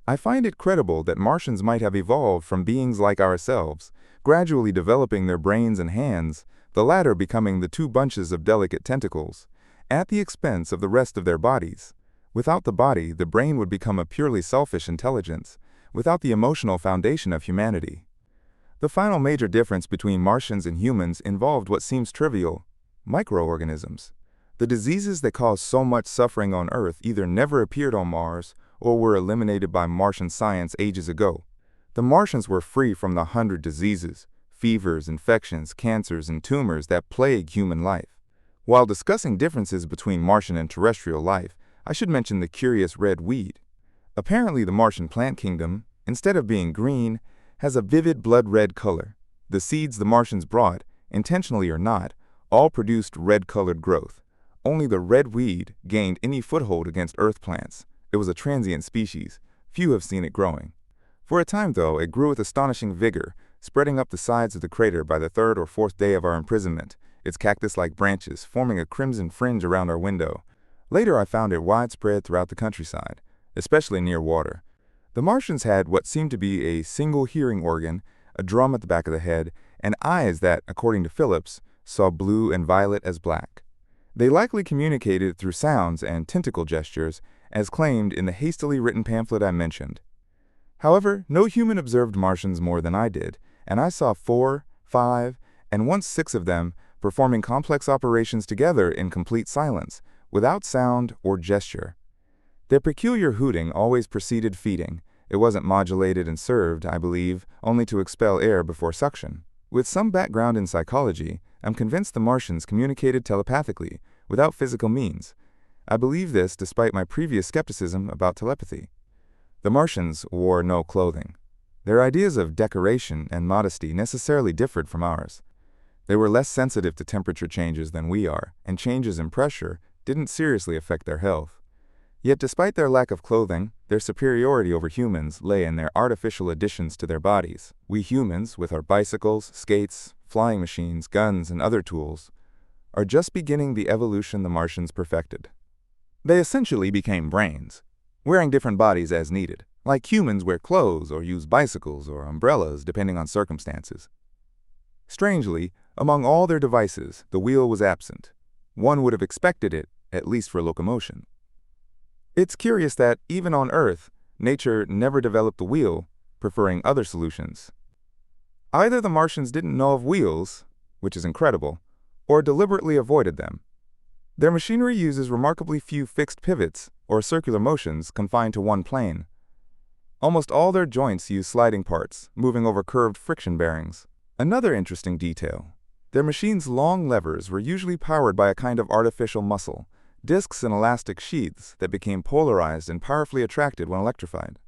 I find it credible that Martians might have evolved from beings like ourselves, gradually developing their brains and hands, the latter becoming the two bunches of delicate tentacles, at the expense of the rest of their bodies. Without the body, the brain would become a purely selfish intelligence, without the emotional foundation of humanity. The final major difference between Martians and humans involved what seems trivial: microorganisms. The diseases that cause so much suffering on Earth either never appeared on Mars or were eliminated by Martian science ages ago. The Martians were free from the 100 diseases, fevers, infections, cancers, and tumors that plague human life. While discussing differences between Martian and terrestrial life, I should mention the curious red weed. Apparently, the Martian plant kingdom, instead of being green, has a vivid blood-red color. The seeds the Martians brought, intentionally or not, all produced red-colored growth. Only the red weed gained any foothold against Earth plants. It was a transient species. Few have seen it growing. For a time, though, it grew with astonishing vigor, spreading up the sides of the crater by the third or fourth day of our imprisonment, its cactus-like branches forming a crimson fringe around our window. Later, I found it widespread throughout the countryside, especially near water. The Martians had what seemed to be a single hearing organ, a drum at the back of the head, and eyes that, according to Phillips, saw blue and violet as black. They likely communicated through sounds and tentacle gestures, as claimed in the hastily written pamphlet I mentioned. However, no human observed Martians more than I did, and I saw 4, 5, and once 6 of them performing complex operations together in complete silence, without sound or gesture. Their peculiar hooting always preceded feeding. It wasn't modulated and served, I believe, only to expel air before suction. With some background in psychology, I'm convinced the Martians communicated telepathically, without physical means. I believe this despite my previous skepticism about telepathy. The Martians wore no clothing. Their ideas of decoration and modesty necessarily differed from ours. They were less sensitive to temperature changes than we are, and changes in pressure didn't seriously affect their health. Yet despite their lack of clothing, their superiority over humans lay in their artificial additions to their bodies. We humans, with our bicycles, skates, flying machines, guns, and other tools, are just beginning the evolution the Martians perfected. They essentially became brains, wearing different bodies as needed, like humans wear clothes or use bicycles or umbrellas depending on circumstances. Strangely, among all their devices, the wheel was absent. One would have expected it, at least for locomotion. It's curious that, even on Earth, nature never developed the wheel, preferring other solutions. Either the Martians didn't know of wheels, which is incredible, or deliberately avoided them. Their machinery uses remarkably few fixed pivots or circular motions confined to one plane. Almost all their joints use sliding parts, moving over curved friction bearings. Another interesting detail: their machines' long levers were usually powered by a kind of artificial muscle, discs and elastic sheaths that became polarized and powerfully attracted when electrified.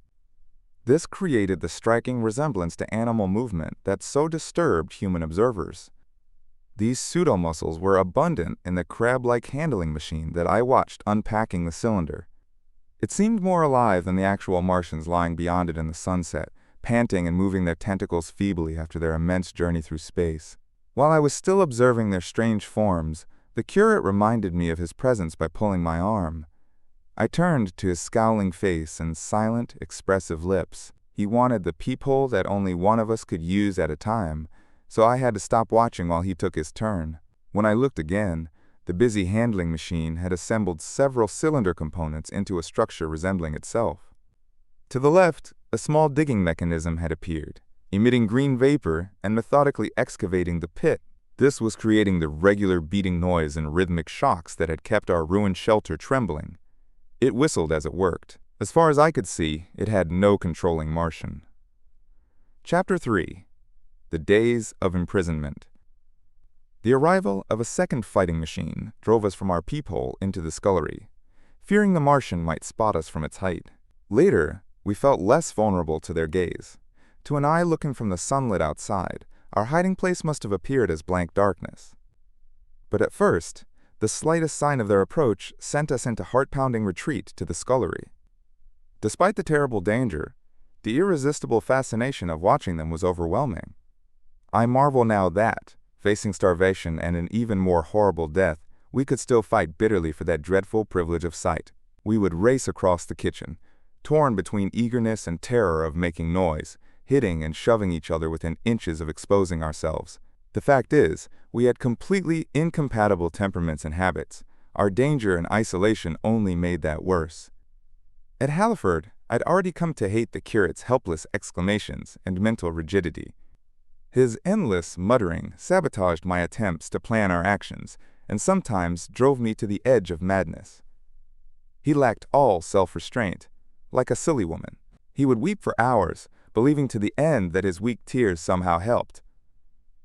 This created the striking resemblance to animal movement that so disturbed human observers. These pseudo-muscles were abundant in the crab-like handling machine that I watched unpacking the cylinder. It seemed more alive than the actual Martians lying beyond it in the sunset, panting and moving their tentacles feebly after their immense journey through space. While I was still observing their strange forms, the curate reminded me of his presence by pulling my arm. I turned to his scowling face and silent, expressive lips. He wanted the peephole that only one of us could use at a time, so I had to stop watching while he took his turn. When I looked again, the busy handling machine had assembled several cylinder components into a structure resembling itself. To the left, a small digging mechanism had appeared, emitting green vapor and methodically excavating the pit. This was creating the regular beating noise and rhythmic shocks that had kept our ruined shelter trembling. It whistled as it worked. As far as I could see, it had no controlling Martian. Chapter 3. The Days of Imprisonment. The arrival of a second fighting machine drove us from our peephole into the scullery, fearing the Martian might spot us from its height. Later, we felt less vulnerable to their gaze. To an eye looking from the sunlit outside, our hiding place must have appeared as blank darkness. But at first, the slightest sign of their approach sent us into heart-pounding retreat to the scullery. Despite the terrible danger, the irresistible fascination of watching them was overwhelming. I marvel now that, facing starvation and an even more horrible death, we could still fight bitterly for that dreadful privilege of sight. We would race across the kitchen, torn between eagerness and terror of making noise, hitting and shoving each other within inches of exposing ourselves. The fact is, we had completely incompatible temperaments and habits. Our danger and isolation only made that worse. At Halliford, I'd already come to hate the curate's helpless exclamations and mental rigidity. His endless muttering sabotaged my attempts to plan our actions, and sometimes drove me to the edge of madness. He lacked all self-restraint, like a silly woman. He would weep for hours, believing to the end that his weak tears somehow helped.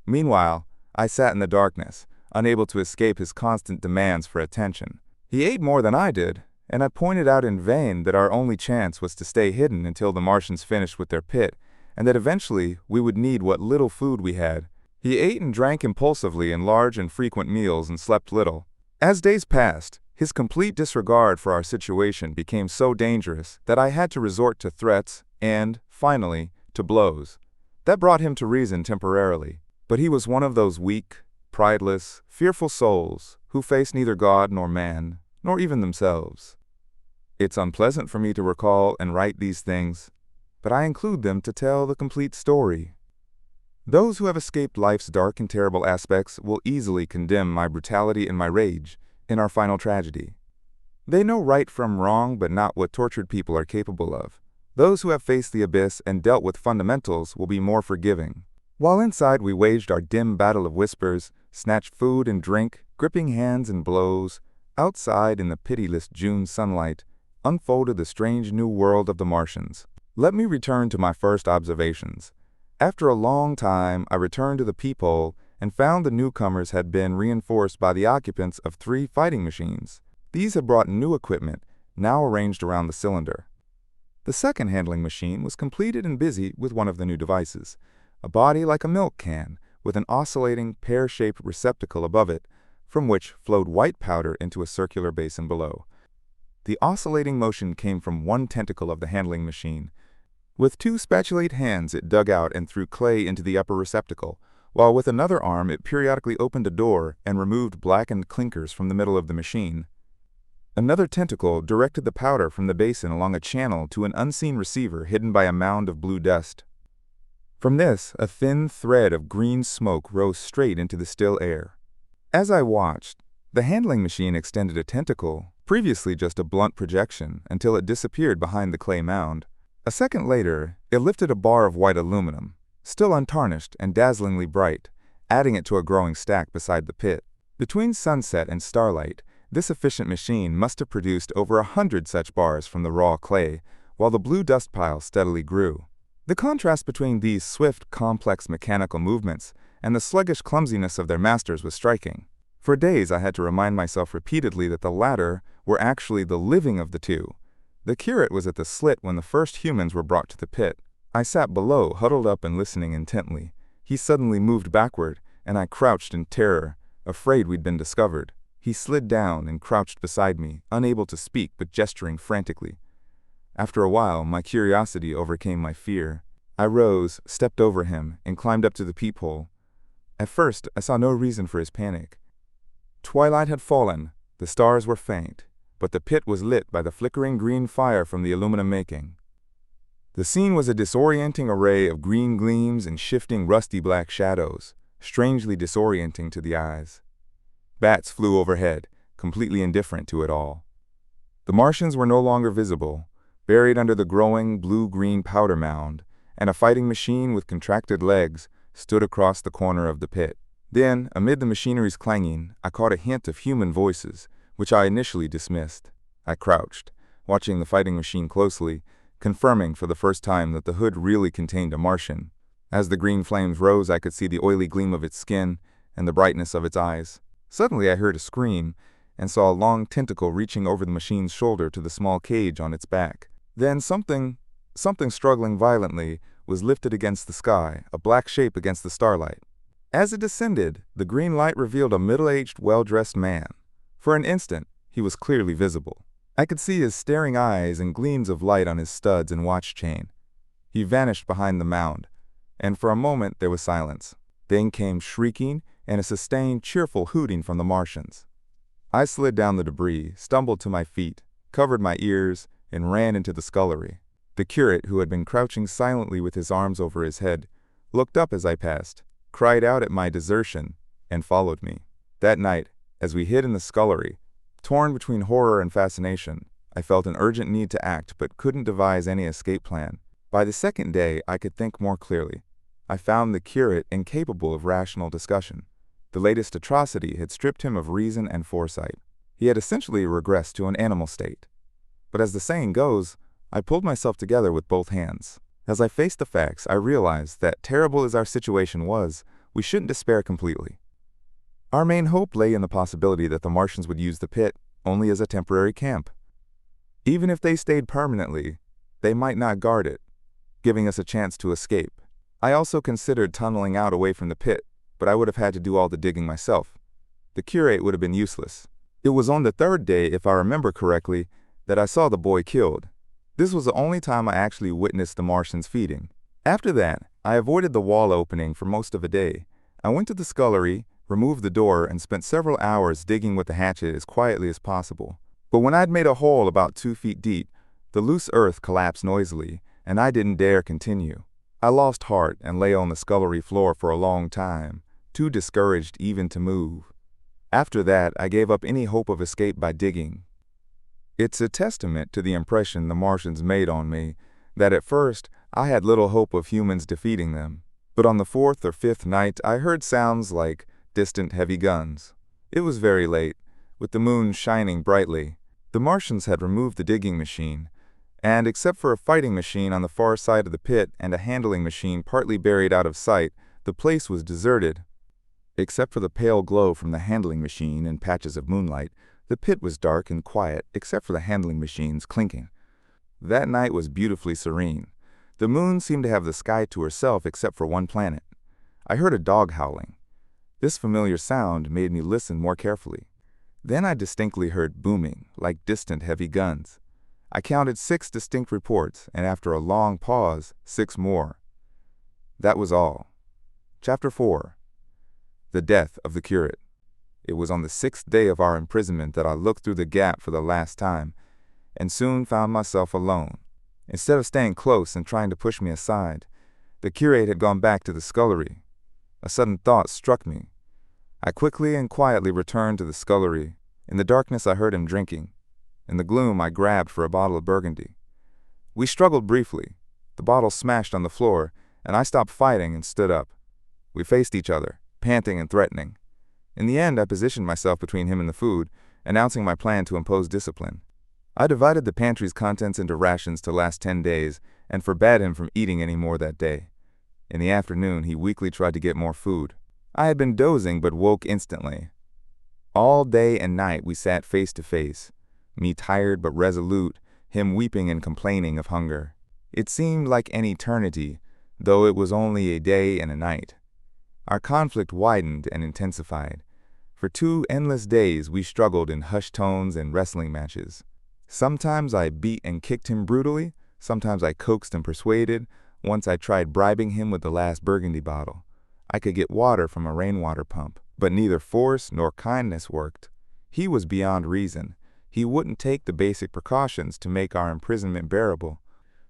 Meanwhile, I sat in the darkness, unable to escape his constant demands for attention. He ate more than I did, and I pointed out in vain that our only chance was to stay hidden until the Martians finished with their pit, and that eventually we would need what little food we had. He ate and drank impulsively in large and frequent meals and slept little. As days passed, his complete disregard for our situation became so dangerous that I had to resort to threats and, finally, to blows. That brought him to reason temporarily, but he was one of those weak, prideless, fearful souls who face neither God nor man, nor even themselves. It's unpleasant for me to recall and write these things, but I include them to tell the complete story. Those who have escaped life's dark and terrible aspects will easily condemn my brutality and my rage in our final tragedy. They know right from wrong, but not what tortured people are capable of. Those who have faced the abyss and dealt with fundamentals will be more forgiving. While inside we waged our dim battle of whispers, snatched food and drink, gripping hands and blows, outside in the pitiless June sunlight, unfolded the strange new world of the Martians. Let me return to my first observations. After a long time, I returned to the peephole and found the newcomers had been reinforced by the occupants of 3 fighting machines. These had brought new equipment, now arranged around the cylinder. The second handling machine was completed and busy with one of the new devices, a body like a milk can, with an oscillating, pear-shaped receptacle above it, from which flowed white powder into a circular basin below. The oscillating motion came from one tentacle of the handling machine. With 2 spatulate hands it dug out and threw clay into the upper receptacle, while with another arm it periodically opened a door and removed blackened clinkers from the middle of the machine. Another tentacle directed the powder from the basin along a channel to an unseen receiver hidden by a mound of blue dust. From this, a thin thread of green smoke rose straight into the still air. As I watched, the handling machine extended a tentacle, previously just a blunt projection, until it disappeared behind the clay mound. A second later, it lifted a bar of white aluminum, still untarnished and dazzlingly bright, adding it to a growing stack beside the pit. Between sunset and starlight, This efficient machine must have produced over 100 such bars from the raw clay, while the blue dust pile steadily grew. The contrast between these swift, complex mechanical movements and the sluggish clumsiness of their masters was striking. For days I had to remind myself repeatedly that the latter were actually the living of the two. The curate was at the slit when the first humans were brought to the pit. I sat below, huddled up and listening intently. He suddenly moved backward, and I crouched in terror, afraid we'd been discovered. He slid down and crouched beside me, unable to speak but gesturing frantically. After a while, my curiosity overcame my fear. I rose, stepped over him, and climbed up to the peephole. At first, I saw no reason for his panic. Twilight had fallen, the stars were faint, but the pit was lit by the flickering green fire from the aluminum making. The scene was a disorienting array of green gleams and shifting rusty black shadows, strangely disorienting to the eyes. Bats flew overhead, completely indifferent to it all. The Martians were no longer visible, buried under the growing blue-green powder mound, and a fighting machine with contracted legs stood across the corner of the pit. Then, amid the machinery's clanging, I caught a hint of human voices, which I initially dismissed. I crouched, watching the fighting machine closely, confirming for the first time that the hood really contained a Martian. As the green flames rose, I could see the oily gleam of its skin and the brightness of its eyes. Suddenly I heard a scream and saw a long tentacle reaching over the machine's shoulder to the small cage on its back. Then something struggling violently was lifted against the sky, a black shape against the starlight. As it descended, the green light revealed a middle-aged, well-dressed man. For an instant, he was clearly visible. I could see his staring eyes and gleams of light on his studs and watch chain. He vanished behind the mound, and for a moment there was silence. Then came shrieking and a sustained, cheerful hooting from the Martians. I slid down the debris, stumbled to my feet, covered my ears, and ran into the scullery. The curate, who had been crouching silently with his arms over his head, looked up as I passed, cried out at my desertion, and followed me. That night, as we hid in the scullery, torn between horror and fascination, I felt an urgent need to act but couldn't devise any escape plan. By the second day, I could think more clearly. I found the curate incapable of rational discussion. The latest atrocity had stripped him of reason and foresight. He had essentially regressed to an animal state. But as the saying goes, I pulled myself together with both hands. As I faced the facts, I realized that, terrible as our situation was, we shouldn't despair completely. Our main hope lay in the possibility that the Martians would use the pit only as a temporary camp. Even if they stayed permanently, they might not guard it, giving us a chance to escape. I also considered tunneling out away from the pit, but I would have had to do all the digging myself. The curate would have been useless. It was on the third day, if I remember correctly, that I saw the boy killed. This was the only time I actually witnessed the Martians feeding. After that, I avoided the wall opening for most of a day. I went to the scullery, removed the door, and spent several hours digging with the hatchet as quietly as possible. But when I'd made a hole about 2 feet deep, the loose earth collapsed noisily, and I didn't dare continue. I lost heart and lay on the scullery floor for a long time, too discouraged even to move. After that, I gave up any hope of escape by digging. It's a testament to the impression the Martians made on me that at first I had little hope of humans defeating them. But on the 4th or 5th night, I heard sounds like distant heavy guns. It was very late, with the moon shining brightly. The Martians had removed the digging machine, and except for a fighting machine on the far side of the pit and a handling machine partly buried out of sight, the place was deserted. Except for the pale glow from the handling machine and patches of moonlight, the pit was dark and quiet except for the handling machine's clinking. That night was beautifully serene. The moon seemed to have the sky to herself except for one planet. I heard a dog howling. This familiar sound made me listen more carefully. Then I distinctly heard booming, like distant heavy guns. I counted 6 distinct reports, and after a long pause, 6 more. That was all. Chapter 4. The Death of the Curate. It was on the 6th day of our imprisonment that I looked through the gap for the last time, and soon found myself alone. Instead of staying close and trying to push me aside, the curate had gone back to the scullery. A sudden thought struck me. I quickly and quietly returned to the scullery. In the darkness I heard him drinking. In the gloom I grabbed for a bottle of Burgundy. We struggled briefly. The bottle smashed on the floor, and I stopped fighting and stood up. We faced each other, panting and threatening. In the end, I positioned myself between him and the food, announcing my plan to impose discipline. I divided the pantry's contents into rations to last 10 days and forbade him from eating any more that day. In the afternoon, he weakly tried to get more food. I had been dozing but woke instantly. All day and night we sat face to face, me tired but resolute, him weeping and complaining of hunger. It seemed like an eternity, though it was only a day and a night. Our conflict widened and intensified. For 2 endless days we struggled in hushed tones and wrestling matches. Sometimes I beat and kicked him brutally, sometimes I coaxed and persuaded. Once I tried bribing him with the last burgundy bottle. I could get water from a rainwater pump, but neither force nor kindness worked. He was beyond reason. He wouldn't take the basic precautions to make our imprisonment bearable.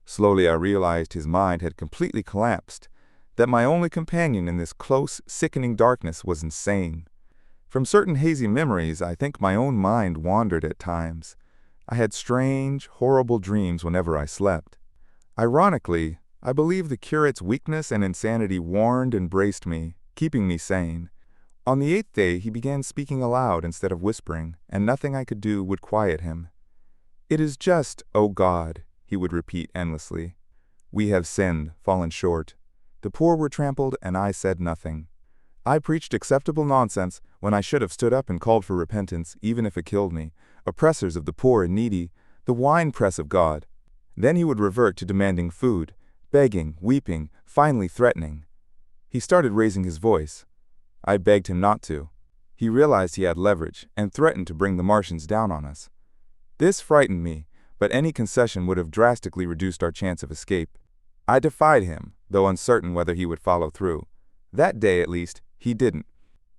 Slowly I realized his mind had completely collapsed, that my only companion in this close, sickening darkness was insane. From certain hazy memories, I think my own mind wandered at times. I had strange, horrible dreams whenever I slept. Ironically, I believe the curate's weakness and insanity warned and braced me, keeping me sane. On the 8th day he began speaking aloud instead of whispering, and nothing I could do would quiet him. "It is just, O God," he would repeat endlessly. "We have sinned, fallen short. The poor were trampled, and I said nothing. I preached acceptable nonsense when I should have stood up and called for repentance, even if it killed me. Oppressors of the poor and needy, the winepress of God." Then he would revert to demanding food, begging, weeping, finally threatening. He started raising his voice. I begged him not to. He realized he had leverage and threatened to bring the Martians down on us. This frightened me, but any concession would have drastically reduced our chance of escape. I defied him, though uncertain whether he would follow through. That day, at least, he didn't.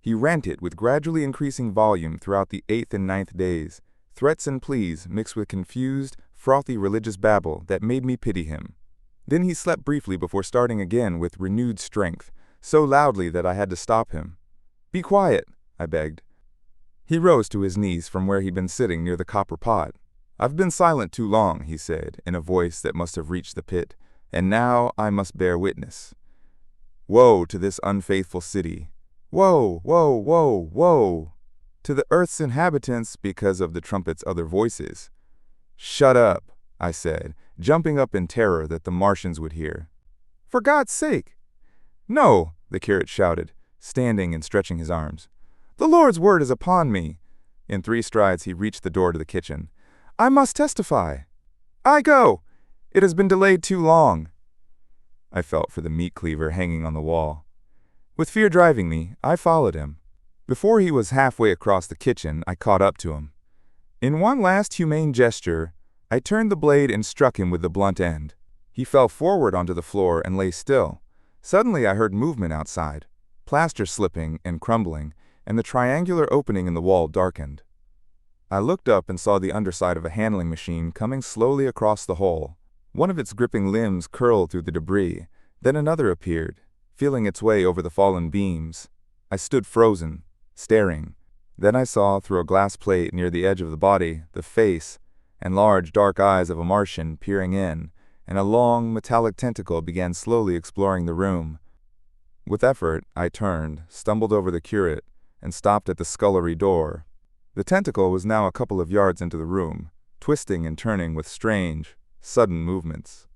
He ranted with gradually increasing volume throughout the 8th and 9th days, threats and pleas mixed with confused, frothy religious babble that made me pity him. Then he slept briefly before starting again with renewed strength, so loudly that I had to stop him. "Be quiet," I begged. He rose to his knees from where he'd been sitting near the copper pot. "I've been silent too long," he said, in a voice that must have reached the pit, "and now I must bear witness. Woe to this unfaithful city! Woe, woe, woe, woe to the earth's inhabitants because of the trumpet's other voices." "Shut up," I said, jumping up in terror that the Martians would hear. "For God's sake!" "No," the curate shouted, standing and stretching his arms. "The Lord's word is upon me." In 3 strides he reached the door to the kitchen. "I must testify." "I go. It has been delayed too long." I felt for the meat cleaver hanging on the wall. With fear driving me, I followed him. Before he was halfway across the kitchen, I caught up to him. In one last humane gesture, I turned the blade and struck him with the blunt end. He fell forward onto the floor and lay still. Suddenly I heard movement outside, plaster slipping and crumbling, and the triangular opening in the wall darkened. I looked up and saw the underside of a handling machine coming slowly across the hole. One of its gripping limbs curled through the debris, then another appeared, feeling its way over the fallen beams. I stood frozen, staring. Then I saw through a glass plate near the edge of the body the face and large dark eyes of a Martian peering in, and a long metallic tentacle began slowly exploring the room. With effort, I turned, stumbled over the curate, and stopped at the scullery door. The tentacle was now a couple of yards into the room, twisting and turning with strange, sudden movements.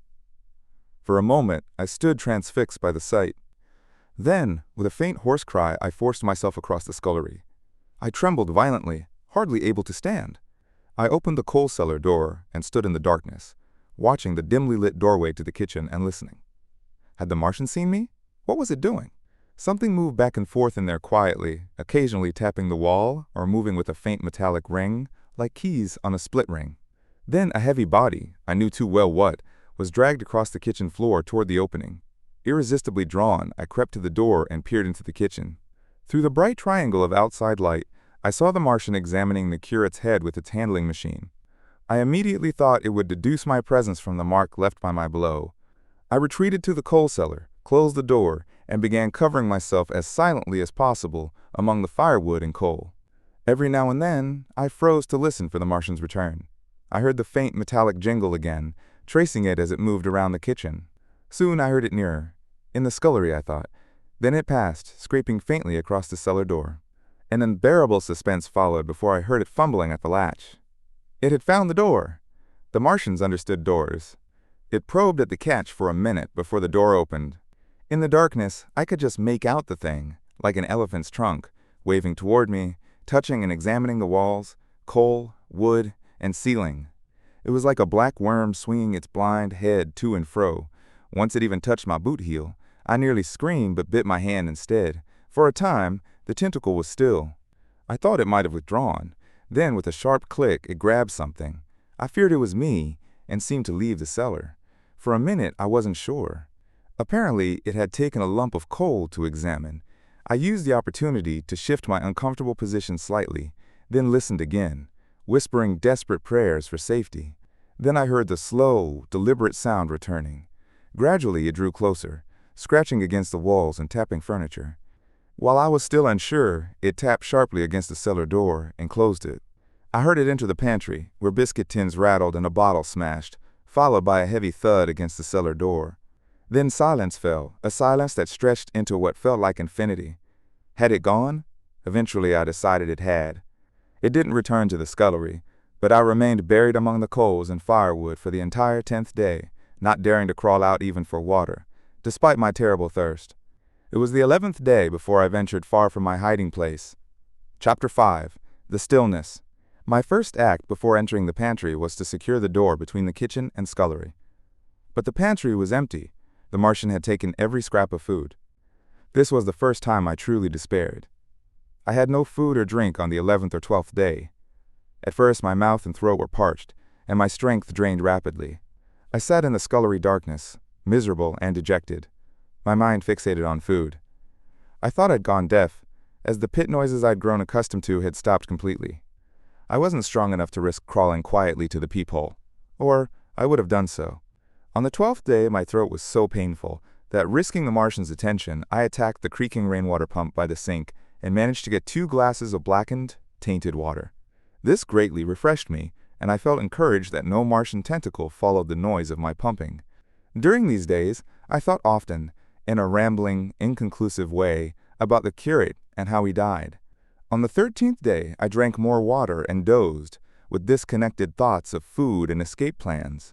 For a moment, I stood transfixed by the sight. Then, with a faint hoarse cry, I forced myself across the scullery. I trembled violently, hardly able to stand. I opened the coal cellar door and stood in the darkness, watching the dimly lit doorway to the kitchen and listening. Had the Martian seen me? What was it doing? Something moved back and forth in there quietly, occasionally tapping the wall or moving with a faint metallic ring, like keys on a split ring. Then a heavy body, I knew too well what, was dragged across the kitchen floor toward the opening. Irresistibly drawn, I crept to the door and peered into the kitchen. Through the bright triangle of outside light, I saw the Martian examining the curate's head with its handling machine. I immediately thought it would deduce my presence from the mark left by my blow. I retreated to the coal cellar, closed the door, and began covering myself as silently as possible among the firewood and coal. Every now and then, I froze to listen for the Martian's return. I heard the faint metallic jingle again, tracing it as it moved around the kitchen. Soon I heard it nearer. In the scullery, I thought. Then it passed, scraping faintly across the cellar door. An unbearable suspense followed before I heard it fumbling at the latch. It had found the door. The Martians understood doors. It probed at the catch for a minute before the door opened. In the darkness, I could just make out the thing, like an elephant's trunk, waving toward me, touching and examining the walls, coal, wood, and ceiling. It was like a black worm swinging its blind head to and fro. Once it even touched my boot heel. I nearly screamed but bit my hand instead. For a time, the tentacle was still. I thought it might have withdrawn. Then, with a sharp click, it grabbed something. I feared it was me, and seemed to leave the cellar. For a minute, I wasn't sure. Apparently, it had taken a lump of coal to examine. I used the opportunity to shift my uncomfortable position slightly, then listened again, whispering desperate prayers for safety. Then I heard the slow, deliberate sound returning. Gradually, it drew closer, scratching against the walls and tapping furniture. While I was still unsure, it tapped sharply against the cellar door and closed it. I heard it enter the pantry, where biscuit tins rattled and a bottle smashed, followed by a heavy thud against the cellar door. Then silence fell, a silence that stretched into what felt like infinity. Had it gone? Eventually I decided it had. It didn't return to the scullery, but I remained buried among the coals and firewood for the entire 10th day, not daring to crawl out even for water, despite my terrible thirst. It was the 11th day before I ventured far from my hiding place. Chapter 5. The Stillness. My first act before entering the pantry was to secure the door between the kitchen and scullery. But the pantry was empty. The Martian had taken every scrap of food. This was the first time I truly despaired. I had no food or drink on the 11th or 12th day. At first my mouth and throat were parched, and my strength drained rapidly. I sat in the scullery darkness, miserable and dejected, my mind fixated on food. I thought I'd gone deaf, as the pit noises I'd grown accustomed to had stopped completely. I wasn't strong enough to risk crawling quietly to the peephole, or I would have done so. On the 12th day my throat was so painful that, risking the Martian's attention, I attacked the creaking rainwater pump by the sink and managed to get 2 glasses of blackened, tainted water. This greatly refreshed me, and I felt encouraged that no Martian tentacle followed the noise of my pumping. During these days, I thought often, in a rambling, inconclusive way, about the curate and how he died. On the 13th day, I drank more water and dozed, with disconnected thoughts of food and escape plans.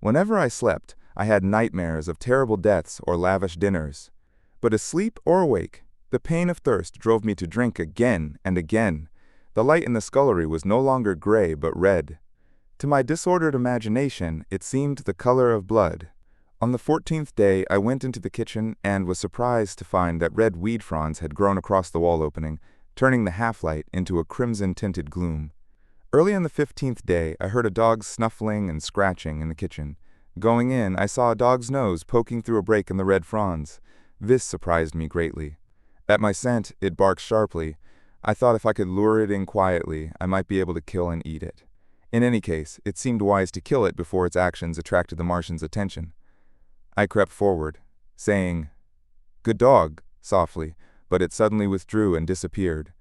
Whenever I slept, I had nightmares of terrible deaths or lavish dinners. But asleep or awake, the pain of thirst drove me to drink again and again. The light in the scullery was no longer gray but red. To my disordered imagination, it seemed the color of blood. On the 14th day, I went into the kitchen and was surprised to find that red weed fronds had grown across the wall opening, turning the half-light into a crimson-tinted gloom. Early on the 15th day, I heard a dog snuffling and scratching in the kitchen. Going in, I saw a dog's nose poking through a break in the red fronds. This surprised me greatly. At my scent, it barked sharply. I thought if I could lure it in quietly, I might be able to kill and eat it. In any case, it seemed wise to kill it before its actions attracted the Martian's attention. I crept forward, saying, "Good dog," softly, but it suddenly withdrew and disappeared.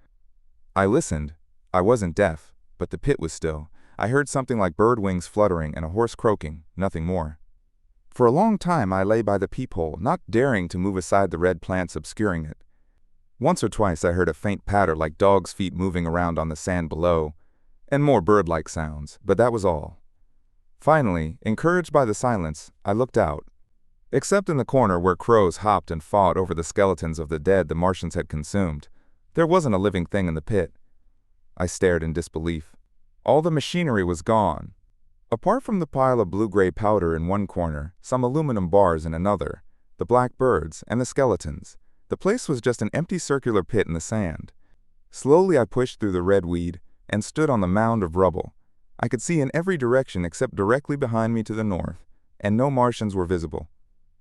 I listened. I wasn't deaf, but the pit was still. I heard something like bird wings fluttering and a horse croaking, nothing more. For a long time I lay by the peephole, not daring to move aside the red plants obscuring it. Once or twice I heard a faint patter like dogs' feet moving around on the sand below, and more bird-like sounds, but that was all. Finally, encouraged by the silence, I looked out. Except in the corner where crows hopped and fought over the skeletons of the dead the Martians had consumed, there wasn't a living thing in the pit. I stared in disbelief. All the machinery was gone. Apart from the pile of blue-gray powder in one corner, some aluminum bars in another, the black birds, and the skeletons, the place was just an empty circular pit in the sand. Slowly I pushed through the red weed and stood on the mound of rubble. I could see in every direction except directly behind me to the north, and no Martians were visible.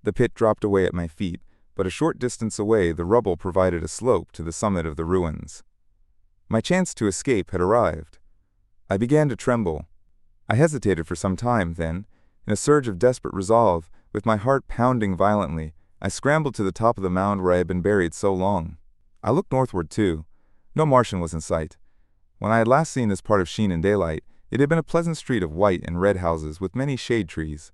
The pit dropped away at my feet, but a short distance away the rubble provided a slope to the summit of the ruins. My chance to escape had arrived. I began to tremble. I hesitated for some time, then, in a surge of desperate resolve, with my heart pounding violently, I scrambled to the top of the mound where I had been buried so long. I looked northward, too. No Martian was in sight. When I had last seen this part of Sheen in daylight, it had been a pleasant street of white and red houses with many shade trees.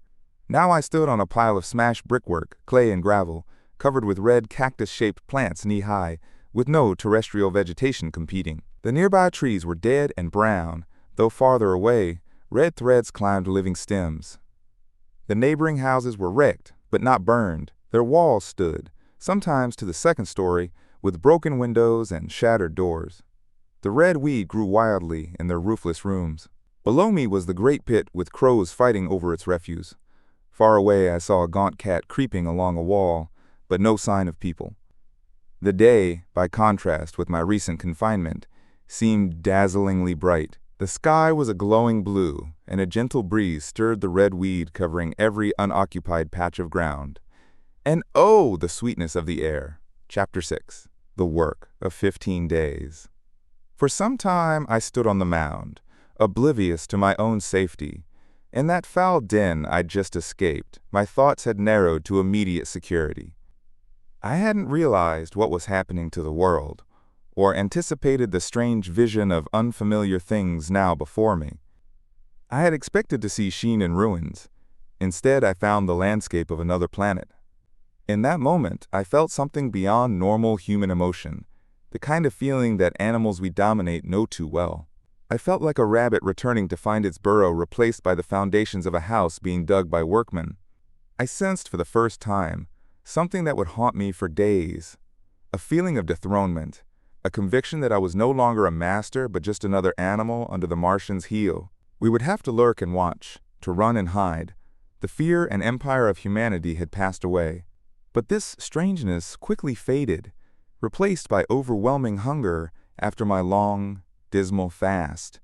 Now I stood on a pile of smashed brickwork, clay and gravel, covered with red cactus-shaped plants knee-high, with no terrestrial vegetation competing. The nearby trees were dead and brown, though farther away, red threads climbed living stems. The neighboring houses were wrecked, but not burned. Their walls stood, sometimes to the second story, with broken windows and shattered doors. The red weed grew wildly in their roofless rooms. Below me was the great pit with crows fighting over its refuse. Far away I saw a gaunt cat creeping along a wall, but no sign of people. The day, by contrast with my recent confinement, seemed dazzlingly bright. The sky was a glowing blue, and a gentle breeze stirred the red weed covering every unoccupied patch of ground. And oh, the sweetness of the air! Chapter 6. The Work of 15 Days. For some time I stood on the mound, oblivious to my own safety. In that foul den I'd just escaped, my thoughts had narrowed to immediate security. I hadn't realized what was happening to the world, or anticipated the strange vision of unfamiliar things now before me. I had expected to see sheen and ruins. Instead, I found the landscape of another planet. In that moment, I felt something beyond normal human emotion, the kind of feeling that animals we dominate know too well. I felt like a rabbit returning to find its burrow replaced by the foundations of a house being dug by workmen. I sensed for the first time something that would haunt me for days, a feeling of dethronement, a conviction that I was no longer a master but just another animal under the Martian's heel. We would have to lurk and watch, to run and hide. The fear and empire of humanity had passed away. But this strangeness quickly faded, replaced by overwhelming hunger after my long, dismal fast.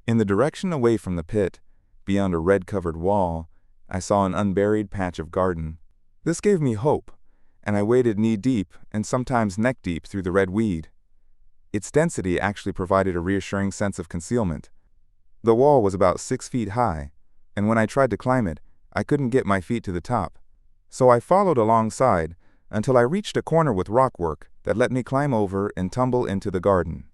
In the direction away from the pit, beyond a red-covered wall, I saw an unburied patch of garden. This gave me hope, and I waded knee-deep and sometimes neck-deep through the red weed. Its density actually provided a reassuring sense of concealment. The wall was about 6 feet high, and when I tried to climb it, I couldn't get my feet to the top. So I followed alongside until I reached a corner with rockwork that let me climb over and tumble into the garden.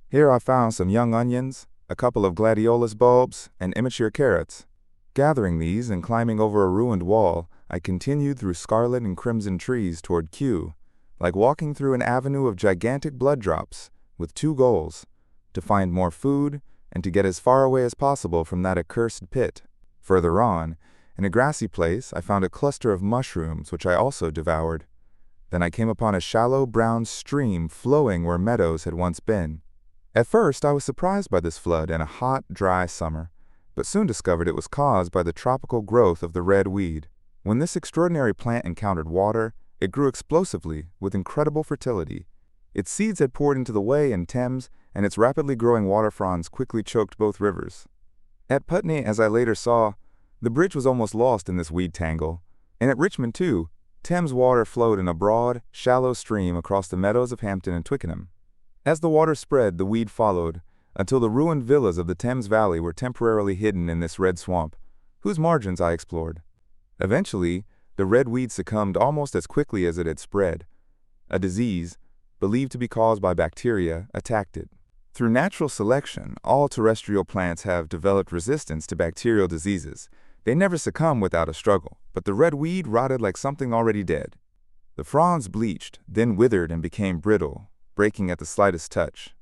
Here I found some young onions, a couple of gladiolus bulbs, and immature carrots. Gathering these and climbing over a ruined wall, I continued through scarlet and crimson trees toward Kew, like walking through an avenue of gigantic blood drops, with two goals: to find more food and to get as far away as possible from that accursed pit. Further on, in a grassy place, I found a cluster of mushrooms which I also devoured. Then I came upon a shallow brown stream flowing where meadows had once been. At first I was surprised by this flood in a hot, dry summer, but soon discovered it was caused by the tropical growth of the red weed. When this extraordinary plant encountered water, it grew explosively with incredible fertility. Its seeds had poured into the Wey and Thames, and its rapidly growing water fronds quickly choked both rivers. At Putney, as I later saw, the bridge was almost lost in this weed tangle, and at Richmond, too, Thames water flowed in a broad, shallow stream across the meadows of Hampton and Twickenham. As the water spread, the weed followed, until the ruined villas of the Thames Valley were temporarily hidden in this red swamp, whose margins I explored. Eventually, the red weed succumbed almost as quickly as it had spread. A disease, believed to be caused by bacteria, attacked it. Through natural selection, all terrestrial plants have developed resistance to bacterial diseases. They never succumb without a struggle, but the red weed rotted like something already dead. The fronds bleached, then withered and became brittle, breaking at the slightest touch.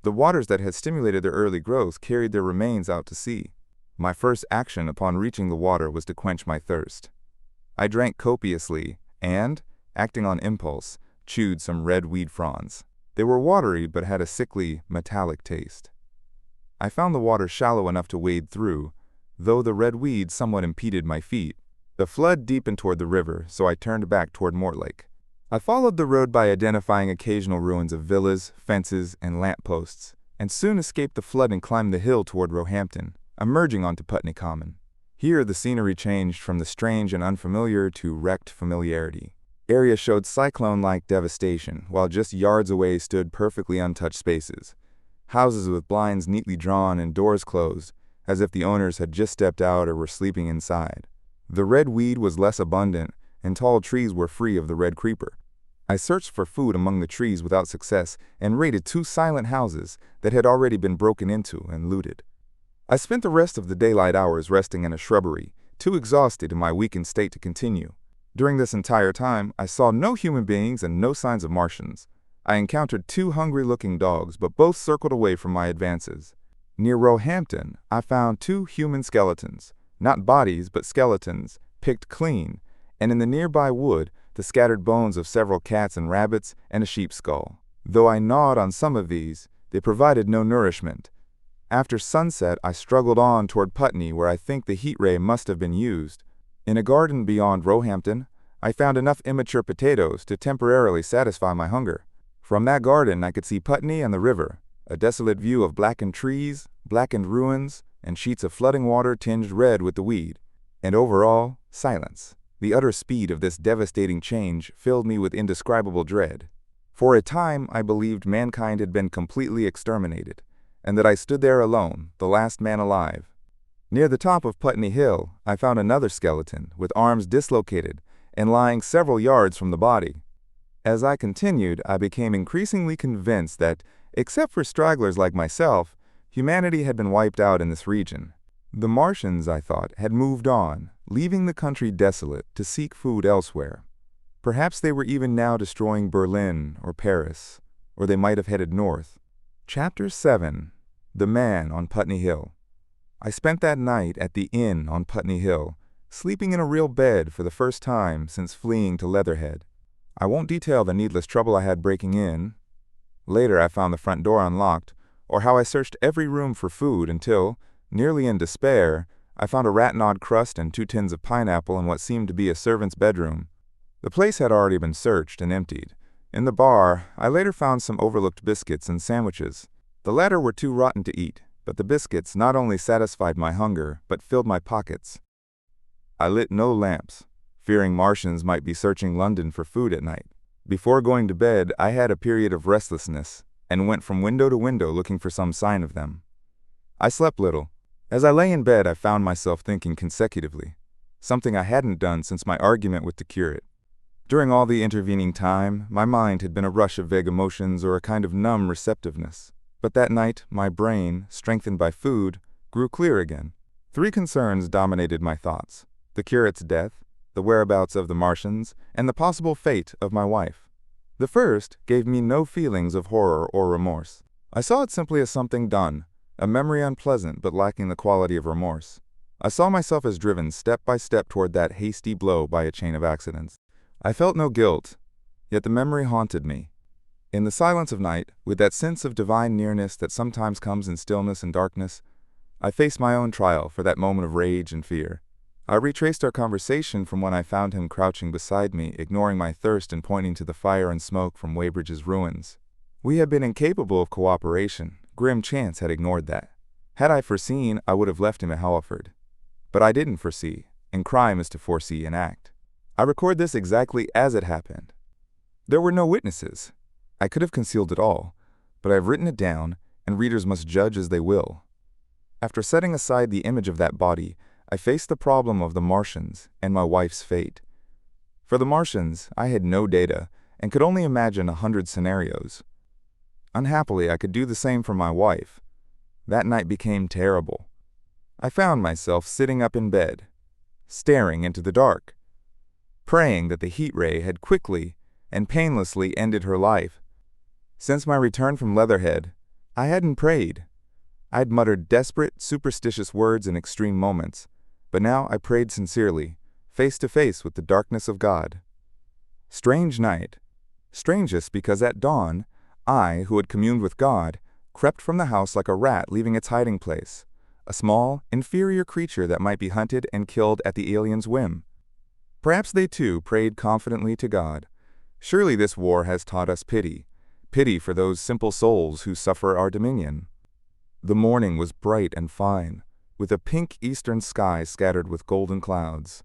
The waters that had stimulated their early growth carried their remains out to sea. My first action upon reaching the water was to quench my thirst. I drank copiously and, acting on impulse, chewed some red weed fronds. They were watery but had a sickly, metallic taste. I found the water shallow enough to wade through, though the red weed somewhat impeded my feet. The flood deepened toward the river, so I turned back toward Mortlake. I followed the road by identifying occasional ruins of villas, fences, and lamp-posts, and soon escaped the flood and climbed the hill toward Roehampton, emerging onto Putney Common. Here the scenery changed from the strange and unfamiliar to wrecked familiarity. Area showed cyclone-like devastation, while just yards away stood perfectly untouched spaces. Houses with blinds neatly drawn and doors closed, as if the owners had just stepped out or were sleeping inside. The red weed was less abundant, and tall trees were free of the red creeper. I searched for food among the trees without success and raided 2 silent houses that had already been broken into and looted. I spent the rest of the daylight hours resting in a shrubbery, too exhausted in my weakened state to continue. During this entire time, I saw no human beings and no signs of Martians. I encountered two hungry-looking dogs, but both circled away from my advances. Near Roehampton, I found two human skeletons, not bodies but skeletons, picked clean, and in the nearby wood, the scattered bones of several cats and rabbits and a sheep's skull. Though I gnawed on some of these, they provided no nourishment. After sunset, I struggled on toward Putney, where I think the heat ray must have been used. In a garden beyond Roehampton, I found enough immature potatoes to temporarily satisfy my hunger. From that garden, I could see Putney and the river, a desolate view of blackened trees, blackened ruins, and sheets of flooding water tinged red with the weed. And overall, silence. The utter speed of this devastating change filled me with indescribable dread. For a time, I believed mankind had been completely exterminated, and that I stood there alone, the last man alive. Near the top of Putney Hill, I found another skeleton, with arms dislocated and lying several yards from the body. As I continued, I became increasingly convinced that, except for stragglers like myself, humanity had been wiped out in this region. The Martians, I thought, had moved on, leaving the country desolate to seek food elsewhere. Perhaps they were even now destroying Berlin or Paris, or they might have headed north. Chapter 7. The Man on Putney Hill. I spent that night at the inn on Putney Hill, sleeping in a real bed for the first time since fleeing to Leatherhead. I won't detail the needless trouble I had breaking in. Later I found the front door unlocked, or how I searched every room for food until, nearly in despair, I found a rat-gnawed crust and 2 tins of pineapple in what seemed to be a servant's bedroom. The place had already been searched and emptied. In the bar, I later found some overlooked biscuits and sandwiches. The latter were too rotten to eat, but the biscuits not only satisfied my hunger, but filled my pockets. I lit no lamps, fearing Martians might be searching London for food at night. Before going to bed, I had a period of restlessness, and went from window to window looking for some sign of them. I slept little. As I lay in bed, I found myself thinking consecutively, something I hadn't done since my argument with the curate. During all the intervening time, my mind had been a rush of vague emotions or a kind of numb receptiveness. But that night, my brain, strengthened by food, grew clear again. 3 concerns dominated my thoughts: the curate's death, the whereabouts of the Martians, and the possible fate of my wife. The first gave me no feelings of horror or remorse. I saw it simply as something done, a memory unpleasant but lacking the quality of remorse. I saw myself as driven step by step toward that hasty blow by a chain of accidents. I felt no guilt, yet the memory haunted me. In the silence of night, with that sense of divine nearness that sometimes comes in stillness and darkness, I faced my own trial for that moment of rage and fear. I retraced our conversation from when I found him crouching beside me, ignoring my thirst and pointing to the fire and smoke from Weybridge's ruins. We had been incapable of cooperation. Grim chance had ignored that. Had I foreseen, I would have left him at Halliford. But I didn't foresee, and crime is to foresee and act. I record this exactly as it happened. There were no witnesses. I could have concealed it all, but I have written it down, and readers must judge as they will. After setting aside the image of that body, I faced the problem of the Martians and my wife's fate. For the Martians, I had no data and could only imagine 100 scenarios. Unhappily, I could do the same for my wife. That night became terrible. I found myself sitting up in bed, staring into the dark, praying that the heat ray had quickly and painlessly ended her life. Since my return from Leatherhead, I hadn't prayed. I'd muttered desperate, superstitious words in extreme moments, but now I prayed sincerely, face to face with the darkness of God. Strange night. Strangest because at dawn, I, who had communed with God, crept from the house like a rat leaving its hiding place, a small, inferior creature that might be hunted and killed at the alien's whim. Perhaps they too prayed confidently to God. Surely this war has taught us pity, pity for those simple souls who suffer our dominion. The morning was bright and fine, with a pink eastern sky scattered with golden clouds.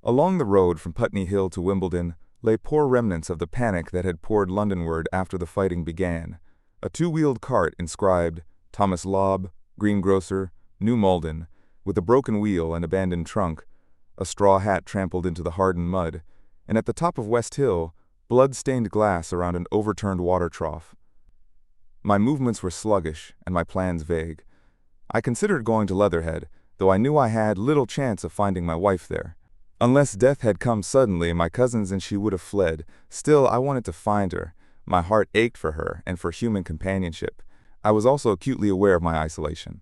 Along the road from Putney Hill to Wimbledon lay poor remnants of the panic that had poured Londonward after the fighting began. A 2-wheeled cart inscribed Thomas Lobb, Greengrocer, New Malden, with a broken wheel and abandoned trunk, a straw hat trampled into the hardened mud, and at the top of West Hill, blood-stained glass around an overturned water trough. My movements were sluggish and my plans vague. I considered going to Leatherhead, though I knew I had little chance of finding my wife there. Unless death had come suddenly, my cousins and she would have fled. Still, I wanted to find her, My heart ached for her and for human companionship. I was also acutely aware of my isolation.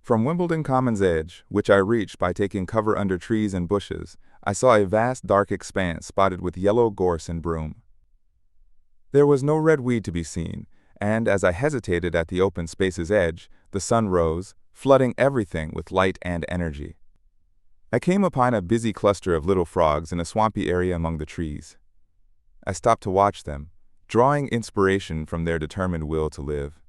From Wimbledon Common's edge, which I reached by taking cover under trees and bushes, I saw a vast dark expanse spotted with yellow gorse and broom. There was no red weed to be seen, and as I hesitated at the open space's edge, the sun rose, flooding everything with light and energy. I came upon a busy cluster of little frogs in a swampy area among the trees. I stopped to watch them, drawing inspiration from their determined will to live.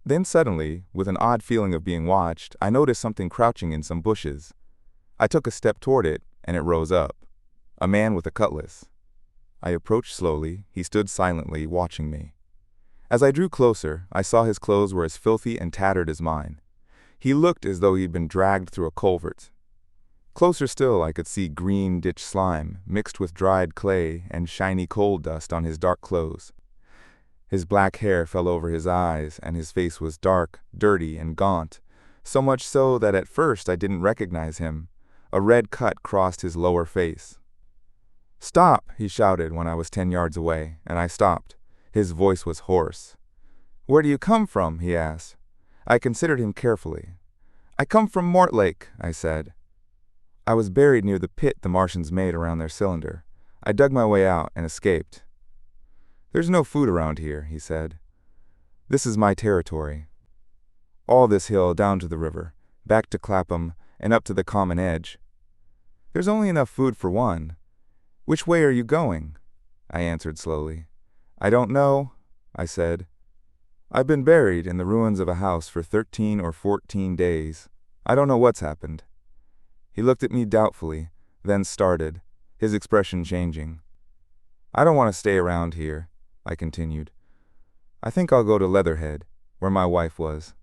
Then suddenly, with an odd feeling of being watched, I noticed something crouching in some bushes. I took a step toward it, and it rose up. A man with a cutlass. I approached slowly. He stood silently, watching me. As I drew closer, I saw his clothes were as filthy and tattered as mine. He looked as though he'd been dragged through a culvert. Closer still, I could see green ditch slime, mixed with dried clay and shiny coal dust on his dark clothes. His black hair fell over his eyes, and his face was dark, dirty, and gaunt, so much so that at first I didn't recognize him. A red cut crossed his lower face. "Stop!" he shouted when I was 10 yards away, and I stopped. His voice was hoarse. "Where do you come from?" he asked. I considered him carefully. "I come from Mortlake," I said. I was buried near the pit the Martians made around their cylinder. I dug my way out and escaped. "There's no food around here," he said. "This is my territory. All this hill down to the river, back to Clapham, and up to the common edge. There's only enough food for one. Which way are you going?" I answered slowly. "I don't know," I said. "I've been buried in the ruins of a house for 13 or 14 days. I don't know what's happened." He looked at me doubtfully, then started, his expression changing. "I don't want to stay around here," I continued. "I think I'll go to Leatherhead, where my wife was."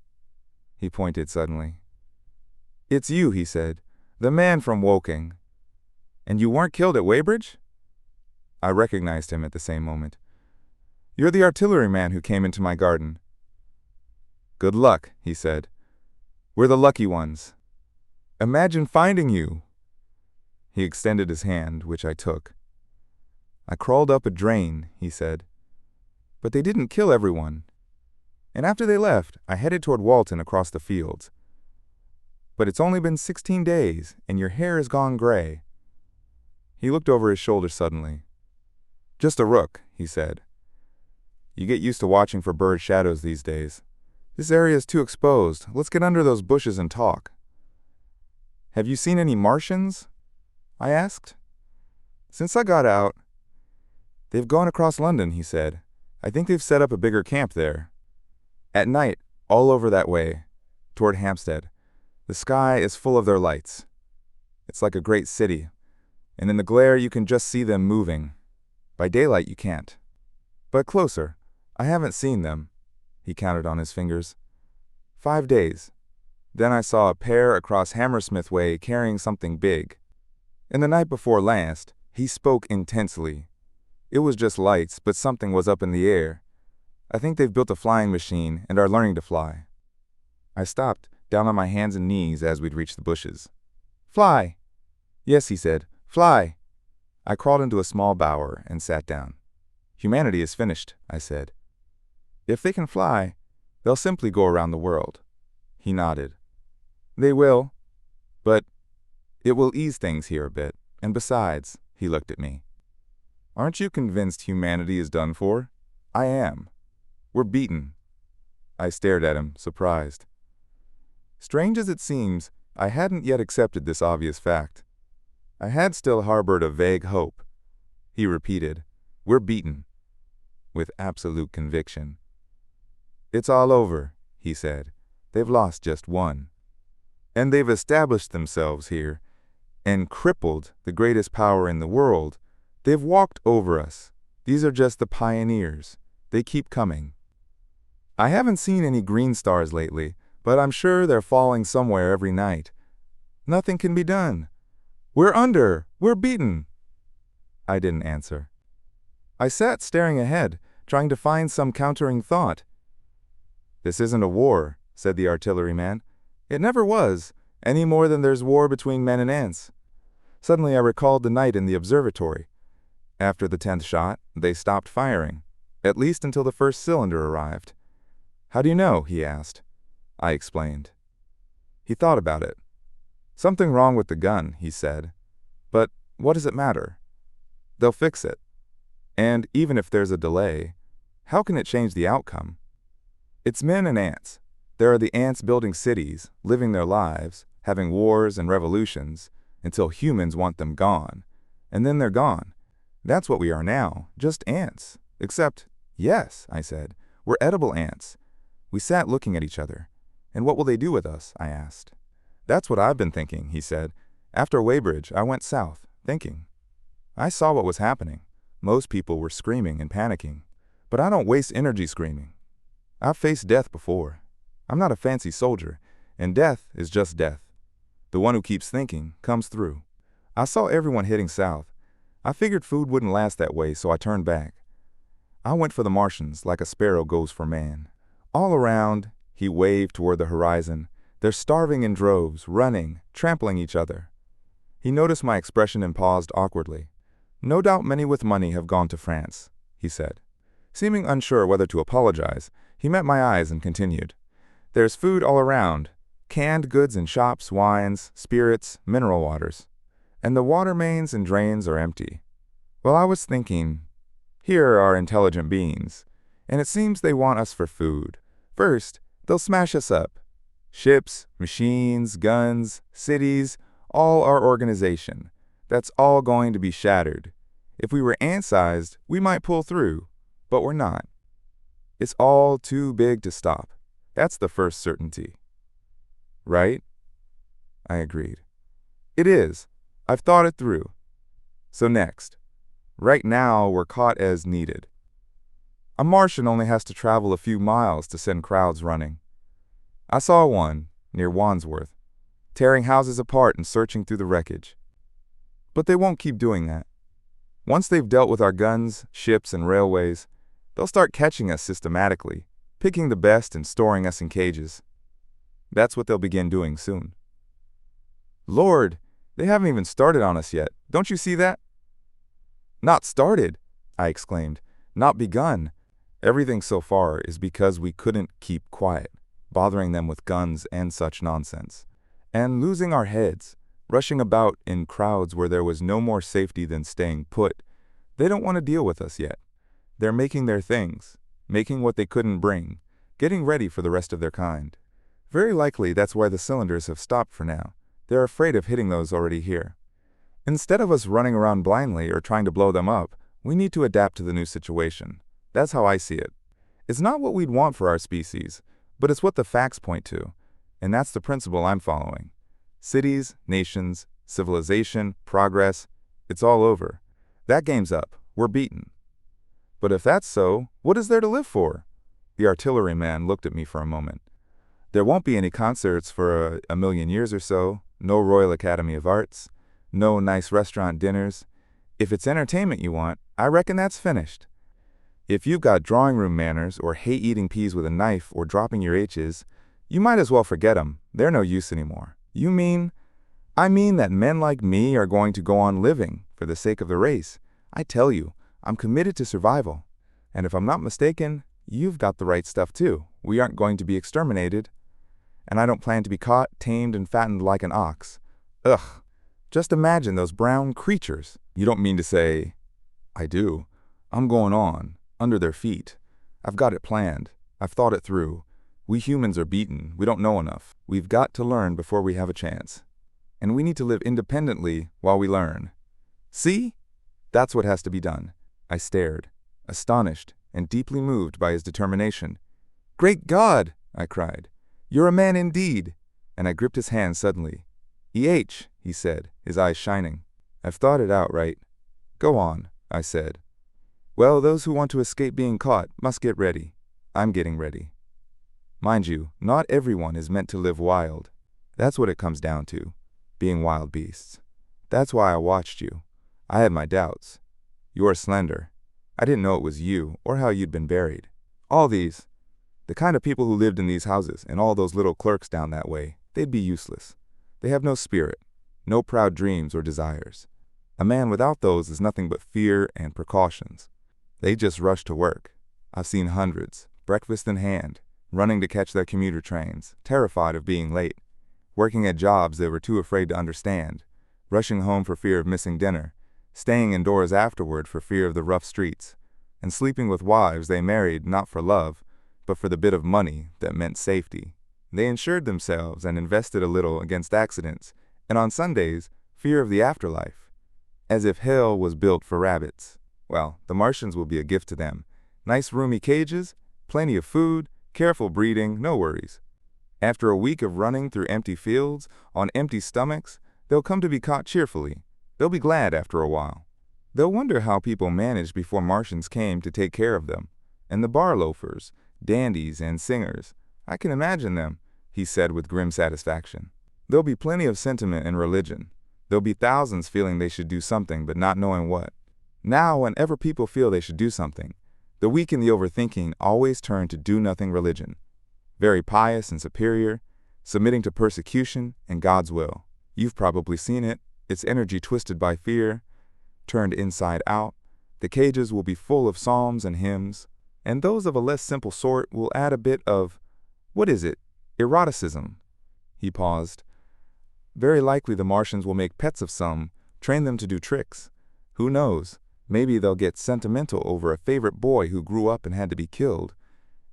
He pointed suddenly. "It's you," he said, "the man from Woking. And you weren't killed at Weybridge?" I recognized him at the same moment. "You're the artilleryman who came into my garden." "Good luck," he said. "We're the lucky ones. Imagine finding you." He extended his hand, which I took. "I crawled up a drain," he said. "But they didn't kill everyone. And after they left, I headed toward Walton across the fields. But it's only been 16 days, and your hair has gone gray." He looked over his shoulder suddenly. "Just a rook," he said. "You get used to watching for bird shadows these days. This area is too exposed. Let's get under those bushes and talk." "Have you seen any Martians?" I asked. "Since I got out." "They've gone across London," he said. "I think they've set up a bigger camp there. At night, all over that way, toward Hampstead, the sky is full of their lights. It's like a great city, and in the glare you can just see them moving. By daylight you can't. But closer, I haven't seen them." He counted on his fingers. 5 days. Then I saw a pair across Hammersmith Way carrying something big. And the night before last, he spoke intensely. It was just lights, but something was up in the air. I think they've built a flying machine and are learning to fly." I stopped, down on my hands and knees as we'd reached the bushes. "Fly!" "Yes," he said. "Fly!" I crawled into a small bower and sat down. "Humanity is finished," I said. "If they can fly, they'll simply go around the world." He nodded. "They will. But it will ease things here a bit. And besides," he looked at me, "aren't you convinced humanity is done for?" "I am. We're beaten." I stared at him, surprised. Strange as it seems, I hadn't yet accepted this obvious fact. I had still harbored a vague hope. He repeated, "We're beaten," with absolute conviction. "It's all over," he said. "They've lost just one. And they've established themselves here and crippled the greatest power in the world. They've walked over us. These are just the pioneers. They keep coming. I haven't seen any green stars lately, but I'm sure they're falling somewhere every night. Nothing can be done. We're under. We're beaten." I didn't answer. I sat staring ahead, trying to find some countering thought. "This isn't a war," said the artilleryman. "It never was, any more than there's war between men and ants." Suddenly I recalled the night in the observatory. After the 10th shot, they stopped firing. At least until the first cylinder arrived. How do you know? He asked. I explained. He thought about it. Something wrong with the gun, he said. But what does it matter? They'll fix it. And even if there's a delay, how can it change the outcome? It's men and ants. There are the ants building cities, living their lives, having wars and revolutions, until humans want them gone. And then they're gone. That's what we are now, just ants. Except, yes, I said, we're edible ants. We sat looking at each other. And what will they do with us? I asked. That's what I've been thinking, he said. After Weybridge, I went south, thinking. I saw what was happening. Most people were screaming and panicking. But I don't waste energy screaming. I've faced death before. I'm not a fancy soldier, and death is just death. The one who keeps thinking comes through. I saw everyone heading south. I figured food wouldn't last that way, so I turned back. I went for the Martians like a sparrow goes for man. All around, he waved toward the horizon. They're starving in droves, running, trampling each other. He noticed my expression and paused awkwardly. No doubt many with money have gone to France, he said. Seeming unsure whether to apologize, he met my eyes and continued. There's food all around, canned goods in shops, wines, spirits, mineral waters. And the water mains and drains are empty. Well, I was thinking, here are intelligent beings, and it seems they want us for food. First, they'll smash us up. Ships, machines, guns, cities, all our organization. That's all going to be shattered. If we were ant-sized, we might pull through, but we're not. It's all too big to stop. That's the first certainty. Right? I agreed. It is. I've thought it through. So next. Right now, we're caught as needed. A Martian only has to travel a few miles to send crowds running. I saw one, near Wandsworth, tearing houses apart and searching through the wreckage. But they won't keep doing that. Once they've dealt with our guns, ships, and railways, they'll start catching us systematically, picking the best and storing us in cages. That's what they'll begin doing soon. Lord, they haven't even started on us yet. Don't you see that? Not started, I exclaimed. Not begun. Everything so far is because we couldn't keep quiet, bothering them with guns and such nonsense, and losing our heads, rushing about in crowds where there was no more safety than staying put. They don't want to deal with us yet. They're making their things, making what they couldn't bring, getting ready for the rest of their kind. Very likely that's why the cylinders have stopped for now. They're afraid of hitting those already here. Instead of us running around blindly or trying to blow them up, we need to adapt to the new situation. That's how I see it. It's not what we'd want for our species, but it's what the facts point to, and that's the principle I'm following. Cities, nations, civilization, progress, it's all over. That game's up. We're beaten. But if that's so, what is there to live for? The artilleryman looked at me for a moment. There won't be any concerts for a million years or so, no Royal Academy of Arts, no nice restaurant dinners. If it's entertainment you want, I reckon that's finished. If you've got drawing room manners or hate eating peas with a knife or dropping your H's, you might as well forget 'em. They're no use anymore. You mean? I mean that men like me are going to go on living for the sake of the race. I tell you, I'm committed to survival. And if I'm not mistaken, you've got the right stuff too. We aren't going to be exterminated. And I don't plan to be caught, tamed, and fattened like an ox. Ugh. Just imagine those brown creatures. You don't mean to say, I do. I'm going on, under their feet. I've got it planned. I've thought it through. We humans are beaten. We don't know enough. We've got to learn before we have a chance. And we need to live independently while we learn. See? That's what has to be done. I stared, astonished and deeply moved by his determination. Great God! I cried. You're a man indeed. And I gripped his hand suddenly. E.H., he said, his eyes shining. I've thought it out, right? Go on, I said. Well, those who want to escape being caught must get ready. I'm getting ready. Mind you, not everyone is meant to live wild. That's what it comes down to, being wild beasts. That's why I watched you. I had my doubts. You're slender. I didn't know it was you or how you'd been buried. All these, the kind of people who lived in these houses and all those little clerks down that way, they'd be useless. They have no spirit, no proud dreams or desires. A man without those is nothing but fear and precautions. They just rush to work. I've seen hundreds, breakfast in hand, running to catch their commuter trains, terrified of being late, working at jobs they were too afraid to understand, rushing home for fear of missing dinner, staying indoors afterward for fear of the rough streets, and sleeping with wives they married not for love, but for the bit of money that meant safety. They insured themselves and invested a little against accidents, and on Sundays, fear of the afterlife, as if hell was built for rabbits. Well, the Martians will be a gift to them. Nice roomy cages, plenty of food, careful breeding, no worries. After a week of running through empty fields, on empty stomachs, they'll come to be caught cheerfully. They'll be glad after a while. They'll wonder how people managed before Martians came to take care of them. And the bar loafers, dandies, and singers, I can imagine them, he said with grim satisfaction. There'll be plenty of sentiment and religion. There'll be thousands feeling they should do something but not knowing what. Now, whenever people feel they should do something, the weak and the overthinking always turn to do-nothing religion. Very pious and superior, submitting to persecution and God's will. You've probably seen it. Its energy twisted by fear, turned inside out. The cages will be full of psalms and hymns, and those of a less simple sort will add a bit of, what is it, eroticism. He paused. Very likely the Martians will make pets of some, train them to do tricks. Who knows? Maybe they'll get sentimental over a favorite boy who grew up and had to be killed.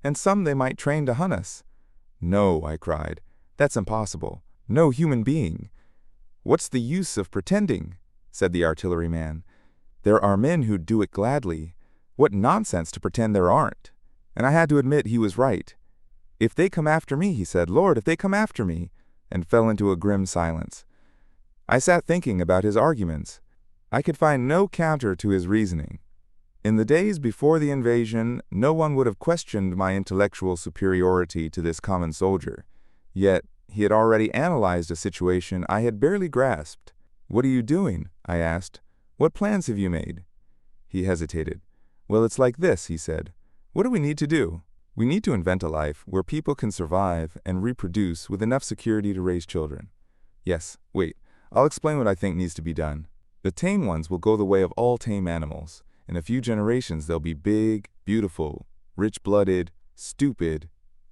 And some they might train to hunt us. No, I cried. That's impossible. No human being. What's the use of pretending? Said the artilleryman. There are men who'd do it gladly. What nonsense to pretend there aren't. And I had to admit he was right. If they come after me, he said, Lord, if they come after me, and fell into a grim silence. I sat thinking about his arguments. I could find no counter to his reasoning. In the days before the invasion, no one would have questioned my intellectual superiority to this common soldier. Yet, he had already analyzed a situation I had barely grasped. What are you doing? I asked. What plans have you made? He hesitated. Well, it's like this, he said. What do we need to do? We need to invent a life where people can survive and reproduce with enough security to raise children. Yes, wait, I'll explain what I think needs to be done. The tame ones will go the way of all tame animals. In a few generations, they'll be big, beautiful, rich-blooded, stupid,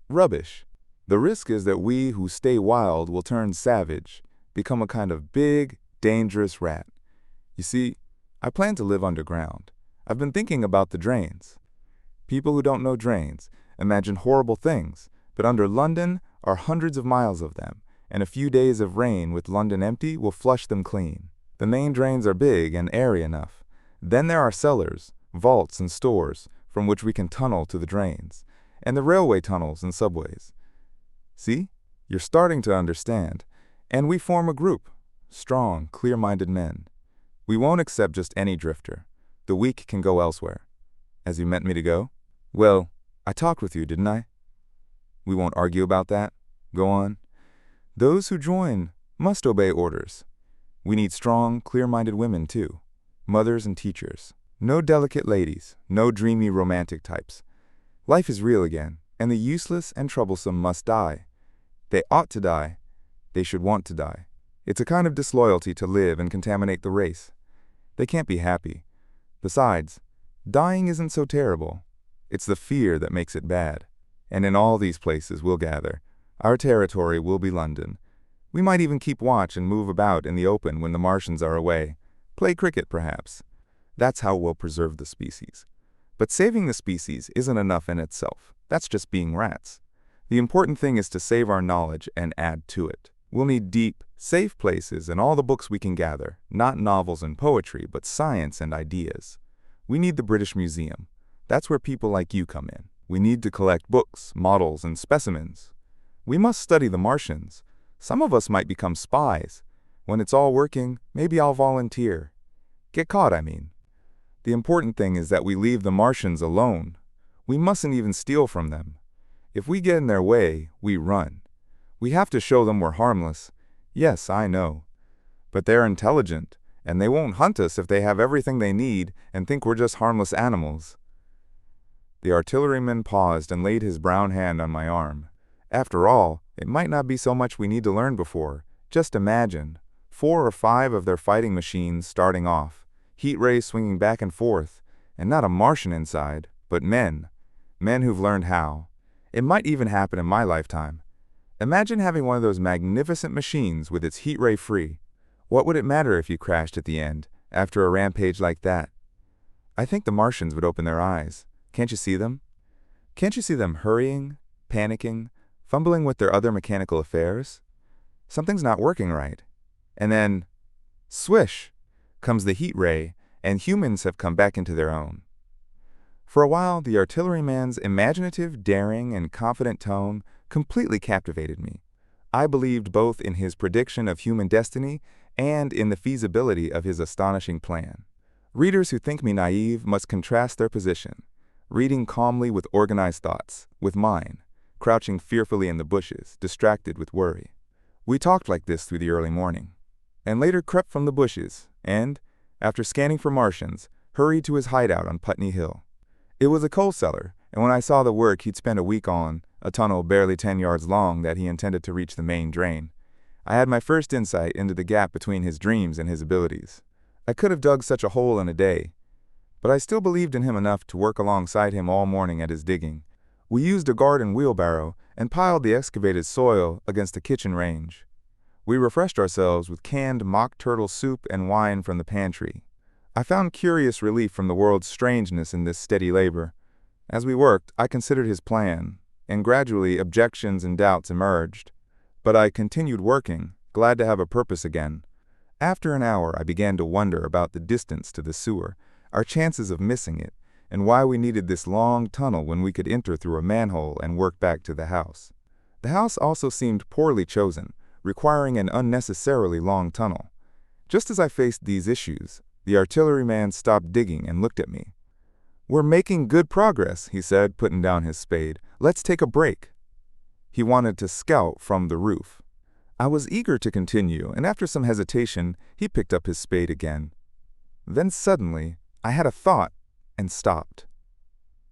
rubbish. The risk is that we who stay wild will turn savage, become a kind of big, dangerous rat. You see, I plan to live underground. I've been thinking about the drains. People who don't know drains imagine horrible things, but under London are hundreds of miles of them, and a few days of rain with London empty will flush them clean. The main drains are big and airy enough. Then there are cellars, vaults, and stores from which we can tunnel to the drains, and the railway tunnels and subways. See? You're starting to understand. And we form a group, strong, clear-minded men. We won't accept just any drifter. The weak can go elsewhere. As you meant me to go? Well, I talked with you, didn't I? We won't argue about that. Go on. Those who join must obey orders. We need strong, clear-minded women, too. Mothers and teachers. No delicate ladies, no dreamy romantic types. Life is real again, and the useless and troublesome must die. They ought to die. They should want to die. It's a kind of disloyalty to live and contaminate the race. They can't be happy. Besides, dying isn't so terrible. It's the fear that makes it bad. And in all these places we'll gather. Our territory will be London. We might even keep watch and move about in the open when the Martians are away. Play cricket, perhaps. That's how we'll preserve the species. But saving the species isn't enough in itself. That's just being rats. The important thing is to save our knowledge and add to it. We'll need deep, safe places in all the books we can gather, not novels and poetry, but science and ideas. We need the British Museum. That's where people like you come in. We need to collect books, models, and specimens. We must study the Martians. Some of us might become spies. When it's all working, maybe I'll volunteer. Get caught, I mean. The important thing is that we leave the Martians alone. We mustn't even steal from them. If we get in their way, we run. We have to show them we're harmless. Yes, I know. But they're intelligent, and they won't hunt us if they have everything they need and think we're just harmless animals. The artilleryman paused and laid his brown hand on my arm. After all, it might not be so much we need to learn before. Just imagine, 4 or 5 of their fighting machines starting off, heat rays swinging back and forth, and not a Martian inside, but men. Men who've learned how. It might even happen in my lifetime. Imagine having one of those magnificent machines with its heat ray free. What would it matter if you crashed at the end, after a rampage like that? I think the Martians would open their eyes. Can't you see them? Can't you see them hurrying, panicking, fumbling with their other mechanical affairs? Something's not working right. And then, swish, comes the heat ray, and humans have come back into their own. For a while, the artilleryman's imaginative, daring, and confident tone completely captivated me. I believed both in his prediction of human destiny and in the feasibility of his astonishing plan. Readers who think me naive must contrast their position, reading calmly with organized thoughts, with mine, crouching fearfully in the bushes, distracted with worry. We talked like this through the early morning, and later crept from the bushes and, after scanning for Martians, hurried to his hideout on Putney Hill. It was a coal cellar, and when I saw the work he'd spent a week on, a tunnel barely 10 yards long that he intended to reach the main drain, I had my first insight into the gap between his dreams and his abilities. I could have dug such a hole in a day, but I still believed in him enough to work alongside him all morning at his digging. We used a garden wheelbarrow and piled the excavated soil against the kitchen range. We refreshed ourselves with canned mock turtle soup and wine from the pantry. I found curious relief from the world's strangeness in this steady labor. As we worked, I considered his plan, and gradually objections and doubts emerged. But I continued working, glad to have a purpose again. After an hour, I began to wonder about the distance to the sewer, our chances of missing it, and why we needed this long tunnel when we could enter through a manhole and work back to the house. The house also seemed poorly chosen, requiring an unnecessarily long tunnel. Just as I faced these issues, the artilleryman stopped digging and looked at me. "We're making good progress," he said, putting down his spade. "Let's take a break." He wanted to scout from the roof. I was eager to continue, and after some hesitation, he picked up his spade again. Then suddenly, I had a thought and stopped.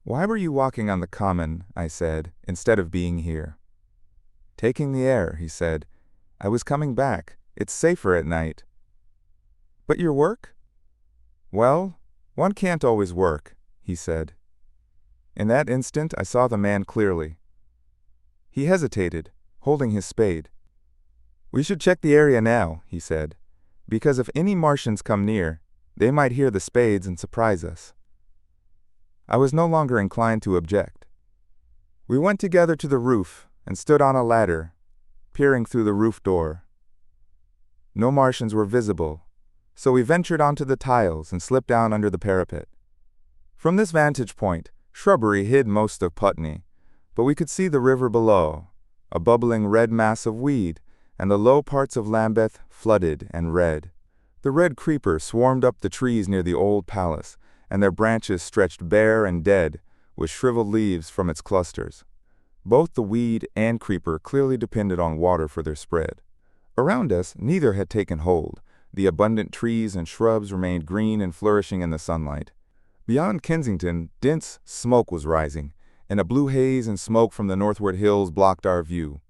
"Why were you walking on the common," I said, "instead of being here?" "Taking the air," he said. "I was coming back. It's safer at night." "But your work?" "Well, one can't always work," he said. In that instant, I saw the man clearly. He hesitated, holding his spade. "We should check the area now," he said, "because if any Martians come near, they might hear the spades and surprise us." I was no longer inclined to object. We went together to the roof and stood on a ladder, peering through the roof door. No Martians were visible, so we ventured onto the tiles and slipped down under the parapet. From this vantage point, shrubbery hid most of Putney, but we could see the river below, a bubbling red mass of weed, and the low parts of Lambeth flooded and red. The red creeper swarmed up the trees near the old palace, and their branches stretched bare and dead, with shriveled leaves from its clusters. Both the weed and creeper clearly depended on water for their spread. Around us, neither had taken hold. The abundant trees and shrubs remained green and flourishing in the sunlight. Beyond Kensington, dense smoke was rising, and a blue haze and smoke from the northward hills blocked our view.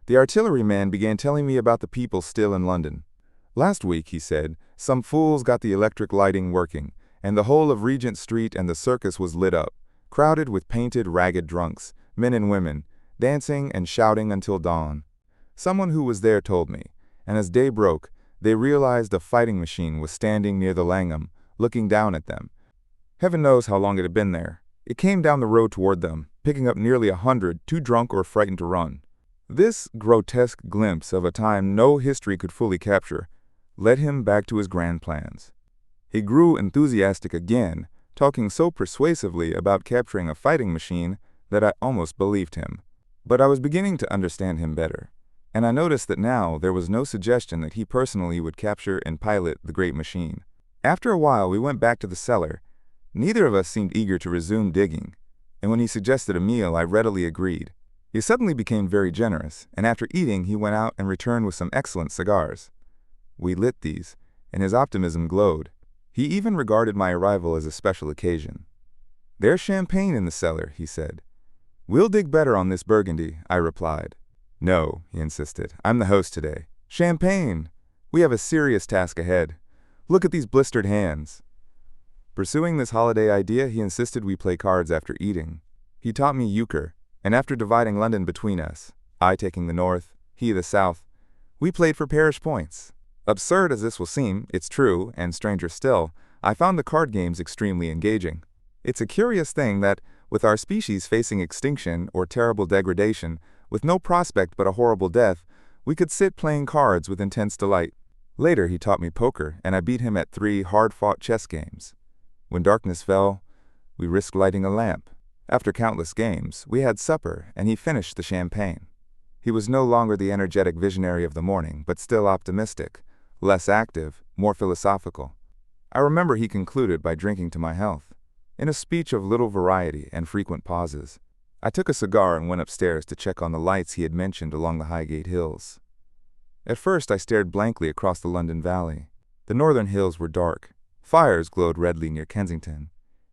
The artilleryman began telling me about the people still in London. "Last week," he said, "some fools got the electric lighting working, and the whole of Regent Street and the circus was lit up, crowded with painted, ragged drunks, men and women, dancing and shouting until dawn. Someone who was there told me, and as day broke, they realized a fighting machine was standing near the Langham, looking down at them. Heaven knows how long it had been there. It came down the road toward them, picking up nearly 100, too drunk or frightened to run." This grotesque glimpse of a time no history could fully capture led him back to his grand plans. He grew enthusiastic again, talking so persuasively about capturing a fighting machine that I almost believed him. But I was beginning to understand him better, and I noticed that now there was no suggestion that he personally would capture and pilot the great machine. After a while, we went back to the cellar. Neither of us seemed eager to resume digging, and when he suggested a meal, I readily agreed. He suddenly became very generous, and after eating, he went out and returned with some excellent cigars. We lit these, and his optimism glowed. He even regarded my arrival as a special occasion. "There's champagne in the cellar," he said. "We'll dig better on this Burgundy," I replied. "No," he insisted. "I'm the host today. Champagne! We have a serious task ahead. Look at these blistered hands." Pursuing this holiday idea, he insisted we play cards after eating. He taught me euchre, and after dividing London between us, I taking the north, he the south, we played for parish points. Absurd as this will seem, it's true, and stranger still, I found the card games extremely engaging. It's a curious thing that, with our species facing extinction or terrible degradation, with no prospect but a horrible death, we could sit playing cards with intense delight. Later he taught me poker, and I beat him at 3 hard-fought chess games. When darkness fell, we risked lighting a lamp. After countless games, we had supper, and he finished the champagne. He was no longer the energetic visionary of the morning, but still optimistic, less active, more philosophical. I remember he concluded by drinking to my health, in a speech of little variety and frequent pauses. I took a cigar and went upstairs to check on the lights he had mentioned along the Highgate Hills. At first I stared blankly across the London Valley. The northern hills were dark. Fires glowed redly near Kensington,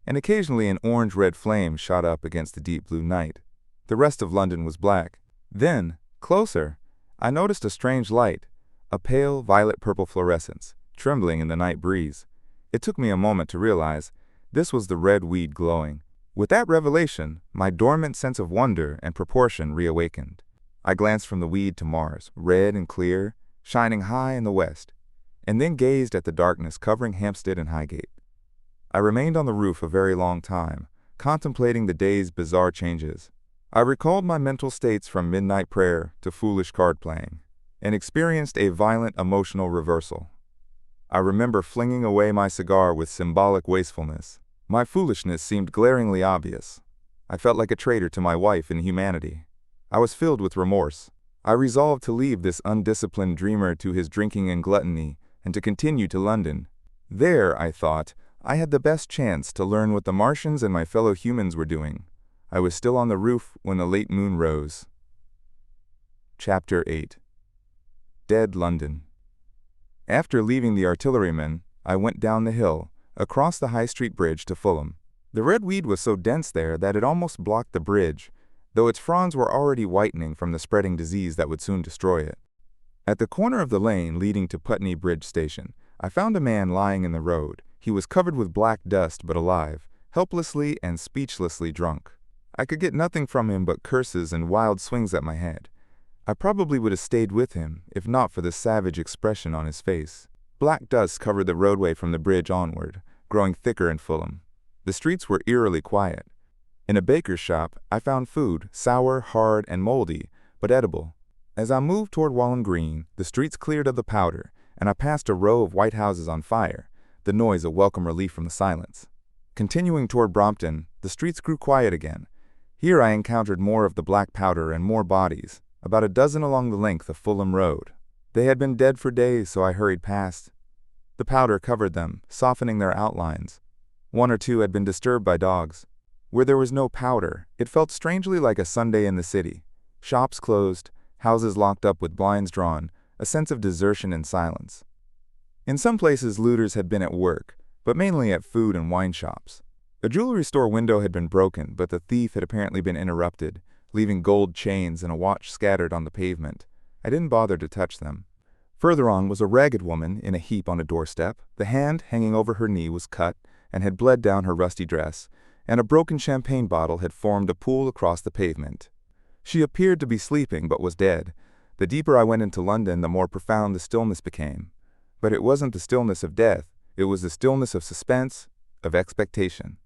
and occasionally an orange-red flame shot up against the deep blue night. The rest of London was black. Then, closer, I noticed a strange light, a pale violet-purple fluorescence, trembling in the night breeze. It took me a moment to realize this was the red weed glowing. With that revelation, my dormant sense of wonder and proportion reawakened. I glanced from the weed to Mars, red and clear, shining high in the west, and then gazed at the darkness covering Hampstead and Highgate. I remained on the roof a very long time, contemplating the day's bizarre changes. I recalled my mental states from midnight prayer to foolish card playing, and experienced a violent emotional reversal. I remember flinging away my cigar with symbolic wastefulness. My foolishness seemed glaringly obvious. I felt like a traitor to my wife and humanity. I was filled with remorse. I resolved to leave this undisciplined dreamer to his drinking and gluttony, and to continue to London. There, I thought, I had the best chance to learn what the Martians and my fellow humans were doing. I was still on the roof when the late moon rose. Chapter 8. Dead London. After leaving the artillerymen, I went down the hill, across the High Street Bridge to Fulham. The red weed was so dense there that it almost blocked the bridge, though its fronds were already whitening from the spreading disease that would soon destroy it. At the corner of the lane leading to Putney Bridge Station, I found a man lying in the road. He was covered with black dust but alive, helplessly and speechlessly drunk. I could get nothing from him but curses and wild swings at my head. I probably would have stayed with him, if not for the savage expression on his face. Black dust covered the roadway from the bridge onward, growing thicker in Fulham. The streets were eerily quiet. In a baker's shop, I found food, sour, hard, and moldy, but edible. As I moved toward Walham Green, the streets cleared of the powder, and I passed a row of white houses on fire, the noise a welcome relief from the silence. Continuing toward Brompton, the streets grew quiet again. Here I encountered more of the black powder and more bodies, about a dozen along the length of Fulham Road. They had been dead for days, so I hurried past. The powder covered them, softening their outlines. 1 or 2 had been disturbed by dogs. Where there was no powder, it felt strangely like a Sunday in the city. Shops closed, houses locked up with blinds drawn, a sense of desertion and silence. In some places looters had been at work, but mainly at food and wine shops. A jewelry store window had been broken, but the thief had apparently been interrupted, leaving gold chains and a watch scattered on the pavement. I didn't bother to touch them. Further on was a ragged woman in a heap on a doorstep. The hand hanging over her knee was cut and had bled down her rusty dress, and a broken champagne bottle had formed a pool across the pavement. She appeared to be sleeping, but was dead. The deeper I went into London, the more profound the stillness became. But it wasn't the stillness of death. It was the stillness of suspense, of expectation.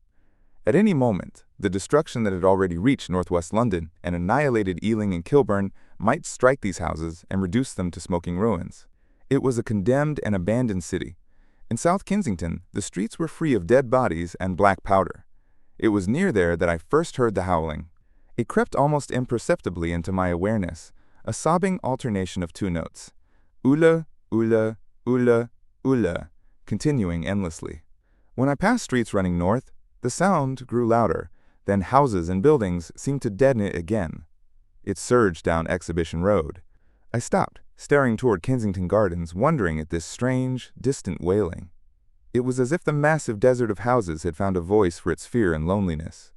At any moment, the destruction that had already reached northwest London and annihilated Ealing and Kilburn might strike these houses and reduce them to smoking ruins. It was a condemned and abandoned city. In South Kensington, the streets were free of dead bodies and black powder. It was near there that I first heard the howling. It crept almost imperceptibly into my awareness, a sobbing alternation of 2 notes. Ula, ula, ula, ula, continuing endlessly. When I passed streets running north, the sound grew louder, then houses and buildings seemed to deaden it again. It surged down Exhibition Road. I stopped, staring toward Kensington Gardens, wondering at this strange, distant wailing. It was as if the massive desert of houses had found a voice for its fear and loneliness.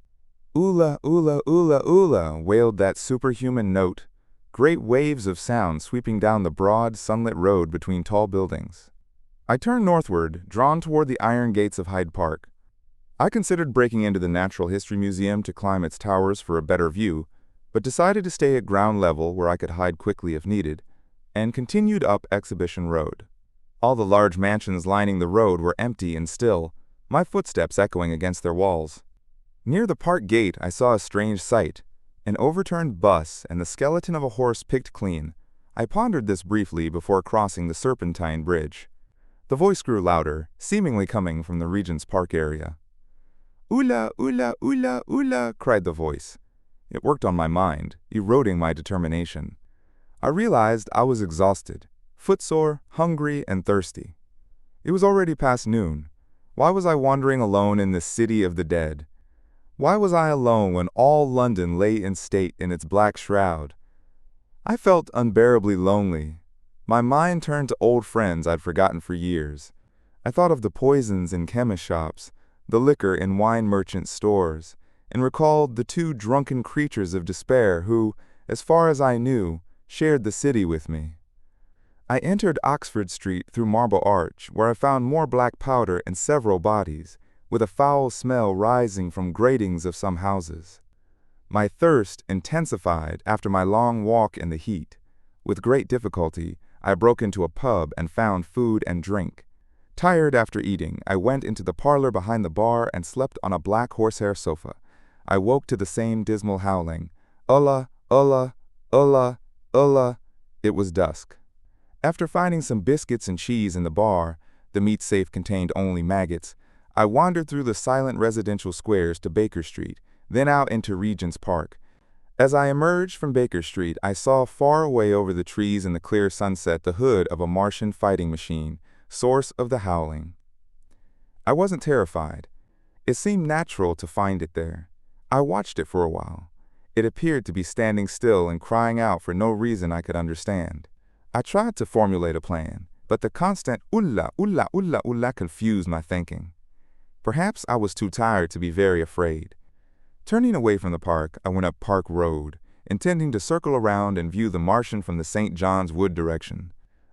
Ula, ula, ula, ula, wailed that superhuman note, great waves of sound sweeping down the broad, sunlit road between tall buildings. I turned northward, drawn toward the iron gates of Hyde Park. I considered breaking into the Natural History Museum to climb its towers for a better view, but decided to stay at ground level where I could hide quickly if needed, and continued up Exhibition Road. All the large mansions lining the road were empty and still, my footsteps echoing against their walls. Near the park gate I saw a strange sight, an overturned bus and the skeleton of a horse picked clean. I pondered this briefly before crossing the Serpentine Bridge. The voice grew louder, seemingly coming from the Regent's Park area. "Ula, ula, ula, ula," cried the voice. It worked on my mind, eroding my determination. I realized I was exhausted, footsore, hungry, and thirsty. It was already past noon. Why was I wandering alone in this city of the dead? Why was I alone when all London lay in state in its black shroud? I felt unbearably lonely. My mind turned to old friends I'd forgotten for years. I thought of the poisons in chemist shops, the liquor in wine merchant stores, and recalled the two drunken creatures of despair who, as far as I knew, shared the city with me. I entered Oxford Street through Marble Arch, where I found more black powder and several bodies, with a foul smell rising from gratings of some houses. My thirst intensified after my long walk in the heat. With great difficulty, I broke into a pub and found food and drink. Tired after eating, I went into the parlor behind the bar and slept on a black horsehair sofa. I woke to the same dismal howling. Ulla, ulla, ulla, ulla. It was dusk. After finding some biscuits and cheese in the bar, the meat safe contained only maggots, I wandered through the silent residential squares to Baker Street, then out into Regent's Park. As I emerged from Baker Street, I saw far away over the trees in the clear sunset the hood of a Martian fighting machine, source of the howling. I wasn't terrified. It seemed natural to find it there. I watched it for a while. It appeared to be standing still and crying out for no reason I could understand. I tried to formulate a plan, but the constant ulla, ulla, ulla, ulla confused my thinking. Perhaps I was too tired to be very afraid. Turning away from the park, I went up Park Road, intending to circle around and view the Martian from the St. John's Wood direction.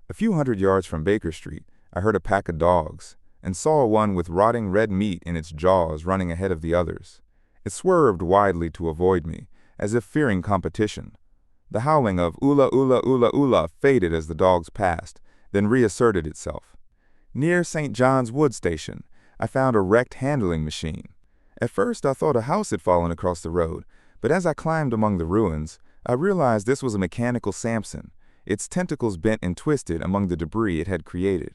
A few hundred yards from Baker Street, I heard a pack of dogs, and saw one with rotting red meat in its jaws running ahead of the others. It swerved widely to avoid me, as if fearing competition. The howling of "Ula, ula, ula, ula" faded as the dogs passed, then reasserted itself. Near St. John's Wood Station, I found a wrecked handling machine. At first I thought a house had fallen across the road, but as I climbed among the ruins, I realized this was a mechanical Samson, its tentacles bent and twisted among the debris it had created.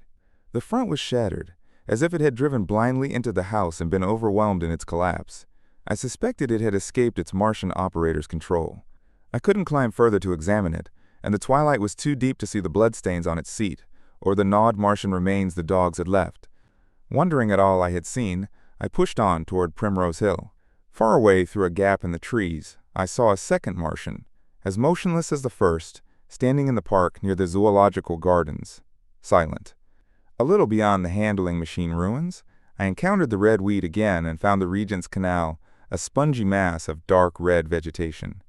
The front was shattered, as if it had driven blindly into the house and been overwhelmed in its collapse. I suspected it had escaped its Martian operator's control. I couldn't climb further to examine it, and the twilight was too deep to see the bloodstains on its seat, or the gnawed Martian remains the dogs had left. Wondering at all I had seen, I pushed on toward Primrose Hill. Far away through a gap in the trees, I saw a second Martian, as motionless as the first, standing in the park near the zoological gardens, silent. A little beyond the handling machine ruins, I encountered the red weed again and found the Regent's Canal, a spongy mass of dark red vegetation.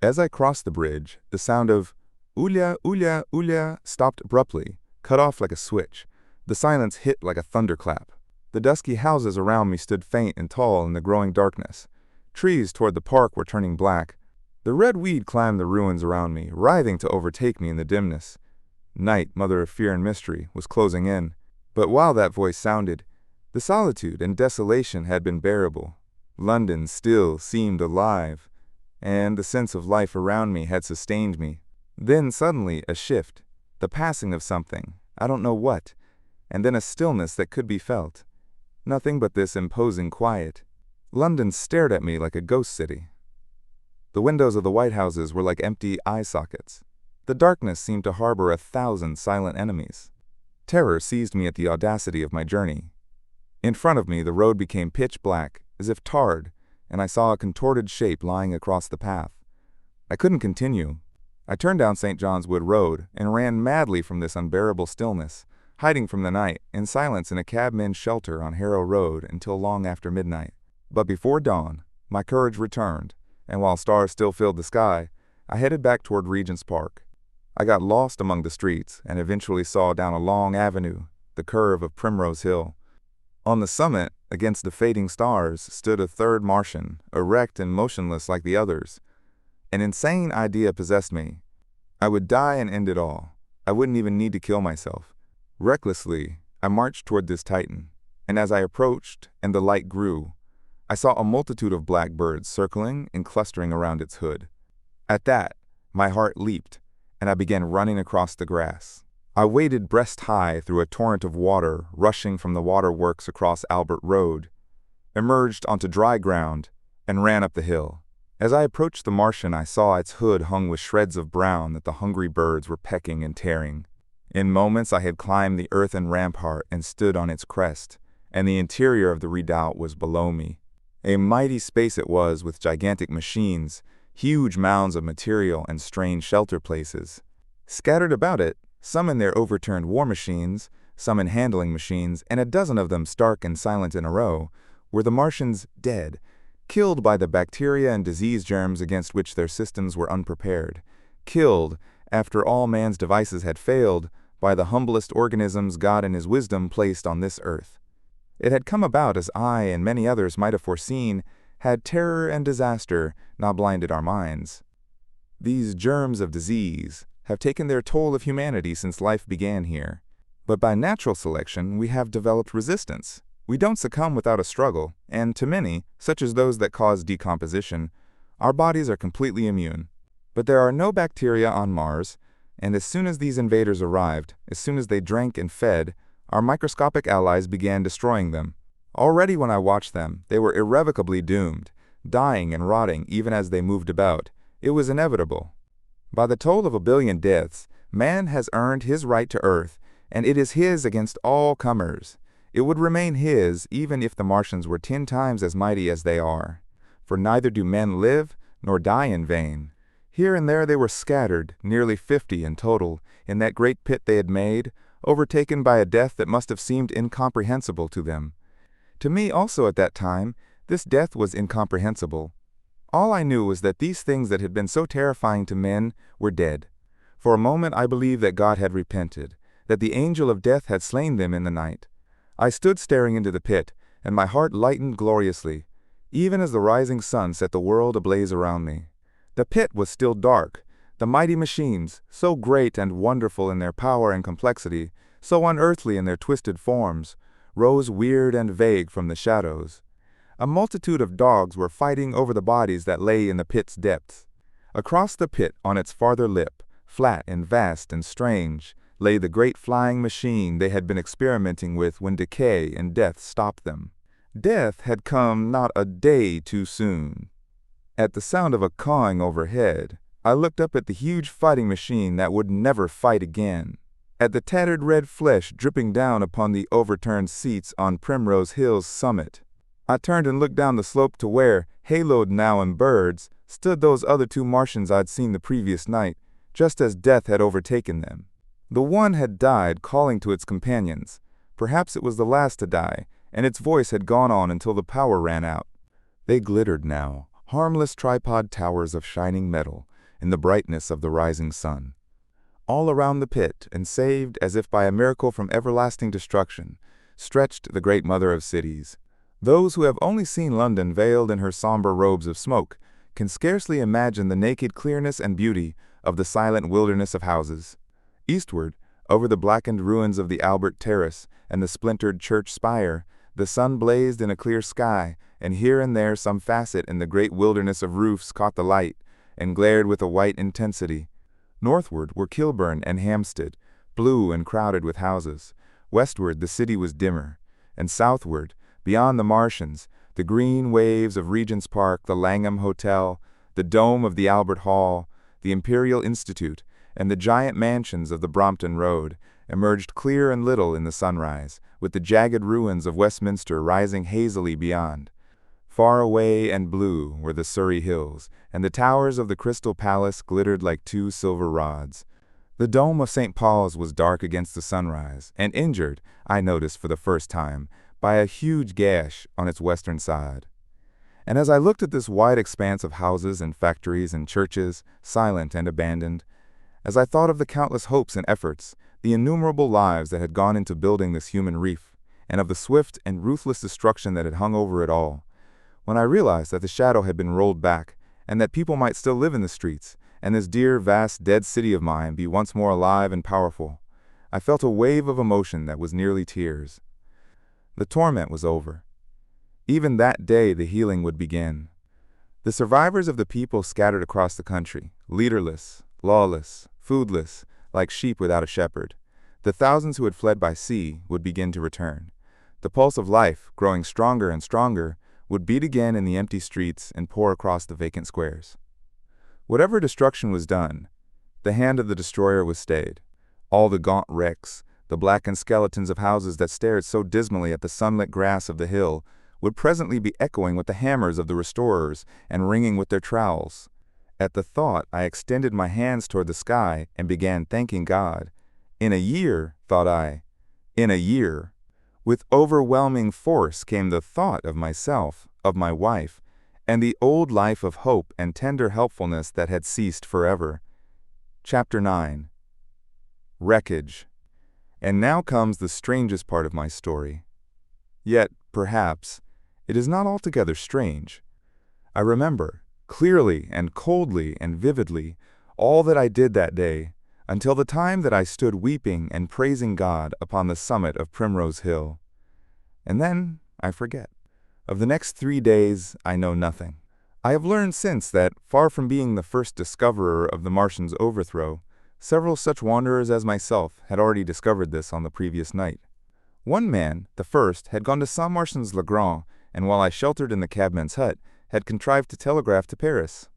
As I crossed the bridge, the sound of "Ulia, ulia, ulia" stopped abruptly, cut off like a switch. The silence hit like a thunderclap. The dusky houses around me stood faint and tall in the growing darkness. Trees toward the park were turning black. The red weed climbed the ruins around me, writhing to overtake me in the dimness. Night, mother of fear and mystery, was closing in. But while that voice sounded, the solitude and desolation had been bearable. London still seemed alive, and the sense of life around me had sustained me. Then suddenly a shift, the passing of something, I don't know what, and then a stillness that could be felt. Nothing but this imposing quiet. London stared at me like a ghost city. The windows of the White Houses were like empty eye sockets. The darkness seemed to harbor 1,000 silent enemies. Terror seized me at the audacity of my journey. In front of me the road became pitch black, as if tarred, and I saw a contorted shape lying across the path. I couldn't continue. I turned down St. John's Wood Road and ran madly from this unbearable stillness, hiding from the night in silence in a cabman's shelter on Harrow Road until long after midnight. But before dawn, my courage returned, and while stars still filled the sky, I headed back toward Regent's Park. I got lost among the streets and eventually saw down a long avenue the curve of Primrose Hill. On the summit, against the fading stars, stood a third Martian, erect and motionless like the others. An insane idea possessed me. I would die and end it all. I wouldn't even need to kill myself. Recklessly, I marched toward this Titan, and as I approached and the light grew, I saw a multitude of black birds circling and clustering around its hood. At that, my heart leaped, and I began running across the grass. I waded breast-high through a torrent of water rushing from the waterworks across Albert Road, emerged onto dry ground, and ran up the hill. As I approached the Martian, I saw its hood hung with shreds of brown that the hungry birds were pecking and tearing. In moments I had climbed the earthen rampart and stood on its crest, and the interior of the redoubt was below me. A mighty space it was, with gigantic machines, huge mounds of material, and strange shelter places. Scattered about it, some in their overturned war machines, some in handling machines, and a dozen of them stark and silent in a row, were the Martians dead, killed by the bacteria and disease germs against which their systems were unprepared, killed, after all man's devices had failed, by the humblest organisms God in his wisdom placed on this earth. It had come about as I and many others might have foreseen, had terror and disaster not blinded our minds. These germs of disease have taken their toll of humanity since life began here. But by natural selection, we have developed resistance. We don't succumb without a struggle, and to many, such as those that cause decomposition, our bodies are completely immune. But there are no bacteria on Mars, and as soon as these invaders arrived, as soon as they drank and fed, our microscopic allies began destroying them. Already when I watched them, they were irrevocably doomed, dying and rotting even as they moved about. It was inevitable. By the toll of 1 billion deaths, man has earned his right to Earth, and it is his against all comers. It would remain his even if the Martians were 10 times as mighty as they are. For neither do men live nor die in vain. Here and there they were scattered, nearly 50 in total, in that great pit they had made, overtaken by a death that must have seemed incomprehensible to them. To me also at that time, this death was incomprehensible. All I knew was that these things that had been so terrifying to men were dead. For a moment I believed that God had repented, that the angel of death had slain them in the night. I stood staring into the pit, and my heart lightened gloriously, even as the rising sun set the world ablaze around me. The pit was still dark. The mighty machines, so great and wonderful in their power and complexity, so unearthly in their twisted forms, rose weird and vague from the shadows. A multitude of dogs were fighting over the bodies that lay in the pit's depths. Across the pit, on its farther lip, flat and vast and strange, lay the great flying machine they had been experimenting with when decay and death stopped them. Death had come not a day too soon. At the sound of a cawing overhead, I looked up at the huge fighting machine that would never fight again, at the tattered red flesh dripping down upon the overturned seats on Primrose Hill's summit. I turned and looked down the slope to where, haloed now in birds, stood those other 2 Martians I'd seen the previous night, just as death had overtaken them. The one had died calling to its companions. Perhaps it was the last to die, and its voice had gone on until the power ran out. They glittered now, harmless tripod towers of shining metal, in the brightness of the rising sun. All around the pit, and saved as if by a miracle from everlasting destruction, stretched the great mother of cities. Those who have only seen London veiled in her somber robes of smoke can scarcely imagine the naked clearness and beauty of the silent wilderness of houses. Eastward, over the blackened ruins of the Albert Terrace and the splintered church spire, the sun blazed in a clear sky, and here and there some facet in the great wilderness of roofs caught the light, and glared with a white intensity. Northward were Kilburn and Hampstead, blue and crowded with houses. Westward the city was dimmer, and southward, beyond the Martians, the green waves of Regent's Park, the Langham Hotel, the dome of the Albert Hall, the Imperial Institute, and the giant mansions of the Brompton Road, emerged clear and little in the sunrise, with the jagged ruins of Westminster rising hazily beyond. Far away and blue were the Surrey hills, and the towers of the Crystal Palace glittered like 2 silver rods. The dome of St. Paul's was dark against the sunrise, and injured, I noticed for the first time, by a huge gash on its western side. And as I looked at this wide expanse of houses and factories and churches, silent and abandoned, as I thought of the countless hopes and efforts, the innumerable lives that had gone into building this human reef, and of the swift and ruthless destruction that had hung over it all. When I realized that the shadow had been rolled back, and that people might still live in the streets, and this dear, vast, dead city of mine be once more alive and powerful, I felt a wave of emotion that was nearly tears. The torment was over. Even that day the healing would begin. The survivors of the people scattered across the country, leaderless, lawless, foodless, like sheep without a shepherd. The thousands who had fled by sea would begin to return. The pulse of life, growing stronger and stronger, would beat again in the empty streets and pour across the vacant squares. Whatever destruction was done, the hand of the destroyer was stayed. All the gaunt wrecks, the blackened skeletons of houses that stared so dismally at the sunlit grass of the hill, would presently be echoing with the hammers of the restorers and ringing with their trowels. At the thought, I extended my hands toward the sky and began thanking God. In a year, thought I, in a year. With overwhelming force came the thought of myself, of my wife, and the old life of hope and tender helpfulness that had ceased forever. Chapter 9. Wreckage. And now comes the strangest part of my story. Yet, perhaps, it is not altogether strange. I remember, clearly and coldly and vividly, all that I did that day, until the time that I stood weeping and praising God upon the summit of Primrose Hill. And then I forget. Of the next 3 days I know nothing. I have learned since that, far from being the first discoverer of the Martian's overthrow, several such wanderers as myself had already discovered this on the previous night. One man, the first, had gone to Saint-Martin's-le-Grand, and while I sheltered in the cabman's hut, had contrived to telegraph to Paris.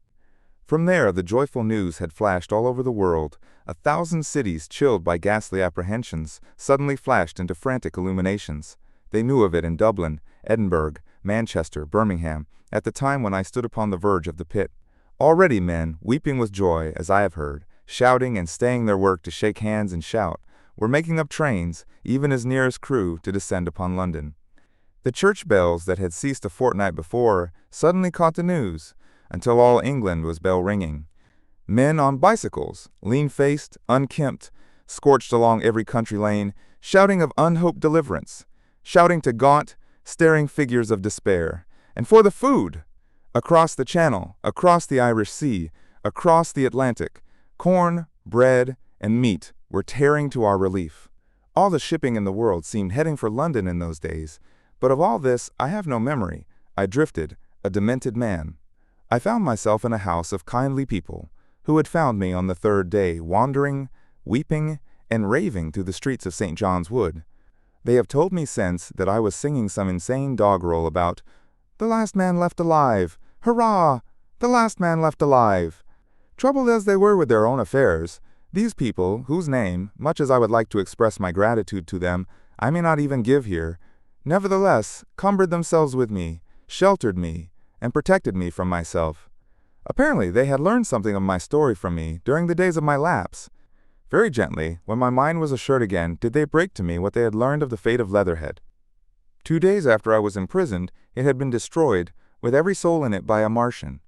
From there the joyful news had flashed all over the world. 1,000 cities, chilled by ghastly apprehensions, suddenly flashed into frantic illuminations. They knew of it in Dublin, Edinburgh, Manchester, Birmingham, at the time when I stood upon the verge of the pit. Already men, weeping with joy, as I have heard, shouting and staying their work to shake hands and shout, were making up trains, even as near as Crewe, to descend upon London. The church bells that had ceased a fortnight before suddenly caught the news, until all England was bell-ringing. Men on bicycles, lean-faced, unkempt, scorched along every country lane, shouting of unhoped deliverance, shouting to gaunt, staring figures of despair. And for the food! Across the Channel, across the Irish Sea, across the Atlantic, corn, bread, and meat were tearing to our relief. All the shipping in the world seemed heading for London in those days, but of all this I have no memory. I drifted, a demented man. I found myself in a house of kindly people, who had found me on the 3rd day, wandering, weeping, and raving through the streets of St. John's Wood. They have told me since that I was singing some insane doggerel about "the last man left alive, hurrah, the last man left alive." Troubled as they were with their own affairs, these people, whose name, much as I would like to express my gratitude to them, I may not even give here, nevertheless cumbered themselves with me, sheltered me, and protected me from myself. Apparently they had learned something of my story from me during the days of my lapse. Very gently, when my mind was assured again, did they break to me what they had learned of the fate of Leatherhead. 2 days after I was imprisoned, it had been destroyed, with every soul in it, by a Martian.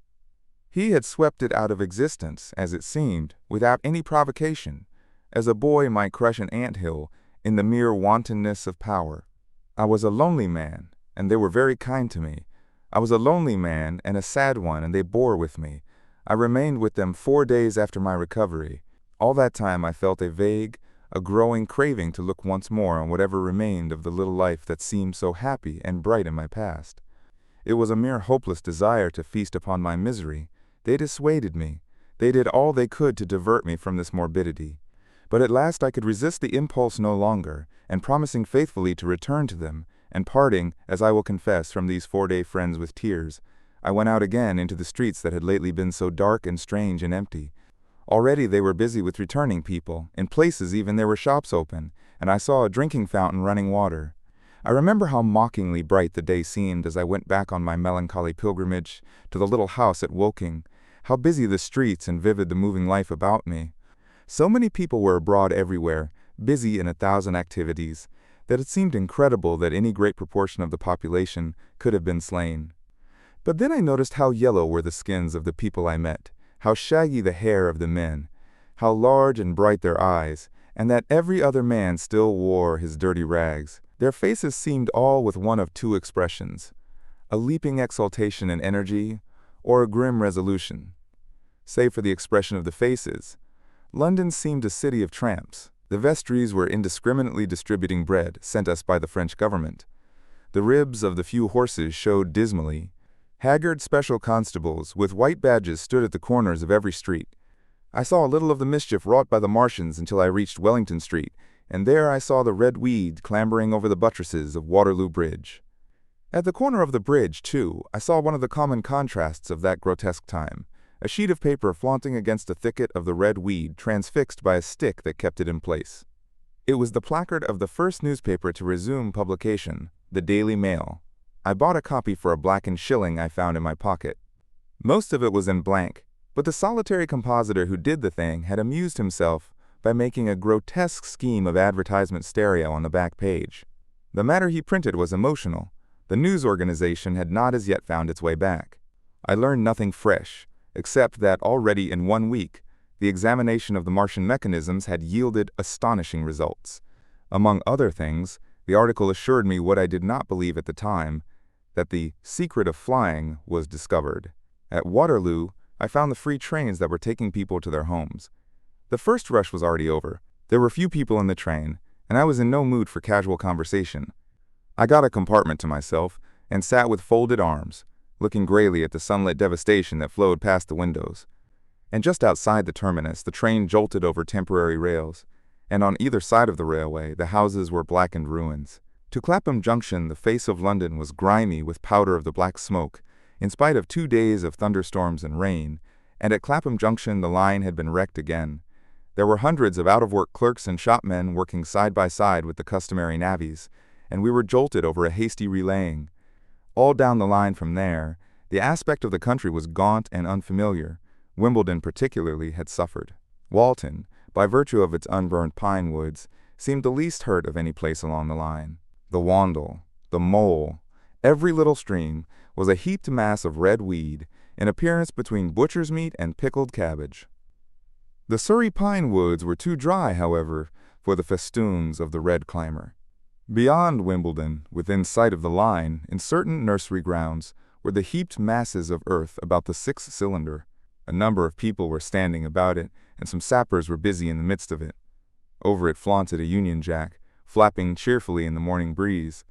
He had swept it out of existence, as it seemed, without any provocation, as a boy might crush an ant-hill in the mere wantonness of power. I was a lonely man, and they were very kind to me. I was a lonely man and a sad one, and they bore with me. I remained with them 4 days after my recovery. All that time I felt a vague, a growing craving to look once more on whatever remained of the little life that seemed so happy and bright in my past. It was a mere hopeless desire to feast upon my misery. They dissuaded me. They did all they could to divert me from this morbidity. But at last I could resist the impulse no longer, and promising faithfully to return to them, and parting, as I will confess, from these 4-day friends with tears, I went out again into the streets that had lately been so dark and strange and empty. Already they were busy with returning people. In places even there were shops open, and I saw a drinking fountain running water. I remember how mockingly bright the day seemed as I went back on my melancholy pilgrimage to the little house at Woking, how busy the streets and vivid the moving life about me. So many people were abroad everywhere, busy in 1,000 activities, that it seemed incredible that any great proportion of the population could have been slain. But then I noticed how yellow were the skins of the people I met, how shaggy the hair of the men, how large and bright their eyes, and that every other man still wore his dirty rags. Their faces seemed all with one of two expressions: a leaping exultation and energy, or a grim resolution. Save for the expression of the faces, London seemed a city of tramps. The vestries were indiscriminately distributing bread sent us by the French government. The ribs of the few horses showed dismally. Haggard special constables with white badges stood at the corners of every street. I saw little of the mischief wrought by the Martians until I reached Wellington Street, and there I saw the red weed clambering over the buttresses of Waterloo Bridge. At the corner of the bridge, too, I saw one of the common contrasts of that grotesque time, a sheet of paper flaunting against a thicket of the red weed transfixed by a stick that kept it in place. It was the placard of the first newspaper to resume publication, the Daily Mail. I bought a copy for a blackened shilling I found in my pocket. Most of it was in blank, but the solitary compositor who did the thing had amused himself by making a grotesque scheme of advertisement stereo on the back page. The matter he printed was emotional. The news organization had not as yet found its way back. I learned nothing fresh, except that already in 1 week, the examination of the Martian mechanisms had yielded astonishing results. Among other things, the article assured me what I did not believe at the time, that the secret of flying was discovered. At Waterloo, I found the free trains that were taking people to their homes. The first rush was already over. There were few people in the train, and I was in no mood for casual conversation. I got a compartment to myself and sat with folded arms, looking grayly at the sunlit devastation that flowed past the windows. And just outside the terminus, the train jolted over temporary rails, and on either side of the railway, the houses were blackened ruins. To Clapham Junction, the face of London was grimy with powder of the black smoke, in spite of 2 days of thunderstorms and rain, and at Clapham Junction the line had been wrecked again. There were hundreds of out-of-work clerks and shopmen working side by side with the customary navvies, and we were jolted over a hasty relaying. All down the line from there, the aspect of the country was gaunt and unfamiliar. Wimbledon particularly had suffered. Walton, by virtue of its unburned pine woods, seemed the least hurt of any place along the line. The Wandle, the Mole, every little stream, was a heaped mass of red weed, in appearance between butcher's meat and pickled cabbage. The Surrey pine woods were too dry, however, for the festoons of the red climber. Beyond Wimbledon, within sight of the line, in certain nursery grounds, were the heaped masses of earth about the 6th cylinder. A number of people were standing about it, and some sappers were busy in the midst of it. Over it flaunted a Union Jack, flapping cheerfully in the morning breeze.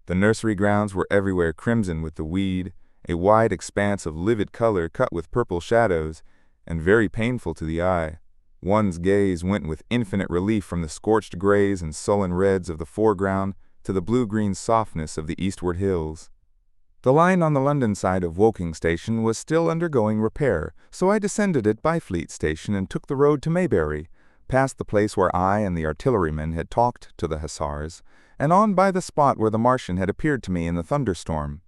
The nursery grounds were everywhere crimson with the weed, a wide expanse of livid color cut with purple shadows, and very painful to the eye. One's gaze went with infinite relief from the scorched grays and sullen reds of the foreground to the blue-green softness of the eastward hills. The line on the London side of Woking Station was still undergoing repair, so I descended at Byfleet Station and took the road to Maybury, past the place where I and the artillerymen had talked to the hussars, and on by the spot where the Martian had appeared to me in the thunderstorm.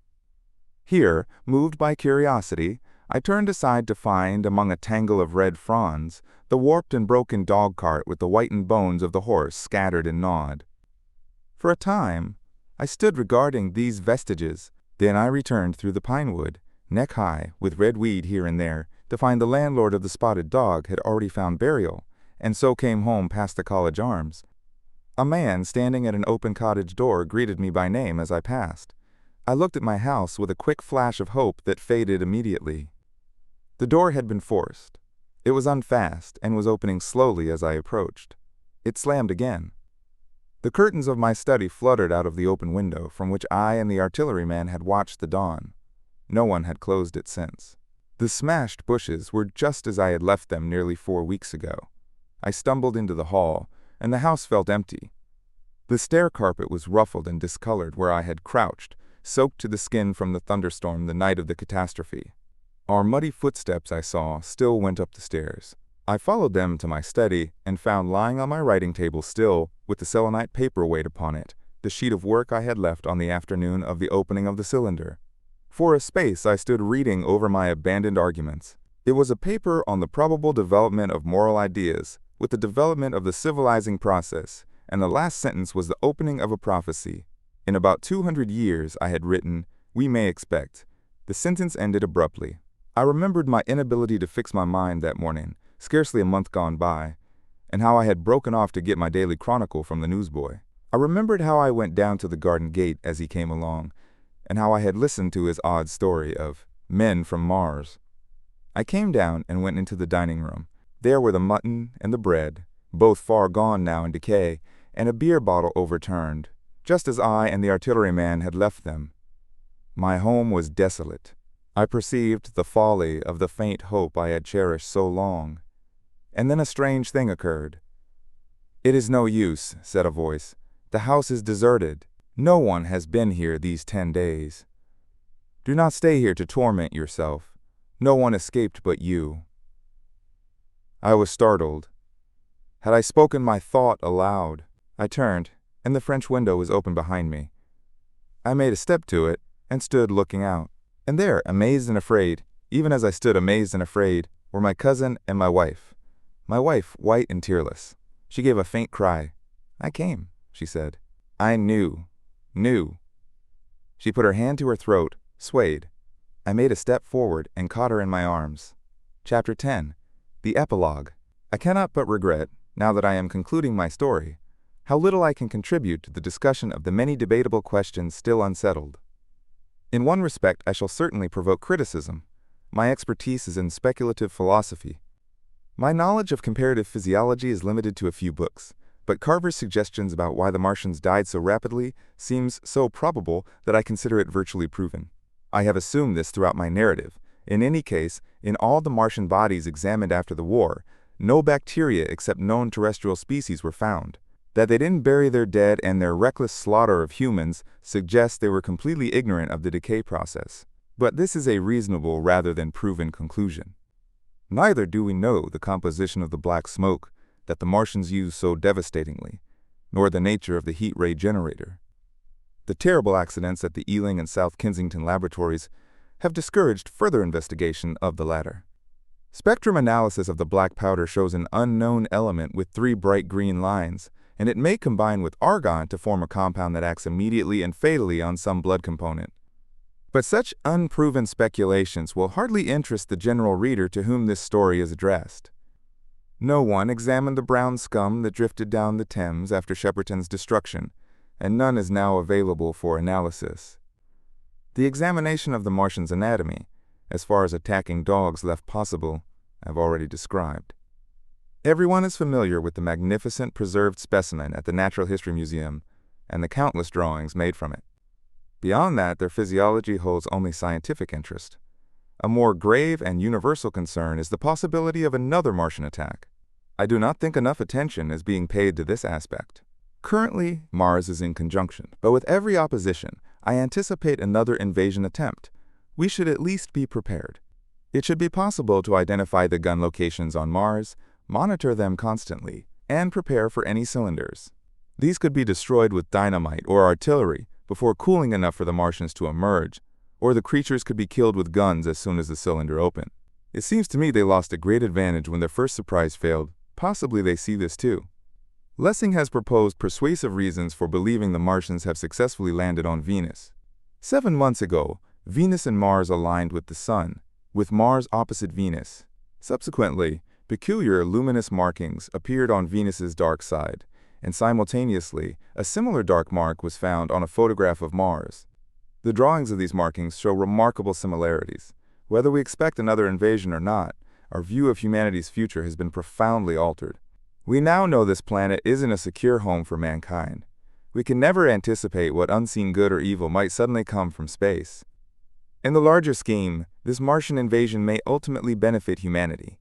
Here, moved by curiosity, I turned aside to find, among a tangle of red fronds, the warped and broken dog-cart with the whitened bones of the horse scattered and gnawed. For a time, I stood regarding these vestiges. Then I returned through the pine wood, neck-high, with red weed here and there, to find the landlord of the spotted dog had already found burial, and so came home past the College Arms. A man standing at an open cottage door greeted me by name as I passed. I looked at my house with a quick flash of hope that faded immediately. The door had been forced. It was unfast and was opening slowly as I approached. It slammed again. The curtains of my study fluttered out of the open window from which I and the artilleryman had watched the dawn. No one had closed it since. The smashed bushes were just as I had left them nearly 4 weeks ago. I stumbled into the hall, and the house felt empty. The stair carpet was ruffled and discolored where I had crouched, soaked to the skin from the thunderstorm the night of the catastrophe. Our muddy footsteps, I saw, still went up the stairs. I followed them to my study and found lying on my writing table still, with the selenite paper weight upon it, the sheet of work I had left on the afternoon of the opening of the cylinder. For a space I stood reading over my abandoned arguments. It was a paper on the probable development of moral ideas, with the development of the civilizing process, and the last sentence was the opening of a prophecy. In about 200 years, I had written, we may expect. The sentence ended abruptly. I remembered my inability to fix my mind that morning, scarcely a month gone by, and how I had broken off to get my daily chronicle from the newsboy. I remembered how I went down to the garden gate as he came along, and how I had listened to his odd story of men from Mars. I came down and went into the dining room. There were the mutton and the bread, both far gone now in decay, and a beer bottle overturned, just as I and the artilleryman had left them. My home was desolate. I perceived the folly of the faint hope I had cherished so long. And then a strange thing occurred. "It is no use," said a voice. "The house is deserted. No one has been here these 10 days. Do not stay here to torment yourself. No one escaped but you." I was startled. Had I spoken my thought aloud? I turned, and the French window was open behind me. I made a step to it, and stood looking out. And there, amazed and afraid, even as I stood amazed and afraid, were my cousin and my wife. My wife, white and tearless. She gave a faint cry. "I came," she said. "I knew. She put her hand to her throat, swayed. I made a step forward and caught her in my arms. Chapter 10. The Epilogue. I cannot but regret, now that I am concluding my story, how little I can contribute to the discussion of the many debatable questions still unsettled. In one respect I shall certainly provoke criticism. My expertise is in speculative philosophy. My knowledge of comparative physiology is limited to a few books, but Carver's suggestions about why the Martians died so rapidly seems so probable that I consider it virtually proven. I have assumed this throughout my narrative. In any case, in all the Martian bodies examined after the war, no bacteria except known terrestrial species were found. That they didn't bury their dead and their reckless slaughter of humans suggests they were completely ignorant of the decay process. But this is a reasonable rather than proven conclusion. Neither do we know the composition of the black smoke that the Martians use so devastatingly, nor the nature of the heat ray generator. The terrible accidents at the Ealing and South Kensington laboratories have discouraged further investigation of the latter. Spectrum analysis of the black powder shows an unknown element with 3 bright green lines, and it may combine with argon to form a compound that acts immediately and fatally on some blood component. But such unproven speculations will hardly interest the general reader to whom this story is addressed. No one examined the brown scum that drifted down the Thames after Shepperton's destruction, and none is now available for analysis. The examination of the Martian's anatomy, as far as attacking dogs left possible, I have already described. Everyone is familiar with the magnificent preserved specimen at the Natural History Museum and the countless drawings made from it. Beyond that, their physiology holds only scientific interest. A more grave and universal concern is the possibility of another Martian attack. I do not think enough attention is being paid to this aspect. Currently, Mars is in conjunction, but with every opposition, I anticipate another invasion attempt. We should at least be prepared. It should be possible to identify the gun locations on Mars, monitor them constantly, and prepare for any cylinders. These could be destroyed with dynamite or artillery before cooling enough for the Martians to emerge, or the creatures could be killed with guns as soon as the cylinder opened. It seems to me they lost a great advantage when their first surprise failed. Possibly they see this too. Lessing has proposed persuasive reasons for believing the Martians have successfully landed on Venus. 7 months ago, Venus and Mars aligned with the Sun, with Mars opposite Venus. Subsequently, peculiar luminous markings appeared on Venus's dark side, and simultaneously, a similar dark mark was found on a photograph of Mars. The drawings of these markings show remarkable similarities. Whether we expect another invasion or not, our view of humanity's future has been profoundly altered. We now know this planet isn't a secure home for mankind. We can never anticipate what unseen good or evil might suddenly come from space. In the larger scheme, this Martian invasion may ultimately benefit humanity.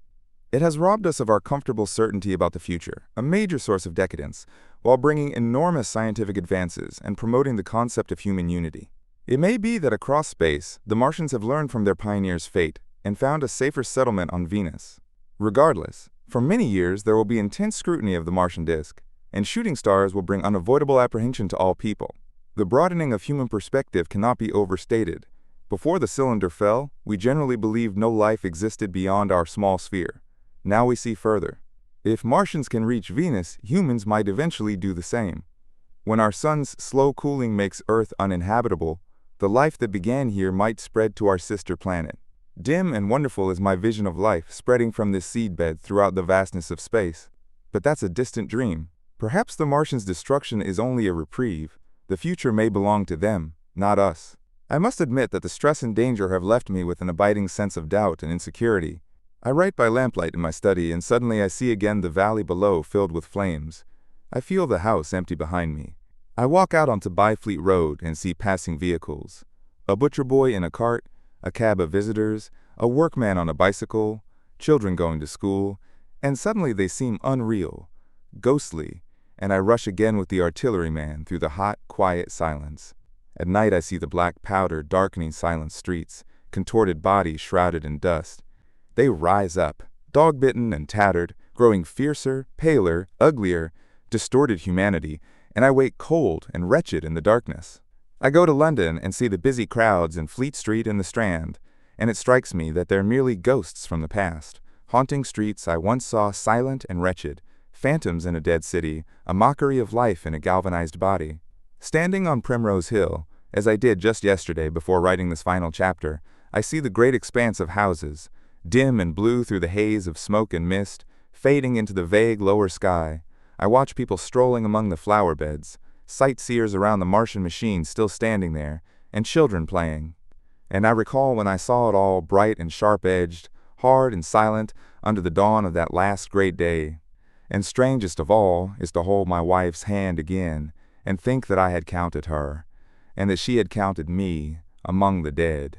It has robbed us of our comfortable certainty about the future, a major source of decadence, while bringing enormous scientific advances and promoting the concept of human unity. It may be that across space, the Martians have learned from their pioneers' fate and found a safer settlement on Venus. Regardless, for many years there will be intense scrutiny of the Martian disk, and shooting stars will bring unavoidable apprehension to all people. The broadening of human perspective cannot be overstated. Before the cylinder fell, we generally believed no life existed beyond our small sphere. Now we see further. If Martians can reach Venus, humans might eventually do the same. When our sun's slow cooling makes Earth uninhabitable, the life that began here might spread to our sister planet. Dim and wonderful is my vision of life spreading from this seedbed throughout the vastness of space. But that's a distant dream. Perhaps the Martians' destruction is only a reprieve. The future may belong to them, not us. I must admit that the stress and danger have left me with an abiding sense of doubt and insecurity. I write by lamplight in my study, and suddenly I see again the valley below filled with flames. I feel the house empty behind me. I walk out onto Byfleet Road and see passing vehicles. A butcher boy in a cart, a cab of visitors, a workman on a bicycle, children going to school, and suddenly they seem unreal, ghostly, and I rush again with the artilleryman through the hot, quiet silence. At night I see the black powder darkening silent streets, contorted bodies shrouded in dust. They rise up, dog-bitten and tattered, growing fiercer, paler, uglier, distorted humanity, and I wake cold and wretched in the darkness. I go to London and see the busy crowds in Fleet Street and the Strand, and it strikes me that they're merely ghosts from the past, haunting streets I once saw silent and wretched, phantoms in a dead city, a mockery of life in a galvanized body. Standing on Primrose Hill, as I did just yesterday before writing this final chapter, I see the great expanse of houses, dim and blue through the haze of smoke and mist, fading into the vague lower sky. I watch people strolling among the flower beds, sightseers around the Martian machine still standing there, and children playing. And I recall when I saw it all bright and sharp-edged, hard and silent under the dawn of that last great day. And strangest of all is to hold my wife's hand again and think that I had counted her, and that she had counted me among the dead.